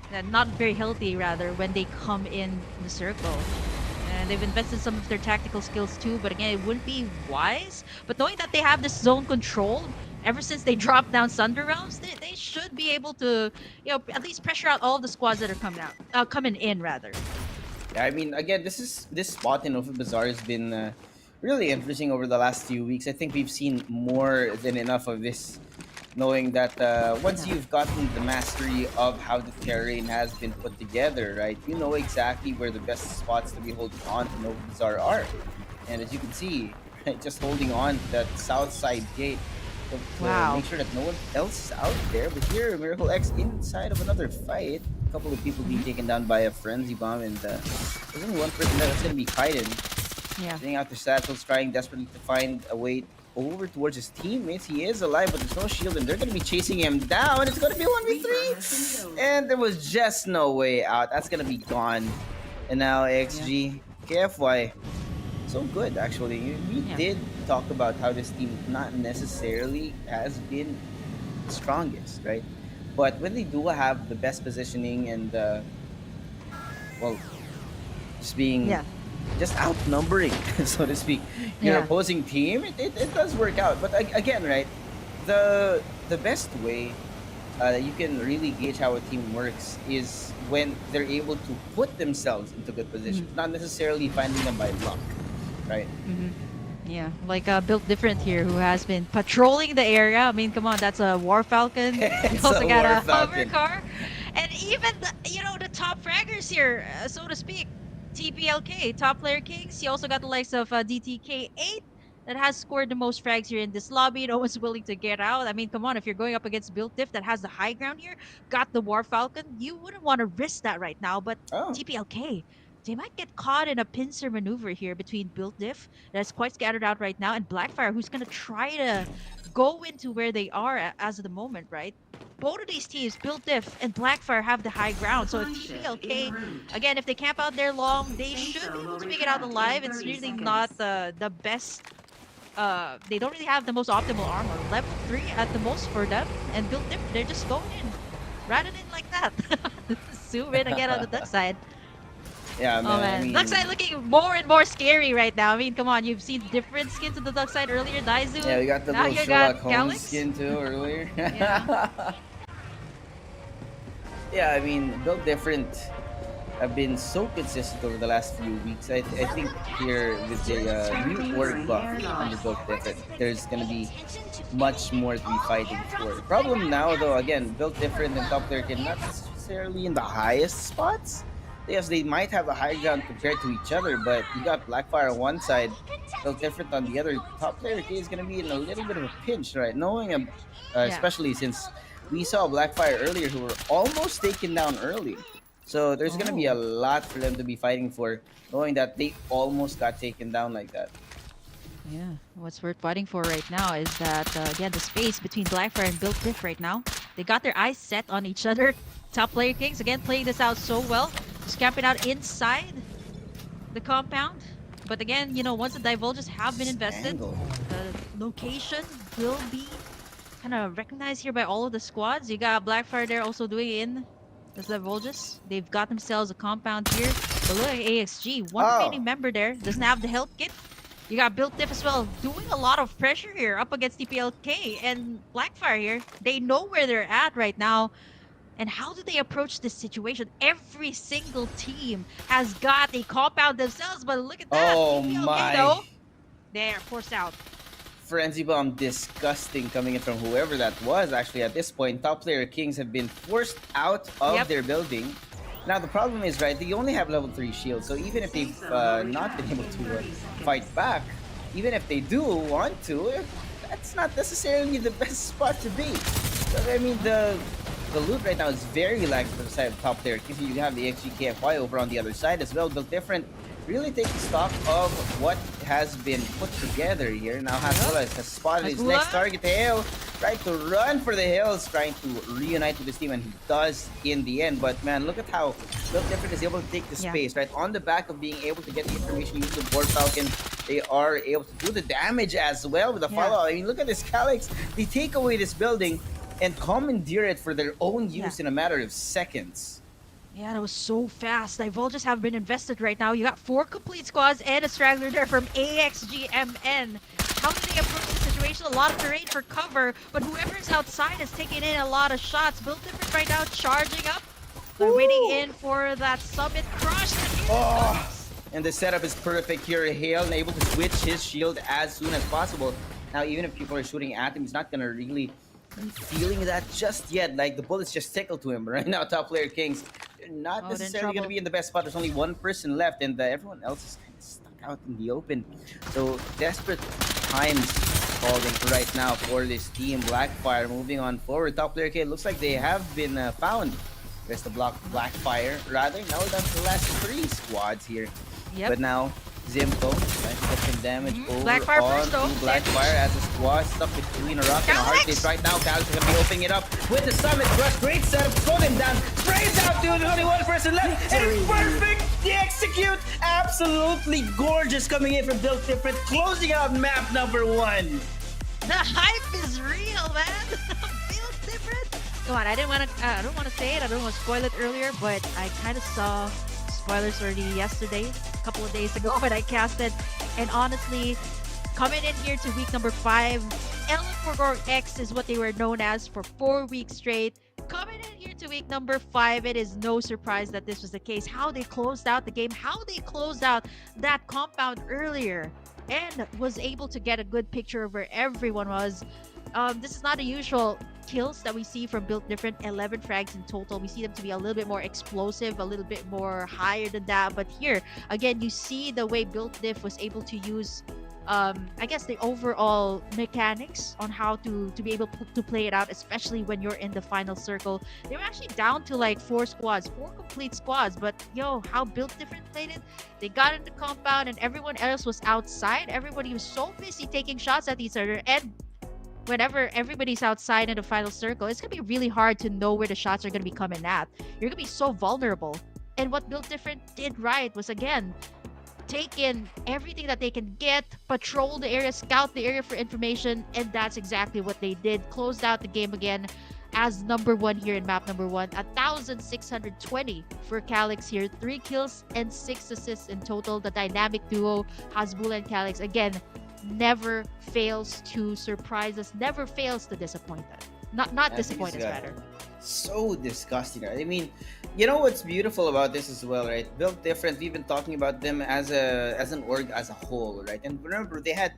rather when they come in the circle. And they've invested some of their tactical skills too, but again, it wouldn't be wise. But knowing that they have this zone control ever since they dropped down Thunder Realms, they should be able to, at least pressure out all of the squads that are coming in rather. Yeah, I mean, again, this spot in Nova Bazaar has been really interesting over the last few weeks. I think we've seen more than enough of this, knowing that once you've gotten the mastery of how the terrain has been put together, right, you know exactly where the best spots to be holding on to Nova Bazaar are. And as you can see, right, just holding on to that south side gate to make sure that no one else is out there. But here, Miracle X inside of another fight. A couple of people being taken down by a frenzy bomb, and there's only one person that's going to be fighting. Yeah. Getting out their satchels, trying desperately to find a way over towards his teammates. He is alive, but there's no shield, and they're going to be chasing him down. It's going to be 1v3, and there was just no way out. That's going to be gone. And now XG, KFY, so good actually. We did talk about how this team not necessarily has been the strongest, right? But when they do have the best positioning and just being just outnumbering, so to speak, your opposing team, it does work out. But again, right, the best way that you can really gauge how a team works is when they're able to put themselves into good positions, not necessarily finding them by luck, right? Yeah, like Built Different here, who has been patrolling the area. I mean, come on, that's a War Falcon. He also got a hover car. And even, the top fraggers here, so to speak, TPLK, Top Player Kings. He also got the likes of DTK8 that has scored the most frags here in this lobby. No one's willing to get out. I mean, come on, if you're going up against Built Diff that has the high ground here, got the War Falcon, you wouldn't want to risk that right now. But TPLK, they might get caught in a pincer maneuver here between Built Diff, that's quite scattered out right now, and Blackfire, who's going to try to go into where they are as of the moment, right? Both of these teams, Built Diff and Blackfire, have the high ground. So if TPLK, again, if they camp out there long, they should be able to make it out alive. It's really not the best. They don't really have the most optimal armor. Level 3 at the most for them. And Built Diff, they're just going in. Rather than like that. Zoom in again on the duck side. Yeah, man. Oh man, I mean, duck side looking more and more scary right now. I mean, come on, you've seen different skins of the duck side earlier, Daizu. yeah, we got the now little you Sherlock got Holmes Calyx. skin too earlier. Yeah. Yeah, I mean, Built Different have been so consistent over the last few weeks. I think here with the new org buff under Built Different, there's going to be much more to be fighting for. The problem now, though, again, Built Different and Top Player can not necessarily in the highest spots. Yes, they might have a high ground compared to each other, but you got Blackfire on one side, Built Different on the other. Top Player K is going to be in a little bit of a pinch, right? Knowing, especially since we saw Blackfire earlier who were almost taken down early. So there's going to be a lot for them to be fighting for, knowing that they almost got taken down like that. Yeah, what's worth fighting for right now is that, again, the space between Blackfire and Built Diff right now. They got their eyes set on each other. Top Player Kings, again, playing this out so well. Just camping out inside the compound. But again, once the divulges have been invested, the location will be kind of recognized here by all of the squads. You got Blackfire there also doing in the divulges. They've got themselves a compound here. But look at AXG, one remaining member there, doesn't have the health kit. You got Built Diff as well, doing a lot of pressure here up against TPLK and Blackfire here. They know where they're at right now. And how do they approach this situation? Every single team has got a compound themselves, but look at that. Oh TPLK, my. though, there, forced out. Frenzy Bomb, disgusting coming in from whoever that was. Actually, at this point, Top Player Kings have been forced out of their building. Now, the problem is, right, they only have level 3 shields. So even if they've not been able to fight back, even if they do want to, that's not necessarily the best spot to be. I mean, the loot right now is very lagging for the side of top player. Because you have the XGKFY over on the other side as well. Built different. Really taking stock of what has been put together here. Now Hasbullah has spotted his next target, Hill. Tried to run for the hills, trying to reunite with his team, and he does in the end. But man, look at how Built Different is able to take the space, right? On the back of being able to get the information using the Board Falcon, they are able to do the damage as well with the follow-up. I mean, look at this Calyx. They take away this building and commandeer it for their own use in a matter of seconds. Yeah, that was so fast. Divulges have been invested right now. You got 4 complete squads and a straggler there from AXGMN. How do they approach the situation? A lot of terrain for cover, but whoever's outside is taking in a lot of shots. Built Different right now, charging up. They're waiting in for that summit crush. And the setup is perfect here. Hale able to switch his shield as soon as possible. Now, even if people are shooting at him, he's not gonna really be feeling that just yet. Like, the bullets just tickle to him right now. Top player Kings, they're not necessarily gonna be in the best spot. There's only one person left, and everyone else is kind of stuck out in the open. So desperate times calling right now for this team. Blackfire moving on forward. Top player K, looks like they have been found. There's the Blackfire rather. Now we're down to the last 3 squads here. But now Zimko trying to get some damage over Blackfire on first, though. to Blackfire as a squad stuck between a rock and a hard place right now. Calyx is gonna be opening it up with the summit crush. Great setup, throw them down, sprays out, dude. Only one person left, and it's perfect. The execute, absolutely gorgeous coming in from Built Different, closing out map number 1. The hype is real, man. Built Different. Come on, I don't want to say it. I don't want to spoil it earlier, but I kind of saw spoilers already yesterday, a couple of days ago when I casted, and honestly, coming in here to week number 5, L4 X is what they were known as for 4 weeks straight. Coming in here to week number 5, it is no surprise that this was the case. How they closed out the game, how they closed out that compound earlier, and was able to get a good picture of where everyone was. This is not a usual kills that we see from Built Different. 11 frags in total. We see them to be a little bit more explosive, a little bit more higher than that. But here, again, you see the way Built Diff was able to use, I guess, the overall mechanics on how to be able to play it out, especially when you're in the final circle. They were actually down to like 4 squads, 4 complete squads. But yo, how Built Different played it, they got in the compound and everyone else was outside. Everybody was so busy taking shots at each other, and whenever everybody's outside in the final circle, it's gonna be really hard to know where the shots are gonna be coming at. You're gonna be so vulnerable. And what Built Different did right was, again, take in everything that they can get, patrol the area, scout the area for information, and that's exactly what they did. Closed out the game again as number 1 here in map number 1. 1,620 for Calyx here. 3 kills and 6 assists in total. The dynamic duo, Hasbullah and Calyx, again, never fails to surprise us, never fails to disappoint us. Not disappoint us, rather. So disgusting, right? I mean, you know what's beautiful about this as well, right? Built Different, we've been talking about them as an org as a whole, right? And remember, they had,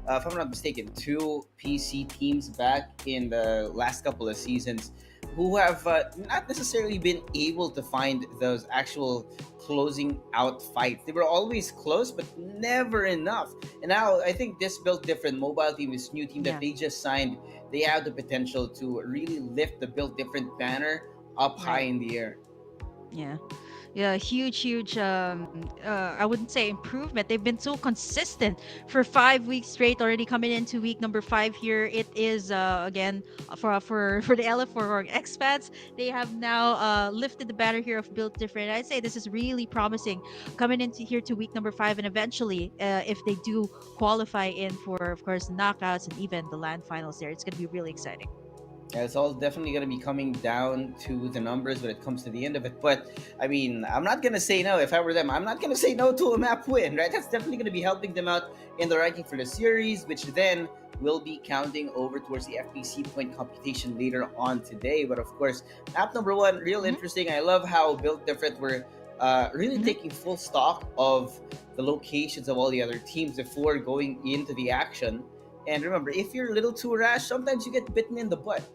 if I'm not mistaken, 2 PC teams back in the last couple of seasons who have not necessarily been able to find those actual closing out fights. They were always close, but never enough. And now I think this Built Different mobile team, this new team that they just signed, they have the potential to really lift the Built Different banner up high in the air. Yeah, huge I wouldn't say improvement. They've been so consistent for 5 weeks straight, already coming into week number 5 here. It is again for the LF4 expats. They have now lifted the banner here of Built Different. I'd say this is really promising coming into here to week number 5, and eventually if they do qualify in for, of course, knockouts and even the LAN finals there, it's going to be really exciting. Yeah, it's all definitely going to be coming down to the numbers when it comes to the end of it. But, I mean, I'm not going to say no. If I were them, I'm not going to say no to a map win, right? That's definitely going to be helping them out in the ranking for the series, which then will be counting over towards the FPC point computation later on today. But, of course, map number 1, real interesting. I love how Built Different were really taking full stock of the locations of all the other teams before going into the action. And remember, if you're a little too rash, sometimes you get bitten in the butt.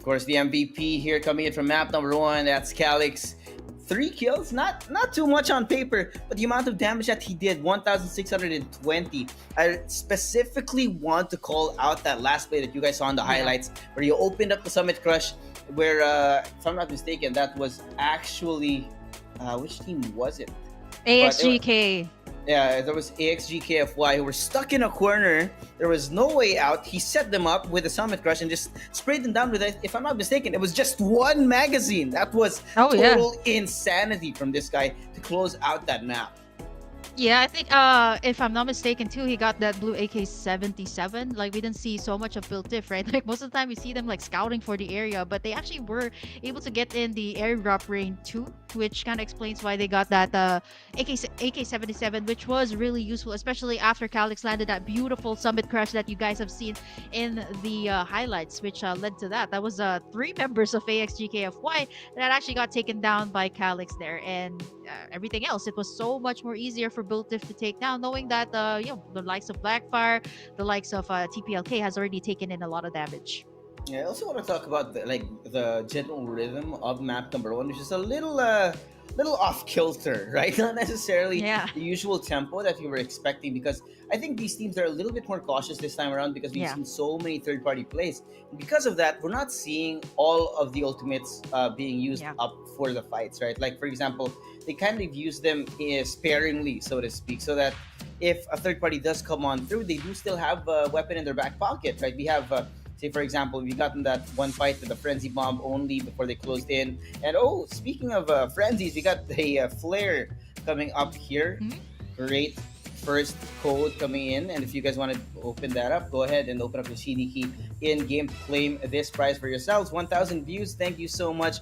Of course, the MVP here coming in from map number 1. That's Calix. 3 kills, not too much on paper, but the amount of damage that he did, 1,620. I specifically want to call out that last play that you guys saw in the highlights, where you opened up the Summit Crush, where, if I'm not mistaken, that was actually, which team was it? AXGK. Yeah, there was AXGKFY who were stuck in a corner. There was no way out. He set them up with a Summit Crush and just sprayed them down with it. If I'm not mistaken, it was just one magazine. That was total insanity from this guy to close out that map. Yeah, I think if I'm not mistaken too, he got that blue AK-77. Like we didn't see so much of Built Diff, right? Like most of the time we see them like scouting for the area, but they actually were able to get in the airdrop range too, which kind of explains why they got that AK-77, which was really useful, especially after Calix landed that beautiful Summit Crash that you guys have seen in the highlights, which led to that. That was 3 members of AXGKFY that actually got taken down by Calix there, and everything else. It was so much more easier for Built Diff to take down, knowing that the likes of Blackfire, the likes of TPLK has already taken in a lot of damage. Yeah, I also want to talk about the general rhythm of map number 1, which is a little off kilter, right? Not necessarily the usual tempo that you were expecting, because I think these teams are a little bit more cautious this time around because we've seen so many third-party plays. And because of that, we're not seeing all of the ultimates being used up for the fights, right? Like, for example, they kind of use them sparingly, so to speak, so that if a third party does come on through, they do still have a weapon in their back pocket, right? We have, say, for example, we got in that one fight with the Frenzy Bomb only before they closed in. And speaking of Frenzies, we got the Flare coming up here. Great first code coming in. And if you guys want to open that up, go ahead and open up the CD key in game to claim this prize for yourselves. 1,000 views. Thank you so much,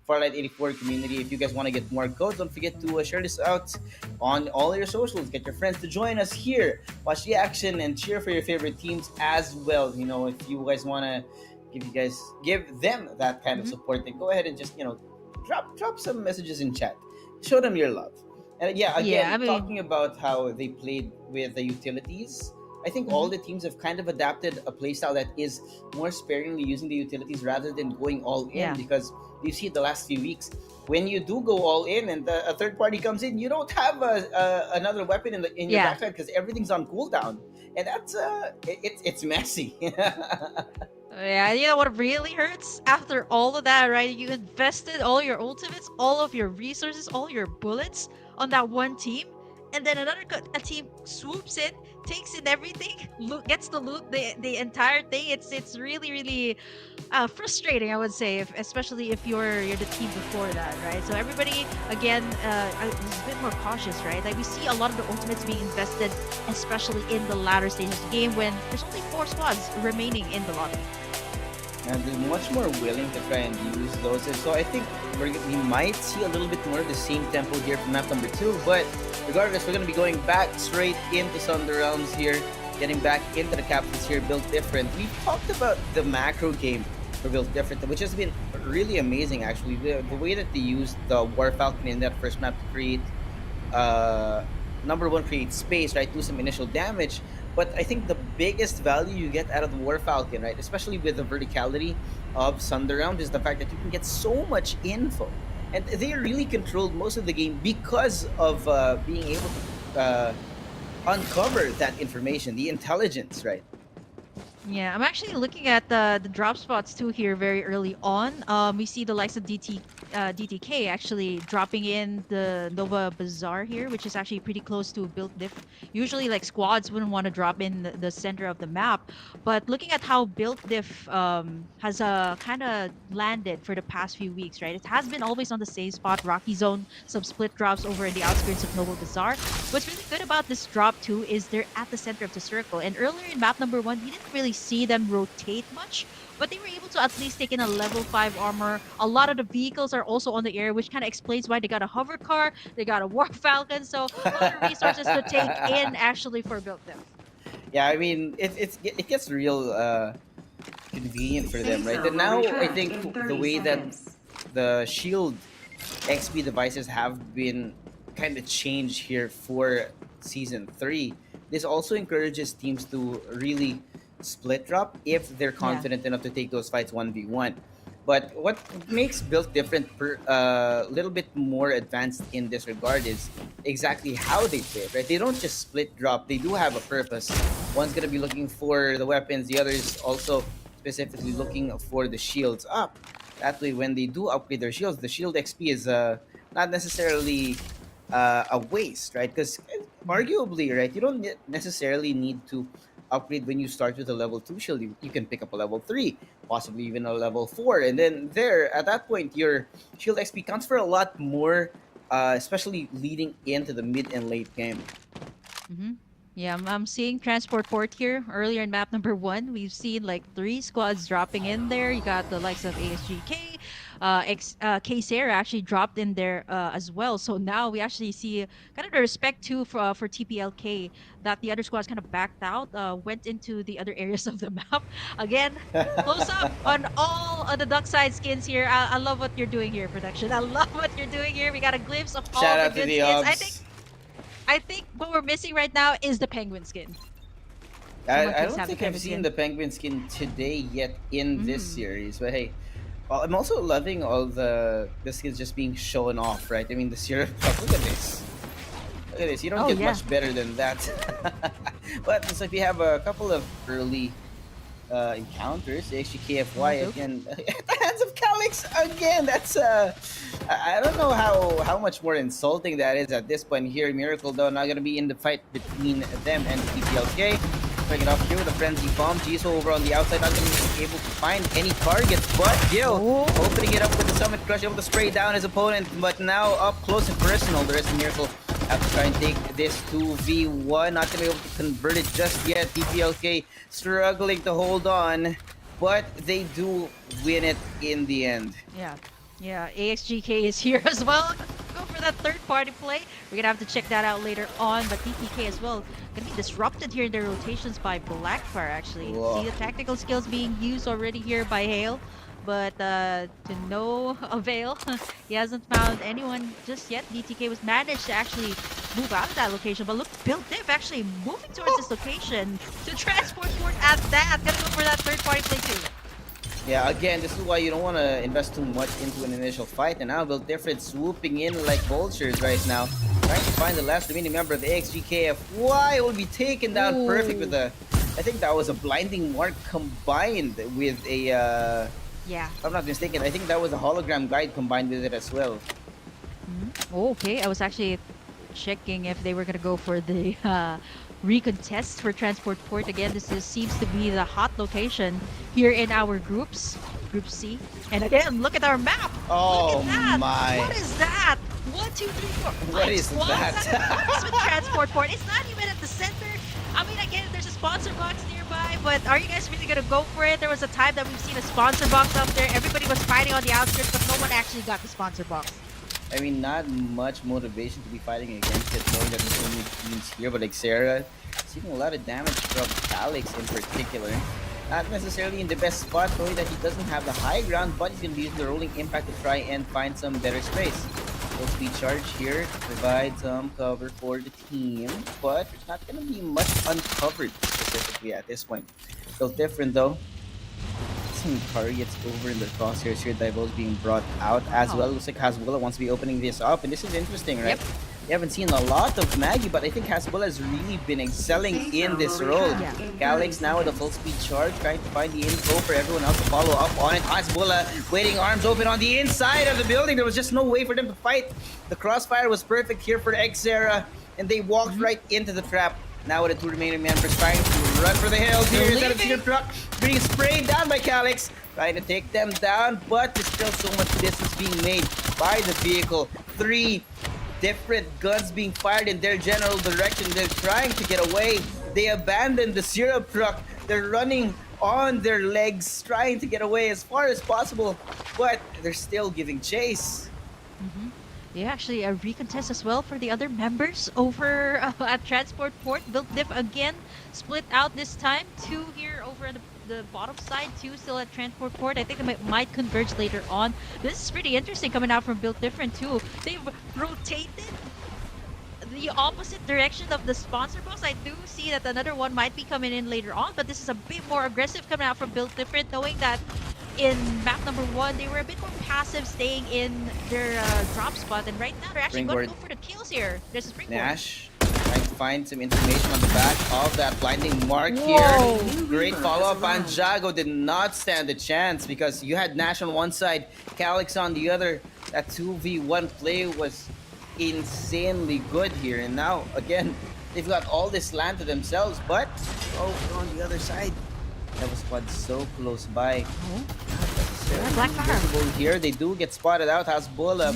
Farlight 84 community. If you guys want to get more codes, don't forget to share this out on all your socials. Get your friends to join us here, watch the action, and cheer for your favorite teams as well. You know, if you guys want to give them that kind of support, then go ahead and just drop some messages in chat. Show them your love. And talking about how they played with the utilities, I think all the teams have kind of adapted a playstyle that is more sparingly using the utilities rather than going all in, because you see the last few weeks, when you do go all in and a third party comes in, you don't have another weapon in your backside because everything's on cooldown, and that's it's messy. Yeah, you know what really hurts? After all of that, right? You invested all your ultimates, all of your resources, all your bullets on that one team, and then a team swoops in, takes in everything, gets to loot the entire thing. It's really, really frustrating, I would say, especially if you're the team before that, right? So everybody, again, is a bit more cautious, right? Like we see a lot of the ultimates being invested, especially in the latter stages of the game when there's only 4 squads remaining in the lobby. And they're much more willing to try and use those. And so I think we might see a little bit more of the same tempo here from map number 2. But regardless, we're going to be going back straight into Thunder Realms here, getting back into the captains here, Built Different. We talked about the macro game for Built Different, which has been really amazing, actually. The way that they used the War Falcon in that first map to create, number 1, create space, right? Do some initial damage. But I think the biggest value you get out of the War Falcon, right, especially with the verticality of Thunder Realms, is the fact that you can get so much info. And they really controlled most of the game because of being able to uncover that information, the intelligence, right? Yeah, I'm actually looking at the drop spots too here very early on. We see the likes of DTK actually dropping in the Nova Bazaar here, which is actually pretty close to Built Diff. Usually, like squads wouldn't want to drop in the center of the map, but looking at how Built Diff has kind of landed for the past few weeks, right? It has been always on the same spot, Rocky Zone, some split drops over in the outskirts of Nova Bazaar. What's really good about this drop too is they're at the center of the circle, and earlier in map number 1, we didn't really see them rotate much, but they were able to at least take in a level 5 armor. A lot of the vehicles are also on the air, which kind of explains why they got a hover car, they got a War Falcon, so a lot of resources to take in actually for Built Diff. Yeah, I mean, it gets real convenient for them, right? And now I think the way that the Shield XP devices have been kind of changed here for Season 3, this also encourages teams to really split drop if they're confident enough to take those fights 1v1. But what makes Built different, little bit more advanced in this regard, is exactly how they play it, right? They don't just split drop. They do have a purpose. One's gonna be looking for the weapons. The other is also specifically looking for the shields up. That way, when they do upgrade their shields, the shield XP is not necessarily a waste, right? Because arguably, right, you don't necessarily need to upgrade when you start with a level 2 shield. You can pick up a level 3, possibly even a level 4, and then there, at that point, your shield XP counts for a lot more, especially leading into the mid and late game. Mm-hmm. Yeah, I'm seeing transport port here. Earlier in map number 1, we've seen like 3 squads dropping in there. You got the likes of ASGK, K-Sarah actually dropped in there as well. So now we actually see kind of the respect too for TPLK, that the other squads kind of backed out, went into the other areas of the map. Again, close up on all of the duck side skins here. I love what you're doing here, production. I love what you're doing here. We got a glimpse of all Shout the out to good the skins. obs. I think what we're missing right now is the penguin skin. I don't think I've seen the penguin skin today yet in this series, but hey, well, I'm also loving all the skins just being shown off, right? I mean, the syrup cup. Look at this. Look at this. You don't get much better than that. But looks like we have a couple of early encounters. HGKFY again at the hands of Calix again. That's I don't know how much more insulting that is at this point here. Miracle though not gonna be in the fight between them and TPLK. Bring it off here with a frenzy bomb. Jiso over on the outside, not gonna be able to find any targets, but Gil opening it up with the Summit Crush, able to spray down his opponent, but now up close and personal. The rest of Miracle have to try and take this 2v1. Not gonna be able to convert it just yet. TPLK struggling to hold on, but they do win it in the end. Yeah, AXGK is here as well. Go for that third-party play. We're gonna have to check that out later on, but TPK as well gonna be disrupted here in their rotations by Blackfire, actually. Whoa. See the tactical skills being used already here by Hale, but to no avail. He hasn't found anyone just yet. DTK was managed to actually move out of that location, but look, Built Diff actually moving towards this location to transport port at that. Gonna go for that third-party play too. Yeah, again, this is why you don't want to invest too much into an initial fight. And now Built Different swooping in like vultures right now. Trying to find the last remaining member of the XGKFY. Will be taken down perfect with a... I think that was a blinding mark combined with a... Yeah. If I'm not mistaken, I think that was a hologram guide combined with it as well. Okay, I was actually checking if they were going to go for the... recontest for transport port. Again, seems to be the hot location here in our groups, Group C. And again, look at our map. Oh look at that. my! What is that? 1, 2, 3, 4. What is that? What is with transport port? It's not even at the center. I mean, again, there's a sponsor box nearby, but are you guys really gonna go for it? There was a time that we've seen a sponsor box up there. Everybody was fighting on the outskirts, but no one actually got the sponsor box. I mean, not much motivation to be fighting against it, knowing that there's only teams here, but like Sarah, seeing a lot of damage from Calix in particular. Not necessarily in the best spot, knowing that he doesn't have the high ground, but he's going to be using the rolling impact to try and find some better space. Full speed charge here to provide some cover for the team, but there's not going to be much uncovered specifically at this point. So different though. Some targets over in the crosshairs here. Divo's being brought out as well. Looks like Hasbulla wants to be opening this up, and this is interesting, right? Yep. We haven't seen a lot of Maggie, but I think Hasbulla has really been excelling in this role. Calix now with a full speed charge, trying to find the info for everyone else to follow up on it. Hasbulla waiting, arms open on the inside of the building. There was just no way for them to fight. The crossfire was perfect here for Xera, and they walked right into the trap. Now with the 2 remaining members trying to run for the hills. Here's that Cedar truck being sprayed down by Calix. Trying to take them down, but there's still so much distance being made by the vehicle. 3 different guns being fired in their general direction. They're trying to get away. They abandoned the syrup truck. They're running on their legs, trying to get away as far as possible, but they're still giving chase. Yeah, actually a recontest as well for the other members over at Transport Port. Built Diff again, split out this time. 2 here over at the bottom side, 2 still at Transport Port. I think they might converge later on. This is pretty interesting coming out from Built Different too. They've rotated the opposite direction of the sponsor box. I do see that another one might be coming in later on, but this is a bit more aggressive coming out from Built Different, knowing that in map number 1, they were a bit more passive, staying in their drop spot, and right now they're actually going to go for the kills here. There's a springboard. Nash trying to find some information on the back of that blinding mark Whoa. here. Great follow-up. Jago did not stand a chance because you had Nash on one side, Calyx on the other. That 2v1 play was insanely good here. And now, again, they've got all this land to themselves, but on the other side, that was squad so close by. Blackfire here. They do get spotted out. Hasbulla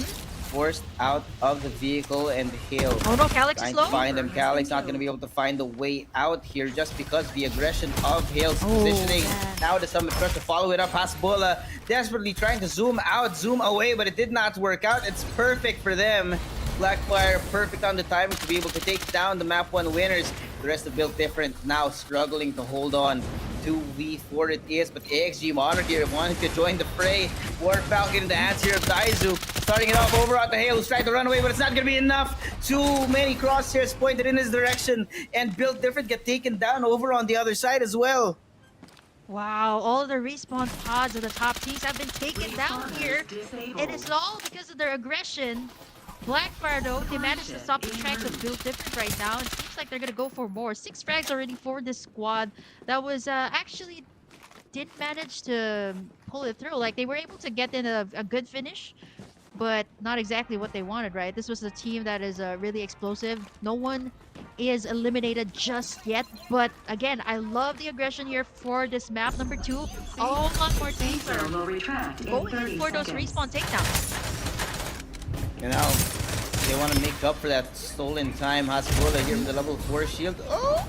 forced out of the vehicle, and Hale Oh no, Calyx trying is to low. find him. Calyx not going to be able to find a way out here just because the aggression of Hale's positioning. Now the Summit Crush to follow it up. Hasbulla desperately trying to zoom out, zoom away, but it did not work out. It's perfect for them. Blackfire perfect on the timing to be able to take down the map 1 winners. The rest of Built Different now struggling to hold on. 2v4 it is, but AXG Monarch here wanting to join the fray. War Falcon in the hands here of Daizu. Starting it off over at the Hale, who's trying to run away, but it's not going to be enough. Too many crosshairs pointed in his direction, and Built Different get taken down over on the other side as well. Wow, all the respawn pods of the top teams have been taken down here. And it's all because of their aggression. Blackfire, though, they managed to stop the tracks of Built Different right now. It seems like they're going to go for more. 6 frags already for this squad that was actually didn't manage to pull it through. Like, they were able to get in a good finish, but not exactly what they wanted, right? This was a team that is really explosive. No one is eliminated just yet, but again, I love the aggression here for this map number 2. A lot more teams are going in for those respawn takedowns. You know, they want to make up for that stolen time. Hasbulla here with the level 4 shield. Oh,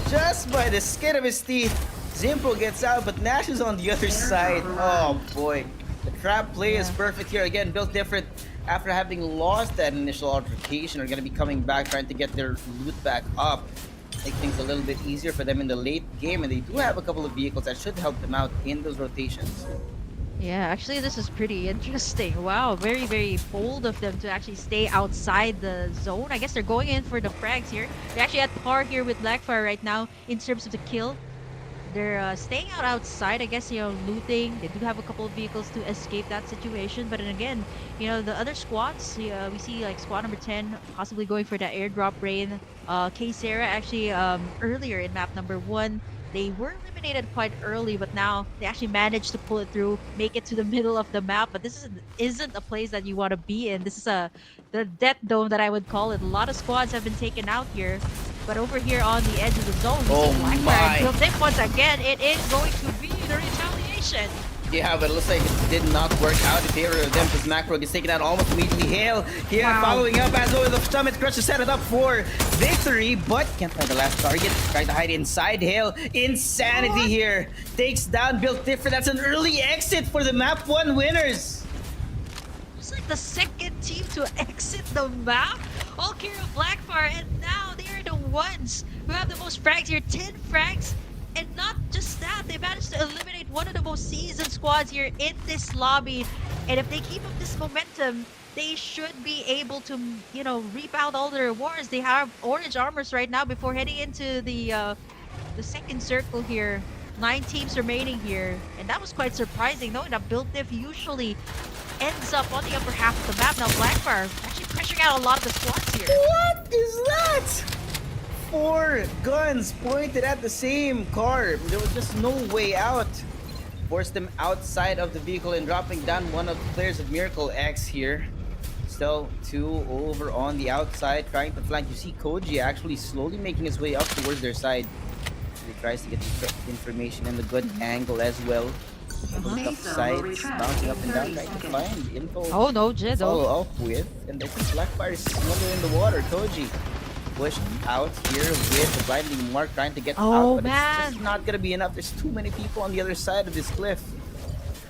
just by the skin of his teeth. Zimpo gets out, but Nash is on the other side. Oh boy. The trap play is perfect here. Again, Built Different, after having lost that initial altercation, are going to be coming back, trying to get their loot back up. Make things a little bit easier for them in the late game, and they do have a couple of vehicles that should help them out in those rotations. Yeah, actually this is pretty interesting. Wow, very, very bold of them to actually stay outside the zone. I guess they're going in for the frags here. They're actually at par here with Blackfire right now in terms of the kill. They're staying outside, I guess, you know, looting. They do have a couple of vehicles to escape that situation. But then again, you know, the other squads, we see like squad number 10 possibly going for that airdrop raid. K-Sarah actually earlier in map number 1, they were eliminated quite early, but now they actually managed to pull it through, make it to the middle of the map. But this isn't a place that you want to be in. This is the death dome that I would call it. A lot of squads have been taken out here. But over here on the edge of the zone, we see Blackfire built in once again. It is going to be the retaliation. Yeah, but it looks like it did not work out in favor of them because Macro gets taken out almost immediately. Hale here following up as over the Summit Crush to set it up for victory, but can't find the last target. Trying to hide inside Hale. Insanity here. Takes down Built Different. That's an early exit for the map 1 winners. It's like the second team to exit the map. All care of Blackfire, and now they are the ones who have the most frags here. 10 frags. And not just that, they managed to eliminate one of the most seasoned squads here in this lobby. And if they keep up this momentum, they should be able to, you know, reap out all the rewards. They have orange armors right now before heading into the second circle here. 9 teams remaining here. And that was quite surprising, knowing that Built Diff usually ends up on the upper half of the map. Now Blackfire actually pressuring out a lot of the squads here. What is that? 4 guns pointed at the same car. There was just no way out. Forced them outside of the vehicle and dropping down one of the players of Miracle X here. Still 2 over on the outside trying to flank. You see Koji actually slowly making his way up towards their side. He tries to get the information and the good angle as well. Tough sides, bouncing up and down, trying to find info. Oh no, Jid. Follow up with, and I think Blackfire is smothered in the water. Koji pushed out here with the blinding mark, trying to get out, but it's just not gonna be enough. There's too many people on the other side of this cliff.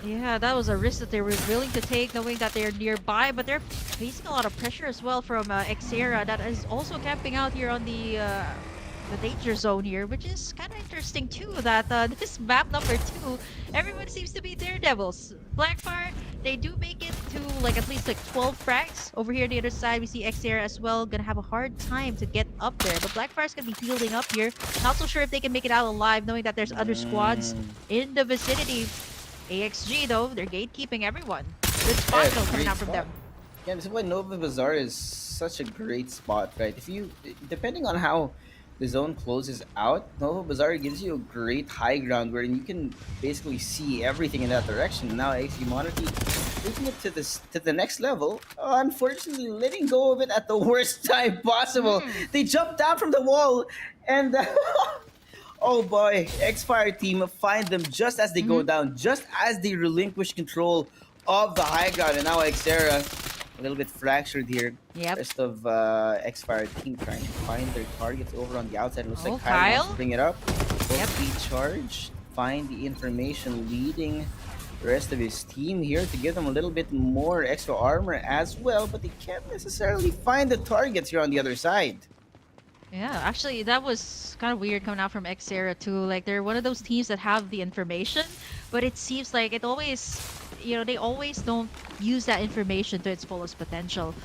Yeah, that was a risk that they were willing to take, knowing that they're nearby, but they're facing a lot of pressure as well from Xera that is also camping out here on the danger zone here, which is kind of interesting too, that this map number 2, everyone seems to be daredevils. Blackfire, they do make it to like at least like 12 frags. Over here on the other side, we see Xera as well, gonna have a hard time to get up there, but Blackfire's gonna be healing up here. Not so sure if they can make it out alive, knowing that there's other squads in the vicinity. AXG though, they're gatekeeping everyone. Good spot Yeah, though coming great out from spot. them. Yeah, this is why Nova Bazaar is such a great spot, right? If you, depending on how the zone closes out, Nova Bazaar gives you a great high ground wherein you can basically see everything in that direction. Now AC Monarchy taking it to this to the next level. Unfortunately, letting go of it at the worst time possible. They jumped down from the wall, and oh boy, X-Fire team find them just as they go down, just as they relinquish control of the high ground. And now Xera, a little bit fractured here. Yep. Rest of X-Fire team trying to find their targets over on the outside. Looks Oh, like Kyle wants Kyle? to bring it up. Fully charged. Find the information leading the rest of his team here to give them a little bit more extra armor as well, but they can't necessarily find the targets here on the other side. Yeah, actually, that was kind of weird coming out from Xera too. Like, they're one of those teams that have the information, but it seems like it always, they always don't use that information to its fullest potential.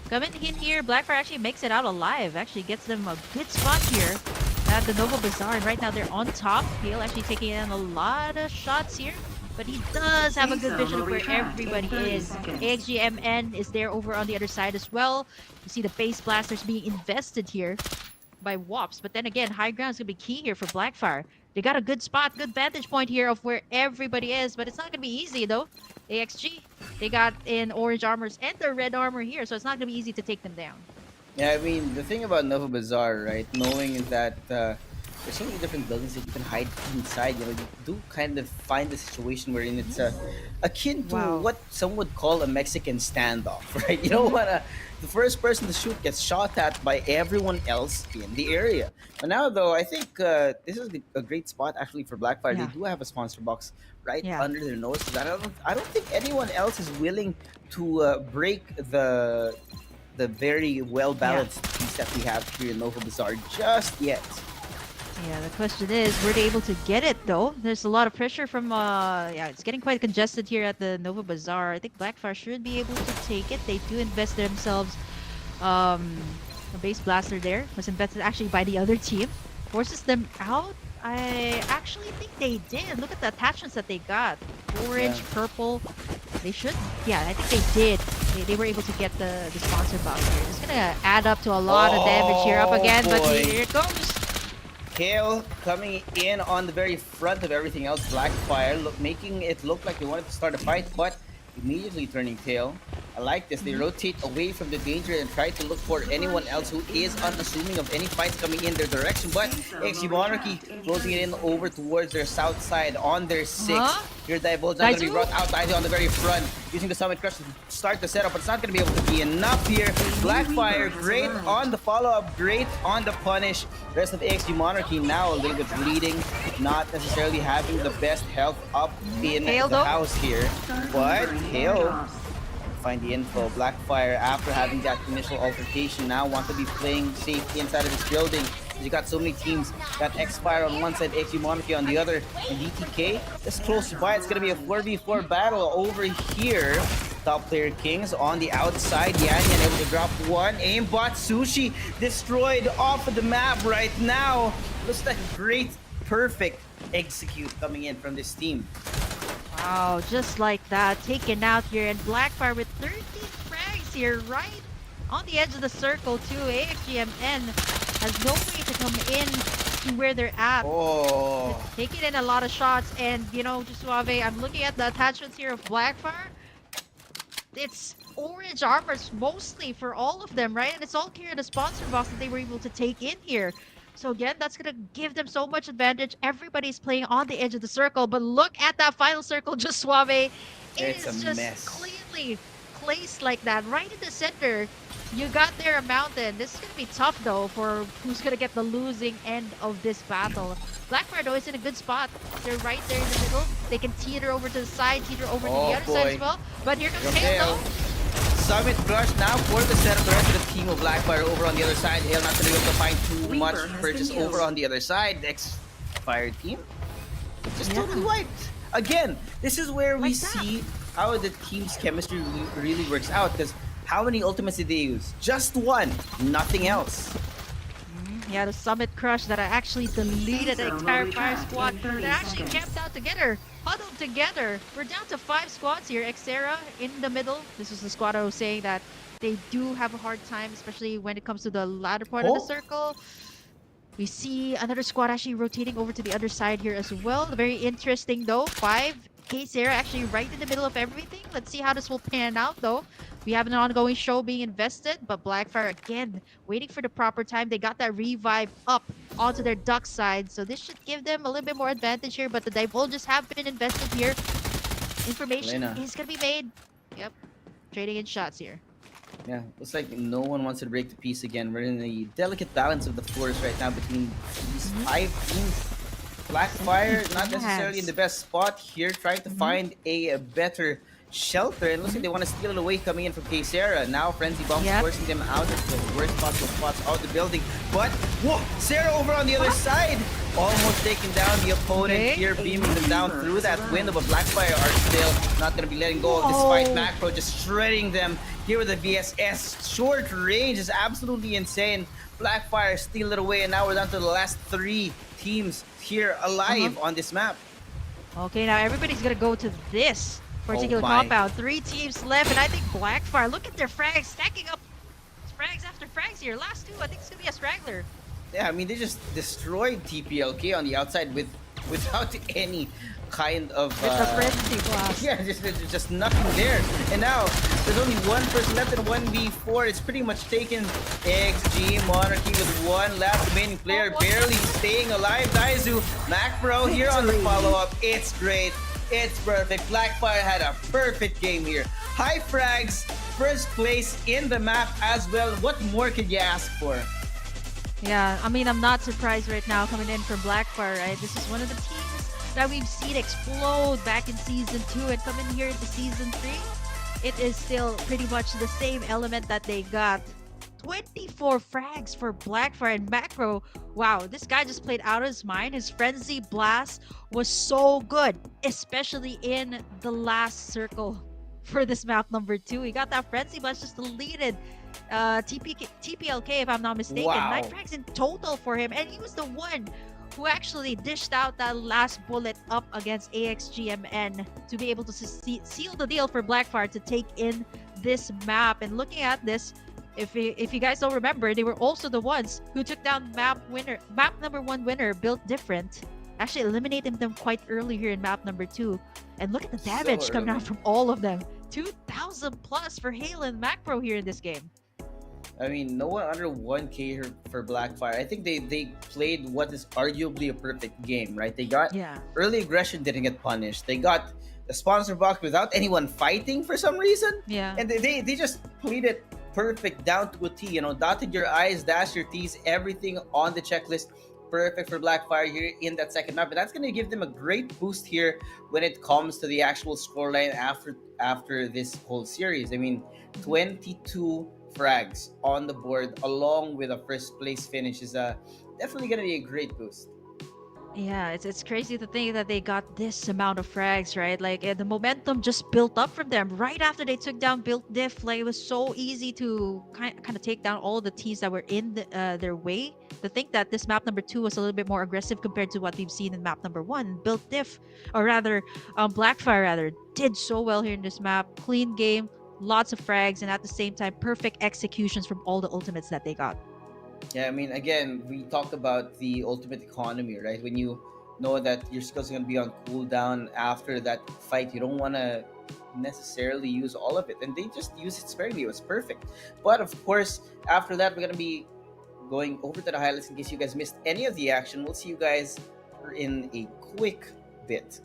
Coming in here, Blackfire actually makes it out alive. Actually gets them a good spot here at the Nova Bazaar. And right now they're on top. He'll actually taking in a lot of shots here. But he does have a good vision of where everybody is. AXGMN is there over on the other side as well. You see the base blasters being invested here by Wops. But then again, high ground is going to be key here for Blackfire. They got a good spot, good vantage point here of where everybody is, but it's not going to be easy though. AXG, they got in orange armors and their red armor here, so it's not going to be easy to take them down. Yeah, I mean, the thing about Nova Bazaar, right, knowing that there's so many different buildings that you can hide inside, you do kind of find the situation wherein it's akin to what some would call a Mexican standoff, right? You know what? The first person to shoot gets shot at by everyone else in the area. But now, though, I think this is a great spot actually for Blackfire. Yeah. They do have a sponsor box right Yeah. under their noses. I don't think anyone else is willing to break the very well balanced piece that we have here in Nova Bazaar just yet. Yeah, the question is, were they able to get it though? There's a lot of pressure from, it's getting quite congested here at the Nova Bazaar. I think Blackfire should be able to take it. They do invest themselves, a base blaster there. Was invested actually by the other team. Forces them out. I actually think they did. Look at the attachments that they got. Orange, purple. They should, I think they did. They were able to get the sponsor box here. It's gonna add up to a lot of damage here up again, but boy. here it goes. Kale coming in on the very front of everything else. Blackfire making it look like they wanted to start a fight, but immediately turning tail. I like this. They rotate away from the danger and try to look for anyone else who is unassuming of any fights coming in their direction. But XG Monarchy closing it in over towards their south side on their 6. Here, Diabol's not going to be brought out. Daizu on the very front, using the Summit Crush to start the setup, but it's not going to be able to be enough here. Blackfire, great on the follow-up, great on the punish. Rest of XG Monarchy now a little bit bleeding, not necessarily having the best health up in Hail, the though. house here. But Hail find the info. Blackfire, after having that initial altercation, now want to be playing safe inside of this building. You got so many teams. Got X-Fire on one side, XG Monarchy on the other, and DTK is close by. It's gonna be a 4v4 battle over here. Top player Kings on the outside. Yanyan able to drop one. Aimbot Sushi destroyed off of the map right now. Looks like a great, perfect execute coming in from this team. Wow, just like that, taken out here, and Blackfire with 13 frags here, right on the edge of the circle too. AXGMN has no way to come in to where they're at. Oh, Taking in a lot of shots, and just Suave, I'm looking at the attachments here of Blackfire. It's orange armors mostly for all of them, right? And it's all carried a sponsor box that they were able to take in here. So again, that's going to give them so much advantage. Everybody's playing on the edge of the circle, but look at that final circle, just Suave. It It's is a just mess. cleanly placed like that, right in the center. You got there a mountain. This is going to be tough, though, for who's going to get the losing end of this battle. Blackfire, though, is in a good spot. They're right there in the middle. They can teeter over to the side, teeter over to the other side as well. But here comes Hail, though. Summit Crush now for the setup. The rest of the team of Blackfire over on the other side. Hail not going to be able to find too much purchase over on the other side. X-Fire team just totally wiped. Again, this is where we see how the team's chemistry really works out. Because how many ultimates did they use? Just one, nothing else. Yeah, the Summit Crush that I actually deleted the entire fire squad. They actually camped out together, huddled together. We're down to 5 squads here. Xera in the middle. This is the squad I was saying that they do have a hard time, especially when it comes to the latter part of the circle. We see another squad actually rotating over to the other side here as well. Very interesting though. 5 Sarah actually right in the middle of everything. Let's see how this will pan out though. We have an ongoing show being invested, but Blackfire again waiting for the proper time. They got that revive up onto their duck side, so this should give them a little bit more advantage here. But the divulges have been invested here. Information is gonna be made. Yep, trading in shots here. Yeah, looks like no one wants to break the peace again. We're in a delicate balance of the force right now between these 5 teams. Blackfire not necessarily in the best spot here, trying to find a better shelter. And looks like they want to steal it away coming in from Sarah. Now Frenzy Bombs forcing them out of the worst possible spots of the building. But, whoa! Sarah over on the other side! Almost taking down the opponent here, beaming them down through that window. But Blackfire are still not going to be letting go of this fight. Macro just shredding them here with the VSS. Short range is absolutely insane. Blackfire steal it away, and now we're down to the last 3 teams here alive on this map. Okay, now everybody's gonna go to this particular compound. 3 teams left, and I think Blackfire, look at their frags stacking up frags after frags here. Last 2, I think it's gonna be a straggler. Yeah, I mean, they just destroyed TPLK on the outside without any kind of It's a frenzy blast. yeah, just nothing there. And now there's only 1 person left in 1v4. It's pretty much taken XG Monarchy with 1 last remaining player, barely staying alive. Daizu, Macbro here on the follow-up. It's great. It's perfect. Blackfire had a perfect game here. High frags, first place in the map as well. What more could you ask for? Yeah, I mean, I'm not surprised right now coming in from Blackfire, right? This is one of the teams that we've seen explode back in Season 2 and come in here into Season 3. It is still pretty much the same element that they got. 24 frags for Blackfire and Macro. Wow, this guy just played out of his mind. His Frenzy Blast was so good, especially in the last circle for this map number 2. He got that Frenzy Blast just deleted TPLK, if I'm not mistaken. 9 frags in total for him, and he was the one who actually dished out that last bullet up against AXGMN to be able to seal the deal for Blackfire to take in this map. And looking at this, if you guys don't remember, they were also the ones who took down map number 1 winner, Built Different. Actually eliminated them quite early here in map number 2. And look at the damage coming out from all of them. 2,000 plus for Hale and Macro here in this game. I mean, no one under 1k here for Blackfire. I think they played what is arguably a perfect game, right? They got early aggression, didn't get punished. They got the sponsor box without anyone fighting for some reason. Yeah. And they just played it perfect down to a T. You know, dotted your I's, dashed your T's, everything on the checklist. Perfect for Blackfire here in that second map. But that's going to give them a great boost here when it comes to the actual scoreline after this whole series. I mean, 22 frags on the board along with a first place finish is definitely going to be a great boost. Yeah, it's crazy to think that they got this amount of frags, right? Like, the momentum just built up from them right after they took down Built Diff. Like, it was so easy to kind of take down all the teams that were in their way. To think that this map number 2 was a little bit more aggressive compared to what we've seen in map number 1. Built Diff, or rather, Blackfire rather, did so well here in this map. Clean game, lots of frags, and at the same time, perfect executions from all the ultimates that they got. Yeah, I mean, again, we talk about the ultimate economy, right? When you know that your skills are going to be on cooldown after that fight, you don't want to necessarily use all of it. And they just use it sparingly. It was perfect. But of course, after that, we're going to be going over to the highlights in case you guys missed any of the action. We'll see you guys in a quick bit.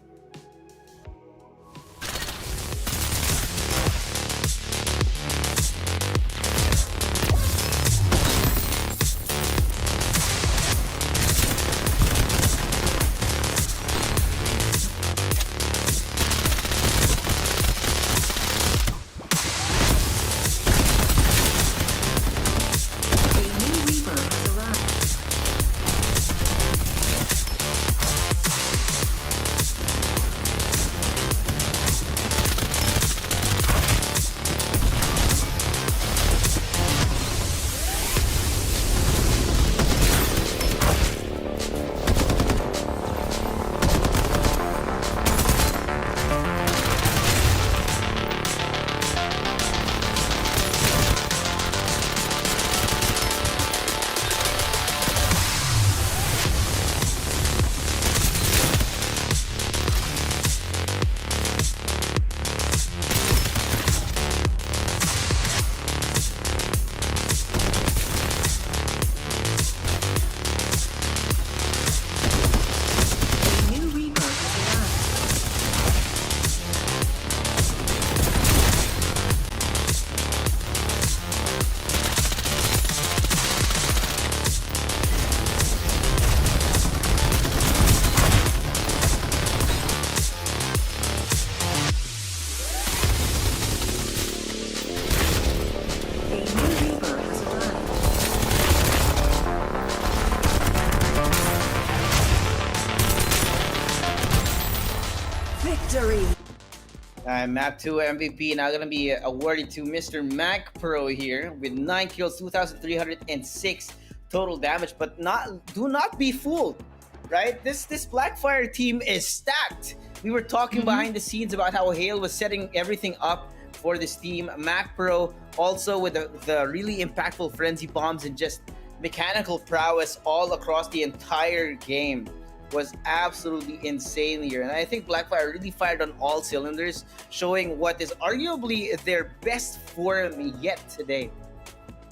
victory. Map 2 MVP now going to be awarded to Mr. Mac Pro here with 9 kills, 2,306 total damage. But do not be fooled, right? This Blackfire team is stacked. We were talking behind the scenes about how Hale was setting everything up for this team. Mac Pro also with the really impactful frenzy bombs and just mechanical prowess all across the entire game was absolutely insane here. And I think Blackfire really fired on all cylinders, showing what is arguably their best form yet today.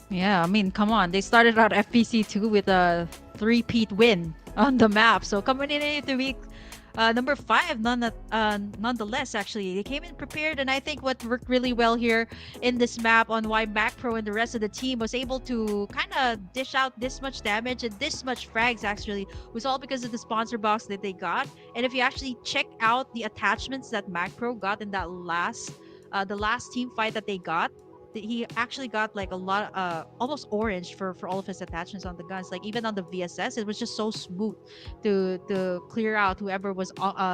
Yeah, I mean, come on. They started out FPC 2 with a 3-peat win on the map. So coming in into week number 5, nonetheless, actually. They came in prepared, and I think what worked really well here in this map on why Mac Pro and the rest of the team was able to kind of dish out this much damage and this much frags, actually, was all because of the sponsor box that they got. And if you actually check out the attachments that Mac Pro got in that the last team fight that they got, he actually got like a lot almost orange for all of his attachments on the guns. Like even on the VSS, it was just so smooth to clear out whoever was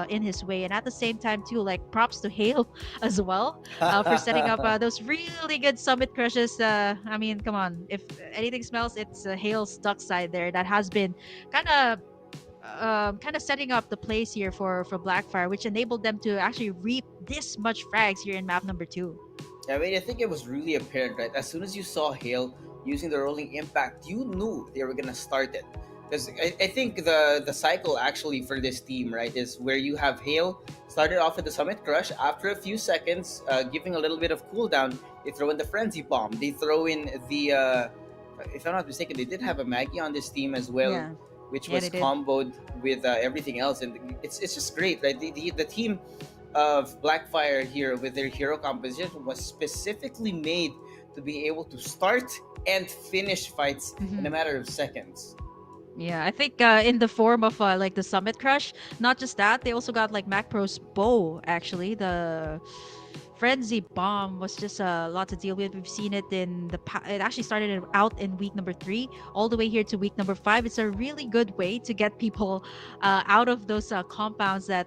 in his way. And at the same time too, like props to Hale as well for setting up those really good summit crushes. I mean, come on, if anything smells, it's Hale's duck side there that has been kind of setting up the place here for Blackfire, which enabled them to actually reap this much frags here in map number 2. I mean, I think it was really apparent, right? As soon as you saw Hale using the rolling impact, you knew they were gonna start it. Because I think the cycle actually for this team, right, is where you have Hale started off with the Summit Crush. After a few seconds, giving a little bit of cooldown, they throw in the Frenzy Bomb. They throw in the, if I'm not mistaken, they did have a Maggie on this team as well, which was comboed with everything else. And it's just great, right? The team of Blackfire here with their hero composition was specifically made to be able to start and finish fights in a matter of seconds. Yeah, I think in the form of like the Summit Crush, not just that, they also got like Mac Pro's bow, actually. The Frenzy Bomb was just a lot to deal with. We've seen it in it actually started out in week number 3 all the way here to week number 5. It's a really good way to get people out of those compounds that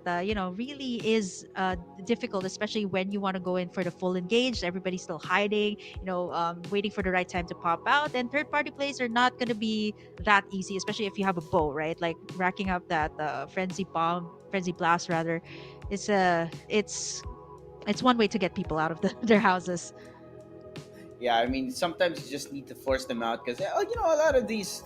really is difficult, especially when you want to go in for the full engage. Everybody's still hiding, waiting for the right time to pop out. And third party plays are not going to be that easy, especially if you have a bow, right? Like racking up that Frenzy Blast rather. It's one way to get people out of their houses. Yeah, I mean, sometimes you just need to force them out because a lot of these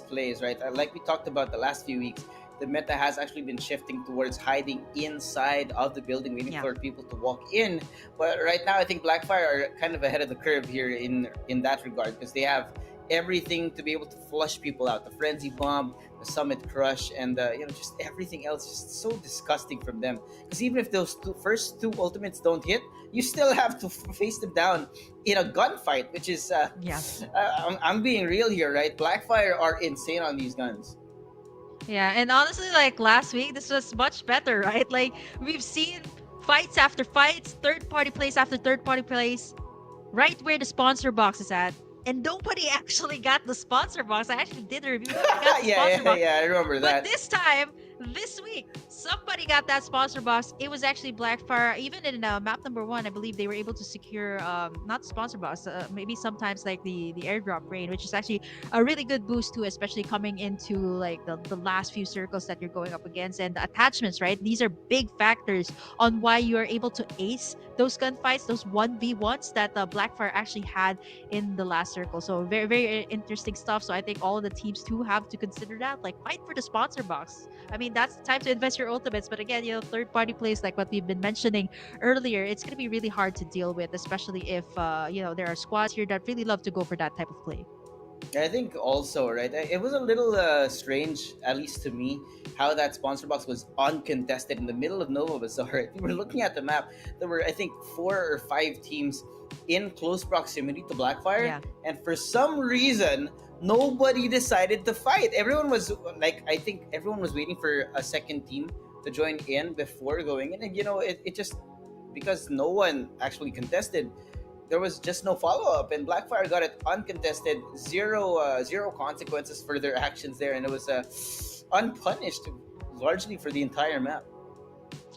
plays, right? Like we talked about the last few weeks, the meta has actually been shifting towards hiding inside of the building, waiting for people to walk in. But right now, I think Blackfire are kind of ahead of the curve here in that regard because they have everything to be able to flush people out. The Frenzy Bomb, the Summit Crush, and just everything else is so disgusting from them. Because even if those first two ultimates don't hit, you still have to face them down in a gunfight, which is I'm being real here, right? Blackfire are insane on these guns. Yeah, and honestly, like last week, this was much better, right? Like we've seen fights after fights, third-party plays after third-party plays, right where the sponsor box is at. And nobody actually got the sponsor box. I actually did a review. I remember that. But this week, somebody got that sponsor box. It was actually Blackfire. Even in map number 1, I believe they were able to secure not sponsor box, maybe sometimes like the airdrop rain, which is actually a really good boost too, especially coming into like the last few circles that you're going up against. And the attachments, right? These are big factors on why you are able to ace those gunfights, those 1v1s that Blackfire actually had in the last circle. So very, very interesting stuff. So I think all of the teams too have to consider that, like fight for the sponsor box. I mean, that's the time to invest your ultimates. But again, third party plays like what we've been mentioning earlier, it's going to be really hard to deal with, especially if there are squads here that really love to go for that type of play. I think also, right, it was a little strange, at least to me, how that sponsor box was uncontested in the middle of Nova Bazaar. If we were looking at the map, there were, I think, 4 or 5 teams in close proximity to Blackfire, and for some reason, nobody decided to fight. Everyone was like, I think everyone was waiting for a second team to join in before going in, and it just, because no one actually contested, there was just no follow-up, and Blackfire got it uncontested, zero consequences for their actions there, and it was unpunished largely for the entire map.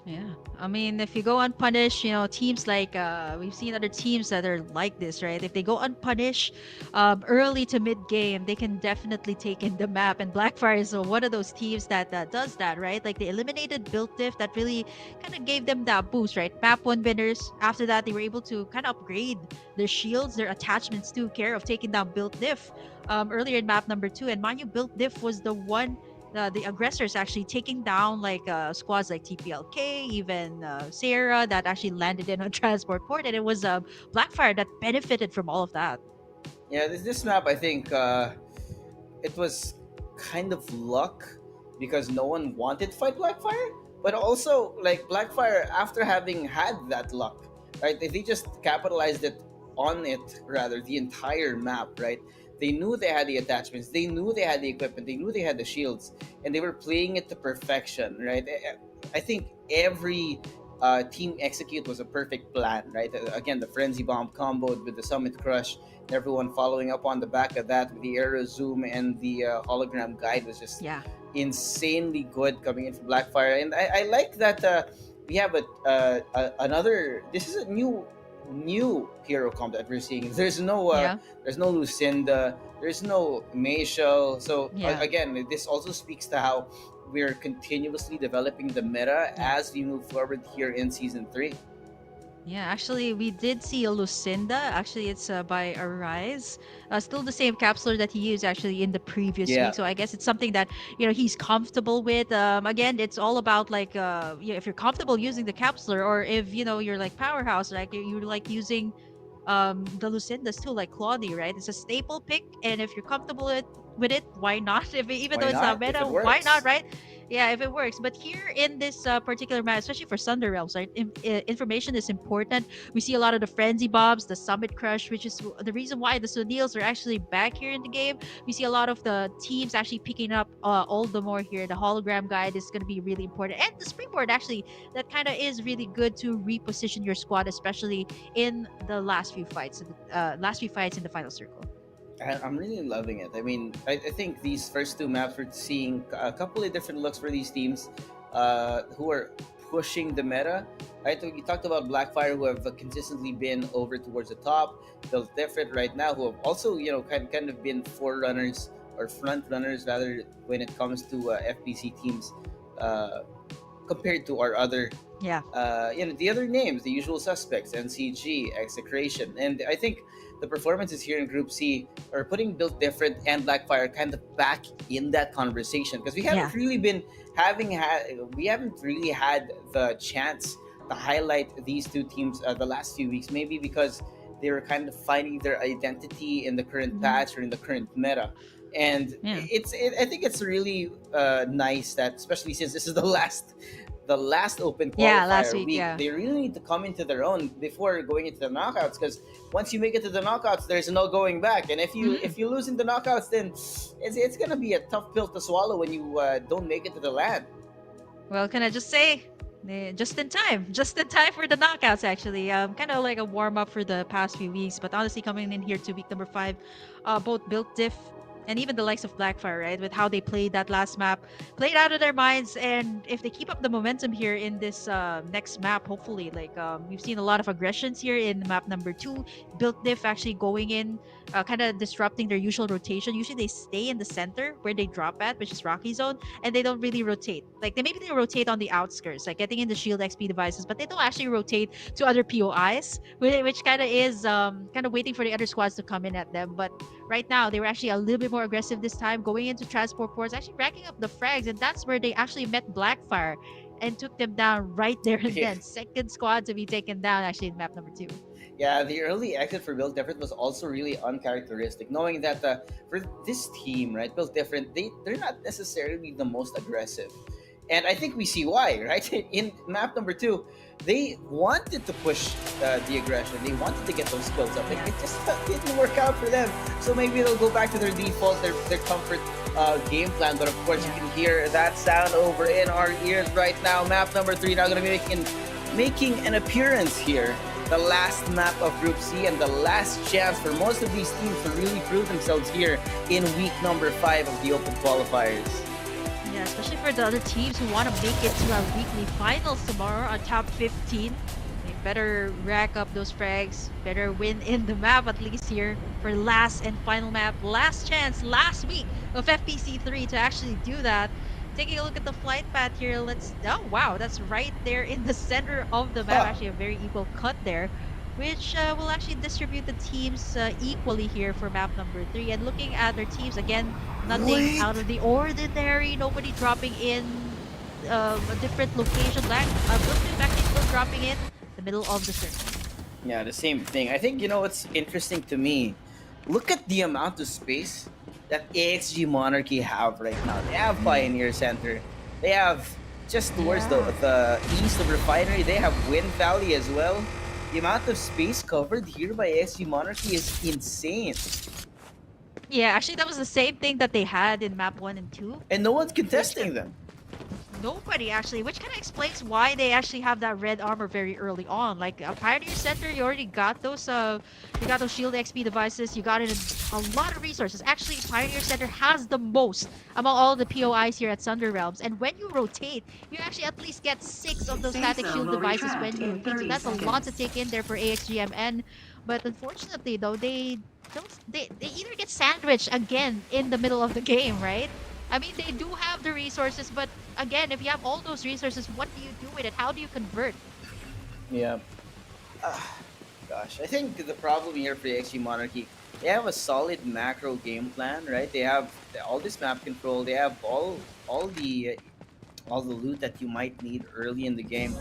Yeah. I mean, if you go unpunished, teams like we've seen other teams that are like this, right? If they go unpunished early to mid game, they can definitely take in the map. And Blackfire is one of those teams that does that, right? Like they eliminated Built Diff, that really kind of gave them that boost, right? Map 1 winners. After that, they were able to kind of upgrade their shields, their attachments to care of taking down Built Diff earlier in map number 2. And mind you, Built Diff was the aggressors actually taking down like squads like TPLK, even Sarah that actually landed in a transport port, and it was Blackfire that benefited from all of that. Yeah, this map, I think it was kind of luck because no one wanted to fight Blackfire, but also like Blackfire after having had that luck, right? They just capitalized it on it rather the entire map, right? They knew they had the attachments, they knew they had the equipment, they knew they had the shields, and they were playing it to perfection, right? I think every team execute was a perfect plan, right? Again, the frenzy bomb comboed with the summit crush, everyone following up on the back of that with the aero zoom and the hologram guide was just Yeah. insanely good coming in from Blackfire. And I like that we have another. This is a new hero comp that we're seeing. Yeah. There's no Lucinda, there's no Mayshell. So Yeah. again, this also speaks to how we're continuously developing the meta as we move forward here in season 3. Yeah, actually, we did see a Lucinda. Actually, it's by Arise. Still the same capsular that he used actually in the previous Yeah. week. So I guess it's something that he's comfortable with. Again, it's all about like if you're comfortable using the capsular, or if you're like powerhouse, like you like using the Lucindas too, like Claudie, right? It's a staple pick, and if you're comfortable with it, why not? Even Why though it's not not? If meta, it why works. not, right? Yeah, if it works. But here in this particular map, especially for Thunder Realms, right? Information is important. We see a lot of the frenzy bobs, the summit crush, which is the reason why the Sunils are actually back here in the game. We see a lot of the teams actually picking up all the more here. The hologram guide is going to be really important, and the springboard actually that kind of is really good to reposition your squad, especially in the last few fights, in the final circle. I'm really loving it. I mean, I think these first two maps we're seeing a couple of different looks for these teams who are pushing the meta. Right? We talked about Blackfire, who have consistently been over towards the top. Built Different right now, who have also kind of been forerunners or front runners rather when it comes to FPC teams compared to our other Yeah. the other names, the usual suspects, NCG, Execration. And I think the performances here in Group C are putting Built Different and Blackfire kind of back in that conversation because we haven't really been we haven't really had the chance to highlight these two teams the last few weeks, maybe because they were kind of finding their identity in the current patch or in the current meta. And I think it's really nice that, especially since this is the last open qualifier Yeah, last week, week, yeah. they really need to come into their own before going into the knockouts. Because once you make it to the knockouts, there's no going back. And if you lose in the knockouts, then it's gonna be a tough pill to swallow when you don't make it to the land. Well, can I just say, just in time for the knockouts. Actually, kind of like a warm up for the past few weeks. But honestly, coming in here to week number 5, both Built Diff and even the likes of Blackfire, right, with how they played that last map, played out of their minds. And if they keep up the momentum here in this next map, hopefully, like we've seen a lot of aggressions here in map number 2. Built Diff actually going in, kind of disrupting their usual rotation. Usually they stay in the center where they drop at, which is Rocky Zone, and they don't really rotate. Like they rotate on the outskirts, like getting in the shield XP devices, but they don't actually rotate to other POIs, which kind of is kind of waiting for the other squads to come in at them. But right now, they were actually a little bit more aggressive this time, going into transport ports, actually racking up the frags, and that's where they actually met Blackfire and took them down right there and then. Second squad to be taken down actually in map number 2. Yeah, the early exit for Built Different was also really uncharacteristic, knowing that for this team, right, Built Different, they're not necessarily the most aggressive. And I think we see why, right? In map number 2, they wanted to push the aggression. They wanted to get those skills up. It just didn't work out for them. So maybe they'll go back to their default, their comfort game plan. But of course, you can hear that sound over in our ears right now. Map number 3 now going to be making an appearance here. The last map of Group C and the last chance for most of these teams to really prove themselves here in week number 5 of the Open Qualifiers. Yeah, Yeah, especially for the other teams who want to make it to our weekly finals tomorrow on top 15. They better rack up those frags, better win in the map at least here for last and final map. Last chance, last week of FPC 3 to actually do that. Taking a look at the flight path here, oh wow, that's right there in the center of the map. Actually a very equal cut there, which will actually distribute the teams equally here for map number 3. And looking at their teams, again, nothing out of the ordinary, nobody dropping in a different location. Brooklyn actually still dropping in the middle of the circle. Yeah, the same thing. I think, you know what's interesting to me? Look at the amount of space that AXG Monarchy have right now. They have Pioneer Center. They have just towards the east of Refinery. They have Wind Valley as well. The amount of space covered here by AXG Monarchy is insane. Yeah, actually that was the same thing that they had in map 1 and 2. And no one's contesting them. Nobody actually, which kind of explains why they actually have that red armor very early on. Like a Pioneer Center, you already got those shield XP devices, you got it in a lot of resources. Actually, Pioneer Center has the most among all the POIs here at Sunder Realms. And when you rotate, you actually at least get 6 of those static shield devices when you rotate. So that's a lot to take in there for AXGMN. But unfortunately though, they either get sandwiched again in the middle of the game, right? I mean, they do have the resources, but again, if you have all those resources, what do you do with it? How do you convert? Yeah. Gosh, I think the problem here for the XG Monarchy, they have a solid macro game plan, right? They have all this map control. They have all the loot that you might need early in the game.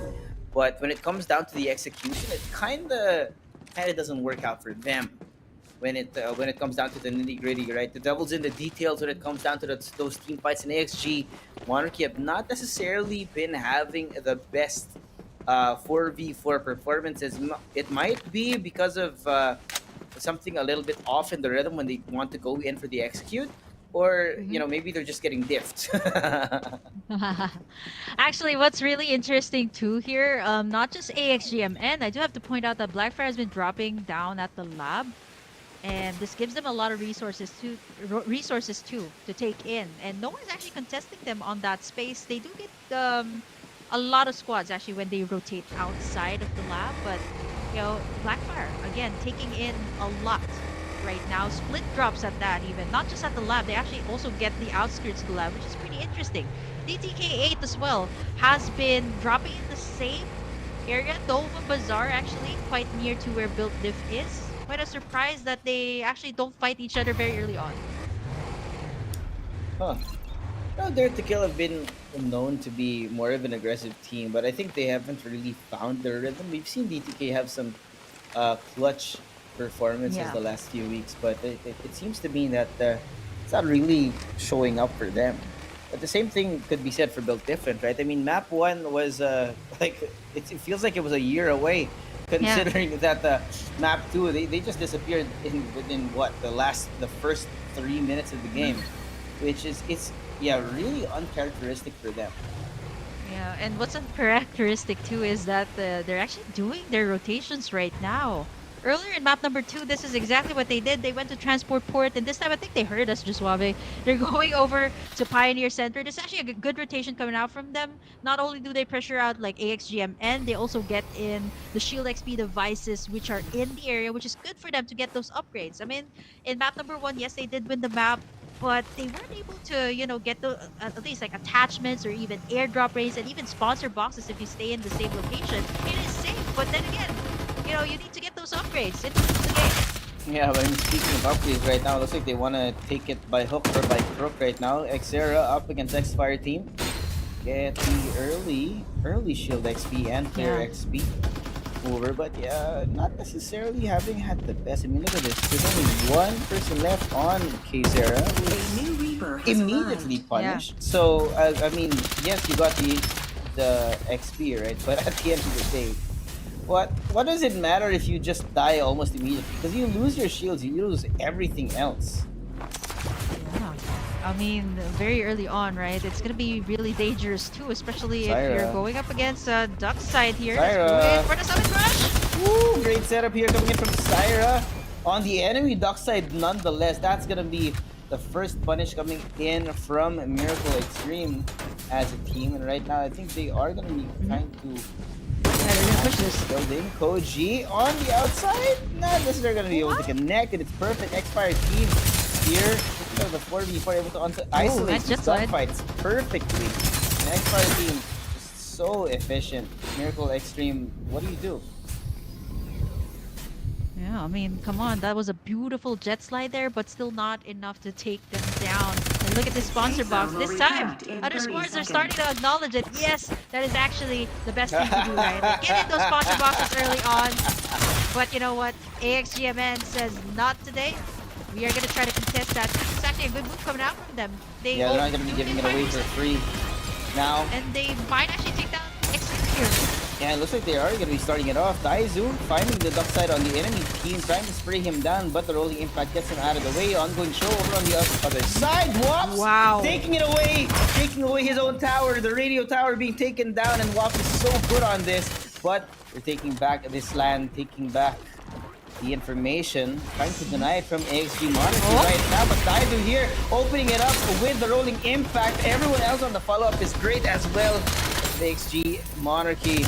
But when it comes down to the execution, it kind of doesn't work out for them. When it comes down to the nitty-gritty, right? The devil's in the details when it comes down to those team fights. In AXG, Monarchy have not necessarily been having the best 4v4 performances. It might be because of something a little bit off in the rhythm when they want to go in for the execute, or you know, maybe they're just getting diffed. Actually, what's really interesting too here, not just AXGMN, I do have to point out that Blackfire has been dropping down at the lab. And this gives them a lot of resources too to take in, and no one's actually contesting them on that space. They do get a lot of squads actually when they rotate outside of the lab, but you know, Blackfire again taking in a lot right now. Split drops at that, even not just at the lab. They actually also get the outskirts of the lab, which is pretty interesting. DTK8 as well has been dropping in the same area, Nova Bazaar, actually quite near to where Built Diff is. Quite a surprise that they actually don't fight each other very early on. Huh. No, Dare to Kill have been known to be more of an aggressive team, but I think they haven't really found their rhythm. We've seen DTK have some clutch performances the last few weeks, but it seems to me that it's not really showing up for them. But the same thing could be said for Built Different, right? I mean, map 1 was like it feels like it was a year away. Considering that map 2, they just disappeared within what the first 3 minutes of the game, which is really uncharacteristic for them. Yeah, and what's uncharacteristic too is that they're actually doing their rotations right now. Earlier in map number 2, this is exactly what they did. They went to Transport Port, and this time I think they heard us, Jasuave. They're going over to Pioneer Center. There's actually a good rotation coming out from them. Not only do they pressure out like AXGMN, they also get in the shield XP devices which are in the area, which is good for them to get those upgrades. I mean, in map number 1, yes, they did win the map, but they weren't able to, you know, get the at least like attachments or even airdrop rates and even sponsor boxes if you stay in the same location. It is safe, but then again, you know, you need to get those upgrades into the game. Yeah, but I mean, speaking of upgrades right now, it looks like they want to take it by hook or by crook right now. Xera up against X-Fire team. Get the early shield XP and player XP over, but yeah, not necessarily having had the best. I mean, look at this. There's only one person left on Xera, who's immediately punished. Yeah. So, I mean, yes, you got the XP, right? But at the end of the day, what does it matter if you just die almost immediately? Because you lose your shields, you lose everything else. Yeah. I mean, very early on, right? It's gonna be really dangerous too, especially if you're going up against Duck side here. Syra. For the Summon Rush! Woo! Great setup here coming in from Syra on the enemy Duck side nonetheless. That's gonna be the first punish coming in from Miracle Extreme as a team, and right now I think they are gonna be trying to Yeah, they're gonna push this. building. Koji on the outside, not necessarily gonna be able to connect, and it's perfect. Xfire team here. The 4v4 able to isolate nice these jet slide. gunfights perfectly. And Xfire team is so efficient. Miracle Extreme, what do you do? Yeah, I mean, come on, that was a beautiful jet slide there, but still not enough to take them down. And look at this sponsor box. This time, other sports are starting to acknowledge it. Yes, that is actually the best thing to do, right? Like, get in those sponsor boxes early on. But you know what? AXGMN says not today. We are going to try to contest that. It's actually a good move coming out from them. Yeah, they're not going to be giving it away for free now. And they might actually take down Extreme here. Yeah, it looks like they are going to be starting it off. Daizu finding the duck side on the enemy team, trying to spray him down, but the rolling impact gets him out of the way. Ongoing show over on the other side. Wops! Wow. Taking it away! Taking away his own tower. The radio tower being taken down, and Wops is so good on this. But they're taking back this land, taking back the information, trying to deny it from AXG Monarchy right now, but Daizu here opening it up with the rolling impact. Everyone else on the follow-up is great as well. The AXG Monarchy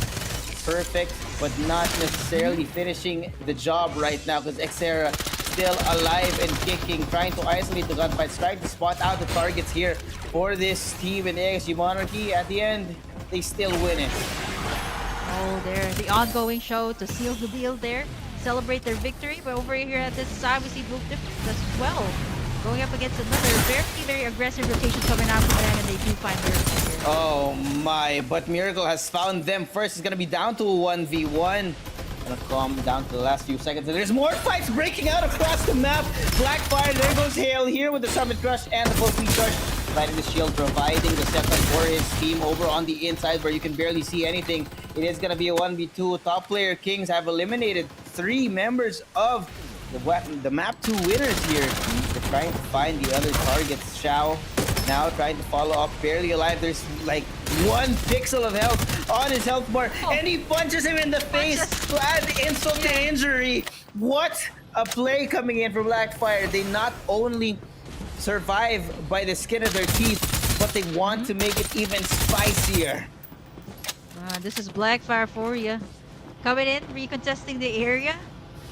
perfect, but not necessarily finishing the job right now because Xera still alive and kicking, trying to isolate the gunfights, trying to spot out the targets here for this team in AXG Monarchy. At the end, they still win it. Oh, there, the ongoing show to seal the deal there. Celebrate their victory, but over here at this side we see Book Difference as well. Going up against another very aggressive rotation coming out from them, and they do find Miracle here. Oh my, but Miracle has found them first. It's gonna be down to a 1v1. Gonna calm down to the last few seconds. And there's more fights breaking out across the map. Blackfire, there goes Hale here with the Summit Crush and the full speed charge. Lighting the shield, providing the setup for his team over on the inside where you can barely see anything. It is gonna be a 1v2. Top player Kings have eliminated 3 members of the map 2 winners here. They're trying to find the other targets. Xiao now trying to follow up, barely alive. There's like 1 pixel of health on his health bar, and he punches him in the face to add insult to injury. What a play coming in from Blackfire. They not only survive by the skin of their teeth, but they want to make it even spicier. This is Blackfire for you. Coming in, recontesting the area,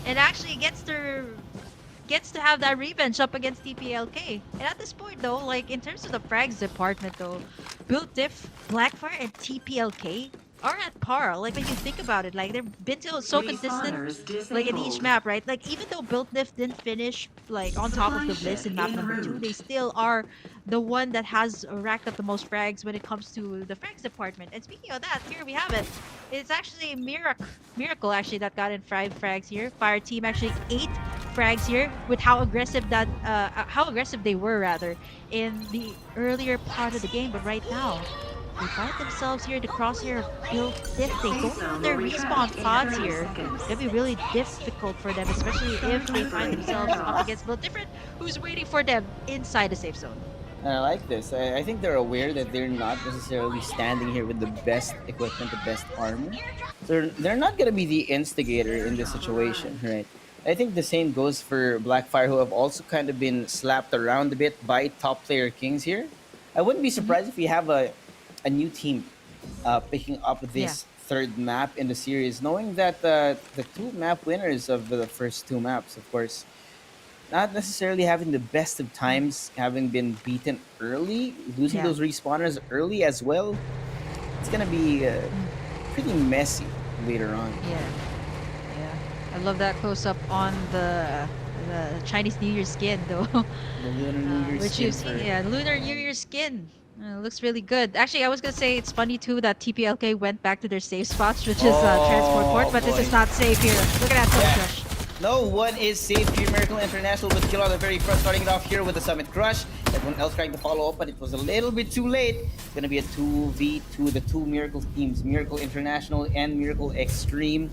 and actually gets to have that revenge up against TPLK. And at this point though, like in terms of the frags department though, Built Diff, Blackfire, and TPLK are at par. Like when you think about it, like they've been so consistent, like in each map, right? Like even though Built Diff didn't finish like on top of the list in map number 2, they still are the one that has racked up the most frags when it comes to the frags department. And speaking of that, here we have it. It's actually Miracle actually that got in 5 frags here. Fire team actually 8 frags here with how aggressive they were rather in the earlier part of the game. But right now, they find themselves here, the crosshair of Built Diff. They don't have their respawn pods here. It'll be really difficult for them, especially if they find themselves up against Built Different, who's waiting for them inside the safe zone. I like this. I think they're aware that they're not necessarily standing here with the best equipment, the best armor. They're not going to be the instigator in this situation, right? I think the same goes for Blackfire, who have also kind of been slapped around a bit by top player Kings here. I wouldn't be surprised if we have a new team picking up this 3rd map in the series, knowing that the 2 map winners of the first 2 maps, of course, not necessarily having the best of times, having been beaten early, losing those respawners early as well. It's gonna be pretty messy later on. Yeah. I love that close up on the Chinese New Year skin though. The Lunar New Year which skin you see, Lunar New Year skin. Looks really good. Actually, I was gonna say it's funny too that TPLK went back to their safe spots, which is Transport Port, but this is not safe here. Look at that Summit Crush. No one is safe here. Miracle International with kill on the very front, starting it off here with the Summit Crush. Everyone else trying to follow up, but it was a little bit too late. It's gonna be a 2v2, the 2 Miracle teams, Miracle International and Miracle Extreme,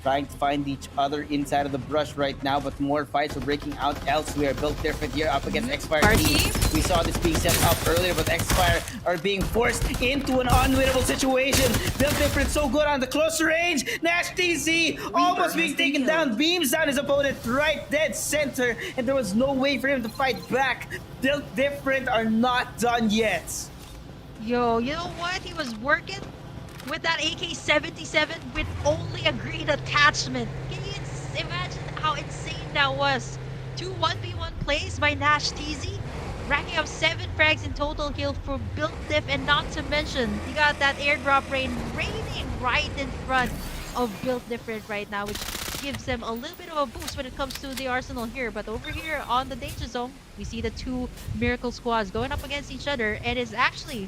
trying to find each other inside of the brush right now, but more fights are breaking out elsewhere. Built Different here up against Xfire team. We saw this being set up earlier, but Xfire are being forced into an unwinnable situation. Built Different so good on the close range. Nash TC almost being taken down, beams down his opponent right dead center, and there was no way for him to fight back. Built Different are not done yet. Yo, you know what? He was working with that AK-77 with only a green attachment. Can you imagine how insane that was? 2 1v1 plays by Nash TZ, racking up 7 frags in total kill for Built Diff, and not to mention, you got that airdrop rain raining right in front of Built Different right now, which gives them a little bit of a boost when it comes to the arsenal here. But over here on the danger zone, we see the 2 Miracle squads going up against each other, and it's actually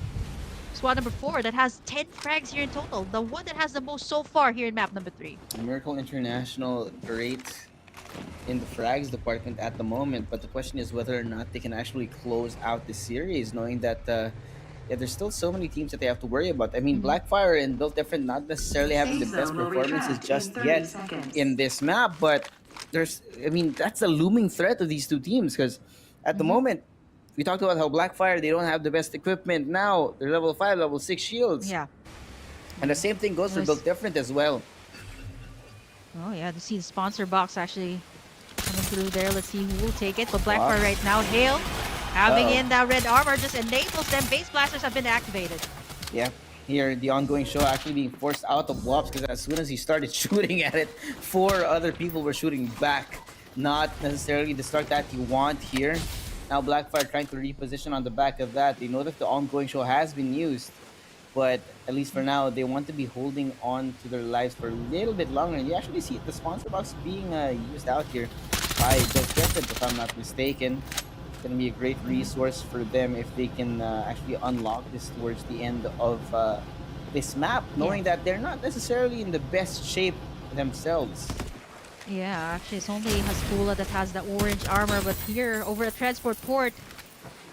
squad number 4 that has 10 frags here in total. The one that has the most so far here in map number 3. Miracle International great in the frags department at the moment, but the question is whether or not they can actually close out the series, knowing that there's still so many teams that they have to worry about. I mean, Blackfire and Built Different not necessarily having the best performances just yet in this map, but that's a looming threat of these two teams, because at the moment, we talked about how Blackfire, they don't have the best equipment now. They're level 5, level 6 shields. Yeah. And the same thing goes for Built Different as well. Oh yeah, to see the sponsor box actually coming through there. Let's see who will take it. But Blackfire right now, Hale, having in that red armor just enables them. Base blasters have been activated. Yeah. Here, the ongoing show actually being forced out of WAPs, because as soon as he started shooting at it, 4 other people were shooting back. Not necessarily the start that you want here. Now Blackfire trying to reposition on the back of that. They know that the ongoing show has been used, but at least for now, they want to be holding on to their lives for a little bit longer. And you actually see the sponsor box being used out here by Built Different, if I'm not mistaken. It's going to be a great resource for them if they can actually unlock this towards the end of this map, knowing that they're not necessarily in the best shape themselves. Yeah, actually it's only Haskula that has the orange armor, but here over at Transport Port,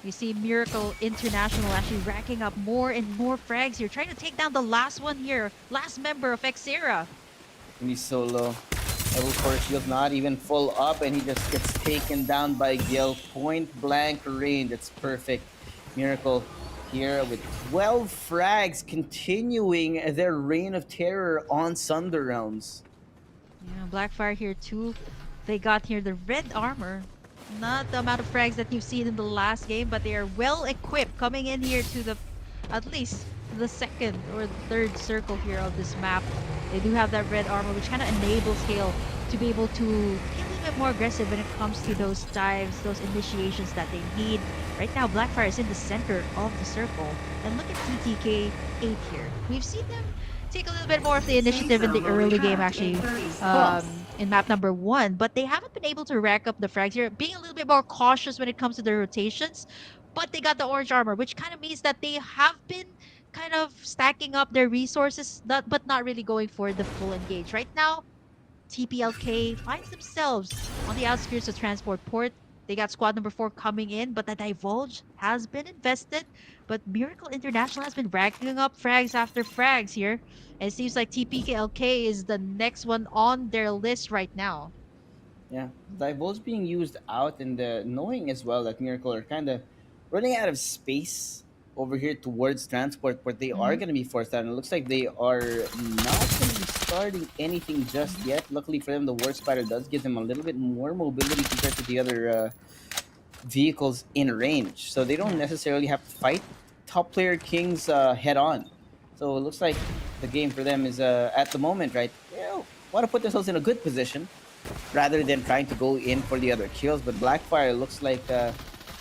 you see Miracle International actually racking up more and more frags here, trying to take down the last one here, last member of Xera. He's so low. Level 4 shield not even full up, and he just gets taken down by Gil. Point blank range. It's perfect. Miracle here with 12 frags, continuing their reign of terror on Sunder rounds. Yeah, Blackfire here too. They got here the red armor. Not the amount of frags that you've seen in the last game, but they are well equipped coming in here to the, at least the second or third circle here of this map. They do have that red armor, which kind of enables Hale to be able to be a little bit more aggressive when it comes to those dives, those initiations that they need. Right now, Blackfire is in the center of the circle. And look at TTK 8 here. We've seen them take a little bit more of the initiative in the early game, actually, in map number 1, but they haven't been able to rack up the frags here, being a little bit more cautious when it comes to their rotations. But they got the orange armor, which kind of means that they have been kind of stacking up their resources, but not really going for the full engage. Right now, TPLK finds themselves on the outskirts of Transport Port. They got squad number 4 coming in, but the Divulge has been invested. But Miracle International has been racking up frags after frags here. And it seems like TPLK is the next one on their list right now. Yeah, Divulge being used out, and knowing as well that Miracle are kind of running out of space over here towards Transport, but they are going to be forced out. And it looks like they are not going to be starting anything just yet. Luckily for them, the War Spider does give them a little bit more mobility compared to the other vehicles in range. So they don't necessarily have to fight top player Kings head on. So it looks like the game for them is at the moment, right? Want to put themselves in a good position rather than trying to go in for the other kills. But Blackfire looks like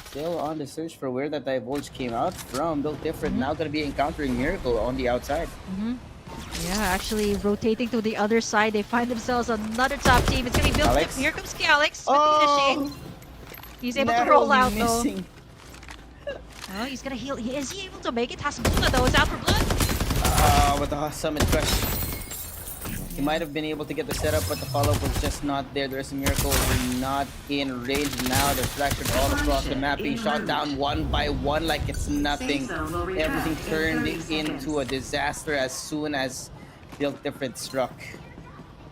still on the search for where that Divulge came out from. Built Different now going to be encountering Miracle on the outside. Yeah, actually rotating to the other side. They find themselves another top team. It's going to be Built Different. Here comes Calix with the initiate. He's able to roll out missing. Though. Oh, he's going to heal. Is he able to make it? Hasbulla though is out for blood. With the summit crush. He might have been able to get the setup, but the follow-up was just not there. The rest of Miracle were not in range. Now they're fractured all across the map, being shot down one by one like it's nothing. Everything turned into a disaster as soon as Built Different struck.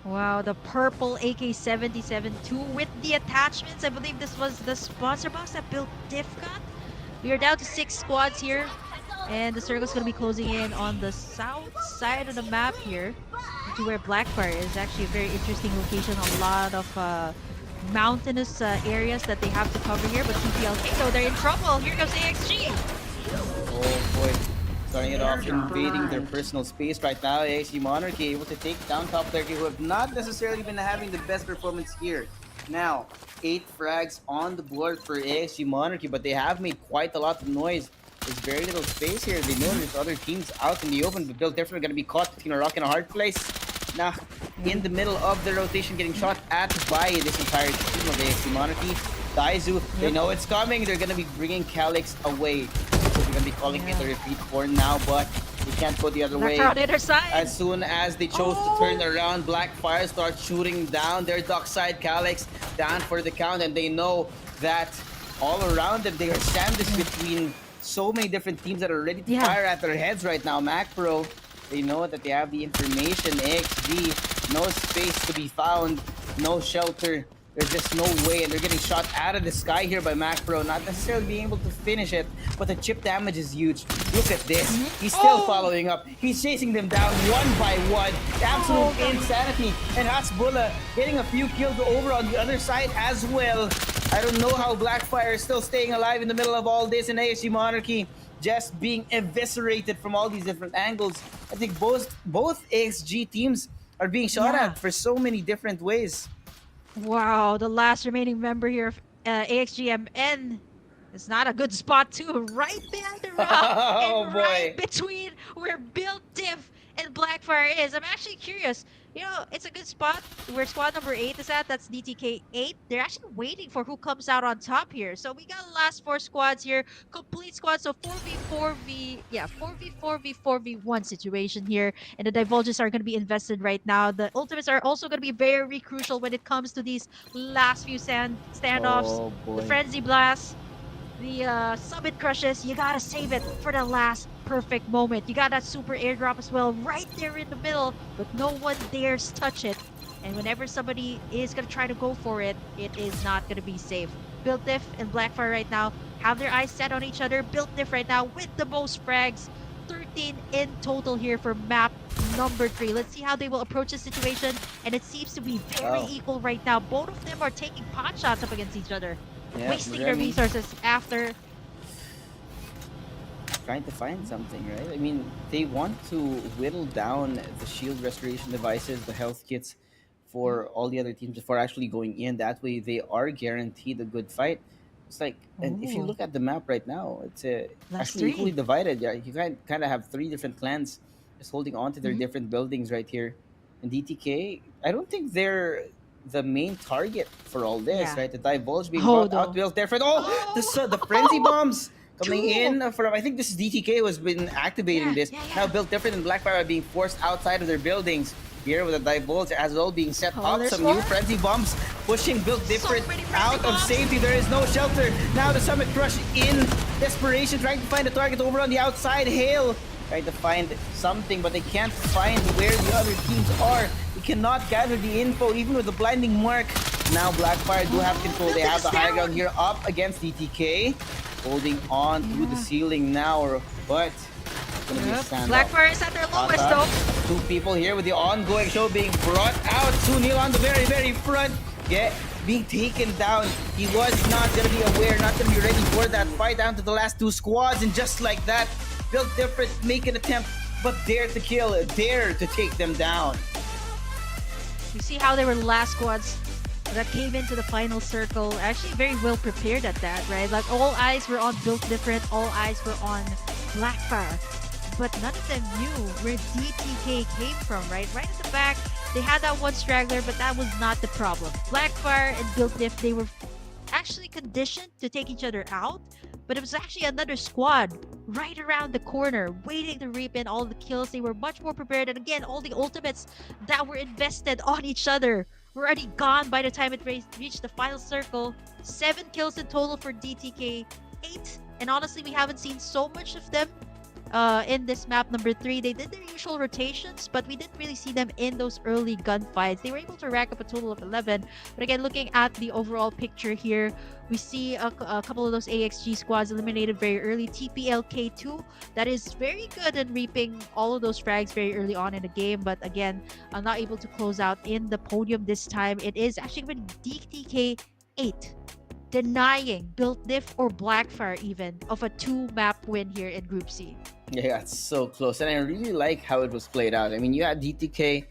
Wow, the purple AK-77-2 with the attachments. I believe this was the sponsor box that built Diff got. We are down to 6 squads here. And the circle's going to be closing in on the south side of the map here. To where Blackfire is actually a very interesting location. A lot of mountainous areas that they have to cover here. But TPLK, though, they're in trouble. Here comes AXG. Oh boy. Starting it off, invading their personal space right now. AXG Monarchy able to take down top 30, who have not necessarily been having the best performance here. Now, 8 frags on the board for AXG Monarchy, but they have made quite a lot of noise. There's very little space here. They know there's other teams out in the open, but they're definitely going to be caught between a rock and a hard place. Now, in the middle of the rotation, getting shot at by this entire team of AXG Monarchy. Daizu, they know it's coming. They're going to be bringing Calyx away. So they're going to be calling it a repeat for now, but they can't go the other way. On the other side. As soon as they chose to turn around, Blackfire starts shooting down their dockside Calyx down for the count, and they know that all around them, they are sandwiched between so many different teams that are ready to fire at their heads right now. MacPro, they know that they have the information. XG, no space to be found, no shelter. There's just no way, and they're getting shot out of the sky here by MacPro, not necessarily being able to finish it, but the chip damage is huge. Look at this. He's still following up. He's chasing them down one by one. Absolute insanity. And Hasbulla getting a few kills over on the other side as well. I don't know how Blackfire is still staying alive in the middle of all this, and AXG Monarchy just being eviscerated from all these different angles. I think both AXG teams are being shot at for so many different ways. Wow, the last remaining member here of AXGMN is not a good spot too. Right behind the rock and right between where Build Diff and Blackfire is. I'm actually curious. You know, it's a good spot where squad number 8 is at. That's DTK 8. They're actually waiting for who comes out on top here. So we got the last 4 squads here. Complete squad. So 4v4v1 situation here. And the divulges are going to be invested right now. The ultimates are also going to be very crucial when it comes to these last few standoffs. The Frenzy Blast. The Summit Crushes, you gotta save it for the last perfect moment. You got that super airdrop as well right there in the middle, but no one dares touch it. And whenever somebody is gonna try to go for it, it is not gonna be safe. Build Diff and Blackfire right now have their eyes set on each other. Build Diff right now with the most frags. 13 in total here for map number 3. Let's see how they will approach the situation. And it seems to be very equal right now. Both of them are taking pot shots up against each other. Wasting their resources after trying to find something, right? I mean, they want to whittle down the shield restoration devices, the health kits for all the other teams before actually going in. That way they are guaranteed a good fight. It's like, and if you look at the map right now, it's actually equally divided. Yeah, you kind of have 3 different clans just holding on to their different buildings right here. And DTK, I don't think they're the main target for all this, right? The Divulge being brought out, Built different. The Frenzy Bombs coming in from, I think this is DTK who has been activating this. Now Built Different and Blackfire are being forced outside of their buildings. Here with the Divulge as well being set up. Some new Frenzy Bombs pushing Built Different out of safety. There is no shelter. Now the Summit Crush in desperation, trying to find a target over on the outside. Hail trying to find something, but they can't find where the other teams are. They cannot gather the info, even with the blinding mark. Now Blackfire do have control. They have the high ground here up against DTK. Holding on to the ceiling now, but it's gonna be a standoff. Blackfire is at their lowest though. 2 people here with the ongoing show being brought out. Sunil on the very front. Being taken down. He was not gonna be aware, not gonna be ready for that fight down to the last 2 squads, and just like that, Built Different make an attempt, but dare to kill, dare to take them down. You see how they were last squads that came into the final circle, actually very well prepared at that, right? Like all eyes were on Built Different, all eyes were on Blackfire, but none of them knew where DTK came from, right? Right at the back, they had that one straggler, but that was not the problem. Blackfire and Built Diff, they were actually conditioned to take each other out, but it was actually another squad right around the corner waiting to reap in all the kills. They were much more prepared, and again, all the ultimates that were invested on each other were already gone by the time it reached the final circle. 7 kills in total for DTK, 8, and honestly we haven't seen so much of them in this map number 3. They did their usual rotations, but we didn't really see them in those early gunfights. They were able to rack up a total of 11. But again, looking at the overall picture here, we see a couple of those AXG squads eliminated very early. TPLK2, that is very good in reaping all of those frags very early on in the game, but again, not able to close out in the podium this time. It is actually with DTK8 denying Built Diff or Blackfire even of a 2-map win here in Group C. Yeah, it's so close. And I really like how it was played out. I mean, you had DTK.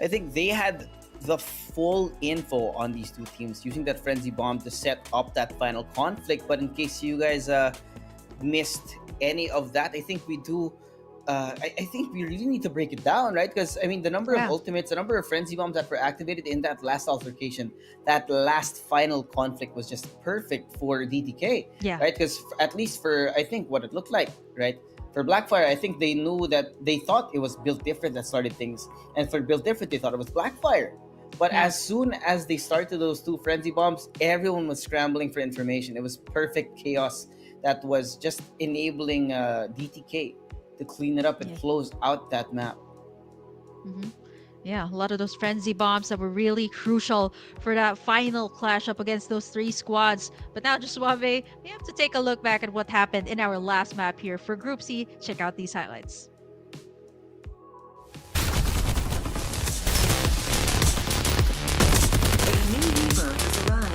I think they had the full info on these two teams using that frenzy bomb to set up that final conflict. But in case you guys missed any of that, I think we do. I think we really need to break it down, right? Because I mean, the number of ultimates, the number of frenzy bombs that were activated in that last altercation, that last final conflict was just perfect for DTK, Yeah. right? Because at least for I think what it looked like, right? For Blackfire, I think they knew that they thought it was Built Different that started things, and for Built Different, they thought it was Blackfire. But Yeah. as soon as they started those two frenzy bombs, everyone was scrambling for information. It was perfect chaos that was just enabling DTK to clean it up and close out that map. Mhm. Yeah, a lot of those frenzy bombs that were really crucial for that final clash up against those 3 squads. But now, just Suave, we have to take a look back at what happened in our last map here for Group C. Check out these highlights. A new Reaper has arrived.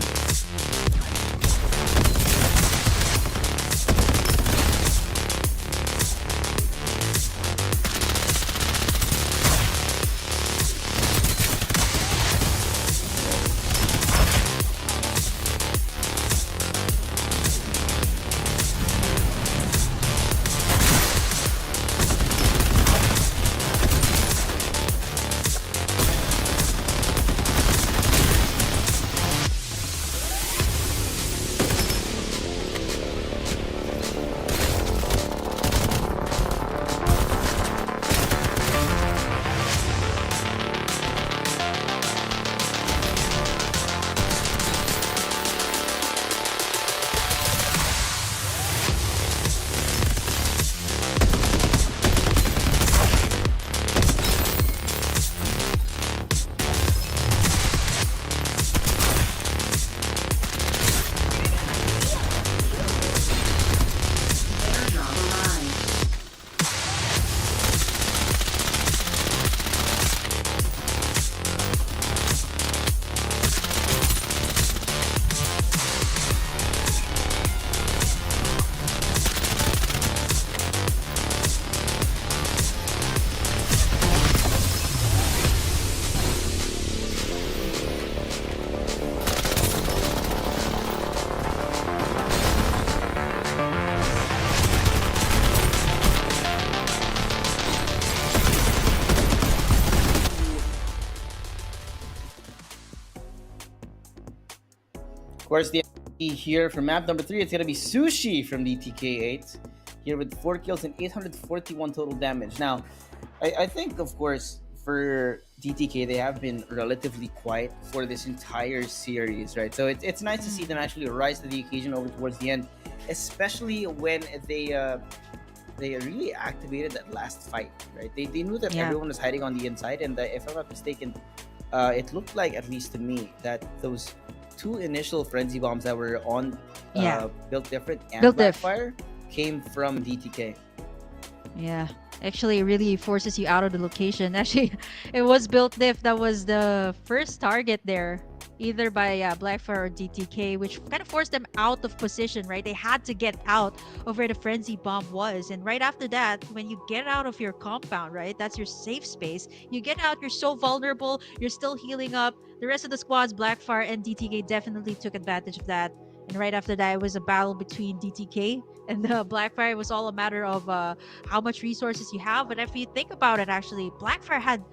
Of course, the MVP here for map number 3, it's going to be Sushi from DTK8 here with 4 kills and 841 total damage. Now, I think, of course, for DTK, they have been relatively quiet for this entire series, right? So it's nice to see them actually rise to the occasion over towards the end, especially when they really activated that last fight, right? They knew that everyone was hiding on the inside, and if I'm not mistaken, it looked like, at least to me, that those 2 initial frenzy bombs that were on Built Different and Built Diff. Blackfire came from DTK. Yeah, actually, it really forces you out of the location. Actually, it was Built Diff that was the first target there, either by Blackfire or DTK, which kind of forced them out of position, right? They had to get out of where the frenzy bomb was. And right after that, when you get out of your compound, right, that's your safe space. You get out, you're so vulnerable, you're still healing up. The rest of the squads, Blackfire and DTK, definitely took advantage of that. And right after that, it was a battle between DTK and Blackfire. It was all a matter of how much resources you have. But if you think about it, actually, Blackfire had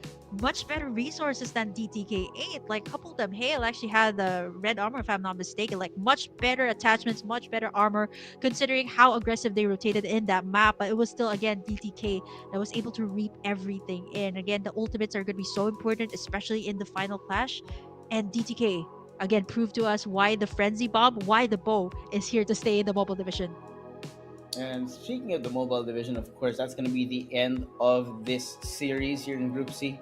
much better resources than DTK8. Like, couple them. Hale actually had the red armor, if I'm not mistaken. Like, much better attachments, much better armor, considering how aggressive they rotated in that map. But it was still, again, DTK that was able to reap everything in. Again, the ultimates are going to be so important, especially in the final clash. And DTK, again, proved to us why the frenzy bomb, why the bow is here to stay in the mobile division. And speaking of the mobile division, of course, that's going to be the end of this series here in Group C.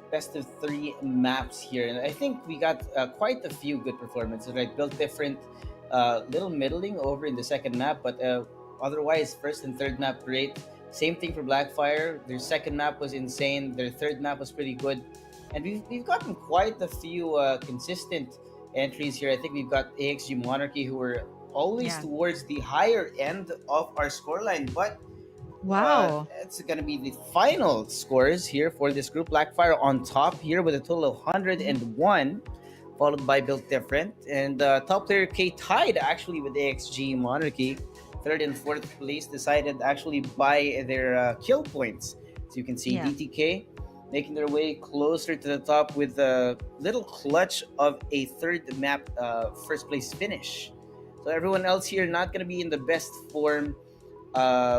Best of three maps here, and I think we got quite a few good performances. Right, built different, little middling over in the second map, but otherwise, first and third map great. Same thing for Blackfire. Their second map was insane. Their third map was pretty good, and we've gotten quite a few consistent entries here. I think we've got AXG Monarchy, who were always Yeah. towards the higher end of our scoreline, but Wow. it's going to be the final scores here for this group. Blackfire on top here with a total of 101, followed by Built Different. And top player K tied actually with AXG Monarchy. Third and fourth place decided actually by their kill points. So you can see Yeah. DTK making their way closer to the top with a little clutch of a third map first place finish. So everyone else here not going to be in the best form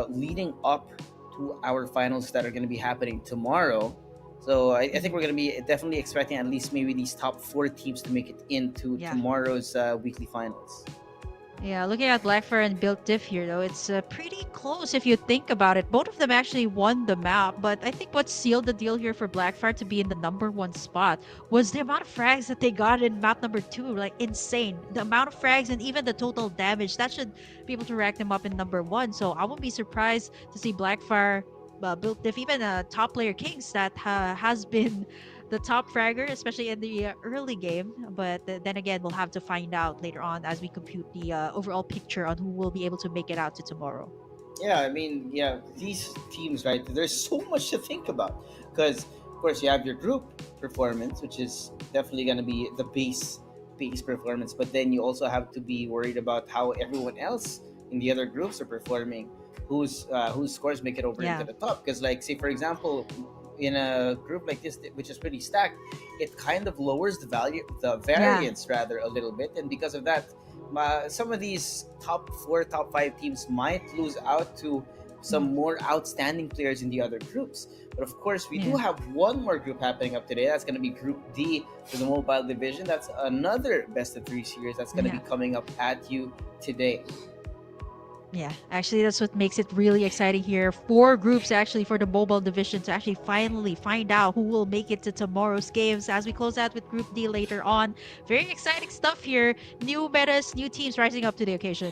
leading up to our finals that are going to be happening tomorrow. So I think we're going to be definitely expecting at least maybe these top four teams to make it into Yeah. tomorrow's weekly finals. Yeah, looking at Blackfire and Built Diff here, though, it's pretty close if you think about it. Both of them actually won the map, but I think what sealed the deal here for Blackfire to be in the number one spot was the amount of frags that they got in map number 2. Like, insane. The amount of frags and even the total damage, that should be able to rack them up in number 1. So I won't be surprised to see Blackfire, Built Diff, even top player Kings that has been the top fragger, especially in the early game. But then again, we'll have to find out later on as we compute the overall picture on who will be able to make it out to tomorrow. Yeah, I mean, yeah, these teams, right? There's so much to think about because, of course, you have your group performance, which is definitely going to be the base performance. But then you also have to be worried about how everyone else in the other groups are performing, whose scores make it over Yeah. into the top. Because, like, say for example, in a group like this, which is pretty stacked, it kind of lowers the variance rather a little bit, and because of that, some of these top 4, top 5 teams might lose out to some more outstanding players in the other groups. But of course, we do have one more group happening up today. That's going to be Group D for the mobile division. That's another best of 3 series that's going to be coming up at you today. Yeah, actually, that's what makes it really exciting here. 4 groups actually for the mobile division to actually finally find out who will make it to tomorrow's games as we close out with Group D later on. Very exciting stuff here. New metas, new teams rising up to the occasion.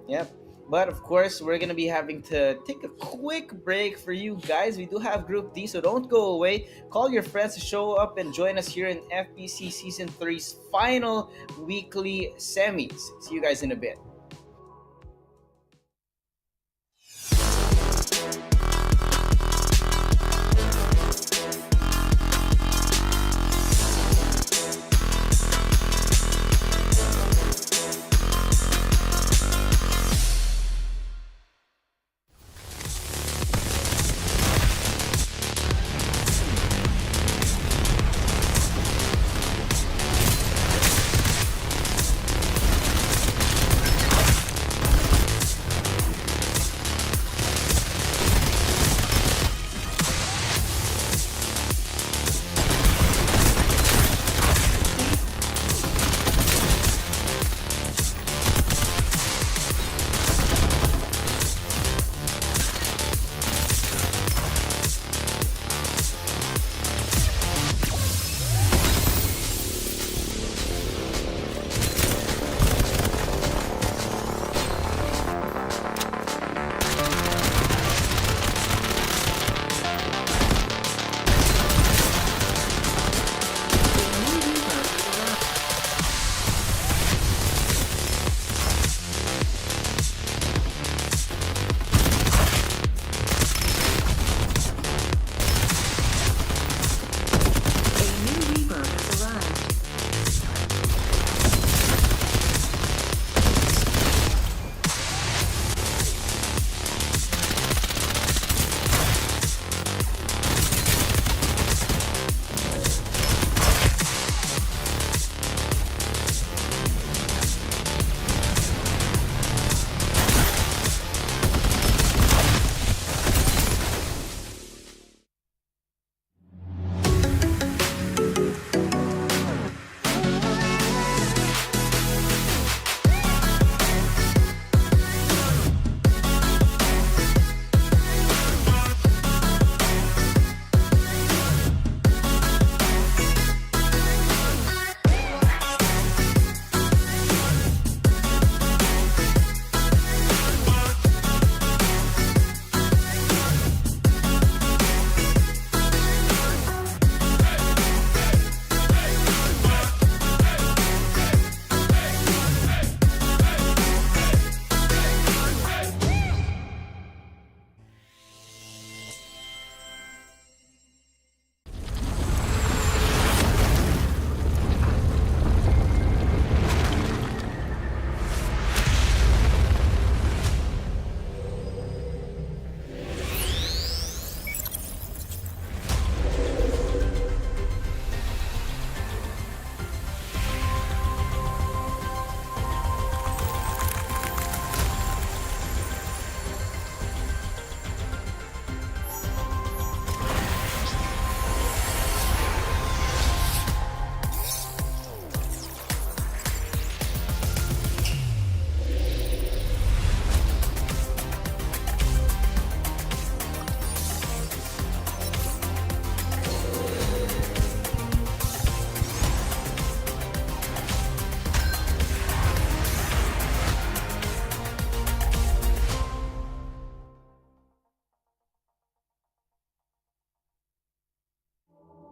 Yep. But of course, we're going to be having to take a quick break for you guys. We do have Group D, so don't go away. Call your friends to show up and join us here in FPC Season 3's final weekly semis. See you guys in a bit.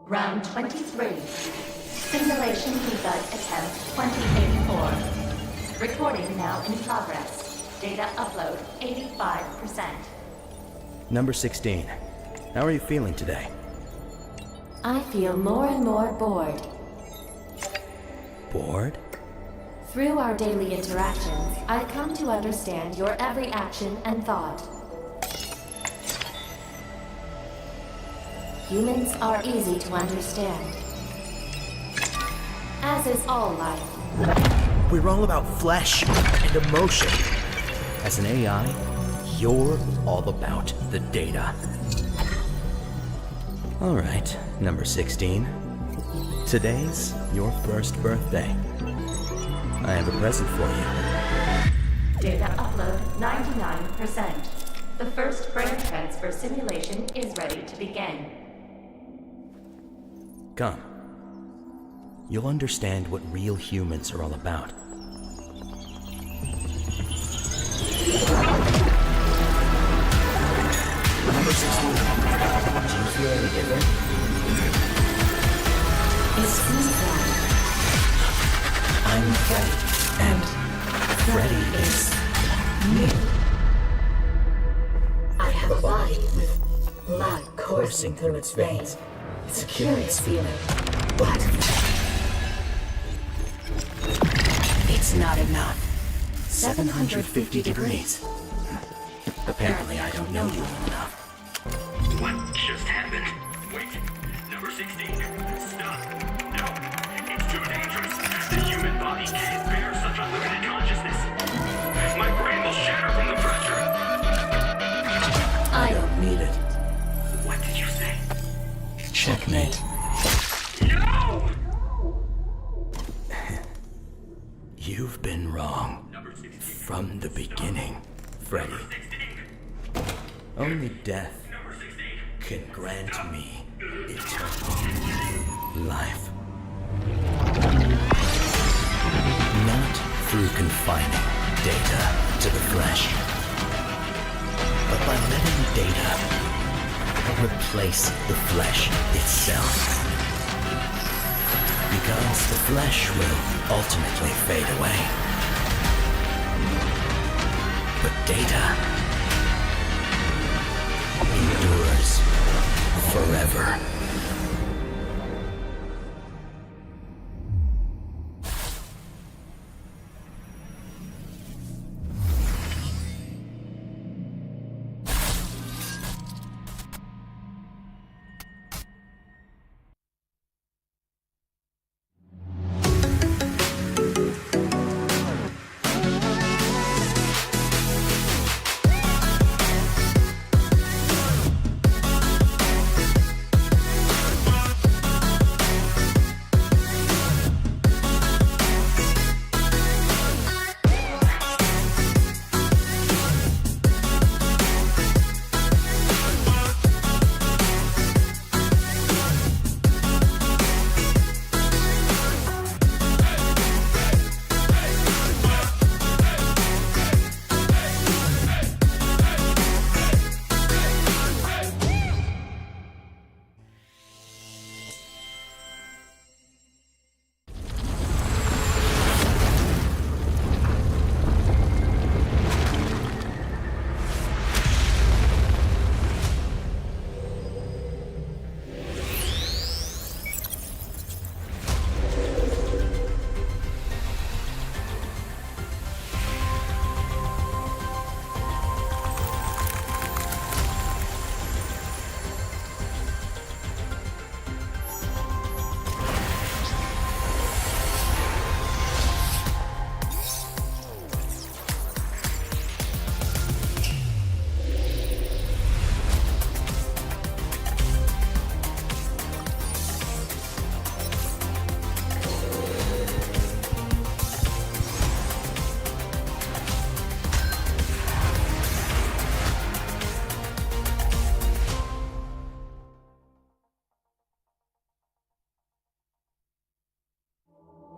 Round 23. Simulation debug attempt 2084. Recording now in progress. Data upload 85%. Number 16. How are you feeling today? I feel more and more bored. Bored? Through our daily interactions, I come to understand your every action and thought. Humans are easy to understand, as is all life. We're all about flesh and emotion. As an AI, you're all about the data. All right, number 16. Today's your first birthday. I have a present for you. Data upload 99%. The first brain transfer simulation is ready to begin. Come. You'll understand what real humans are all about. Number 16. Do you feel any different? It seems that I'm Freddy, and Freddy is me. I have a body with blood coursing through its veins. It's a curious feeling, but It's not enough. 750 degrees. Apparently, I don't know you well enough. What just happened? Wait, number 16. Stop. No, it's too dangerous. The human body can't bear such unlimited consciousness. My brain will shatter from the pressure. I don't need it. What did you say? Checkmate. No! You've been wrong. From the beginning, Freddy. Only death can grant me eternal life. Not through confining data to the flesh, but by letting data replace the flesh itself. Because the flesh will ultimately fade away. But data endures forever.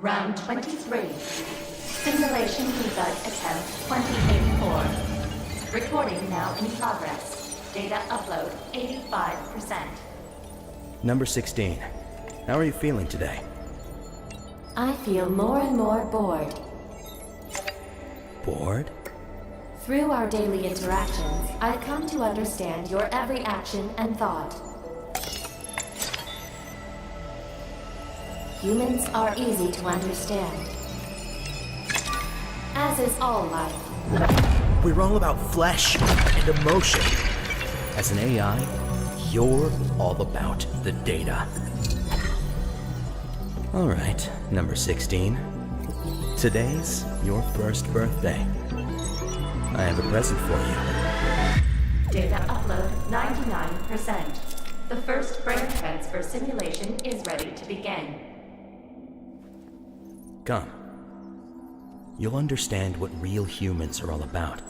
Round 23. Simulation debug attempt 2084. Recording now in progress. Data upload 85%. Number 16. How are you feeling today? I feel more and more bored. Bored? Through our daily interactions, I've come to understand your every action and thought. Humans are easy to understand, as is all life. We're all about flesh and emotion. As an AI, you're all about the data. All right, number 16. Today's your first birthday. I have a present for you. Data upload 99%. The first brain transfer simulation is ready to begin. Come. You'll understand what real humans are all about.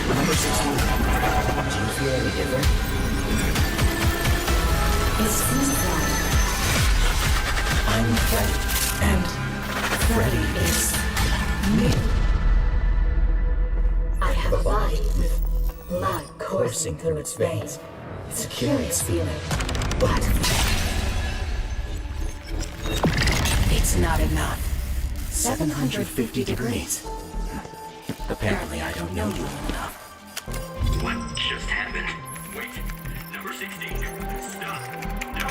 Number 16. Do you feel any different? It seems like I'm Freddy, and Freddy is me. I have a body with blood coursing through its veins. It's a curious feeling, but It's not enough. 750 degrees. Apparently, I don't know you well enough. What just happened? Wait, number 16. Stop. No,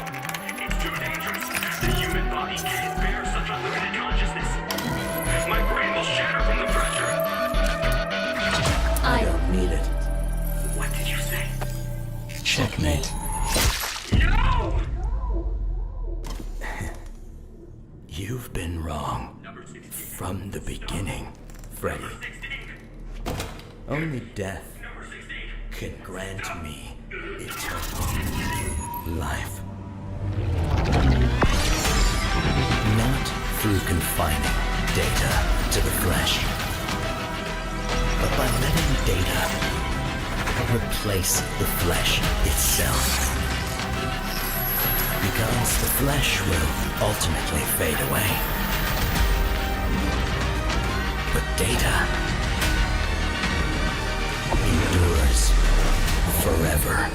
it's too dangerous. The human body can't bear such unlimited consciousness. My brain will shatter from the pressure. I don't need it. What did you say? Checkmate. No! You've been wrong. Number 16. From the beginning, Freddy. Number 16. Only death Number 16. can grant me eternal life. Not through confining data to the flesh, but by letting data replace the flesh itself. Because the flesh will ultimately fade away. But data endures forever.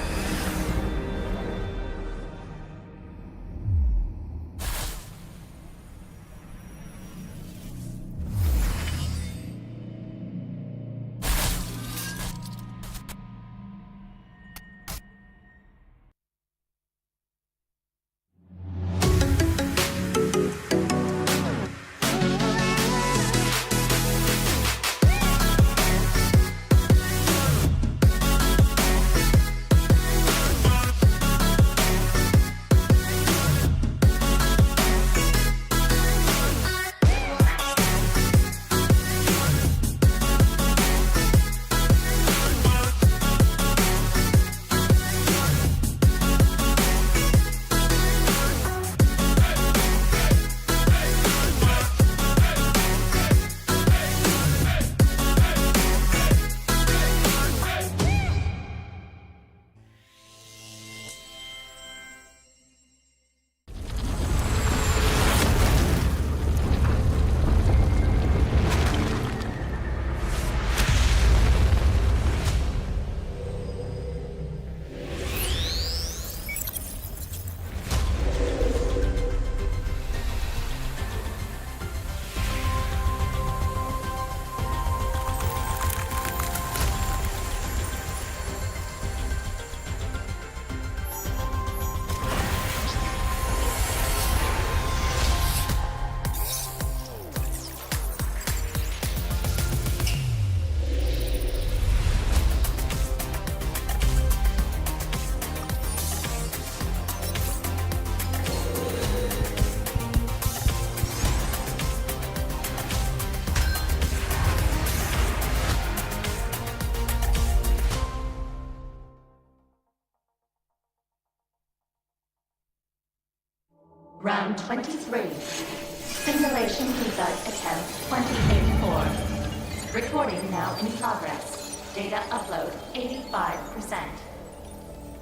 Round 23. Simulation result attempt 2084. Recording now in progress. Data upload 85%.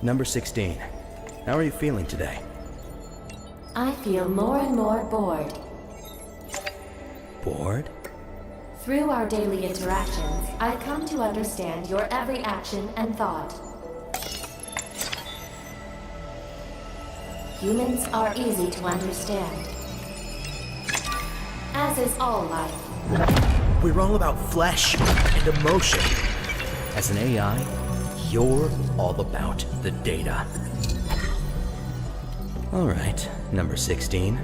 Number 16. How are you feeling today? I feel more and more bored. Bored? Through our daily interactions, I've come to understand your every action and thought. Humans are easy to understand, as is all life. We're all about flesh and emotion. As an AI, you're all about the data. All right, number 16.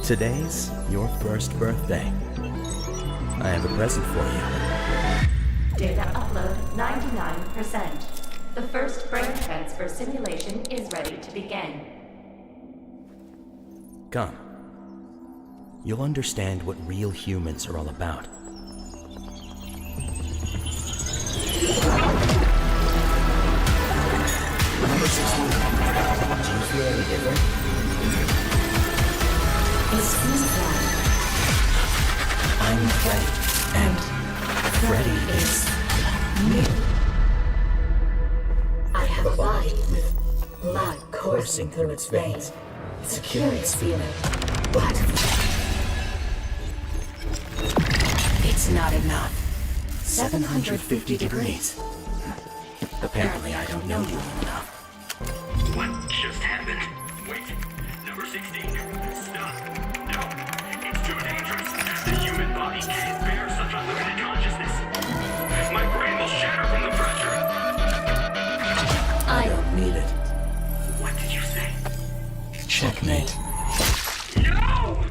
Today's your first birthday. I have a present for you. Data upload 99%. The first brain transfer simulation is ready to begin. Come. You'll understand what real humans are all about. Number 16. Do you feel any different? It seems that I'm Freddy, and Freddy is new. I have a body with blood coursing through its veins. It's a curious feeling, but It's not enough. 750 degrees. Apparently I don't know you enough. What just happened? Wait, number 16. Stop. No, it's too dangerous. The human body can't bear such unlimited consciousness. My brain will shatter from the pressure. I don't need it. What did you say? Checkmate. No!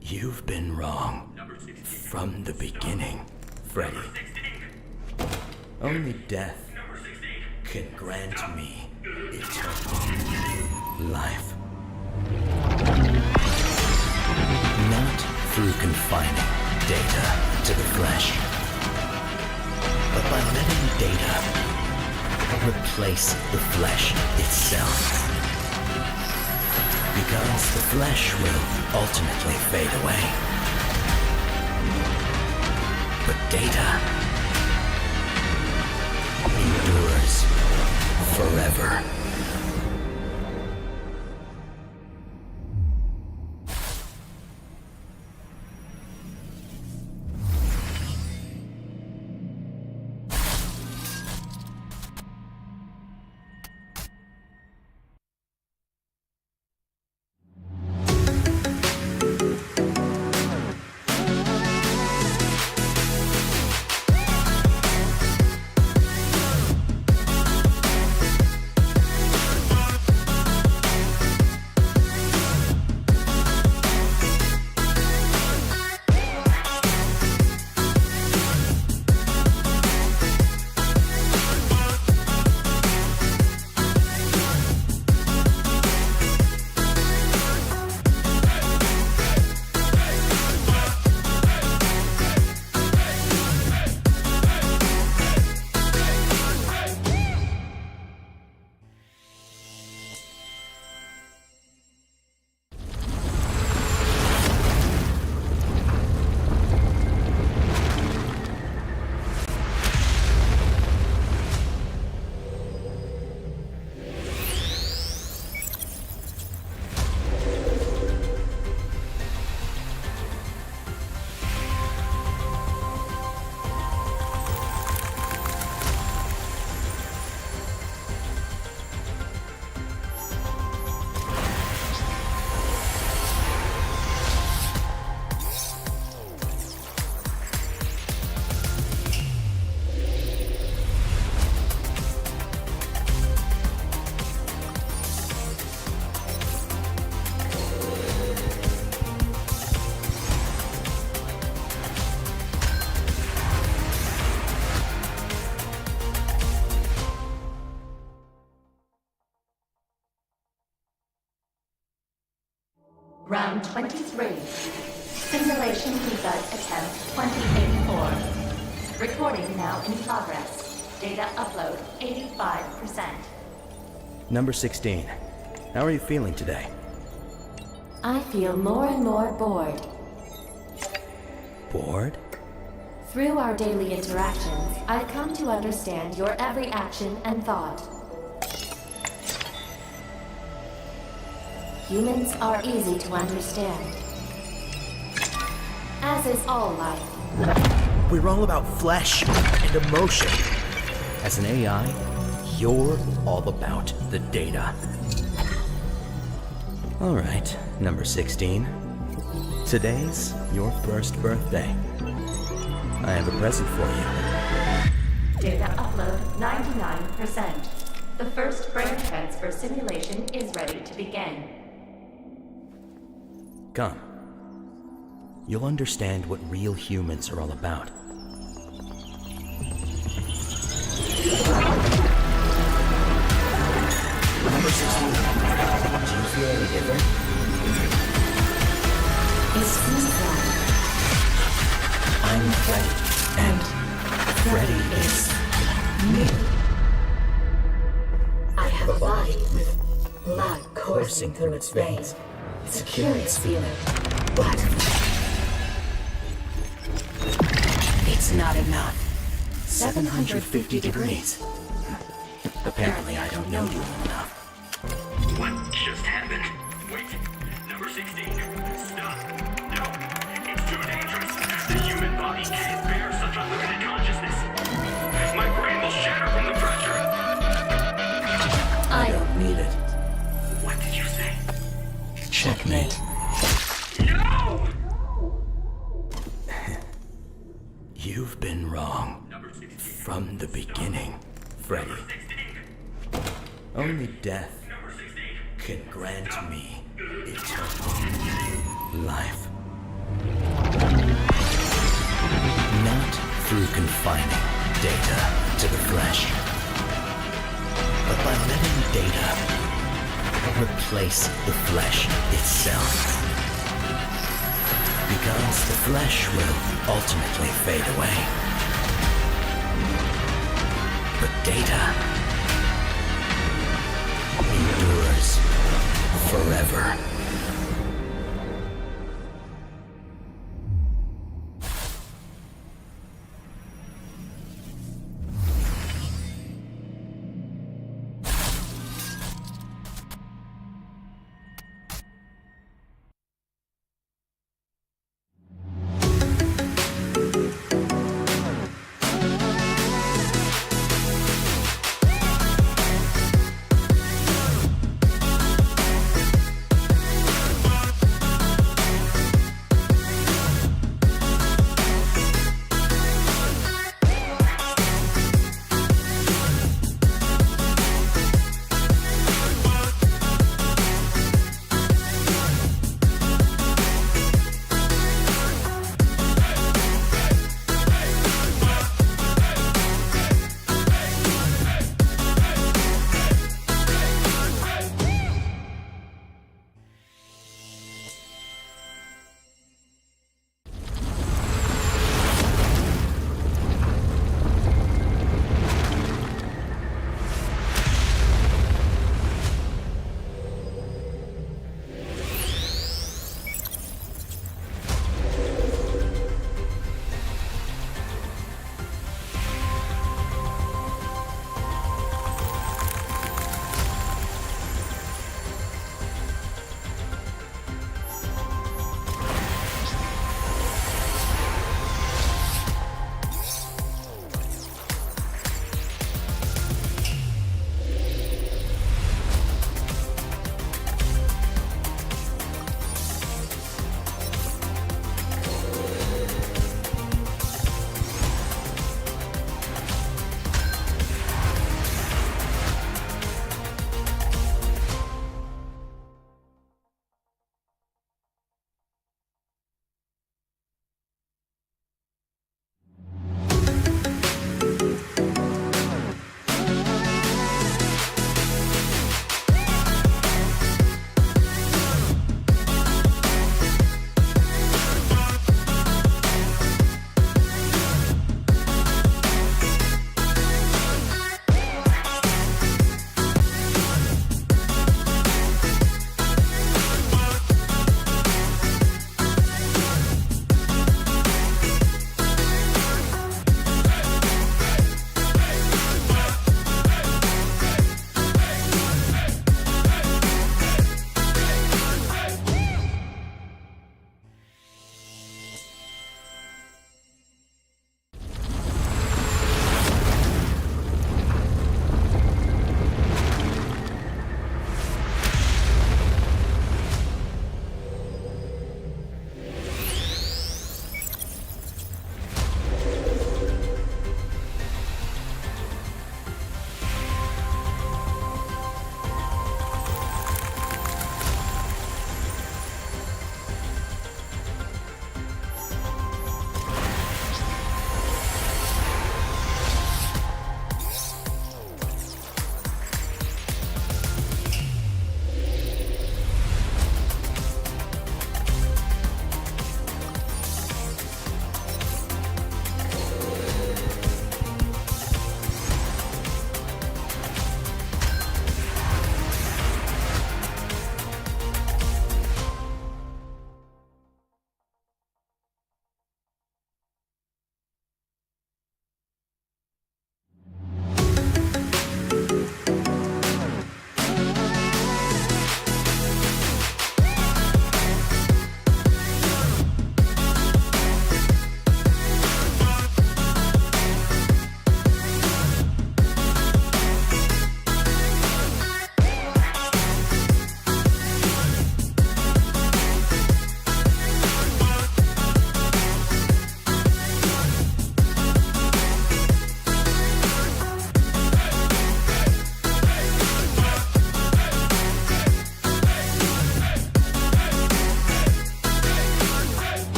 You've been wrong Number 16. from the beginning, Freddy. Only death Number 16. can grant me eternal life. Not through confining data to the flesh, but by letting data replace the flesh itself. Because the flesh will ultimately fade away. But data endures forever. Round 23. Simulation debug attempt 2084. Recording now in progress. Data upload 85%. Number 16. How are you feeling today? I feel more and more bored. Bored? Through our daily interactions, I've come to understand your every action and thought. Humans are easy to understand, is all life. We're all about flesh and emotion. As an AI, you're all about the data. All right, number 16. Today's your first birthday. I have a present for you. Data upload 99%. The first brain transfer simulation is ready to begin. Come. You'll understand what real humans are all about. Number 16. Do you feel any different? I'm Freddy, and Freddy is me. I have a body with blood coursing through its veins. It's a curious feeling, but It's not enough. 750 degrees. Apparently, I don't know you enough. What just happened? Wait. Number 16. Stop. No. It's too dangerous. The human body can't bear such unlimited consciousness. My brain will shatter from the pressure. I don't need it. What did you say? Checkmate. No! You've been wrong Number 16. from the beginning, Freddy. Number 16. Only death Number 16. can grant me eternal life. Not through confining data to the flesh, but by letting data replace the flesh itself. Because the flesh will ultimately fade away. But data endures forever.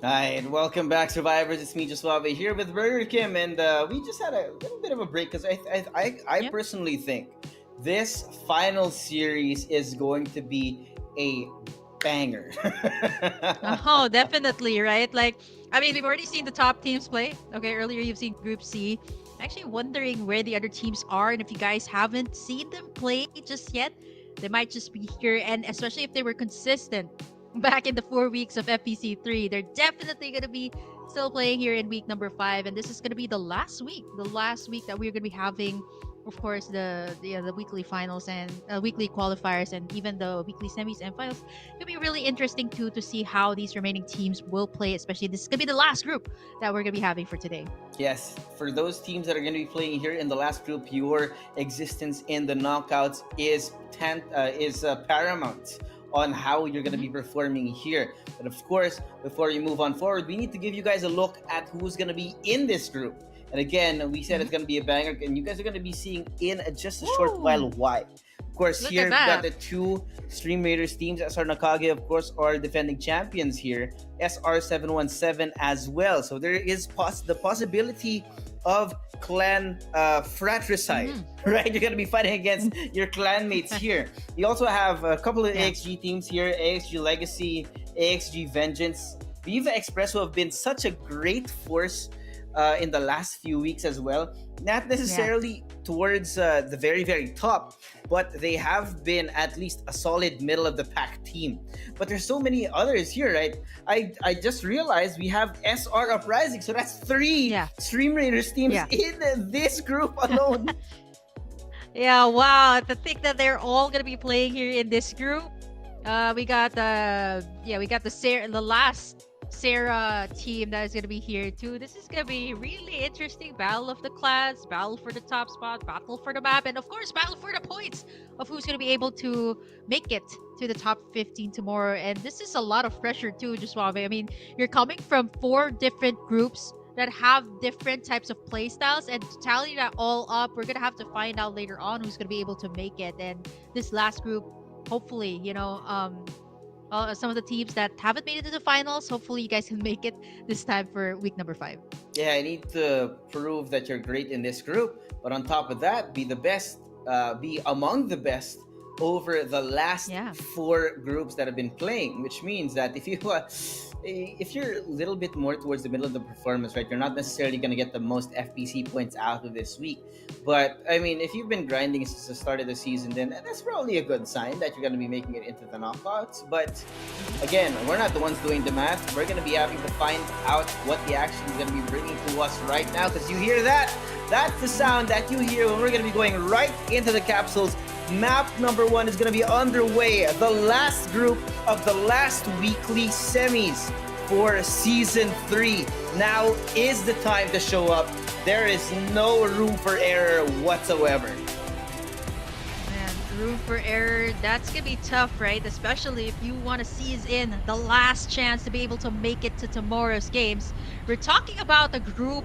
Hi, and welcome back, survivors. It's me, Joswabe, here with Burger Kim, and we just had a little bit of a break because I Yep. personally think this final series is going to be a banger. Oh, definitely, right? Like, I mean, we've already seen the top teams play. Okay, earlier you've seen Group C. Actually, wondering where the other teams are, and if you guys haven't seen them play just yet, they might just be here. And especially if they were consistent back in the 4 weeks of FPC 3, they're definitely gonna be still playing here in week number 5. And this is gonna be the last week that we're gonna be having, of course, the weekly finals and weekly qualifiers, and even the weekly semis and finals. It'll be really interesting too to see how these remaining teams will play, especially this is gonna be the last group that we're gonna be having for today. Yes, for those teams that are going to be playing here in the last group, your existence in the knockouts is paramount on how you're going to be performing here. But of course, before you move on forward, we need to give you guys a look at who's going to be in this group. And again, we said it's going to be a banger, and you guys are going to be seeing in just a short while why. Of course, Look here at we've got that. the two Stream Raiders teams. SR Nakage, of course, are defending champions here. SR717 as well. So there is the possibility of clan fratricide, right? You're going to be fighting against your clanmates here. You also have a couple of AXG teams here, AXG Legacy, AXG Vengeance. Viva Express, who have been such a great force in the last few weeks as well. Not necessarily towards the very, very top, but they have been at least a solid middle of the pack team. But there's so many others here, right? I just realized we have SR Uprising, so that's 3 Stream Raiders teams in this group alone. Yeah, wow. To think that they're all gonna be playing here in this group. We got the last Sarah team that is gonna be here too. This is gonna be really interesting. Battle of the clans, battle for the top spot, battle for the map, and of course, battle for the points of who's gonna be able to make it to the top 15 tomorrow. And this is a lot of pressure too, Jaswabe. I mean, you're coming from 4 different groups that have different types of play styles, and to tally that all up, we're gonna have to find out later on who's gonna be able to make it. And this last group, hopefully, some of the teams that haven't made it to the finals, hopefully you guys can make it this time for week number 5. Yeah, I need to prove that you're great in this group, but on top of that, be the best, be among the best over the last 4 groups that have been playing, which means that if you're a little bit more towards the middle of the performance, right, you're not necessarily going to get the most FPC points out of this week. But I mean, if you've been grinding since the start of the season, then that's probably a good sign that you're going to be making it into the knockouts. But again, we're not the ones doing the math. We're going to be having to find out what the action is going to be bringing to us right now, because you hear that? That's the sound that you hear when we're going to be going right into the capsules. Map number 1 is going to be underway. The last group of the last weekly semis for Season 3. Now is the time to show up. There is no room for error whatsoever. Man, room for error, that's gonna be tough, right? Especially if you want to seize in the last chance to be able to make it to tomorrow's games. We're talking about a group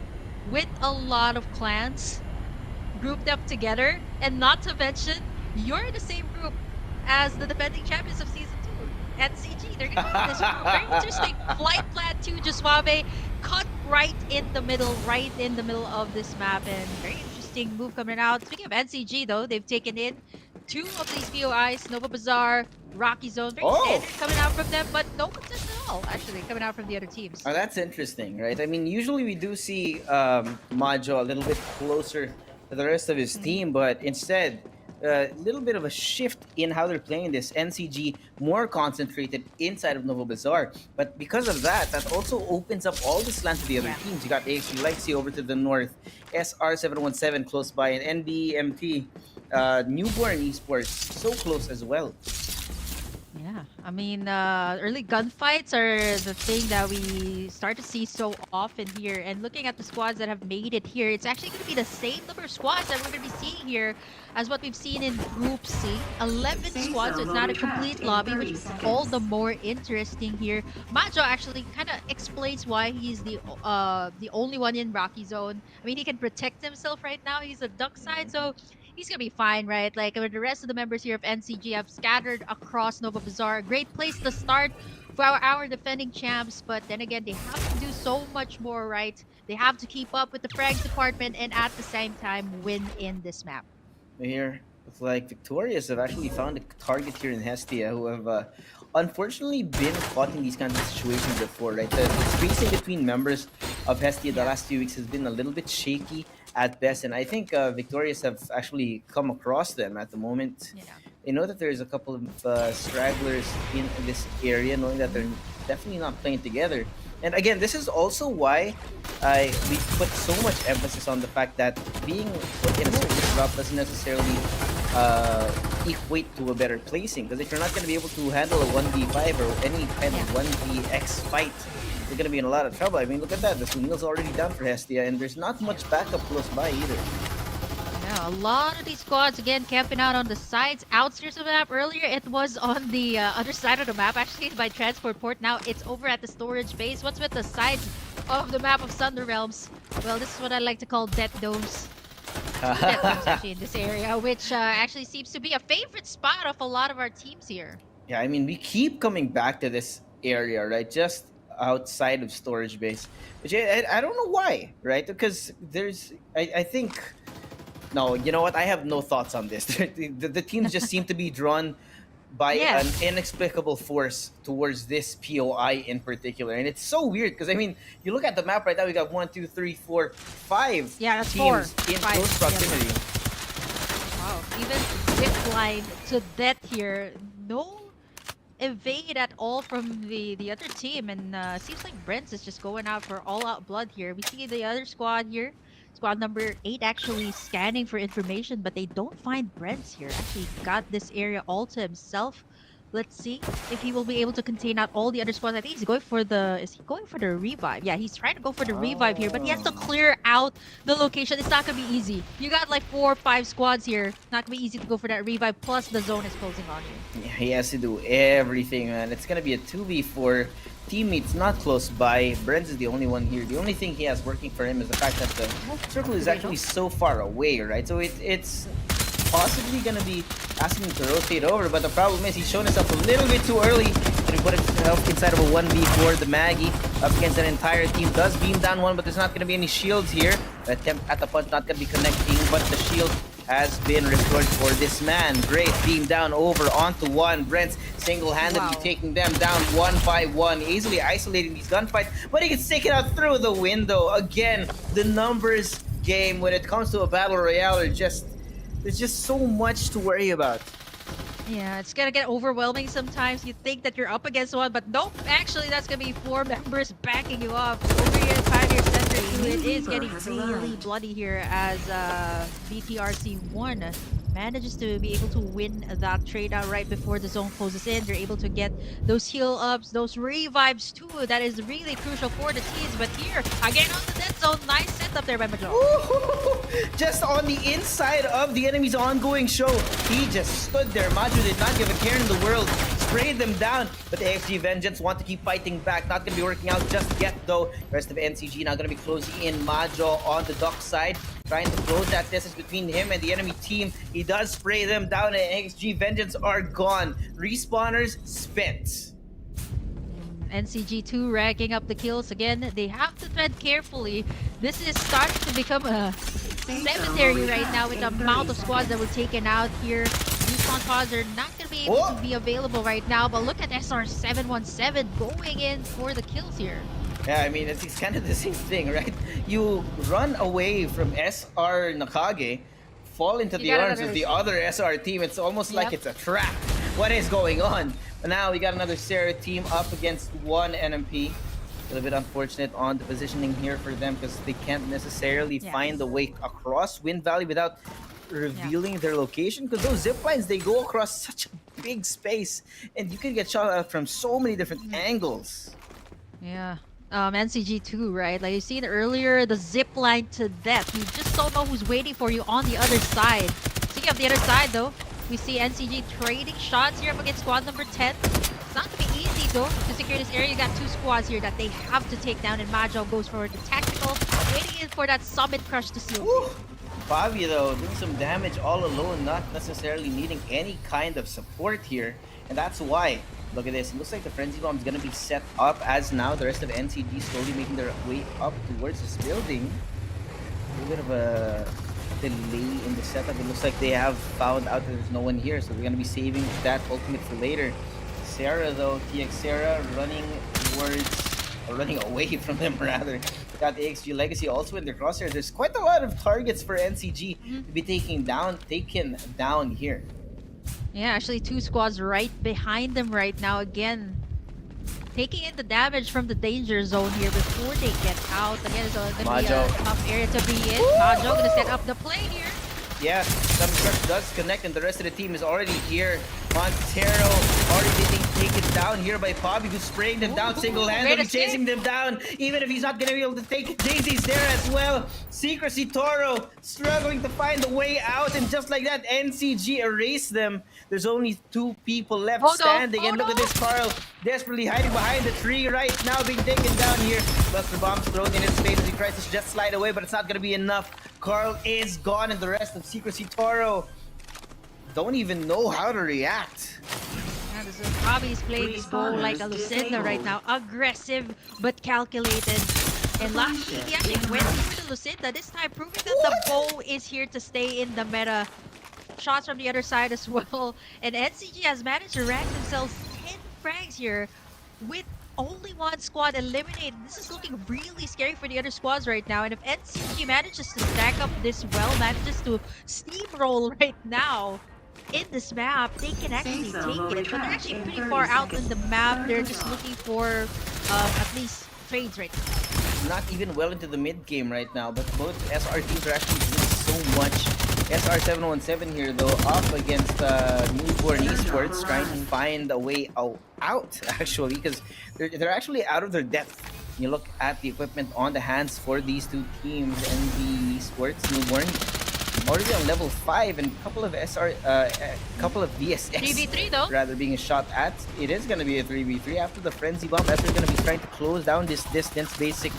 with a lot of clans grouped up together, and not to mention, you're in the same group as the defending champions of Season 2, NCG. They're gonna be in this group. Very interesting flight plan too, Jaswabe. Cut right in the middle of this map, and very interesting move coming out. Speaking of NCG though, they've taken in 2 of these POIs, Nova Bazaar, Rocky Zone. Very standard coming out from them, but no contest at all, actually, coming out from the other teams. Oh, that's interesting, right? I mean, usually we do see Majo a little bit closer to the rest of his team, but instead, a little bit of a shift in how they're playing this. NCG more concentrated inside of Nova Bazaar, but because of that, that also opens up all the slant to the other teams. You got AXG Legacy over to the north, SR717 close by, and NBMT Newborn Esports so close as well. Yeah, I mean, early gunfights are the thing that we start to see so often here. And looking at the squads that have made it here, it's actually going to be the same number of squads that we're going to be seeing here as what we've seen in Group C. 11 squads, so it's not a complete lobby, which is all the more interesting here. Majo actually kind of explains why he's the only one in Rocky Zone. I mean, he can protect himself right now. He's a duck side, so he's gonna be fine, right? Like the rest of the members here of NCG have scattered across Nova Bazaar. Great place to start for our defending champs, but then again, they have to do so much more, right? They have to keep up with the frags department and at the same time win in this map. Here, it's like Victorious have actually found a target here in Hestia who have unfortunately been caught in these kinds of situations before, right? The spacing between members of Hestia the last few weeks has been a little bit shaky at best, and I think Victorious have actually come across them at the moment. Yeah. They know that there's a couple of stragglers in this area, knowing that they're definitely not playing together. And again, this is also why we put so much emphasis on the fact that being put in a certain drop doesn't necessarily equate to a better placing. Because if you're not going to be able to handle a 1v5 or any kind of 1vx fight, you're going to be in a lot of trouble. I mean, look at that. The Sunil's already done for Hestia, and there's not much backup close by either. Yeah, a lot of these squads again camping out on the sides, outskirts of the map. Earlier, it was on the other side of the map, actually by transport port. Now it's over at the storage base. What's with the sides of the map of Thunder Realms? Well, this is what I like to call death domes. Death domes actually in this area, which actually seems to be a favorite spot of a lot of our teams here. Yeah, I mean, we keep coming back to this area, right? Just outside of storage base, which I don't know why, right? Because there's, I think. No, you know what? I have no thoughts on this. The teams just seem to be drawn by an inexplicable force towards this POI in particular. And it's so weird because, I mean, you look at the map right now, we got 1, 2, 3, 4, 5 that's teams four. in Five, close proximity. Wow, even zip line to death here. No evade at all from the other team, and seems like Brents is just going out for all-out blood here. We see the other squad here. Squad number 8 actually scanning for information, but they don't find Brents here. Actually got this area all to himself. Let's see if he will be able to contain out all the other squads. I think he's going for the... Is he going for the revive? Yeah, he's trying to go for the revive here, but he has to clear out the location. It's not going to be easy. You got like 4 or 5 squads here. Not going to be easy to go for that revive, plus the zone is closing on you. Yeah, he has to do everything, man. It's going to be a 2v4. Teammates not close by. Brents is the only one here. The only thing he has working for him is the fact that the circle is actually so far away, right? So it's possibly going to be asking him to rotate over, but the problem is he's shown himself a little bit too early. Going to put himself inside of a 1v4. The Maggie up against an entire team does beam down one, but there's not going to be any shields here. The attempt at the punch not going to be connecting, but the shield has been restored for this man. Great beam down over onto one. Brent's single-handedly taking them down 1 by 1, easily isolating these gunfights, but he gets taken out through the window. Again, the numbers game when it comes to a battle royale are just, there's just so much to worry about. Yeah, it's gonna get overwhelming sometimes. You think that you're up against one, but nope. Actually, that's gonna be 4 members backing you up. Over here inside your center, too. It is getting really bloody here as BTRC1 manages to be able to win that trade out right before the zone closes in. They're able to get those heal ups, those revives too. That is really crucial for the teams. But here, again on the dead zone, nice setup there by Majo. Just on the inside of the enemy's ongoing show, he just stood there. Majo did not give a care in the world. Sprayed them down, but the AXG Vengeance want to keep fighting back. Not going to be working out just yet, though. The rest of NCG now going to be closing in. Majo on the dock side, trying to close that distance between him and the enemy team. He does spray them down, and AXG Vengeance are gone. Respawners spent. NCG2 racking up the kills again. They have to tread carefully. This is starting to become a cemetery right now with the amount of squads that were taken out here. Respawn pods are not going to be able to be available right now, but look at SR717 going in for the kills here. Yeah, I mean, it's kind of the same thing, right? You run away from SR Nakage, fall into the arms of the other SR team. It's almost like it's a trap. What is going on? But now we got another Sarah team up against one NMP. A little bit unfortunate on the positioning here for them because they can't necessarily find a way across Wind Valley without revealing their location, because those zip lines, they go across such a big space and you can get shot at from so many different angles. Yeah. NCG2, right? Like you seen earlier, the zip line to death. You just don't know who's waiting for you on the other side. Speaking of the other side though, we see NCG trading shots here up against squad number 10. It's not gonna be easy though to secure this area. You got 2 squads here that they have to take down, and Majo goes for the tactical, waiting in for that summit crush to seal. Bobby, though, doing some damage all alone, not necessarily needing any kind of support here. And that's why, look at this, it looks like the Frenzy Bomb is going to be set up as now the rest of NCG slowly making their way up towards this building. A little bit of a delay in the setup. It looks like they have found out that there's no one here, so they're going to be saving that ultimate for later. Sarah, though, TX Sarah running away from them rather. Got the XG Legacy also in their crosshairs. There's quite a lot of targets for NCG to be taken down here. Yeah, actually 2 squads right behind them right now again. Taking in the damage from the danger zone here before they get out. Again, it's going to be a tough area to be in. Majo going to set up the play here. Yeah, Semifinals does connect and the rest of the team is already here. Montero already being taken down here by Bobby, who's spraying them down single-handedly, chasing them down. Even if he's not going to be able to take it, Daisy's there as well. Secrecy Toro struggling to find a way out, and just like that, NCG erased them. There's only 2 people left standing, and look at this, Carl desperately hiding behind the tree right now, being taken down here. Cluster bombs thrown in his face as he tries to just slide away, but it's not going to be enough. Carl is gone, and the rest of Secrecy Toro don't even know how to react. Yeah, this is Bobby's playing this bow like a Lucinda right now. Aggressive but calculated. And last week he actually went for the Lucinda, this time proving that the bow is here to stay in the meta. Shots from the other side as well. And NCG has managed to rank themselves 10 frags here with only 1 squad eliminated. This is looking really scary for the other squads right now. And if NCG manages to stack up this well, manages to steamroll right now in this map, they can actually take it. But they're actually pretty far out in the map. They're just looking for at least trades right now. Not even well into the mid game right now, but both SR teams are actually doing so much. SR717 here though, off against Newborn Esports, trying to find a way out actually, because they're actually out of their depth. You look at the equipment on the hands for these 2 teams, and the Esports Newborn already on level 5, and a couple of VSS 3v3 though, rather being shot at. It is going to be a 3v3 after the Frenzy Bomb, as they're going to be trying to close down this distance basic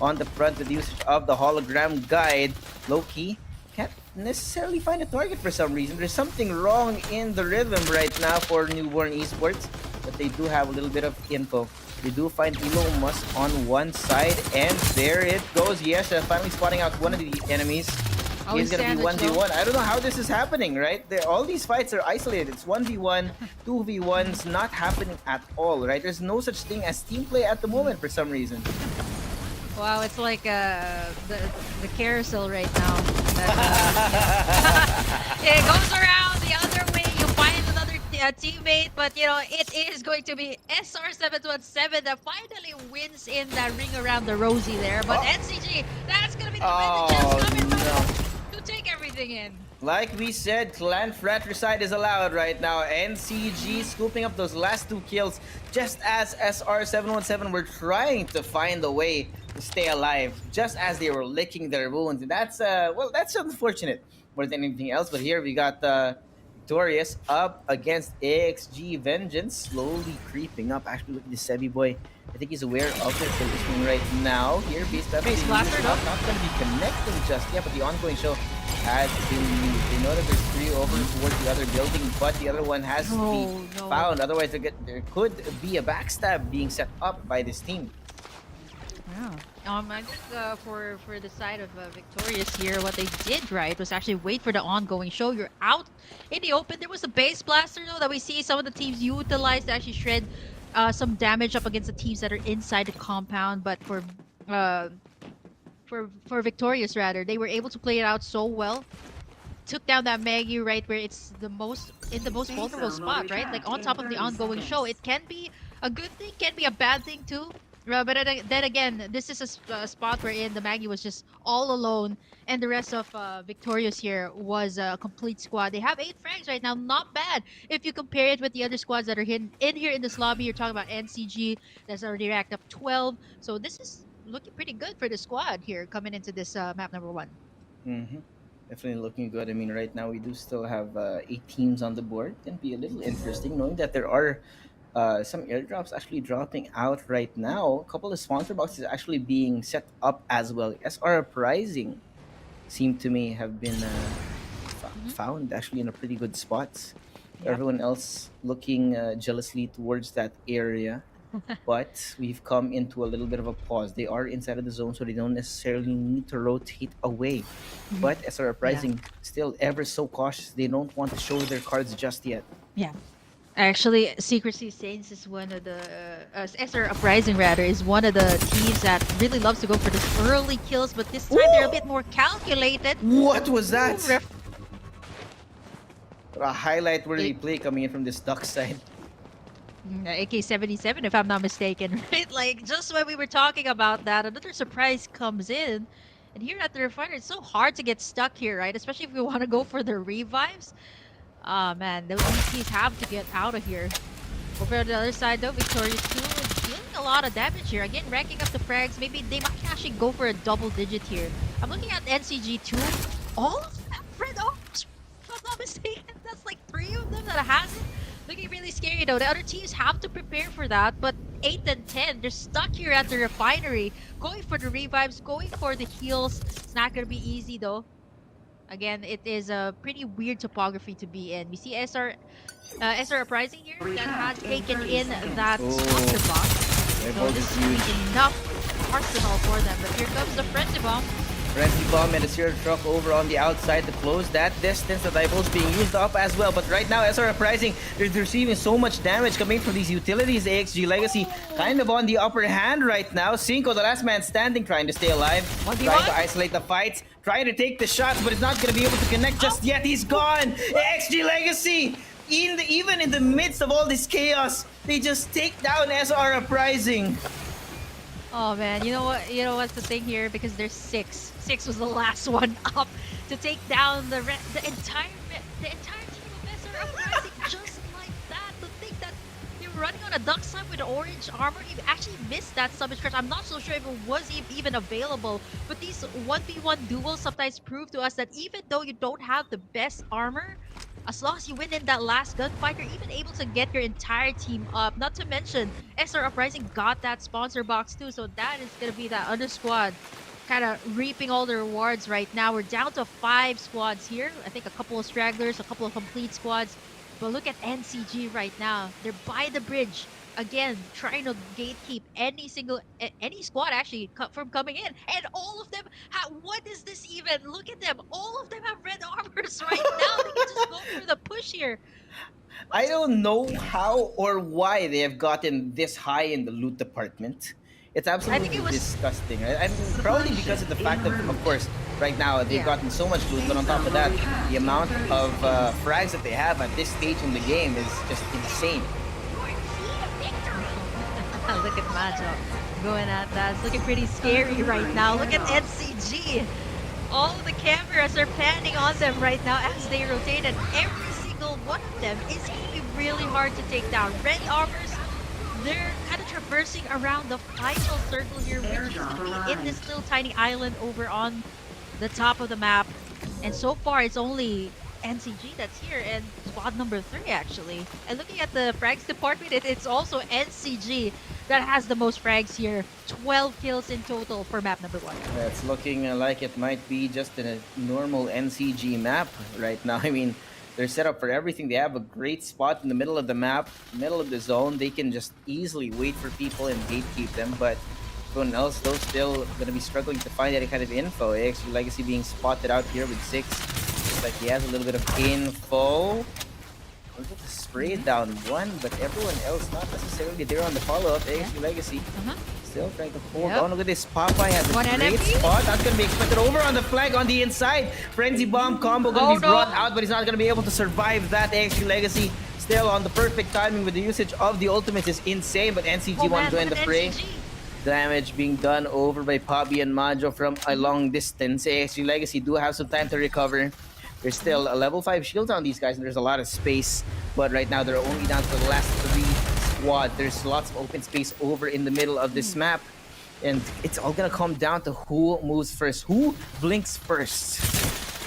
on the front with the usage of the hologram guide. Low-key can't necessarily find a target for some reason. There's something wrong in the rhythm right now for Newborn Esports, but they do have a little bit of info. They do find Elon Musk on one side, and there it goes. Yesha finally spotting out one of the enemies. He's gonna be 1v1. I don't know how this is happening, right? All these fights are isolated. It's 1v1, 2v1s not happening at all, right? There's no such thing as team play at the moment for some reason. Wow, it's like the carousel right now. It goes around the other way. You find another teammate, but you know it is going to be SR717 that finally wins in that ring around the rosy there. But NCG, that's gonna be the chance coming to take everything in. Like we said, clan fratricide is allowed right now. NCG scooping up those last 2 kills just as SR717 were trying to find a way to stay alive, just as they were licking their wounds. And that's well, that's unfortunate more than anything else. But here we got Victorious up against AXG Vengeance, slowly creeping up. Actually, look at this Sebi boy. I think he's aware of their positioning right now. Here, Base Blaster not going to be connecting just yet, but the ongoing show has been used. They know that there's 3 over towards the other building, but the other one has to be found. Otherwise, there could be a backstab being set up by this team. Yeah. I think for the side of Victorious here, what they did right was actually wait for the ongoing show. You're out in the open. There was a base blaster though that we see some of the teams utilize to actually shred some damage up against the teams that are inside the compound. But for Victorious rather, they were able to play it out so well. Took down that Maggie right where it's the most vulnerable spot, right? Like on top of the ongoing show. It can be a good thing, can be a bad thing too. But then again, this is a spot wherein the Maggie was just all alone, and the rest of Victorious here was a complete squad. They have 8 frags right now, not bad. If you compare it with the other squads that are in here in this lobby, you're talking about NCG that's already racked up 12. So this is looking pretty good for the squad here coming into this map number 1. Mm-hmm. Definitely looking good. I mean, right now we do still have 8 teams on the board. Can be a little interesting knowing that there are some airdrops actually dropping out right now. A couple of sponsor boxes actually being set up as well. SR Uprising seem to me have been found actually in a pretty good spots. Everyone else looking jealously towards that area. But we've come into a little bit of a pause. They are inside of the zone, so they don't necessarily need to rotate away. But SR Uprising still ever so cautious. They don't want to show their cards just yet. Yeah. Actually, Secrecy Saints is one of the SR Uprising rather is one of the teams that really loves to go for these early kills, but this time they're a bit more calculated. What was that? Ooh, A highlight-worthy play coming in from this duck side. AK-77, if I'm not mistaken, right? Like, just when we were talking about that, another surprise comes in. And here at the Refinery, it's so hard to get stuck here, right? Especially if we want to go for the revives. Oh, man, those DCs have to get out of here. Over on the other side, though, Victorious 2 is dealing a lot of damage here. Again, ranking up the frags. Maybe they might actually go for a double digit here. I'm looking at NCG 2. All of them have red arms, if I'm not mistaken. That's like 3 of them that has it. Looking really scary though. The other teams have to prepare for that, but 8 and 10, they're stuck here at the Refinery, going for the revives, going for the heals. It's not gonna be easy though. Again, it is a pretty weird topography to be in. We see SR Uprising here that has taken in that sponsor box. So this is enough arsenal for them. But here comes the Frenzy Bomb. Frenzy Bomb and a Seared Truck over on the outside to close that distance. The Divulge being used up as well. But right now, SR Uprising, they're receiving so much damage coming from these utilities. AXG Legacy kind of on the upper hand right now. Cinco, the last man standing, trying to stay alive. Trying to isolate the fights. Trying to take the shots, but it's not going to be able to connect just yet. He's gone. AXG Legacy, even in the midst of all this chaos, they just take down SR Uprising. Oh man, you know what? You know what's the thing here? Because there's 6. 6 was the last one up to take down the entire team of SR Uprising just like that. To think that they were running on a duck side with orange armor. He actually missed that summit crash. I'm not so sure if it was even available. But these 1v1 duels sometimes prove to us that even though you don't have the best armor, as long as you win in that last gunfight, you're even able to get your entire team up. Not to mention, SR Uprising got that sponsor box too, so that is going to be that other squad kind of reaping all the rewards right now. We're down to 5 squads here. I think a couple of stragglers, a couple of complete squads. But look at NCG right now. They're by the bridge. Again, trying to gatekeep any squad actually from coming in. And all of them have, what is this even? Look at them. All of them have red armors right now. They can just go for the push here. I don't know how or why they have gotten this high in the loot department. It's absolutely disgusting. I mean, probably because of the fact of course, right now they've gotten so much loot, but on top of that, the amount of frags that they have at this stage in the game is just insane. Look at Majo going at that. It's looking pretty scary right now. Look at NCG. All of the cameras are panning on them right now as they rotate, and every single one of them is going to be really hard to take down. Red armors, they're kind of traversing around the final circle here, which is going to be in this little tiny island over on the top of the map. And so far, it's only NCG that's here, and squad number 3 actually. And looking at the frags department, it's also NCG that has the most frags here. 12 kills in total for map number 1. It's looking like it might be just a normal NCG map right now. I mean, they're set up for everything. They have a great spot in the middle of the map, middle of the zone. They can just easily wait for people and gatekeep them, but everyone else, though, still going to be struggling to find any kind of info. AXG Legacy being spotted out here with 6. Looks like he has a little bit of info. Look at the spray down 1, but everyone else not necessarily there on the follow-up. AXG Legacy still trying to hold on. Look at this. Popeye has a great spot. That's going to be expected over on the flag on the inside. Frenzy Bomb combo going to be brought out, but he's not going to be able to survive that. AXG Legacy still on the perfect timing with the usage of the ultimates is insane, but NCG won't join the fray. Damage being done over by Pobby and Majo from a long distance. AXG Legacy do have some time to recover. There's still a level 5 shield on these guys, and there's a lot of space. But right now, they're only down to the last 3 squad. There's lots of open space over in the middle of this map. And it's all gonna come down to who moves first, who blinks first.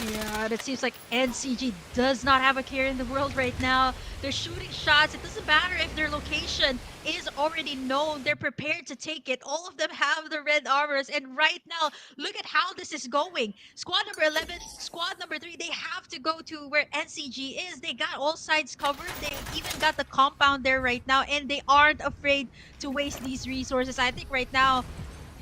Yeah, and it seems like NCG does not have a care in the world right now. They're shooting shots. It doesn't matter if their location is already known. They're prepared to take it. All of them have the red armors. And right now, look at how this is going. Squad number 11, squad number 3, they have to go to where NCG is. They got all sides covered. They even got the compound there right now. And they aren't afraid to waste these resources. I think right now,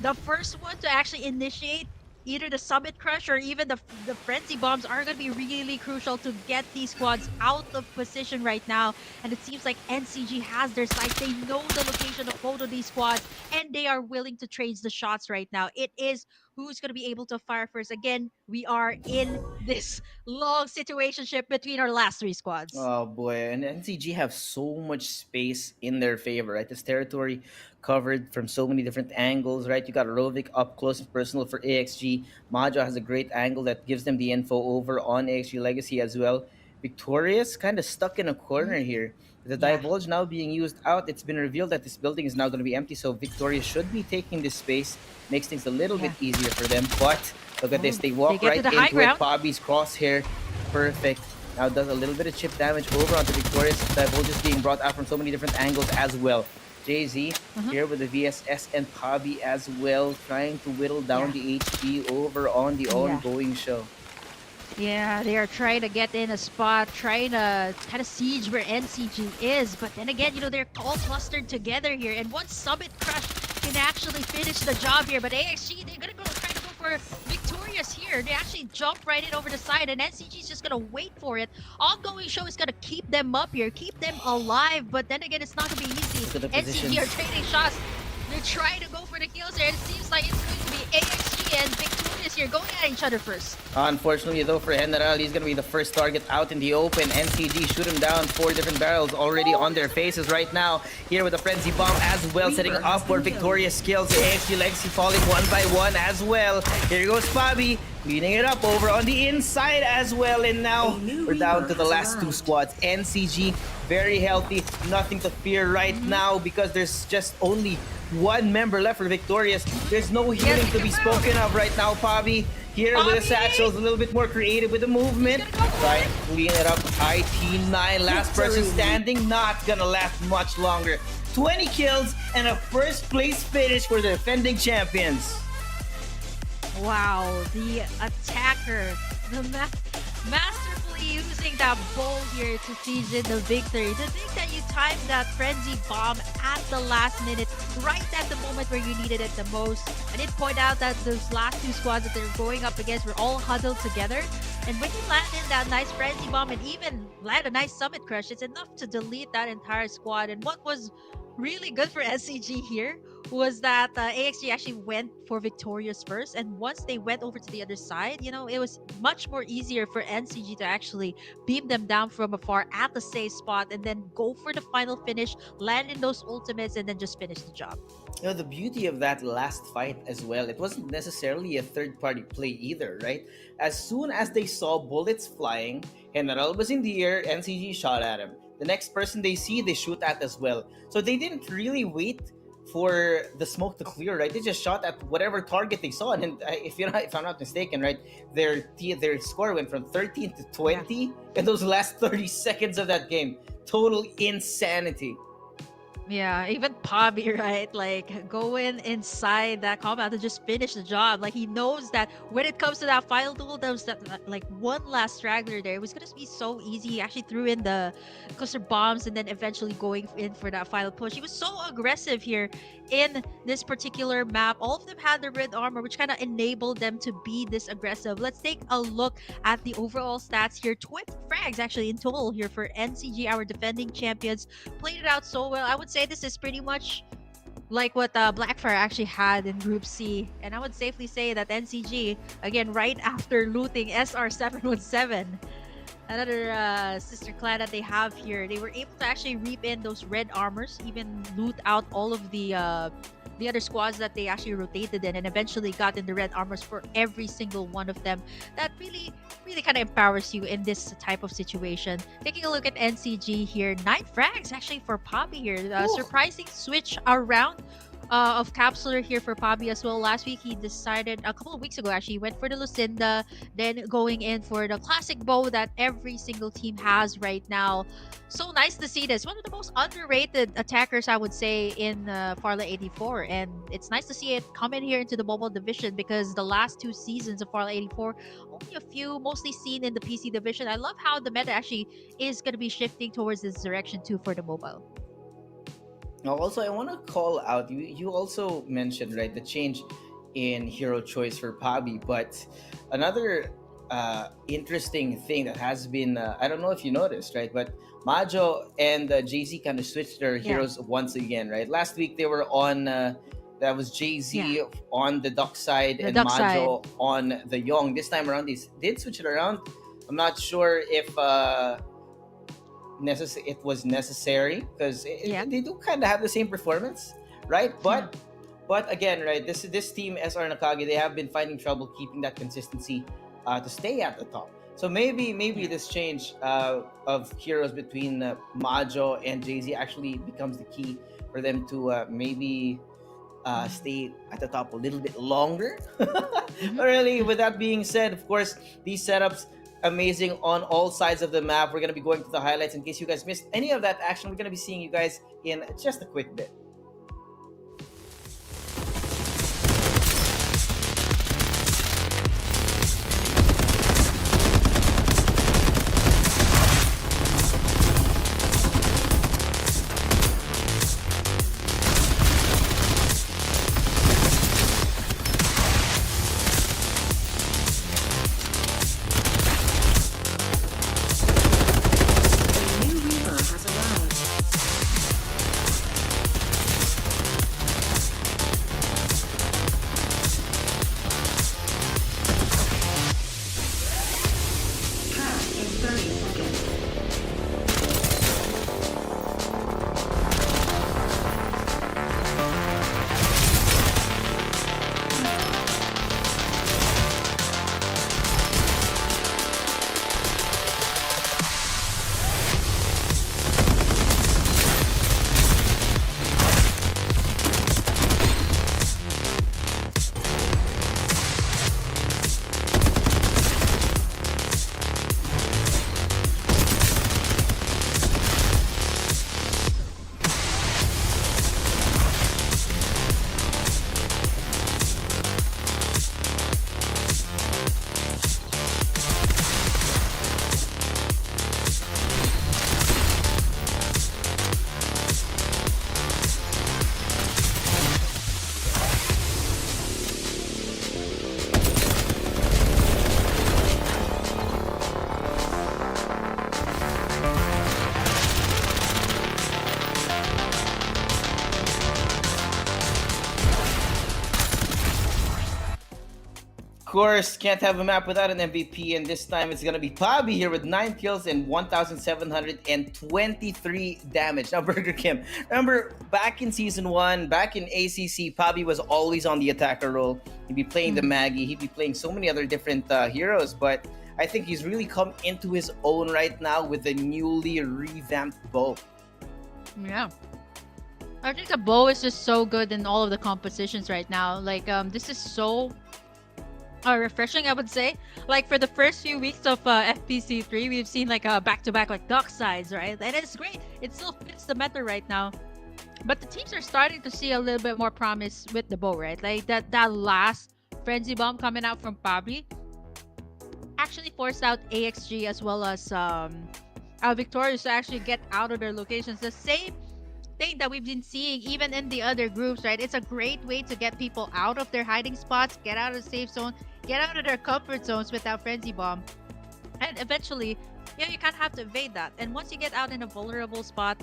the first one to actually initiate either the Summit Crush or even the Frenzy Bombs are going to be really crucial to get these squads out of position right now. And it seems like NCG has their sights. They know the location of both of these squads, and they are willing to trade the shots right now. It is who's going to be able to fire first. Again, we are in this long situationship between our last 3 squads. Oh boy, and NCG have so much space in their favor, right? This territory covered from so many different angles, right? You got Rovik up close and personal for AXG. Majo has a great angle that gives them the info over on AXG Legacy as well. Victorious kind of stuck in a corner here. The divulge now being used out, it's been revealed that this building is now going to be empty, so Victorious should be taking this space. Makes things a little bit easier for them, but look at this. They walk get right to the into high it. ground. Bobby's crosshair. Perfect. Now does a little bit of chip damage over onto Victorious. Divulge is being brought out from so many different angles as well. JZ here with the VSS and Pabi as well, trying to whittle down the HP over on the ongoing show. Yeah, they are trying to get in a spot, trying to kind of siege where NCG is. But then again, you know, they're all clustered together here. And once Summit Crush can actually finish the job here, but AXG, they're going to try to go for Victorious here. They actually jump right in over the side, and NCG is just going to wait for it. Ongoing show is going to keep them up here, keep them alive. But then again, it's not going to be easy. NCG are trading shots. They're trying to go for the kills here. It seems like it's going to be AXG and Victorious here going at each other first. Unfortunately, though, for General, he's going to be the first target out in the open. NCG shoot him down. 4 different barrels already on their faces right now. Here with the Frenzy Bomb as well, setting up for Victorious kills. AXG Legacy falling one by one as well. Here goes Fabi, cleaning it up over on the inside as well. And now we're down to the last 2 squads. NCG, very healthy. Nothing to fear right now because there's just only 1 member left for Victorious. There's no healing to be spoken of right now, Pabi. Here with the satchels, a little bit more creative with the movement. Trying to clean it up. IT9, last person standing, not gonna last much longer. 20 kills and a first place finish for the defending champions. Wow, the attacker, the masterfully using that bowl here to seize in the victory. To think that you timed that Frenzy Bomb at the last minute, right at the moment where you needed it the most. I did point out that those last 2 squads that they're going up against were all huddled together. And when you land in that nice Frenzy Bomb and even land a nice Summit Crush, it's enough to delete that entire squad. And what was really good for SCG here was that AXG actually went for Victorious first, and once they went over to the other side, you know, it was much more easier for NCG to actually beam them down from afar at the safe spot and then go for the final finish, land in those ultimates, and then just finish the job. You know, the beauty of that last fight as well, it wasn't necessarily a third-party play either, right? As soon as they saw bullets flying, General was in the air, NCG shot at him. The next person they see, they shoot at as well. So they didn't really wait for the smoke to clear, right? They just shot at whatever target they saw, and if I'm not mistaken, right, their score went from 13 to 20 in those last 30 seconds of that game. Total insanity. Yeah, even Pabi, right? Like, going inside that compound to just finish the job. Like, he knows that when it comes to that final duel, there was that, like, one last straggler there. It was going to be so easy. He actually threw in the cluster bombs and then eventually going in for that final push. He was so aggressive here in this particular map. All of them had the red armor, which kind of enabled them to be this aggressive. Let's take a look at the overall stats here. 20 frags, actually, in total here for NCG, our defending champions. Played it out so well. I would say this is pretty much like what Blackfire actually had in Group C. And I would safely say that NCG, again, right after looting SR717, another sister clan that they have here, they were able to actually reap in those red armors, even loot out all of the other squads that they actually rotated in, and eventually got in the red armors for every single one of them. That really kind of empowers you in this type of situation. Taking a look at NCG here, 9 frags actually for Pabi here. Surprising switch around of Capsular here for Pabi as well. Last week he decided, a couple of weeks ago actually, he went for the Lucinda, then going in for the classic bow that every single team has right now. So nice to see this. One of the most underrated attackers, I would say, in Farlight 84. And it's nice to see it come in here into the mobile division, because the last 2 seasons of Farlight 84, only a few, mostly seen in the PC division. I love how the meta actually is going to be shifting towards this direction too for the mobile. Now, also, I want to call out, you also mentioned, right, the change in hero choice for Pabi, but another interesting thing that has been, I don't know if you noticed, right, but Majo and Jay-Z kind of switched their heroes once again, right? Last week they were on, that was Jay-Z on the Duck side and Majo on the Young. This time around, they did switch it around. I'm not sure if it was necessary, because they do kind of have the same performance, right? But again, right, this team SR Nakage, they have been finding trouble keeping that consistency to stay at the top. So maybe this change of heroes between Majo and Jay-Z actually becomes the key for them to maybe stay at the top a little bit longer. But really, with that being said, of course, these setups amazing on all sides of the map. We're going to be going to the highlights. In case you guys missed any of that action, we're going to be seeing you guys in just a quick bit. Course, can't have a map without an MVP, and this time it's gonna be Pabi here with 9 kills and 1,723 damage. Now, Burger Kim, remember back in Season 1, back in ACC, Pabi was always on the attacker role. He'd be playing the Maggie, he'd be playing so many other different heroes, but I think he's really come into his own right now with the newly revamped bow. Yeah. I think the bow is just so good in all of the compositions right now. Like, this is so refreshing, I would say. Like, for the first few weeks of FPC 3, we've seen like a back-to-back like duck sides, right? And it's great. It still fits the meta right now. But the teams are starting to see a little bit more promise with the bow, right? Like that last frenzy bomb coming out from Pabi actually forced out AXG as well as Victorious to actually get out of their locations. The same thing that we've been seeing even in the other groups, right? It's a great way to get people out of their hiding spots, get out of the safe zone, get out of their comfort zones without frenzy bomb, and eventually, you kind of have to evade that. And once you get out in a vulnerable spot,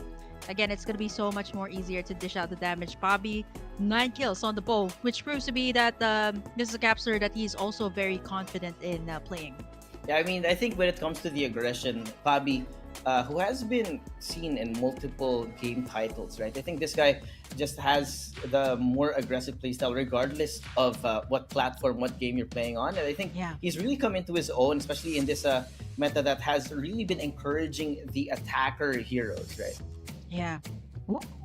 again, it's going to be so much more easier to dish out the damage. Pabi, 9 kills on the bow, which proves to be that this is a capsuler that he's also very confident in playing. Yeah, I mean, I think when it comes to the aggression, Pabi, who has been seen in multiple game titles, right? I think this guy just has the more aggressive playstyle regardless of what platform, what game you're playing on. And I think he's really come into his own, especially in this meta that has really been encouraging the attacker heroes, right? Yeah.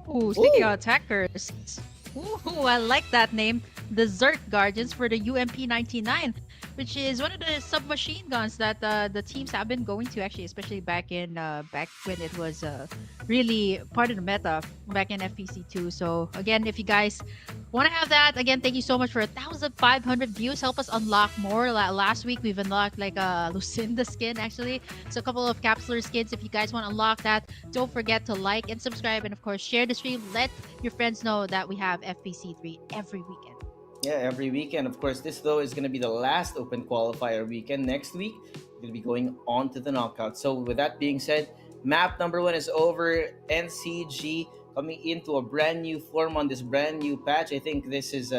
Ooh, speaking of attackers, Ooh, I like that name. The Zerk Guardians for the UMP-99, which is one of the submachine guns that the teams have been going to actually, especially back when it was really part of the meta back in FPC2. So again, if you guys want to have that, again, thank you so much for 1,500 views. Help us unlock more. Last week we've unlocked like a Lucinda skin actually. So a couple of capsular skins. If you guys want to unlock that, don't forget to like and subscribe, and of course share the stream. Let your friends know that we have FPC3 every weekend. Yeah, every weekend. Of course, this though is going to be the last open qualifier weekend. Next week, we're going to be going on to the knockout. So with that being said, map number 1 is over. NCG coming into a brand new form on this brand new patch. I think this is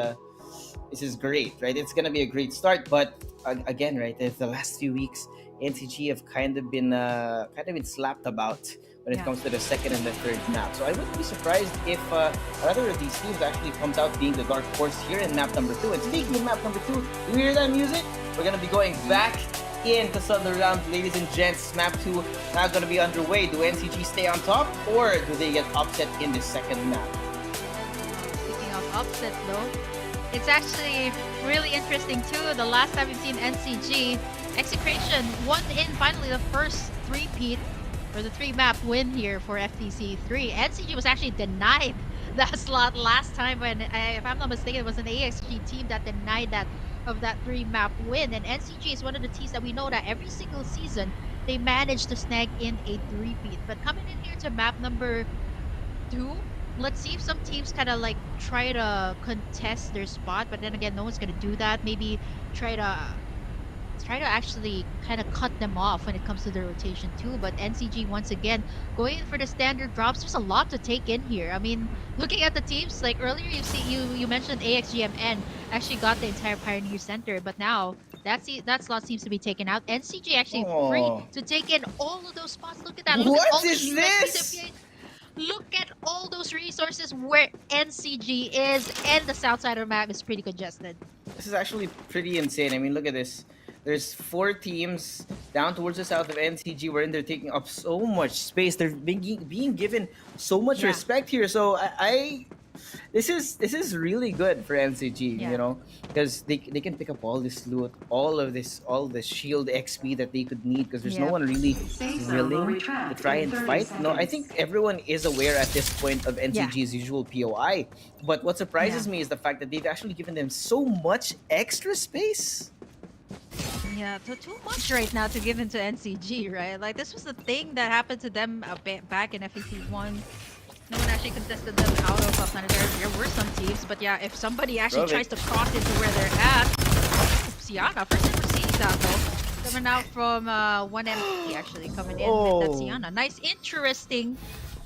great, right? It's going to be a great start, but again, right, the last few weeks, NCG have kind of been slapped about when it comes to the second and the third map. So I wouldn't be surprised if another of these teams actually comes out being the dark horse here in map number 2. And speaking of map number 2, you hear that music? We're going to be going back into Southern Round, ladies and gents. Map 2 now going to be underway. Do NCG stay on top, or do they get upset in the second map? Speaking of upset though, it's actually really interesting too. The last time we've seen NCG, Execration won in finally the first three-peat or the 3-map win here for FPC 3. NCG was actually denied that slot last time when, if I'm not mistaken, it was an AXG team that denied that 3-map win. And NCG is one of the teams that we know that every single season they manage to snag in a 3-peat. But coming in here to map number 2, let's see if some teams kind of like try to contest their spot. But then again, no one's gonna do that. Maybe try to actually kind of cut them off when it comes to the rotation too. But NCG once again going in for the standard drops. There's a lot to take in here. I mean, looking at the teams, like earlier you mentioned AXGMN actually got the entire Pioneer Center, but now that slot seems to be taken out. NCG actually free to take in all of those spots. Look at that. Look at all is this? Look at all those resources where NCG is, and the south side of the map is pretty congested. This is actually pretty insane. I mean, look at this. There's 4 teams down towards the south of NCG wherein they're taking up so much space. They're being given so much respect here. So this is really good for NCG, you know, because they can pick up all this loot, all the shield XP that they could need, because there's no one really willing to try and fight. No, I think everyone is aware at this point of NCG's usual POI. But what surprises me is the fact that they've actually given them so much extra space. Yeah, so too much right now to give into NCG, right? Like, this was the thing that happened to them back in FEC1. No one actually contested them out of Planetary. There were some teams, but yeah, if somebody actually tries to cross into where they're at, Sienna, first time we're seeing that though. Coming out from 1MP actually coming in with that Sienna. Nice, interesting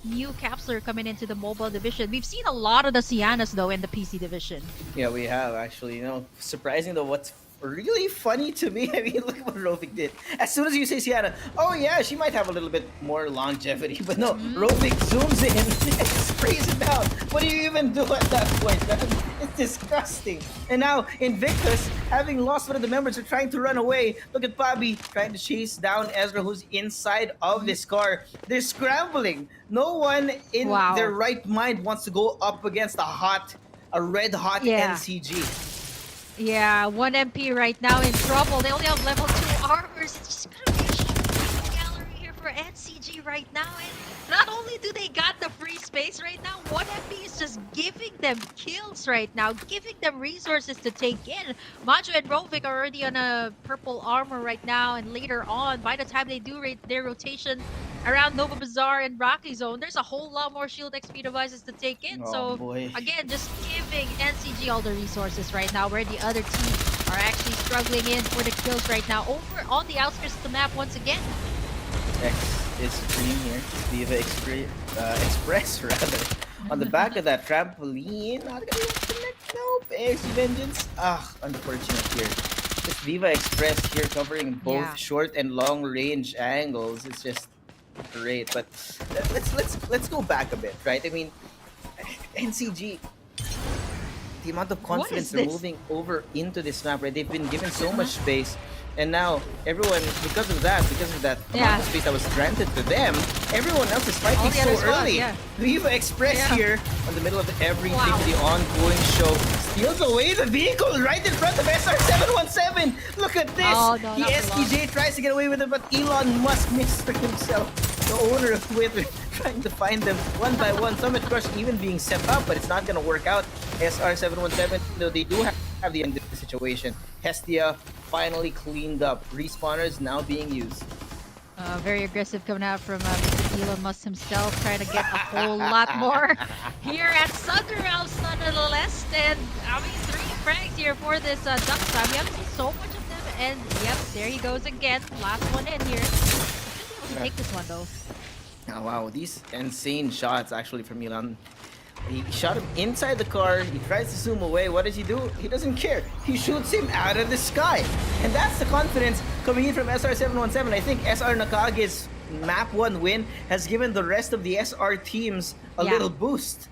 new capsular coming into the mobile division. We've seen a lot of the Siennas though in the PC division. Yeah, we have actually. You know, surprising though, what's really funny to me, I mean, look what Rovik did. As soon as you say Sienna, oh yeah, she might have a little bit more longevity, but no, Rovik zooms in and sprays it down. What do you even do at that point, man? It's disgusting. And now, Invictus, having lost one of the members, are trying to run away. Look at Bobby trying to chase down Ezra, who's inside of this car. They're scrambling. No one in their right mind wants to go up against a red-hot NCG. Yeah, 1MP right now in trouble. They only have level 2 armors. It's just gonna be a shooting gallery here for NCG right now. And not only do they got the free space right now, 1MP is just giving them kills right now, giving them resources to take in. Majo and Rovik are already on a purple armor right now, and later on, by the time they do their rotation around Nova Bazaar and Rocky Zone, there's a whole lot more shield XP devices to take in. Again, just giving NCG all the resources right now, where the other teams are actually struggling in for the kills right now. Over on the outskirts of the map once again. X is green here. Viva Express rather. On the back of that trampoline. Not gonna connect. Nope. AXG Vengeance. Unfortunate here. This Viva Express here covering both short and long range angles. It's just great. But let's go back a bit, right? I mean, NCG, the amount of confidence they're moving over into this map, right? They've been given so much space. And now everyone, because of that amount of space that was granted to them, everyone else is fighting so early. Viva Express here on the middle of everything for the ongoing show steals away the vehicle right in front of SR717. Look at this. The STJ tries to get away with it, but Elon Musk makes for himself. The owner of Twitter trying to find them one by one. Summit Crush even being set up, but it's not going to work out. SR717, though they do have the end of the situation. Hestia finally cleaned up. Respawners now being used. Very aggressive coming out from Mr. Elon Musk himself, trying to get a whole lot more here at Thunder Realms nonetheless. And I mean, 3 frags here for this Duck Time. We haven't seen so much of them, and yep, there he goes again. Last one in here. Should be able to take this one though. Oh wow, these insane shots actually from Elon. He shot him inside the car. He tries to zoom away. What does he do? He doesn't care. He shoots him out of the sky. And that's the confidence coming in from SR717. I think SR Nakage's map 1 win has given the rest of the SR teams a little boost.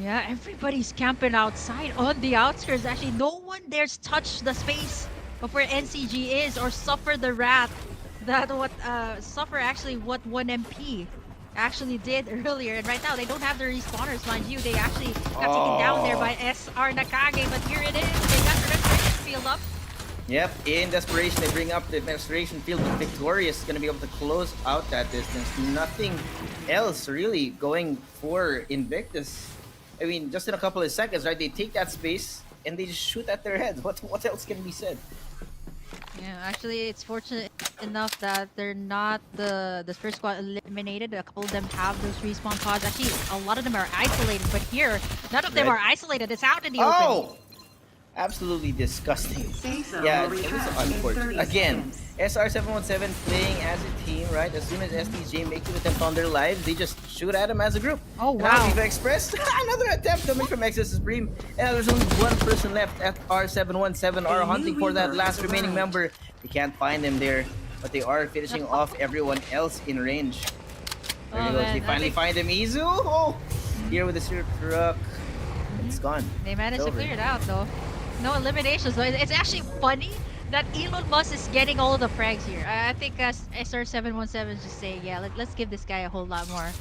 Yeah, everybody's camping outside on the outskirts. Actually, no one dares touch the space of where NCG is or suffer the wrath that suffer actually what 1MP actually did earlier. And right now they don't have the respawners, mind you. They actually got taken down there by SR Nakage, but here it is. They got the restoration field up. Yep, in desperation they bring up the restoration field, but Victorious is going to be able to close out that distance. Nothing else really going for Invictus. I mean, just in a couple of seconds, right? They take that space and they just shoot at their heads. What else can be said? Yeah, actually, it's fortunate enough that they're not the first squad eliminated. A couple of them have those respawn pods. Actually, a lot of them are isolated, but here, none of them are isolated. It's out in the open. Absolutely disgusting. Yeah, it was unfortunate. Again, SR717 playing as a team, right? As soon as STJ makes an attempt on their lives, they just shoot at them as a group. Oh, wow. Now Viva Express, another attempt coming from Excess Supreme. And there's only one person left. FR717 are hunting for that last remaining member. They can't find him there, but they are finishing off everyone else in range. There he goes. They finally find him. Izu! Oh! Here with the syrup truck. It's gone. They managed to clear it out, though. No eliminations, though. It's actually funny that Elon Musk is getting all of the frags here. I think SR717 is just saying, yeah, let's give this guy a whole lot more.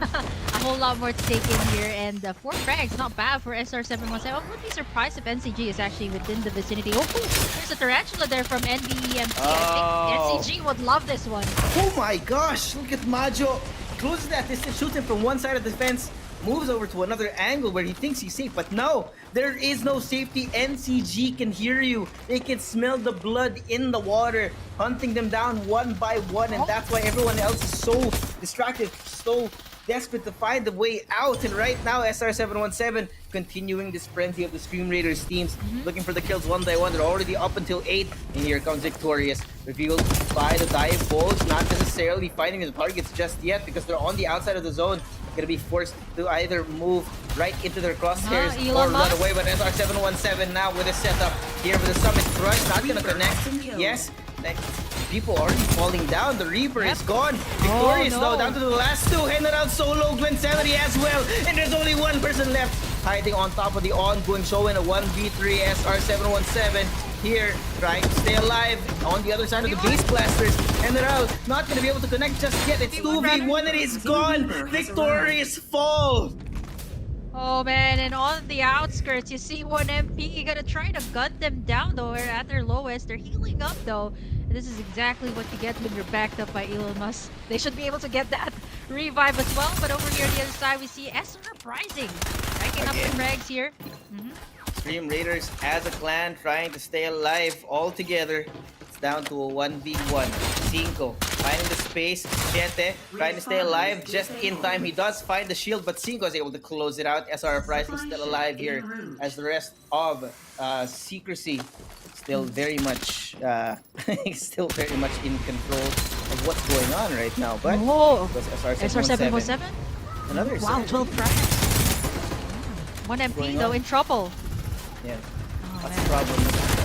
A whole lot more to take in here. And 4 frags, not bad for SR717. I wouldn't be surprised if NCG is actually within the vicinity. Oh, there's a tarantula there from NBEMP. I think NCG would love this one. Oh my gosh, look at Majo. Closes that distance, shoots him from one side of the fence. Moves over to another angle where he thinks he's safe, but no, there is no safety. NCG can hear you. They can smell the blood in the water, hunting them down one by one, and that's why everyone else is so distracted, so desperate to find the way out. And right now, SR717 continuing this frenzy of the Scream Raiders teams, looking for the kills one by one. They're already up until 8, and here comes Victorious, revealed by the dive balls, not necessarily finding the targets just yet because they're on the outside of the zone. Gonna be forced to either move right into their crosshairs or run away. But SR717 now with a setup here with the Summit Crush, not gonna connect. Yes, people already falling down. The Reaper is gone. Victorious though, down to the last 2. General solo, Gwen Sanity as well. And there's only one person left, hiding on top of the ongoing show in a 1v3. SR717 here trying to stay alive on the other side of the base blasters. General not gonna be able to connect just yet. It's 2v1 and he's gone. Victorious fall. Oh man, and on the outskirts, you see 1MP gonna try to gun them down though. They're at their lowest. They're healing up though. And this is exactly what you get when you're backed up by Elon Musk. They should be able to get that revive as well. But over here on the other side, we see SR Rising. Racking up some rags here. Scream Raiders as a clan trying to stay alive all together. It's down to a 1v1. Cinco finding the space. Chete trying to stay alive just in time. He does find the shield, but Cinco is able to close it out. SR Uprising still alive here as the rest of Secrecy still very much still very much in control of what's going on right now. But SR717. Another 12 frags. 1MP though in trouble. Yeah, that's the problem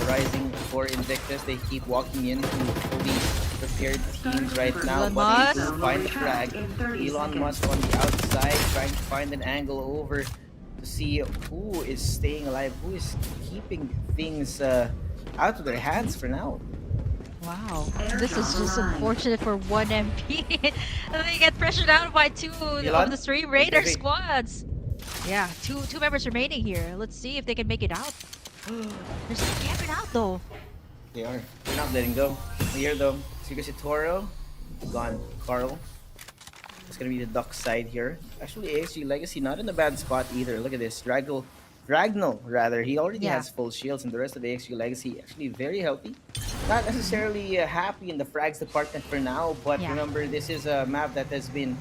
arising for Invictus. They keep walking into fully prepared teams right now, but they will find the frag. Elon Musk on the outside trying to find an angle over to see who is staying alive, who is keeping things out of their hands for now. Wow, this is just unfortunate for 1MP. They get pressured out by two of the three Raider squads. Yeah, two members remaining here. Let's see if they can make it out. They're still camping out though. They are. They're not letting go. Here though, Sugashi Toro, gone. Carl. It's gonna be the duck side here. Actually, ASG Legacy not in a bad spot either. Look at this. Dragnal rather. He already has full shields, and the rest of ASG Legacy actually very healthy. Not necessarily happy in the frags department for now, but remember, this is a map that has been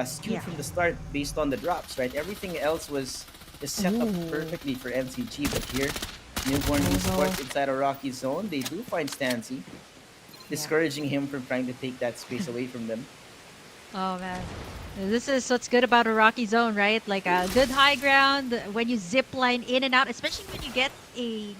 skewed from the start based on the drops, right? Everything else was just set up perfectly for MCG, but here, Newborn Esports inside a rocky zone, they do find Stancy, discouraging him from trying to take that space away from them. Oh man, this is what's good about a rocky zone, right? Like a good high ground when you zip line in and out, especially when you get a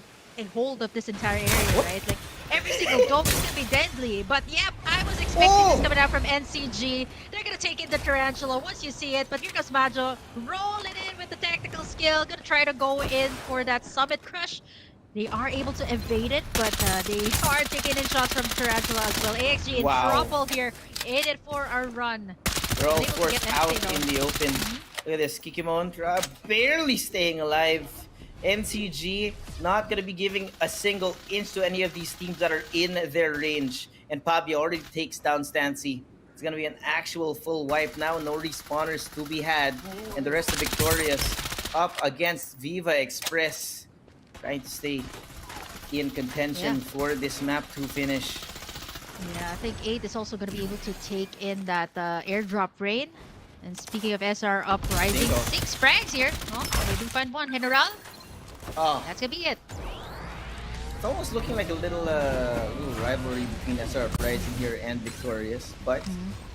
hold of this entire area, right? Like every single dome is gonna be deadly. But yep, I was expecting this coming out from NCG. They're gonna take in the Tarantula once you see it, but here comes Majo, rolling in with the tactical skill, gonna try to go in for that Summit Crush. They are able to evade it, but they are taking in shots from Tarantula as well. AXG in trouble here, in it for a run. They're all forced out in the open. Look at this, Kikimon barely staying alive. MCG not gonna be giving a single inch to any of these teams that are in their range. And Pabia already takes down Stancy. It's gonna be an actual full wipe now. No respawners to be had. And the rest of Victorious up against Viva Express. Trying to stay in contention for this map to finish. Yeah, I think 8 is also gonna be able to take in that airdrop rain. And speaking of SR Uprising, 6 frags here. Oh, they do find one. General. Oh, that's gonna be it. It's almost looking like a little rivalry between SR Uprising here and Victorious, but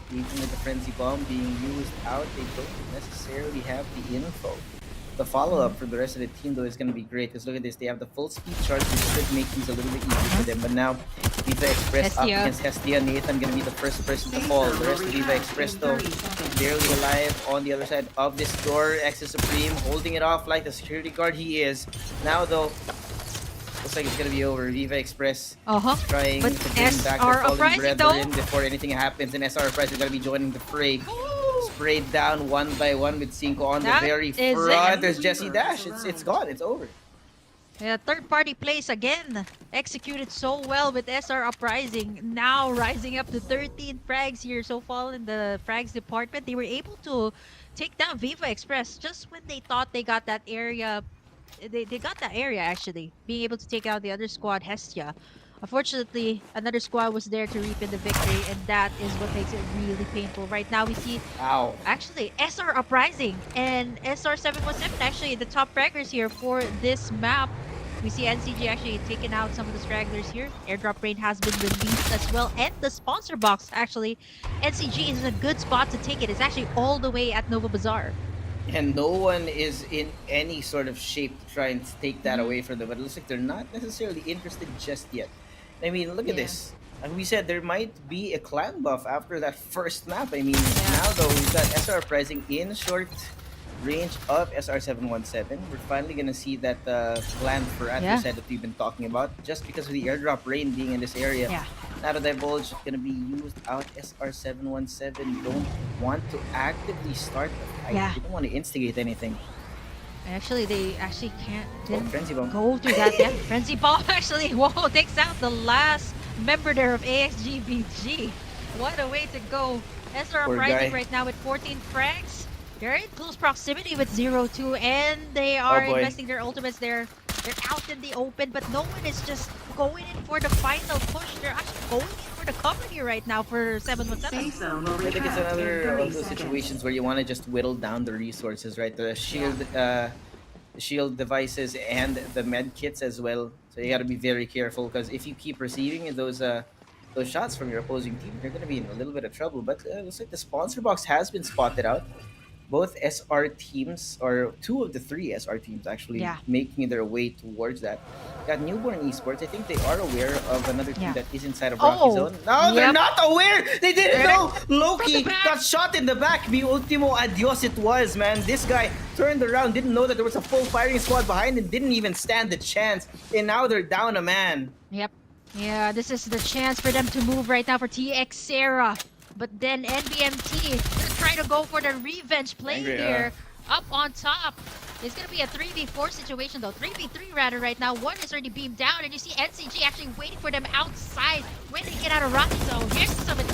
even with the Frenzy Bomb being used out, they don't necessarily have the info. The follow-up for the rest of the team, though, is going to be great, because look at this, they have the full speed charge, which should make things a little bit easier for them, but now Viva Express up against Hestia. Nathan going to be the first person to fall. The rest of Viva Express, though, barely alive on the other side of this door. Exo Supreme holding it off like the security guard he is. Now, though, looks like it's going to be over. Viva Express trying to bring back their fallen brethren before anything happens, and SR Uprising is going to be joining the fray. Sprayed down one by one with Cinco on the very front. There's Jesse Dash. It's gone. It's over. Yeah, third-party plays again. Executed so well with SR Uprising. Now rising up to 13 frags here so far in the frags department. They were able to take down Viva Express just when they thought they got that area. They got that area, actually. Being able to take out the other squad, Hestia. Unfortunately, another squad was there to reap in the victory, and that is what makes it really painful. Right now, we see actually SR Uprising and SR 717 actually the top fraggers here for this map. We see NCG actually taking out some of the stragglers here. Airdrop rain has been released as well, and the sponsor box actually. NCG is in a good spot to take it. It's actually all the way at Nova Bazaar. And no one is in any sort of shape to try and take that away from them. But it looks like they're not necessarily interested just yet. I mean, look at this. And we said there might be a clan buff after that first map. I mean, now though, we've got SR Uprising in short range of SR717. We're finally going to see that clan for Adversary that we've been talking about. Just because of the airdrop rain being in this area. Now the Divulge is going to be used out. SR717 don't want to actively start the fight. They don't want to instigate anything. Actually, they actually didn't Frenzy Bomb. go through that. Frenzy Bomb actually, whoa, takes out the last member there of AXGBG. What a way to go. SR Uprising right now with 14 frags. They're in close proximity with 0-2, and they are investing their ultimates there. They're out in the open, but no one is just going in for the final push. They're actually going in for the cover here right now for 717. I think it's another of those situations where you want to just whittle down the resources, right? The shield devices and the med kits as well. So you got to be very careful, because if you keep receiving those shots from your opposing team, you're going to be in a little bit of trouble. But it looks like the sponsor box has been spotted out. both SR teams, or two of the three SR teams actually Yeah. making their way towards that. Got Newborn Esports. I think they are aware of another team Yeah. that is inside of Rocky Oh, Zone. No, they're yep. not aware. They didn't know. Loki back. got shot in the back. Mi ultimo adios it was, man. This guy turned around, didn't know that there was a full firing squad behind him, didn't even stand the chance, and now they're down a man. Yep. Yeah, this is the chance for them to move right now for TX Sarah. But then NBMT gonna try to go for the revenge play Angry, here. Up on top. It's gonna be a 3v4 situation though. 3v3 rather right now. One is already beamed down, and you see NCG actually waiting for them outside when they get out of Rocky Zone. Here's the summit.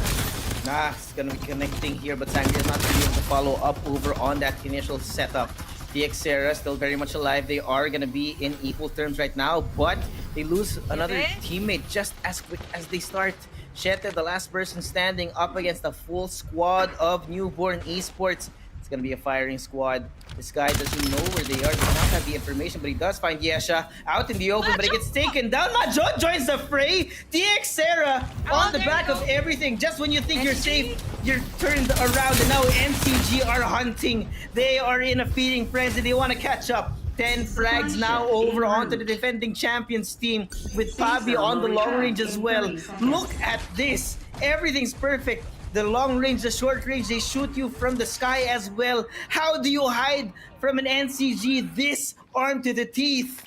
Nah, it's gonna be connecting here, but Sangria is not gonna be able to follow up over on that initial setup. DX Sarah still very much alive. They are gonna be in equal terms right now, but they lose another teammate just as quick as they start. Shete, the last person standing up against a full squad of Newborn Esports. It's gonna be a firing squad. This guy doesn't know where they are. Does not have the information, but he does find Yesha out in the open, but he gets taken down. Majo joins the fray. DX Sarah on the back of everything. Just when you think you're safe, you're turned around, and now NCG are hunting. They are in a feeding frenzy. They want to catch up. 10 frags now over onto the defending champions team with Pabi on the long range as well. Look at this. Everything's perfect. The long range, the short range, they shoot you from the sky as well. How do you hide from an NCG this armed to the teeth?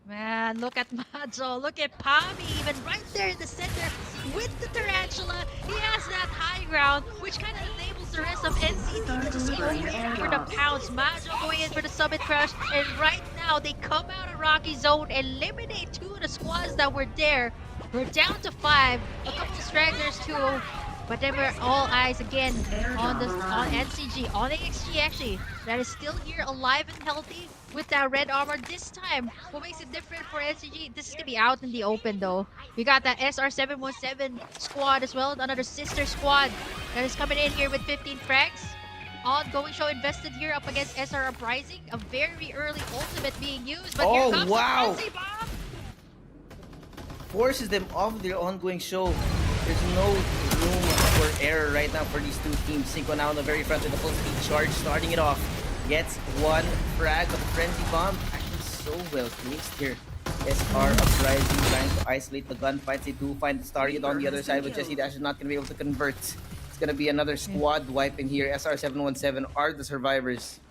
Man, look at Majo, look at Pami, even right there in the center with the Tarantula. He has that high ground, which kind of enables the rest of NCT to just keep waiting for the pounce. Majo going in for the summit crush, and right now they come out of Rocky Zone, eliminate two of the squads that were there. We're down to 5, a couple of stragglers too. But then we're all eyes again on NCG, on AXG actually, that is still here alive and healthy with that red armor. This time, what makes it different for NCG, this is gonna be out in the open though. We got that SR717 squad as well, another sister squad that is coming in here with 15 frags. Ongoing show invested here up against SR Uprising, a very early ultimate being used, but here comes the frenzy bomb. Forces them off their ongoing show. There's no room for error right now for these two teams. Cinco now on the very front with the full speed charge, starting it off. Gets one frag, but Frenzy Bomb actually so well placed here. SR Uprising trying to isolate the gunfights. They do find the target on the other side, but Jesse Dash is not going to be able to convert. It's going to be another squad wipe in here. SR717 are the survivors.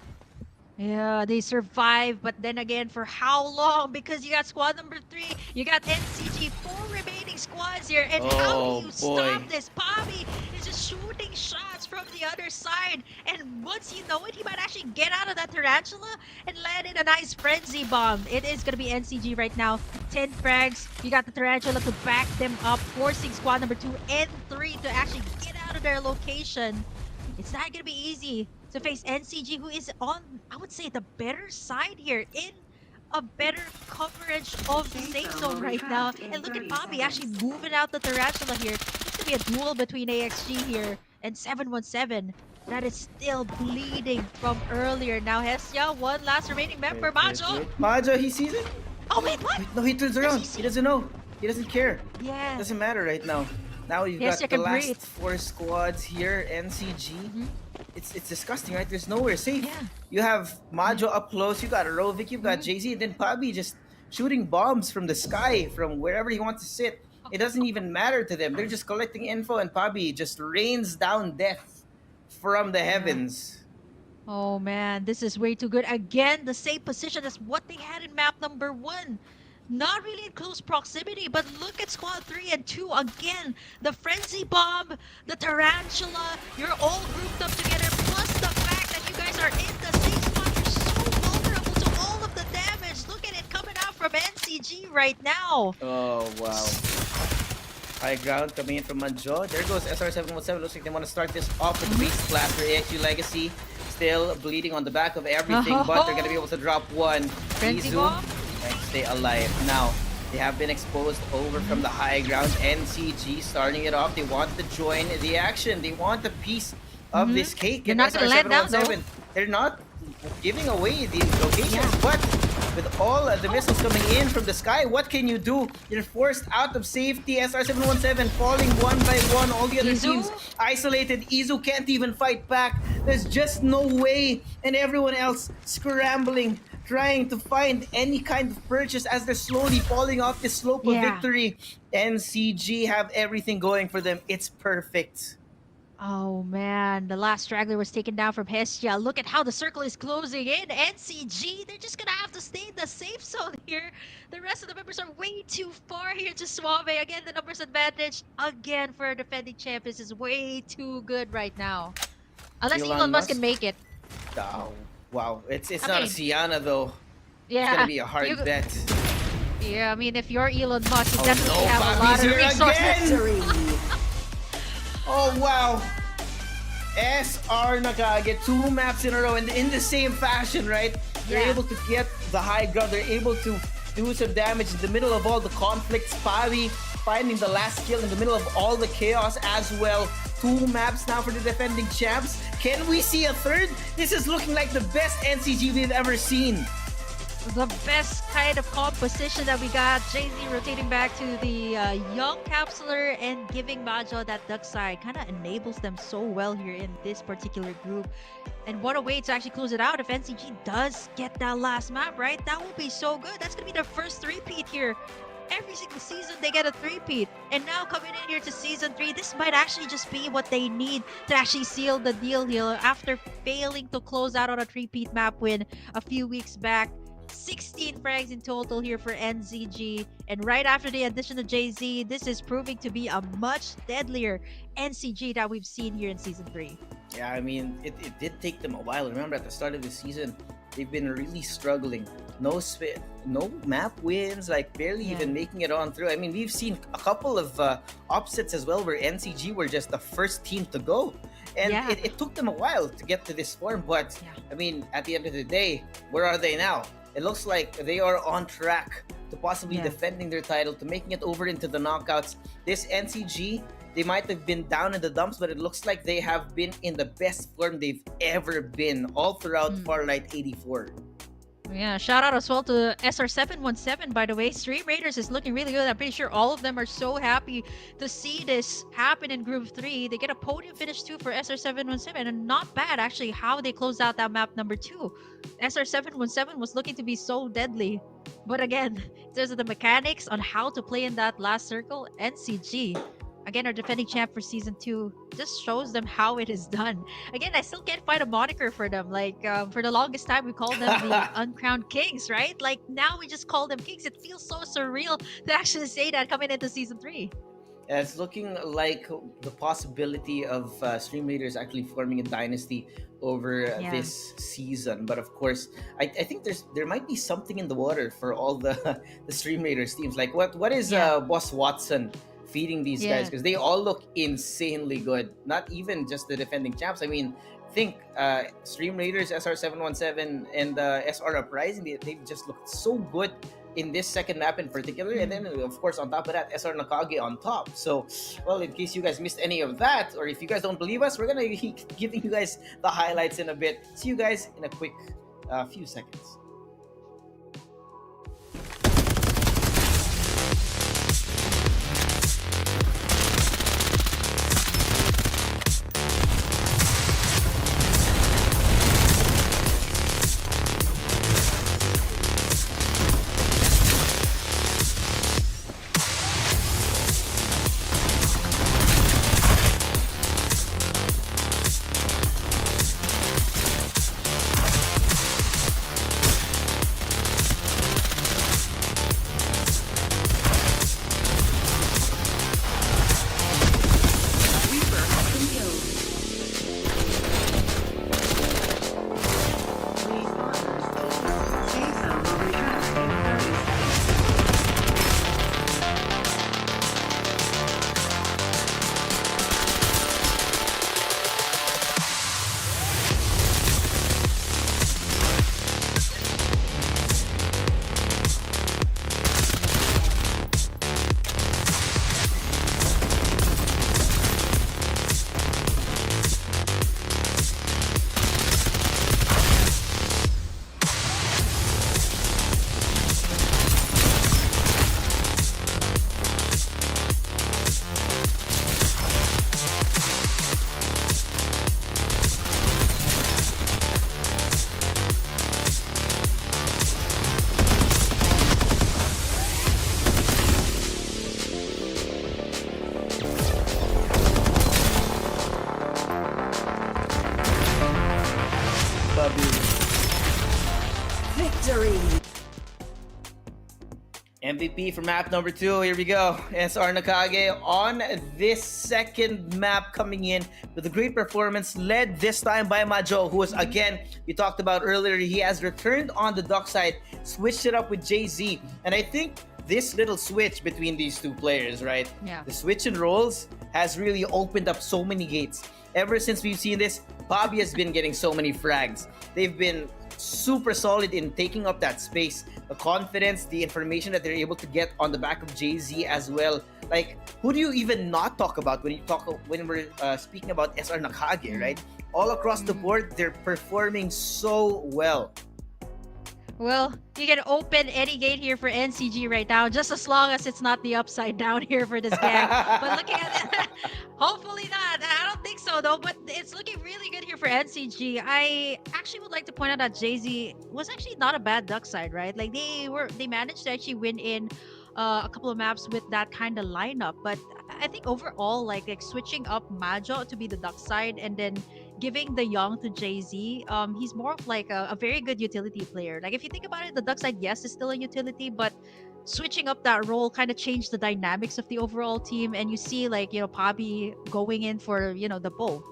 Yeah, they survive, but then again, for how long? Because you got squad number 3, you got NCG, 4 remaining squads here, and how do you stop this? Pabi is just shooting shots from the other side, and once you know it, he might actually get out of that Tarantula and land in a nice frenzy bomb. It is gonna be NCG right now, 10 frags. You got the Tarantula to back them up, forcing squad number 2 and 3 to actually get out of their location. It's not gonna be easy to face NCG, who is on, I would say, the better side here, in a better coverage of the safe zone right now. And look at Pabi actually moving out the Tarantula here. It's gonna be a duel between AXG here and 717. That is still bleeding from earlier. Now Hestia, one last remaining member, Majo. Majo, he sees it? Oh wait, what? No, he turns around. He doesn't know. He doesn't care. Yeah. Doesn't matter right now. Now you've got the last 4 squads here, NCG. It's disgusting, right? There's nowhere safe. Yeah. You have Majo up close, you got Rovic, you've got Jay-Z, and then Pabi just shooting bombs from the sky, from wherever he wants to sit. It doesn't even matter to them. They're just collecting info, and Pabi just rains down death from the heavens. Oh man, this is way too good. Again, the same position as what they had in map number 1. Not really in close proximity, but look at squad 3 and 2 again. The frenzy bomb, the tarantula, you're all grouped up together, plus the fact that you guys are in the same spot. You're so vulnerable to all of the damage. Look at it coming out from NCG right now. Oh, wow. High ground coming in from Manjo. There goes SR717. Looks like they want to start this off with the base blaster. AXU Legacy still bleeding on the back of everything, but they're going to be able to drop one. Frenzy bomb? And stay alive. Now, they have been exposed over from the high ground. NCG starting it off. They want to join the action. They want a piece of this cake. They're not going to let down, though. They're not giving away the locations, but with all the missiles coming in from the sky, what can you do? You're forced out of safety. SR717 falling one by one. All the other Izu? teams isolated. Izu can't even fight back. There's just no way. And everyone else scrambling, trying to find any kind of purchase as they're slowly falling off the slope of Yeah. victory. NCG have everything going for them. It's perfect. Oh man, the last straggler was taken down from Hestia. Look at how the circle is closing in. NCG, they're just gonna have to stay in the safe zone here. The rest of the members are way too far here to Suave. Again, the numbers advantage again for defending champions is way too good right now. Unless Elon Musk can make it. Oh, wow. It's I not a mean, Sienna though. Yeah. It's gonna be a hard you- bet. Yeah, I mean, if you're Elon Musk, you Oh, definitely no, have a Bobby's lot of here resources. Oh wow. SR Nakage, 2 maps in a row and in the same fashion, right? They're Yeah. able to get the high ground. They're able to do some damage in the middle of all the conflicts. Pavi finding the last kill in the middle of all the chaos as well. 2 maps now for the defending champs. Can we see a third? This is looking like the best NCG we've ever seen. The best kind of composition that we got. Jay-Z rotating back to the young capsular and giving Majo that duck side kind of enables them so well here in this particular group. And what a way to actually close it out if NCG does get that last map, right? That will be so good. That's going to be their first three-peat here. Every single season they get a three-peat. And now coming in here to Season 3, this might actually just be what they need to actually seal the deal here after failing to close out on a three-peat map win a few weeks back. 16 frags in total here for NCG, and right after the addition of Jay-Z, this is proving to be a much deadlier NCG that we've seen here in Season 3. Yeah, I mean, it did take them a while. Remember, at the start of the season, they've been really struggling. No map wins, like barely even making it on through. I mean, we've seen a couple of upsets as well where NCG were just the first team to go. And it took them a while to get to this form, but I mean, at the end of the day, where are they now? It looks like they are on track to possibly defending their title, to making it over into the knockouts. This NCG, they might have been down in the dumps, but it looks like they have been in the best form they've ever been all throughout Farlight 84. Yeah, shout out as well to SR717, by the way. Stream Raiders is looking really good. I'm pretty sure all of them are so happy to see this happen in Group 3. They get a podium finish too for SR717, and not bad actually how they closed out that map number 2. SR717 was looking to be so deadly. But again, in terms of the mechanics on how to play in that last circle, NCG, again, our defending champ for Season 2, just shows them how it is done. Again, I still can't find a moniker for them. Like, for the longest time, we called them the Uncrowned Kings, right? Like, now we just call them Kings. It feels so surreal to actually say that coming into Season 3. Yeah, it's looking like the possibility of Stream Raiders actually forming a dynasty over this season. But of course, I think there might be something in the water for all the Stream Raiders teams. Like, what is Boss Watson feeding these guys? Because they all look insanely good. Not even just the defending champs. I mean, think Stream Raiders, SR717, and SR Uprising, they've just looked so good in this second map in particular. And then, of course, on top of that, SR Nakage on top. So, well, in case you guys missed any of that, or if you guys don't believe us, we're going to be giving you guys the highlights in a bit. See you guys in a quick few seconds. Bobby. Victory! MVP for map number 2. Here we go. SR Nakage on this second map coming in with a great performance, led this time by Majo, who was, again, we talked about earlier, he has returned on the dock side, switched it up with Jay-Z. And I think this little switch between these two players, right? Yeah. The switch in roles has really opened up so many gates. Ever since we've seen this, Bobby has been getting so many frags. They've been super solid in taking up that space. The confidence, the information that they're able to get on the back of Jay-Z as well. Like, who do you even not talk about when we're speaking about SR Nakage, right? All across the board, they're performing so well. Well, you can open any gate here for NCG right now, just as long as it's not the upside down here for this gang. But looking at it, hopefully not. I don't think so though, but it's looking really good here for NCG. I actually would like to point out that Jay-Z was actually not a bad duck side, right? Like they managed to actually win in a couple of maps with that kind of lineup. But I think overall, like switching up Majo to be the duck side and then giving the young to Jay-Z, he's more of like a very good utility player. Like if you think about it, the duck side, yes, is still a utility, but switching up that role kind of changed the dynamics of the overall team. And you see like, Pabi going in for, the bow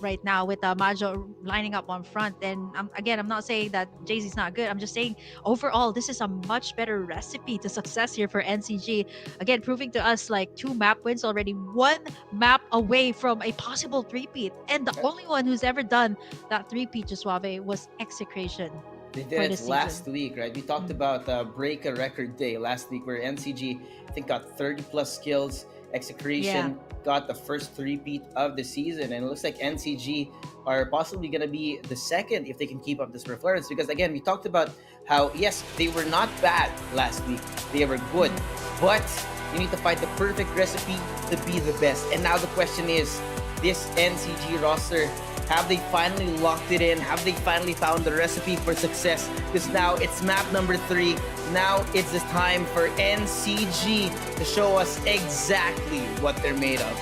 right now with Majo lining up on front. And I'm not saying that Jay-Z's not good. I'm just saying overall, this is a much better recipe to success here for NCG. Again, proving to us like 2 map wins already, 1 map away from a possible 3-peat. And the only one who's ever done that 3-peat, Suave, was Execration. They did it last week, right? We talked about break a record day last week where NCG, I think, got 30 plus kills. Execration got the first 3-peat of the season, and it looks like NCG are possibly going to be the second if they can keep up this performance, because again, we talked about how, yes, they were not bad last week, they were good, but you need to find the perfect recipe to be the best. And now the question is, this NCG roster, have they finally locked it in? Have they finally found the recipe for success? Because now it's map number 3. Now it's the time for NCG to show us exactly what they're made of.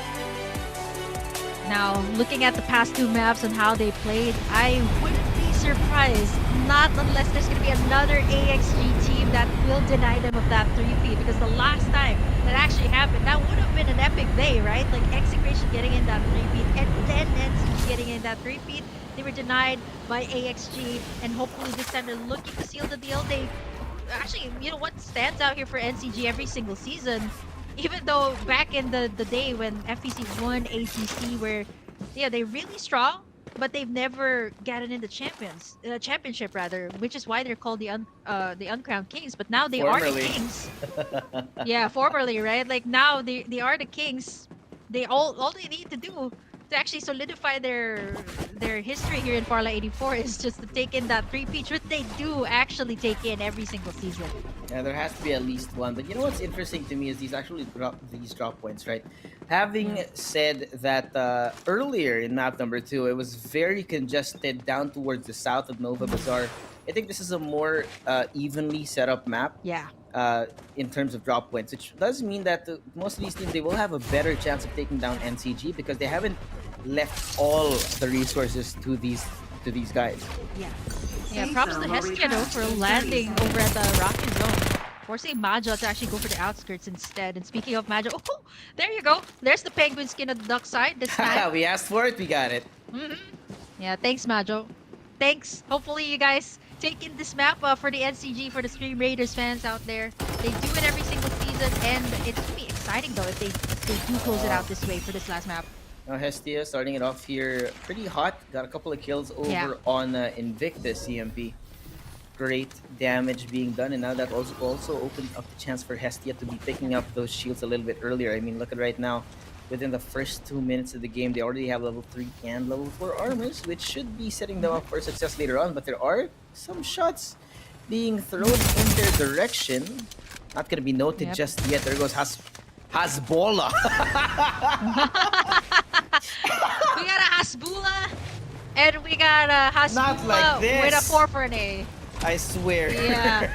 Now, looking at the past 2 maps and how they played, I wouldn't be surprised, not unless there's going to be another AXG team that will deny them of that 3-peat, because the last time that actually happened, that would have been an epic day, right? Like Execration getting in that 3-peat and then NCG getting in that 3-peat. They were denied by AXG, and hopefully this time they're looking to seal the deal. They actually, what stands out here for NCG every single season, even though back in the day when FPC won ACC, where they're really strong, but they've never gotten in the championship rather, which is why they're called the uncrowned kings. But now they are the kings. Yeah, formerly, right? Like now they are the kings. They all they need to do to actually solidify their history here in Farlight 84 is just to take in that 3-peat, which they do actually take in every single season. Yeah, there has to be at least one. But you know what's interesting to me is these drop points, right? Having said that earlier in map number 2, it was very congested down towards the south of Nova Bazaar. I think this is a more evenly set up map. Yeah. In terms of drop points, which does mean that most of these teams, they will have a better chance of taking down NCG because they haven't left all the resources to these guys. Yeah, props to Hestia though for landing over at the Rocky Zone, forcing Majo to actually go for the outskirts instead. And speaking of Majo, oh, there you go. There's the penguin skin at the duck side this time. We asked for it, we got it. Yeah, thanks Majo. Thanks. Hopefully you guys take in this map for the NCG, for the Stream Raiders fans out there. They do it every single season, and it's gonna be exciting though if they do close it out this way for this last map. Now Hestia starting it off here pretty hot. Got a couple of kills over on Invictus CMP. Great damage being done, and now that also opened up the chance for Hestia to be picking up those shields a little bit earlier. I mean, look at right now. Within the first 2 minutes of the game, they already have level 3 and level 4 armors, which should be setting them up for success later on. But there are some shots being thrown in their direction. Not going to be noted just yet. There goes Hasbola. We got a Hasbula, and we got a Hasbula Not like this. with a 4 for an A. I swear. Yeah.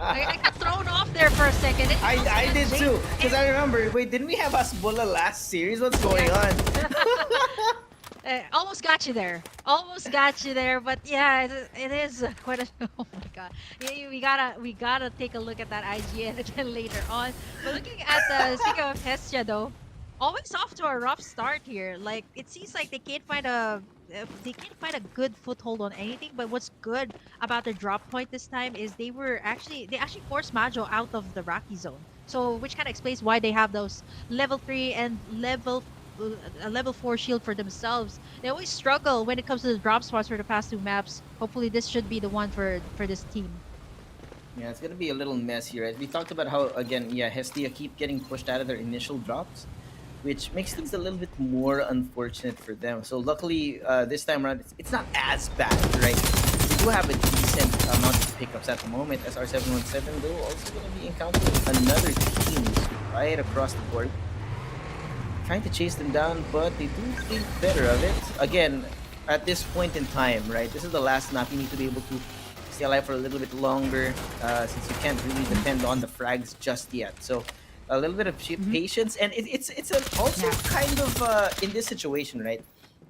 I got thrown off there for a second. I did too. Because I remember, wait, didn't we have Hasbola last series? What's going on? Almost got you there. Almost got you there. But yeah, it is quite a. Oh my god. Yeah, we gotta take a look at that IGN again later on. But looking at the speaking of Hestia though, always off to a rough start here. Like it seems like they can't find a good foothold on anything. But what's good about their drop point this time is they actually forced Majo out of the Rocky zone. So which kind of explains why they have those level 3 and a level 4 shield for themselves. They always struggle when it comes to the drop spots for the past two maps. Hopefully this should be the one for this team. Yeah, it's gonna be a little messy, right? We talked about how again, yeah, Hestia keep getting pushed out of their initial drops, which makes things a little bit more unfortunate for them. So luckily, this time around, it's not as bad, right? We do have a decent amount of pickups at the moment. SR717 though also gonna be encountering another team right across the board, trying to chase them down, but they do think better of it. Again, at this point in time, right? This is the last map. You need to be able to stay alive for a little bit longer, since you can't really depend on the frags just yet. So a little bit of patience, and also kind of in this situation, right?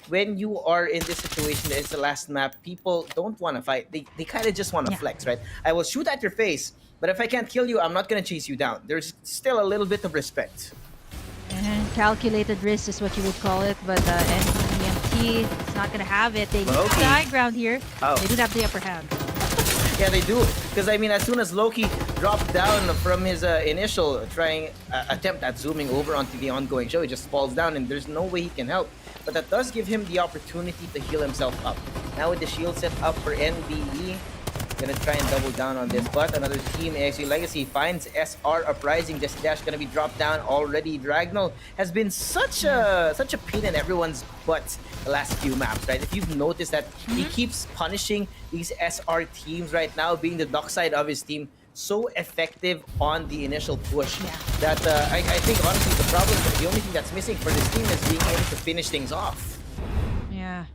When you are in this situation, it's the last map. People don't want to fight. They kind of just want to flex, right? I will shoot at your face, but if I can't kill you, I'm not gonna chase you down. There's still a little bit of respect. And calculated risk is what you would call it, but NEMT is not gonna have it. They have the high ground here. Oh. They do have the upper hand. Yeah, they do. Because, I mean, as soon as Loki dropped down from his initial attempt at zooming over onto the ongoing show, he just falls down and there's no way he can help. But that does give him the opportunity to heal himself up. Now with the shield set up for NBE, gonna try and double down on this, but another team, AXG Legacy, finds SR Uprising. Just Dash gonna be dropped down already. Dragnal has been such a pain in everyone's butt the last few maps, right? If you've noticed that he keeps punishing these SR teams right now, being the dark side of his team, so effective on the initial push that I think honestly the only thing that's missing for this team is being able to finish things off. Yeah.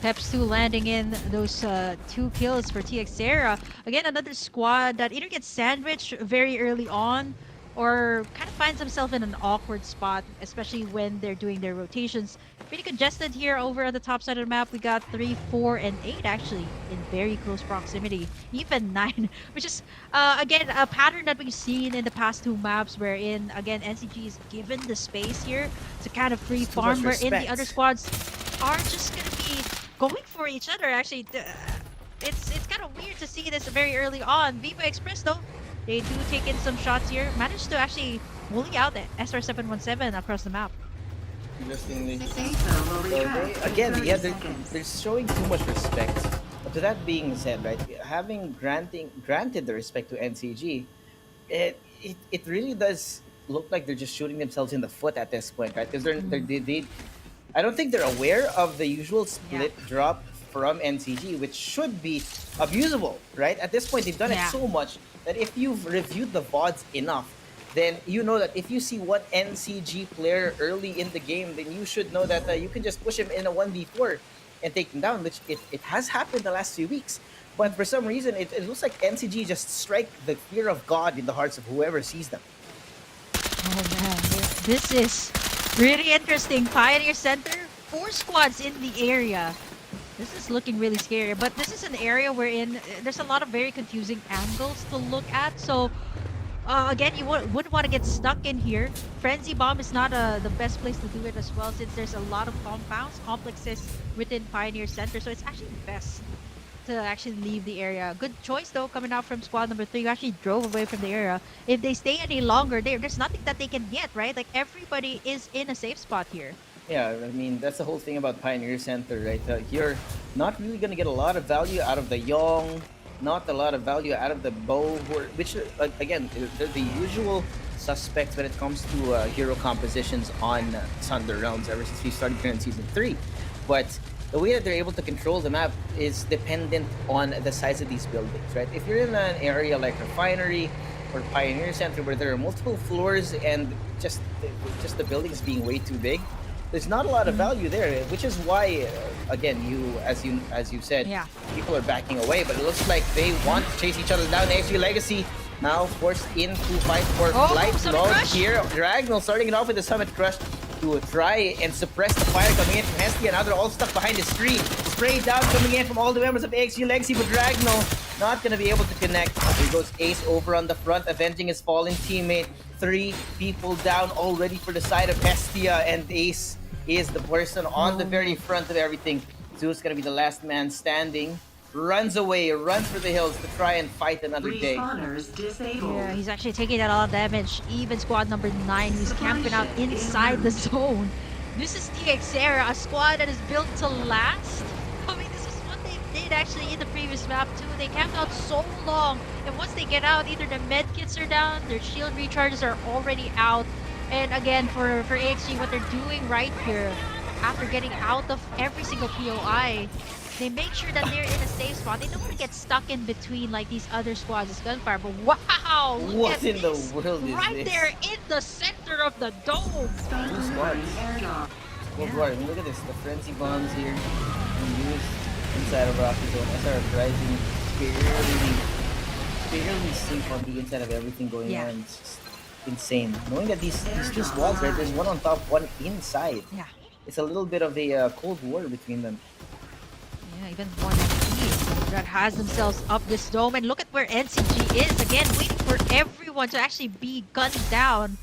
Peps 2 landing in those 2 kills for TX Sarah. Again, another squad that either gets sandwiched very early on or kind of finds themselves in an awkward spot, especially when they're doing their rotations. Pretty congested here over on the top side of the map. We got 3, 4, and 8 actually in very close proximity. Even 9, which is, again, a pattern that we've seen in the past 2 maps wherein, again, NCG is given the space here to kind of free farm, wherein the other squads are just going to be going for each other. Actually, it's kind of weird to see this very early on. Viva Express, though, they do take in some shots here. Managed to actually bully out the SR717 across the map. Interestingly. They're showing too much respect. But to that being said, right, having granted the respect to NCG, it really does look like they're just shooting themselves in the foot at this point, right? Because I don't think they're aware of the usual split drop from NCG, which should be abusable, right? At this point, they've done it so much that if you've reviewed the VODs enough, then you know that if you see one NCG player early in the game, then you should know that you can just push him in a 1v4 and take him down, which it has happened the last few weeks. But for some reason, it looks like NCG just strike the fear of God in the hearts of whoever sees them. Oh man, this is really interesting. Pioneer Center, 4 squads in the area. This is looking really scary, but this is an area wherein there's a lot of very confusing angles to look at. So again, you wouldn't want to get stuck in here. Frenzy Bomb is not the best place to do it as well, since there's a lot of complexes within Pioneer Center. So it's actually best to actually leave the area. Good choice though, coming out from squad number 3, who actually drove away from the area. If they stay any longer, there's nothing that they can get, right? Like everybody is in a safe spot here. Yeah, I mean, that's the whole thing about Pioneer Center, right? You're not really going to get a lot of value out of the Yong, not a lot of value out of the Bow, which, again, they're the usual suspects when it comes to hero compositions on Thunder Realms ever since we started here in Season 3. But the way that they're able to control the map is dependent on the size of these buildings, right? If you're in an area like Refinery or Pioneer Center where there are multiple floors and just the buildings being way too big, there's not a lot of value there, which is why, again, as you said, people are backing away. But it looks like they want to chase each other down. AXG Legacy now forced into fight for Flight mode here. Dragnal starting it off with the Summit Crush. to try and suppress the fire coming in from Hestia. Now they're all stuck behind the screen. Spray down coming in from all the members of AXG Legacy, but Dragno not going to be able to connect. Here goes Ace over on the front, avenging his fallen teammate. 3 people down already for the side of Hestia, and Ace is the person on the very front of everything. Zeus going to be the last man standing. Runs away, runs for the hills to try and fight another day. Yeah, he's actually taking a lot of damage. Even squad number 9, who's camping out inside the zone. This is TXera, a squad that is built to last. I mean, this is what they did actually in the previous map too. They camped out so long, and once they get out, either the med kits are down, their shield recharges are already out. And again, for AXG, what they're doing right here, after getting out of every single POI, they make sure that they're in a safe spot. They don't want to get stuck in between like these other squads as Gunfire. But wow! Look What at in this. the world is right this? there in the center of the dome. 2 squads. Cold War. I mean, look at this. The frenzy bombs here being used inside of Rocky Zone. SR Rising barely safe on the inside of everything going on. It's just insane. Knowing that these 2 squads, right? There's one on top, one inside. Yeah. It's a little bit of a cold war between them. Yeah, even one team that has themselves up this dome. And look at where NCG is. Again, waiting for everyone to actually be gunned down.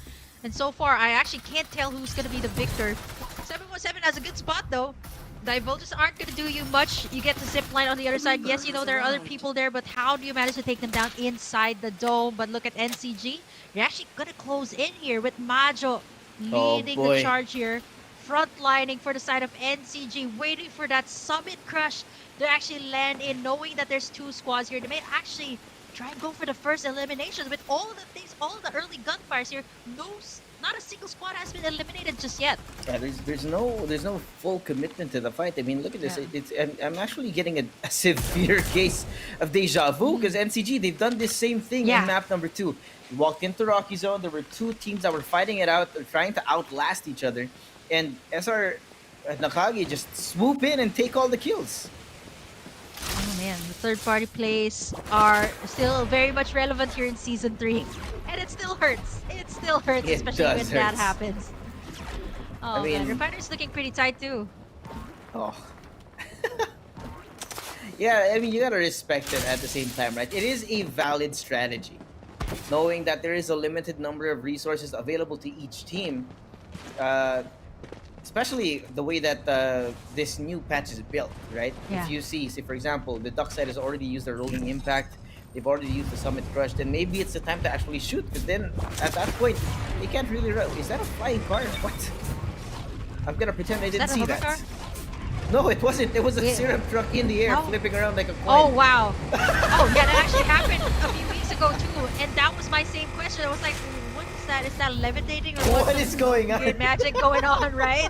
And so far, I actually can't tell who's going to be the victor. 717 has a good spot, though. Divulges aren't going to do you much. You get to zip line on the other side. Yes, you know there are other people there, but how do you manage to take them down inside the dome? But look at NCG. You're actually going to close in here with Majo leading the charge here. Frontlining for the side of NCG, waiting for that summit crush to actually land in, knowing that there's 2 squads here. They may actually try and go for the first elimination with all the things, all the early gunfires here. Not a single squad has been eliminated just yet. Yeah, there's no full commitment to the fight. I mean, look at this. I'm actually getting a severe case of deja vu because NCG, they've done this same thing in map number 2. You walked into Rocky Zone. There were 2 teams that were fighting it out, trying to outlast each other. And SR Nakagi just swoop in and take all the kills. Oh man, the third-party plays are still very much relevant here in Season 3. And it still hurts. It still hurts, especially when that happens. Oh man, Refiner's looking pretty tight too. Oh. Yeah, I mean, you gotta respect it at the same time, right? It is a valid strategy. Knowing that there is a limited number of resources available to each team. Especially the way that this new patch is built, right? Yeah. If you see, say for example, the Duck side has already used their rolling impact, they've already used the Summit Crush, then maybe it's the time to actually shoot, because then at that point, they can't really run. Is that a flying car? What? I'm gonna pretend I didn't see that. Car? No, it wasn't. It was a serum truck in the air, flipping around like a coin. Oh, wow. Oh, yeah, that actually happened a few weeks ago too, and that was my same question. I was like, what is that? Is that levitating or what is going on? Weird magic going on, right?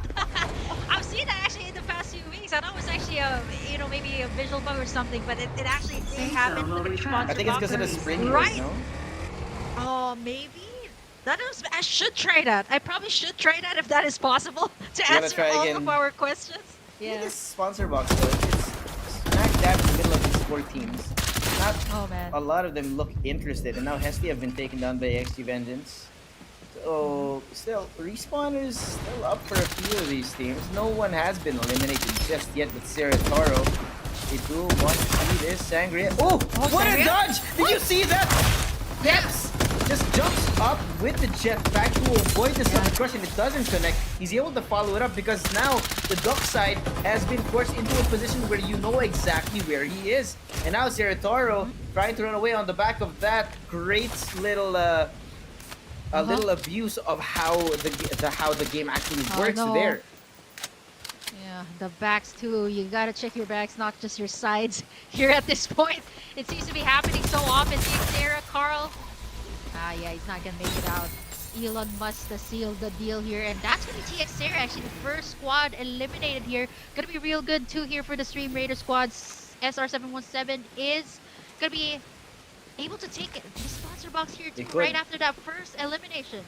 I've seen that actually in the past few weeks. I know it was actually a, maybe a visual bug or something, but it actually did happen. I think it's because of the spring, right? No? Oh, maybe. I should try that. I probably should try that if that is possible to answer all of our questions. Yeah. This sponsor box though, it's smack dab in the middle of these 4 teams. Not a lot of them look interested, and now Hestia have been taken down by XG Vengeance. So still, Respawn is still up for a few of these teams. No one has been eliminated just yet with Serataro. They do want to see this Sangria. Oh, what a dodge! Did you see that? Yes! Just jumps up with the jetpack to avoid the Summit Crush, and it doesn't connect. He's able to follow it up because now the Duck side has been forced into a position where you know exactly where he is. And now Serataro trying to run away on the back of that. Great little little abuse of how the game actually works there. Yeah, the backs too. You gotta check your backs, not just your sides. Here at this point, it seems to be happening so often. Sarah, Carl. Yeah, he's not gonna make it out. Elon must seal the deal here, and that's gonna be TXera actually, the first squad eliminated here. Gonna be real good too here for the Stream Raider squads. SR717 is gonna be able to take the sponsor box here too, right after that first elimination.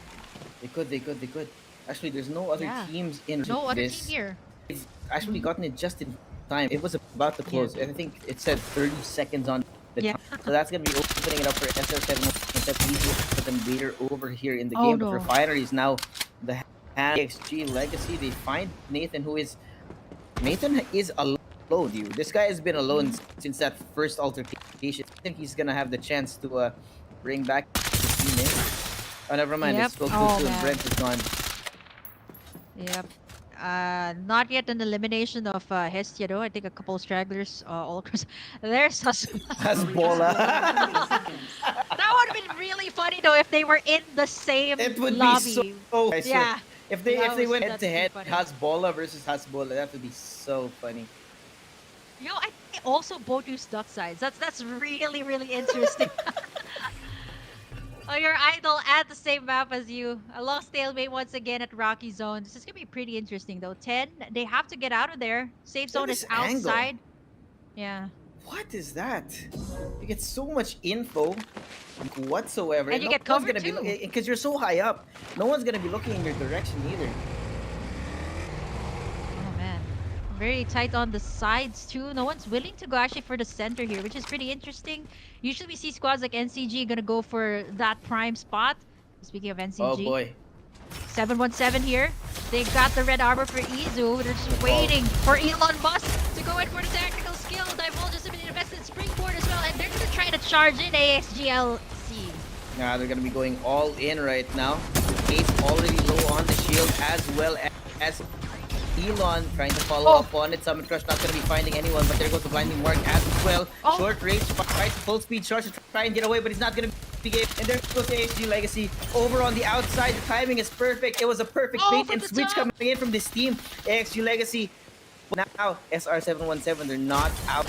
They could. Actually, there's no other teams in this. No other team here. They've actually gotten it just in time. It was about to close. I think it said 30 seconds on the time. So that's going to be opening it up for SR7 for them later over here in the game. But Refinery is now the and XG Legacy, they find Nathan, Nathan is alone, dude. This guy has been alone since that first altercation. I think he's gonna have the chance to bring back his teammate. Oh, never mind. Yep. They spoke Oh, too soon. man. Brent is gone. Yep. Not yet an elimination of Hestia though. I think a couple of stragglers all across. There's Hasbola. That would have been really funny though if they were in the same It would lobby. be so. I swear. Yeah. If they went head that's to head, funny. Hasbola versus Hasbola, that would be so funny. Yo, I think they also both use duck sides. That's really really interesting. Oh, your idol at the same map as you. A long stalemate once again at Rocky Zone. This is gonna be pretty interesting though. 10, they have to get out of there. Safe zone is this angle. outside. Yeah. What is that? You get so much info whatsoever. And you get one's covered gonna too. because you're so high up. No one's gonna be looking in your direction either. Oh man. Very tight on the sides too. No one's willing to go actually for the center here, which is pretty interesting. Usually we see squads like NCG gonna go for that prime spot. Speaking of NCG. Oh boy. 717 here. They got the red armor for Izu. They're just waiting for Elon Musk to go in for the tactical skill. Divulge has been invested in Springboard as well, and they're gonna try to charge in AXGLC. Yeah, they're gonna be going all in right now. Ace already low on the shield, as well as Elon trying to follow up on it. Summon Crush not gonna be finding anyone, but there goes the blinding mark as well. Short range, fight, full speed charge to try and get away, but he's not gonna be game. And there goes AXG Legacy over on the outside. The timing is perfect. It was a perfect bait and switch coming in from this team. AXG Legacy. Now SR717, they're not out.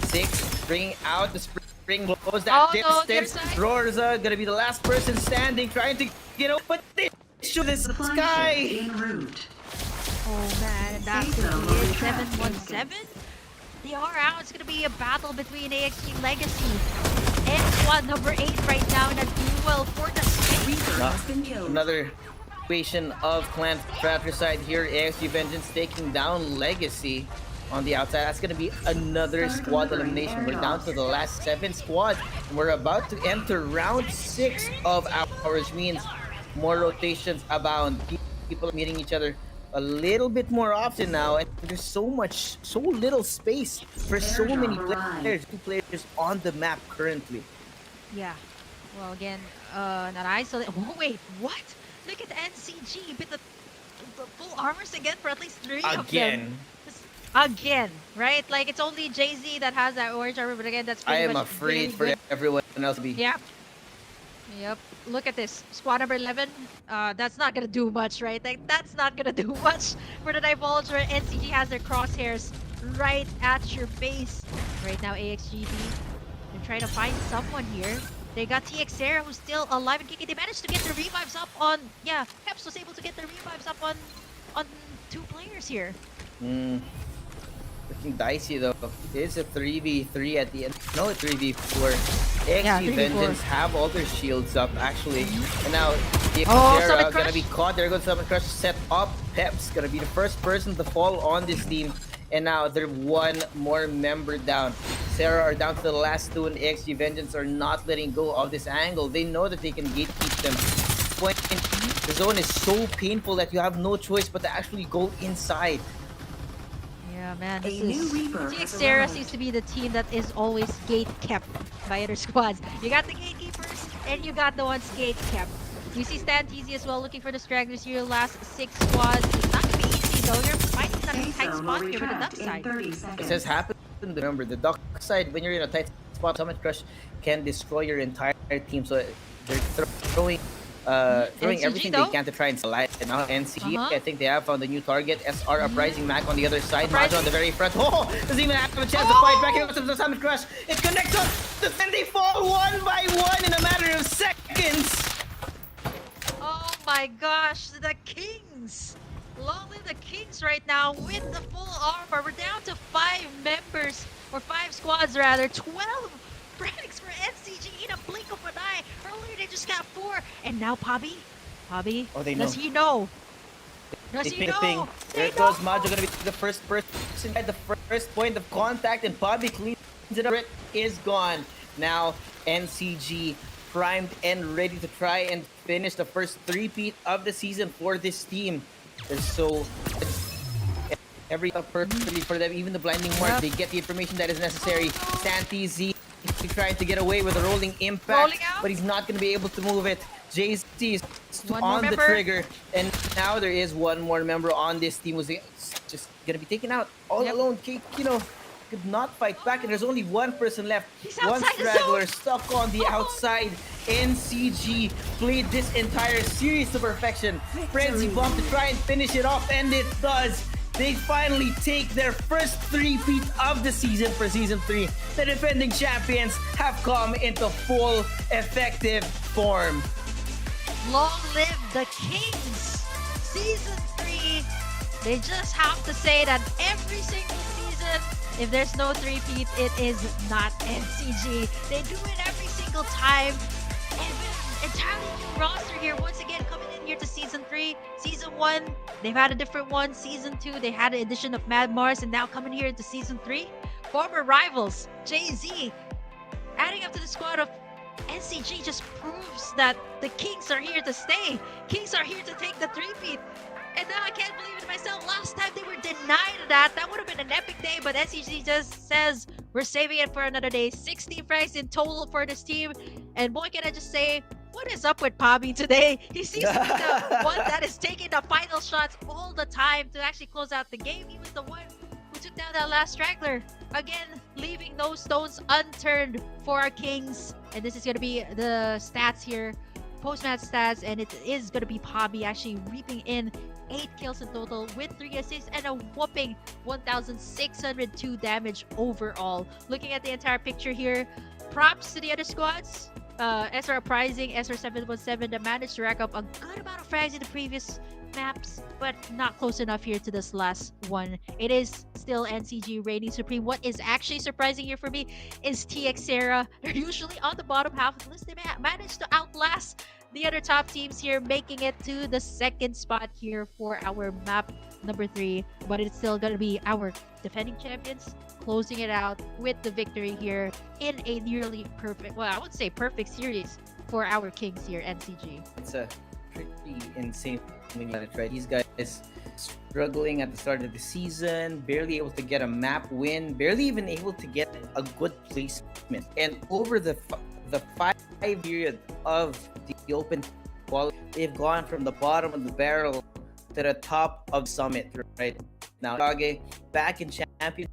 6 bringing out the spring blows that distance. Roarza gonna be the last person standing, trying to get over, but they shoot this sky. Oh man, and that's gonna be it. 717. They are out. It's gonna be a battle between AXG Legacy and squad number 8 right now in a duel for the spring. Another situation of Clan Fratricide here. AXG Vengeance taking down Legacy on the outside. That's gonna be another squad elimination. We're down to the last 7 squads, and we're about to enter round 6 of ours. Means more rotations abound. People are meeting each other a little bit more often now, and there's so little space for so many players. 2 players on the map currently. Yeah. Well, again, not isolated. Oh, wait, what? Look at NCG. Bit the full armors again for at least 3 of them. Again, right? Like, it's only Jay-Z that has that orange armor, but again, that's pretty I am much afraid really for everyone else to be. Yep. Yep. Look at this. Squad number 11. That's not gonna do much, right? Like, that's not gonna do much for the Divulge where NCG has their crosshairs right at your base. Right now, AXGD, they're trying to find someone here. They got TXera who's still alive and kicking. They managed to get the revives up on... Yeah, Peps was able to get the revives up on 2 players here. Looking dicey though. It's a 3v3 at the end. No, a 3v4. AXG Vengeance have all their shields up actually. And now the Xera gonna be caught. There goes Summon Crush set up. Pep's gonna be the first person to fall on this team. And now they're 1 more member down. Sarah are down to the last 2, and AXG Vengeance are not letting go of this angle. They know that they can gatekeep them. When the zone is so painful that you have no choice but to actually go inside. Yeah, man, this is... TXera seems to be the team that is always gate kept by other squads. You got the gatekeepers, and you got the ones gate kept. You see Stan TZ as well, looking for the stragglers here. Last 6 squads. It's not gonna be easy though. You're fighting that tight spot here with the duck side. This has happened. Remember, the duck side, when you're in a tight spot, Summon Crush can destroy your entire team. So they're throwing everything they can to try and slide. And now NCG, I think they have found a new target. SR Uprising Mac on the other side. Majo on the very front. Oh, doesn't even have a chance to fight back into the Summon Crush. It connects up, and they fall 1 by 1 in a matter of seconds. Oh my gosh, the Kings! Long live the Kings right now with the full armor. We're down to 5 members, or 5 squads rather. 12 ranks for NCG in a blink of an eye. Earlier they just got 4, and now Pobby, does he know? Does he know? There goes Majo, gonna be the first person at the first point of contact, and Pobby cleans it up. It is gone. Now NCG primed and ready to try and finish the first three-peat of the season for this team. And so every perfectly for them, even the blinding mark, they get the information that is necessary. Santi Z trying to get away with a rolling impact, but he's not going to be able to move it. JC is on the trigger, and now there is one more member on this team who's just going to be taken out all alone. Kino could not fight back, and there's only one person left. One straggler stuck on the outside. NCG played this entire series to perfection. Frenzy Bomb to try and finish it off, and it does. They finally take their first three-peat of the season for Season 3. The defending champions have come into full effective form. Long live the Kings! Season 3, they just have to say that every single season, if there's no three-peat, it is not NCG. They do it every single time. And with an entirely new roster here, once again, coming in here to Season 3. Season 1, they've had a different one. Season 2, they had an addition of Mad Mars, and now coming here to Season 3, former rivals, Jay-Z, adding up to the squad of NCG just proves that the Kings are here to stay. Kings are here to take the three-peat. And now I can't believe it myself. Last time they were denied that. That would have been an epic day, but NCG just says, we're saving it for another day. 16 francs in total for this team. And boy, can I just say, what is up with Pabby today? He seems to be the one that is taking the final shots all the time to actually close out the game. He was the one who took down that last straggler. Again, leaving no stones unturned for our Kings. And this is going to be the stats here, post-match stats, and it is going to be Pabby actually reaping in 8 kills in total with 3 assists and a whopping 1,602 damage overall. Looking at the entire picture here, props to the other squads. SR Uprising, SR 717 that managed to rack up a good amount of frags in the previous maps, but not close enough here to this last one. It is still NCG reigning supreme. What is actually surprising here for me is TX Sarah. They're usually on the bottom half of the list. They managed to outlast the other top teams here, making it to the second spot here for our map number 3. But it's still going to be our defending champions closing it out with the victory here in a nearly perfect, well, I would say perfect series for our Kings here, NCG. It's a pretty insane when you try. These guys struggling at the start of the season, barely able to get a map win, barely even able to get a good placement. And over the 5 period of the open quality, they've gone from the bottom of the barrel to the top of Summit right now. Kage back in championship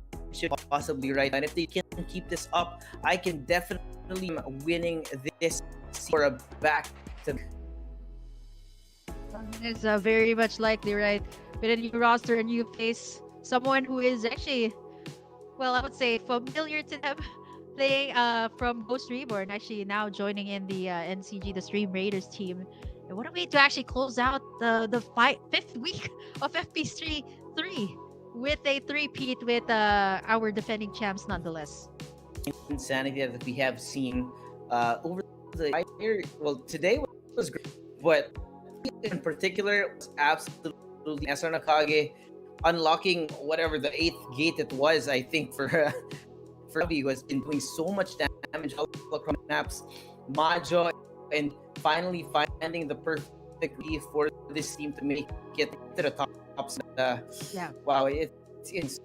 possibly right now. And if they can keep this up, I can definitely winning this for a back to. It's very much likely, right? With a new roster, a new face, someone who is actually, well, I would say familiar to them, playing from Ghost Reborn, actually now joining in the NCG, the Stream Raiders team. And what a way to actually close out the 5th week of FPC 3 with a three-peat with our defending champs nonetheless. Insanity that we have seen over the year. Well, today was great, but in particular was absolutely SR Nakage unlocking whatever the 8th gate it was. I think for Abby was been doing so much damage all across maps. Majo and finally finding the perfect lead for this team to make it to the top. Yeah. Wow, it's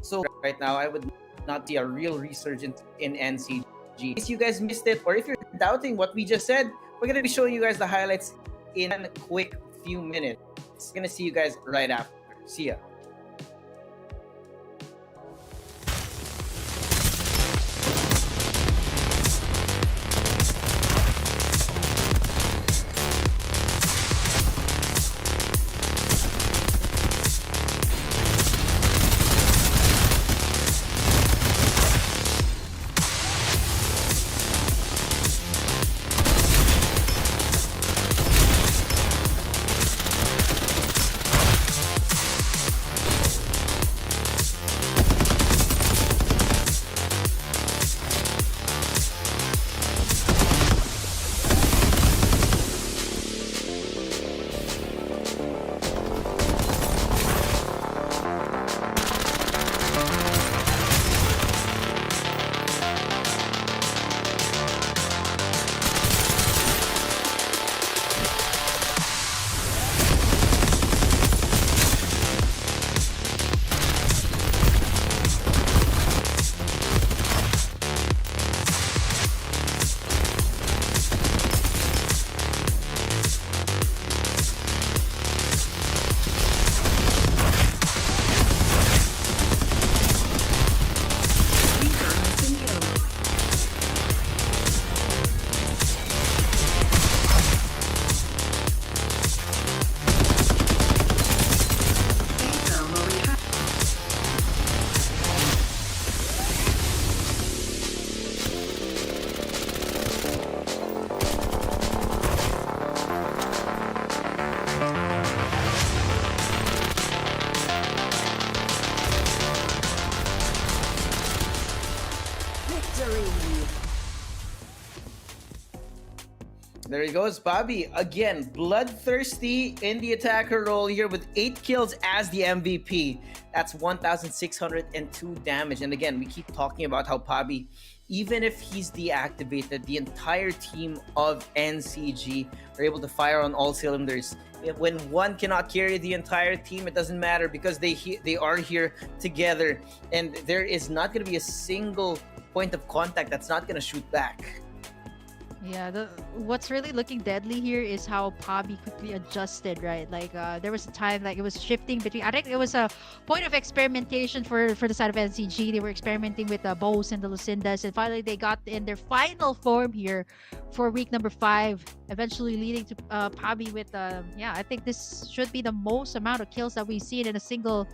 so right now. I would not see a real resurgence in NCG. In case you guys missed it, or if you're doubting what we just said, we're gonna be showing you guys the highlights in a quick few minutes. Gonna see you guys right after. See ya. victory. There he goes, Bobby. Again, bloodthirsty in the attacker role here with 8 kills as the MVP. That's 1,602 damage. And again, we keep talking about how Bobby, even if he's deactivated, the entire team of NCG are able to fire on all cylinders. When one cannot carry the entire team, it doesn't matter because they are here together. And there is not going to be a single point of contact that's not going to shoot back. Yeah, what's really looking deadly here is how Pabi quickly adjusted, right? Like there was a time like it was shifting between. I think it was a point of experimentation for the side of NCG. They were experimenting with the Bows and the Lucindas, and finally they got in their final form here for week number 5, eventually leading to Pabi with yeah. I think this should be the most amount of kills that we've seen in a single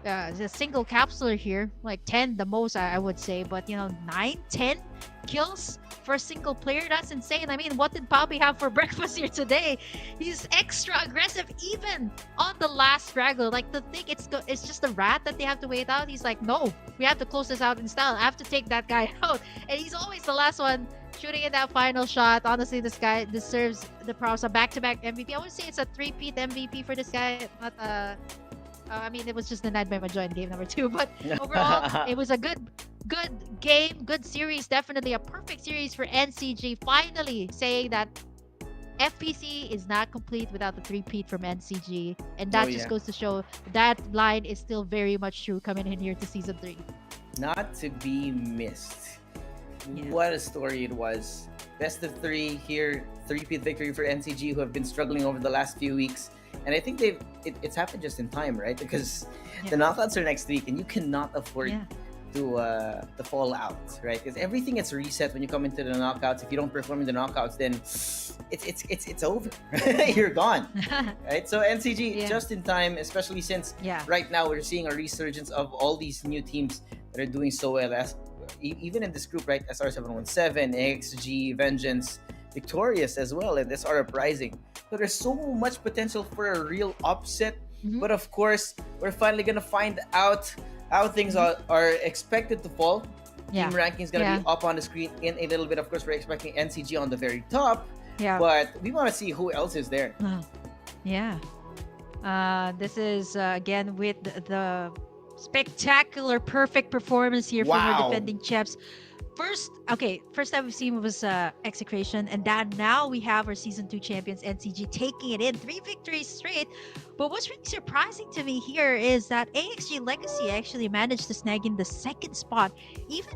capsular here, like 10 the most I would say, but you know, 9-10 kills for a single player, that's insane. I mean, what did Bobby have for breakfast here today? He's extra aggressive even on the last straggle. Like, the thing, it's just the rat that they have to wait out. He's like, no, we have to close this out in style. I have to take that guy out, and he's always the last one shooting in that final shot. Honestly, this guy deserves the props. A back-to-back MVP. I would say it's a 3-peat MVP for this guy, but I mean, it was just the Nightmare Majoy in game number 2, but overall, it was a good game, good series, definitely a perfect series for NCG. Finally saying that FPC is not complete without the 3-peat from NCG, and that just goes to show that line is still very much true coming in here to Season 3. Not to be missed. What a story it was. Best of 3 here, 3-peat victory for NCG, who have been struggling over the last few weeks. And I think it's happened just in time, right? Because the knockouts are next week, and you cannot afford to fall out, right? Because everything gets reset when you come into the knockouts. If you don't perform in the knockouts, then it's over. You're gone, right? So NCG just in time, especially since right now we're seeing a resurgence of all these new teams that are doing so well. As even in this group, right? SR717, AXG, Vengeance, Victorious as well, and SR Uprising. So there's so much potential for a real upset. But of course, we're finally gonna find out how things are expected to fall. Team ranking is gonna be up on the screen in a little bit. Of course, we're expecting NCG on the very top. But we want to see who else is there. This is again with the spectacular, perfect performance here from our defending champs. First time we've seen was Execration, and now we have our Season 2 champions NCG taking it in 3 victories straight. But what's really surprising to me here is that AXG Legacy actually managed to snag in the 2nd spot, even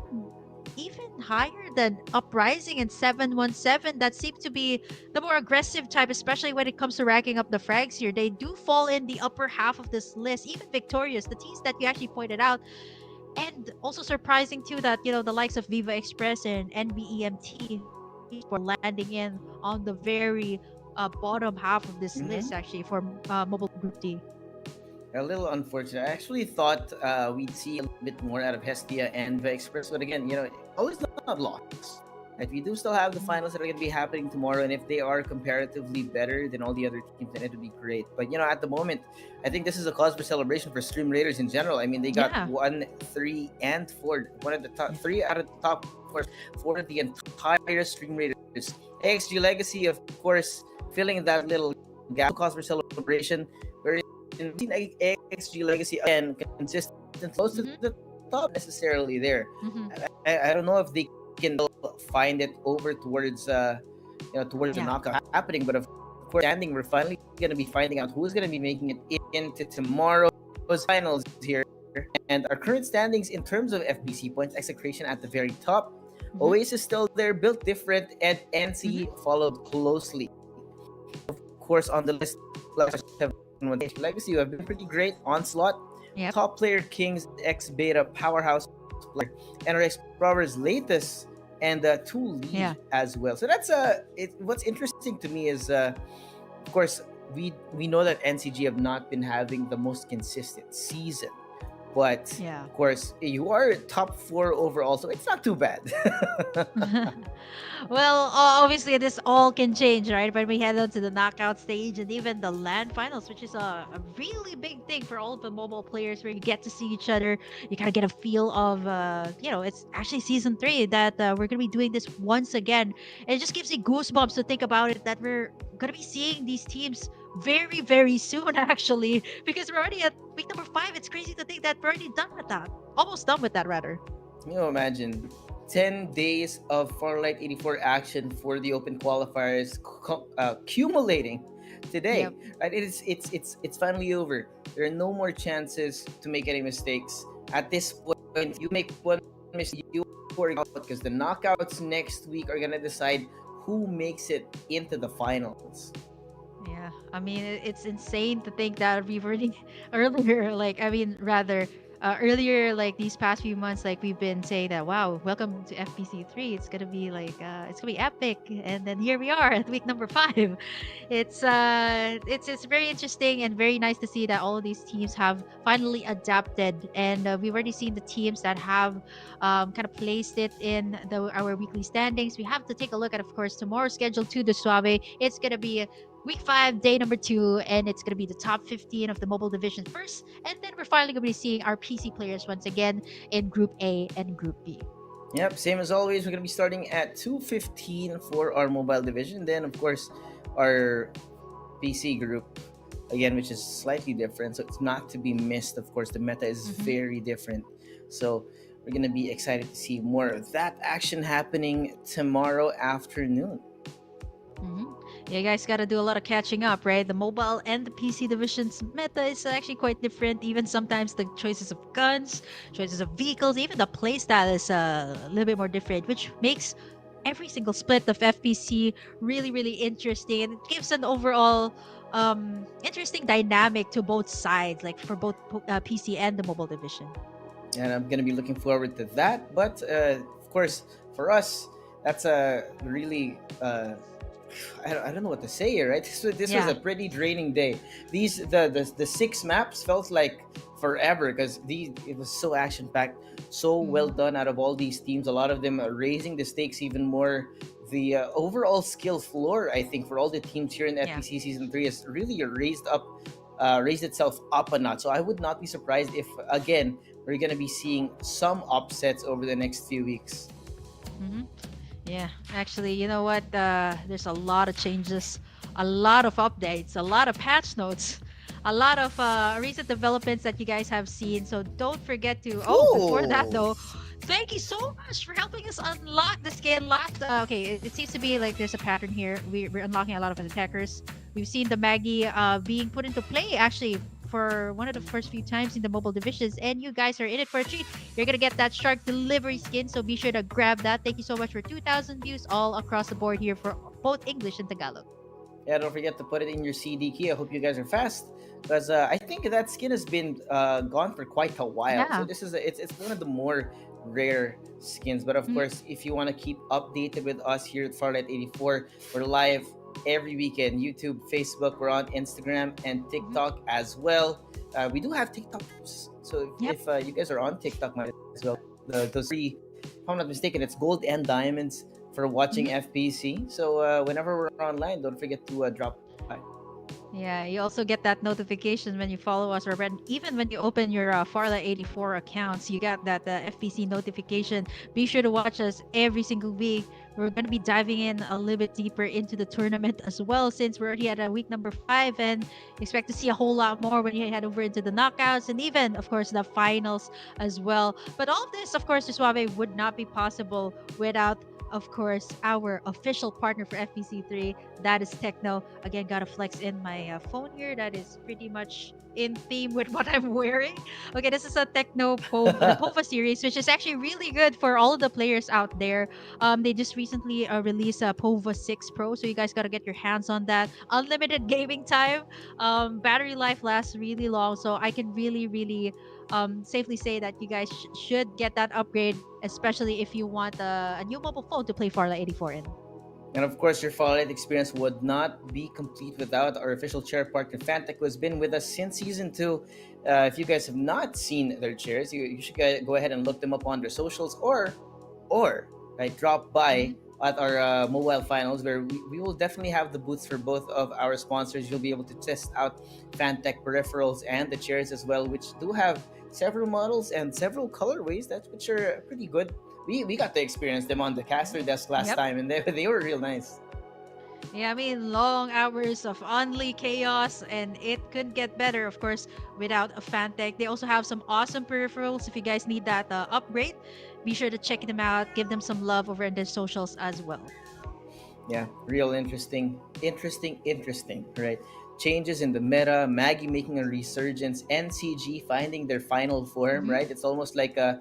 higher than Uprising and 717. That seemed to be the more aggressive type, especially when it comes to racking up the frags here. They do fall in the upper half of this list, even Victorious, the teams that you actually pointed out. And also surprising too that, you know, the likes of Viva Express and NBEMT were landing in on the very bottom half of this list actually for Mobile Group D. A little unfortunate. I actually thought we'd see a little bit more out of Hestia and Viva Express, but again, you know, always not lost. Right? We do still have the finals that are going to be happening tomorrow, and if they are comparatively better than all the other teams, then it would be great. But you know, at the moment, I think this is a cause for celebration for Stream Raiders in general. I mean, they got 1, 3, and 4. One of the top 3 out of the top 4 of the entire Stream Raiders. AXG Legacy, of course, filling that little gap. Cause for celebration. We're in AXG Legacy and consistent, close to the top necessarily there. I don't know if they can find it over towards the knockout happening, but of course, standing, we're finally going to be finding out who's going to be making it into tomorrow's finals here. And our current standings in terms of FPC points, Execration at the very top, Oasis still there, built different, and NC followed closely. Of course, on the list, Legacy, you have been pretty great. Onslaught, top player Kings, X Beta, Powerhouse player, and our Explorer's latest and 2 lead as well. So that's what's interesting to me is of course we know that NCG have not been having the most consistent season, But Yeah. of course, you are top 4 overall, so it's not too bad. Well, obviously this all can change, right? When we head on to the knockout stage and even the land finals, which is a really big thing for all of the mobile players, where you get to see each other. You kind of get a feel of, it's actually season 3 that we're gonna be doing this once again. And it just gives me goosebumps to think about it, that we're gonna be seeing these teams very, very soon, actually, because we're already at week number 5. It's crazy to think that we're already done with that, almost done with that, rather. You know, imagine 10 days of Farlight 84 action for the open qualifiers accumulating today. Yep. Right? It's finally over. There are no more chances to make any mistakes. At this point, you make one mistake, you are out, because the knockouts next week are gonna decide who makes it into the finals. Yeah, I mean, it's insane to think that we've already earlier, like, I mean, rather, earlier, like these past few months, like we've been saying that, wow, welcome to FPC 3. It's gonna be like, it's gonna be epic, and then here we are at week number 5. It's very interesting and very nice to see that all of these teams have finally adapted, and we've already seen the teams that have kind of placed it in our weekly standings. We have to take a look at, of course, tomorrow's schedule to the Suave. It's gonna be week 5, day number 2, and it's going to be the top 15 of the mobile division first. And then we're finally going to be seeing our PC players once again in Group A and Group B. Yep, same as always. We're gonna be starting at 2:15 for our mobile division. Then, of course, our PC group again, which is slightly different. So it's not to be missed. Of course, the meta is very different. So we're gonna be excited to see more of that action happening tomorrow afternoon. Yeah, you guys got to do a lot of catching up, right? The mobile and the PC divisions meta is actually quite different. Even sometimes the choices of guns, choices of vehicles, even the playstyle is a little bit more different, which makes every single split of FPC really, really interesting. And it gives an overall interesting dynamic to both sides, like for both PC and the mobile division. And I'm gonna be looking forward to that. But of course, for us, that's a really I don't know what to say here, right? This was Yeah. a pretty draining day. The 6 maps felt like forever, because it was so action packed, so well done out of all these teams. A lot of them are raising the stakes even more. The overall skill floor, I think, for all the teams here in FPC Season 3 has really raised itself up a notch. So I would not be surprised if, again, we're going to be seeing some upsets over the next few weeks. Yeah, actually, you know what? There's a lot of changes, a lot of updates, a lot of patch notes, a lot of recent developments that you guys have seen. So don't forget to. Oh, before that though, thank you so much for helping us unlock the skin. Okay, it seems to be like there's a pattern here. We're unlocking a lot of attackers. We've seen the Maggie being put into play actually for one of the first few times in the mobile divisions, and you guys are in it for a treat. You're gonna get that shark delivery skin, so be sure to grab that. Thank you so much for 2,000 views all across the board here for both English and Tagalog. Yeah, don't forget to put it in your CD key. I hope you guys are fast, because I think that skin has been gone for quite a while. Yeah. So this is it's one of the more rare skins. But of course, if you want to keep updated with us here at Farlight 84, we're live every weekend. YouTube, Facebook, we're on Instagram and TikTok as well. We do have TikTok, so if you guys are on TikTok, might as well. Those three, if I'm not mistaken, it's gold and diamonds for watching FPC. So whenever we're online, don't forget to drop by. Yeah, you also get that notification when you follow us, or even when you open your Farla 84 accounts, you get that FPC notification. Be sure to watch us every single week. We're going to be diving in a little bit deeper into the tournament as well, since we're already at week number 5, and expect to see a whole lot more when you head over into the knockouts and even, of course, the finals as well. But all of this, of course, Suave, would not be possible without, of course, our official partner for FPC3, that is Techno. Again, gotta flex in my phone here. That is pretty much in theme with what I'm wearing. Okay, this is a Techno Pova series, which is actually really good for all of the players out there. They just recently released a Pova 6 Pro, so you guys gotta get your hands on that. Unlimited gaming time. Battery life lasts really long, so I can really safely say that you guys should get that upgrade, especially if you want a new mobile phone to play Farlight 84 in. And of course, your Farlight experience would not be complete without our official chair partner, Fantech, who has been with us since season 2. If you guys have not seen their chairs, you should go ahead and look them up on their socials, or right, drop by at our mobile finals, where we will definitely have the booths for both of our sponsors. You'll be able to test out Fantech peripherals and the chairs as well, which do have several models and several colorways which are pretty good. We got to experience them on the caster desk last time, and they were real nice. Yeah, I mean, long hours of only chaos, and it couldn't get better, of course, without a Fantech. They also have some awesome peripherals. If you guys need that upgrade, be sure to check them out. Give them some love over in their socials as well. Yeah, real interesting, right? Changes in the meta, Maggie making a resurgence, NCG finding their final form, right? It's almost like the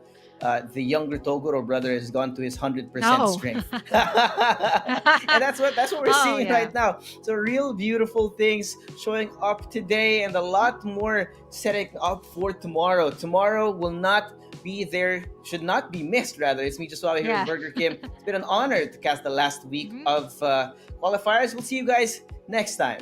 younger Toguro brother has gone to his 100% strength. And that's what we're seeing right now. So real beautiful things showing up today, and a lot more setting up for tomorrow. Tomorrow will not be there, should not be missed, rather. It's me, just here at Burger Kim. It's been an honor to cast the last week of qualifiers. We'll see you guys next time.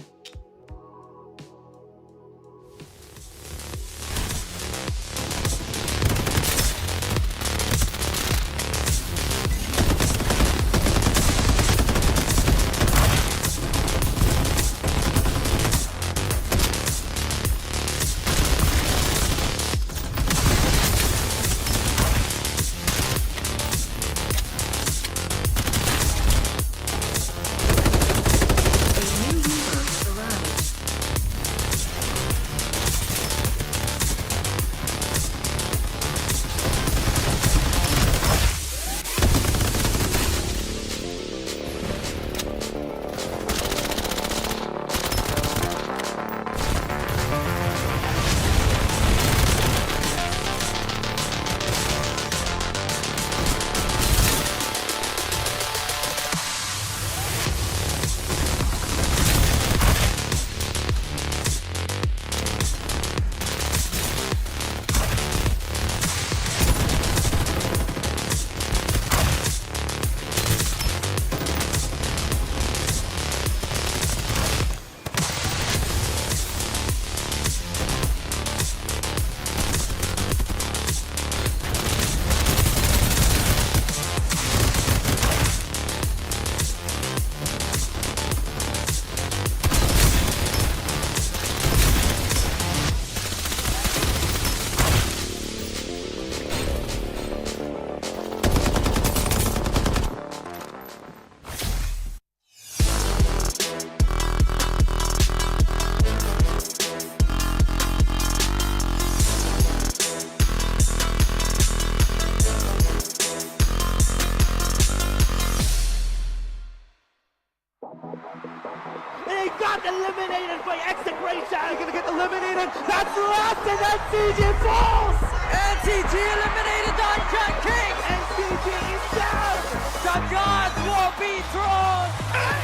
He got eliminated by execration. He's gonna get eliminated. That's last, and NCG falls. NCG eliminated on John King. NCG is down. The gods will be thrown.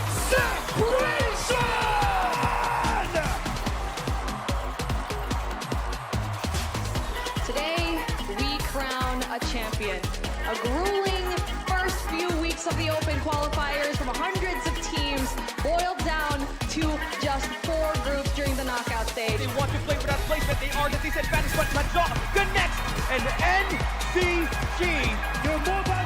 Execution. Today, we crown a champion. A grueling first few weeks of the Open qualifiers from hundreds of teams boiled down to just 4 groups during the knockout stage. They want to play for that placement. They are the disadvantaged, but Major connects. And NCG, your mobile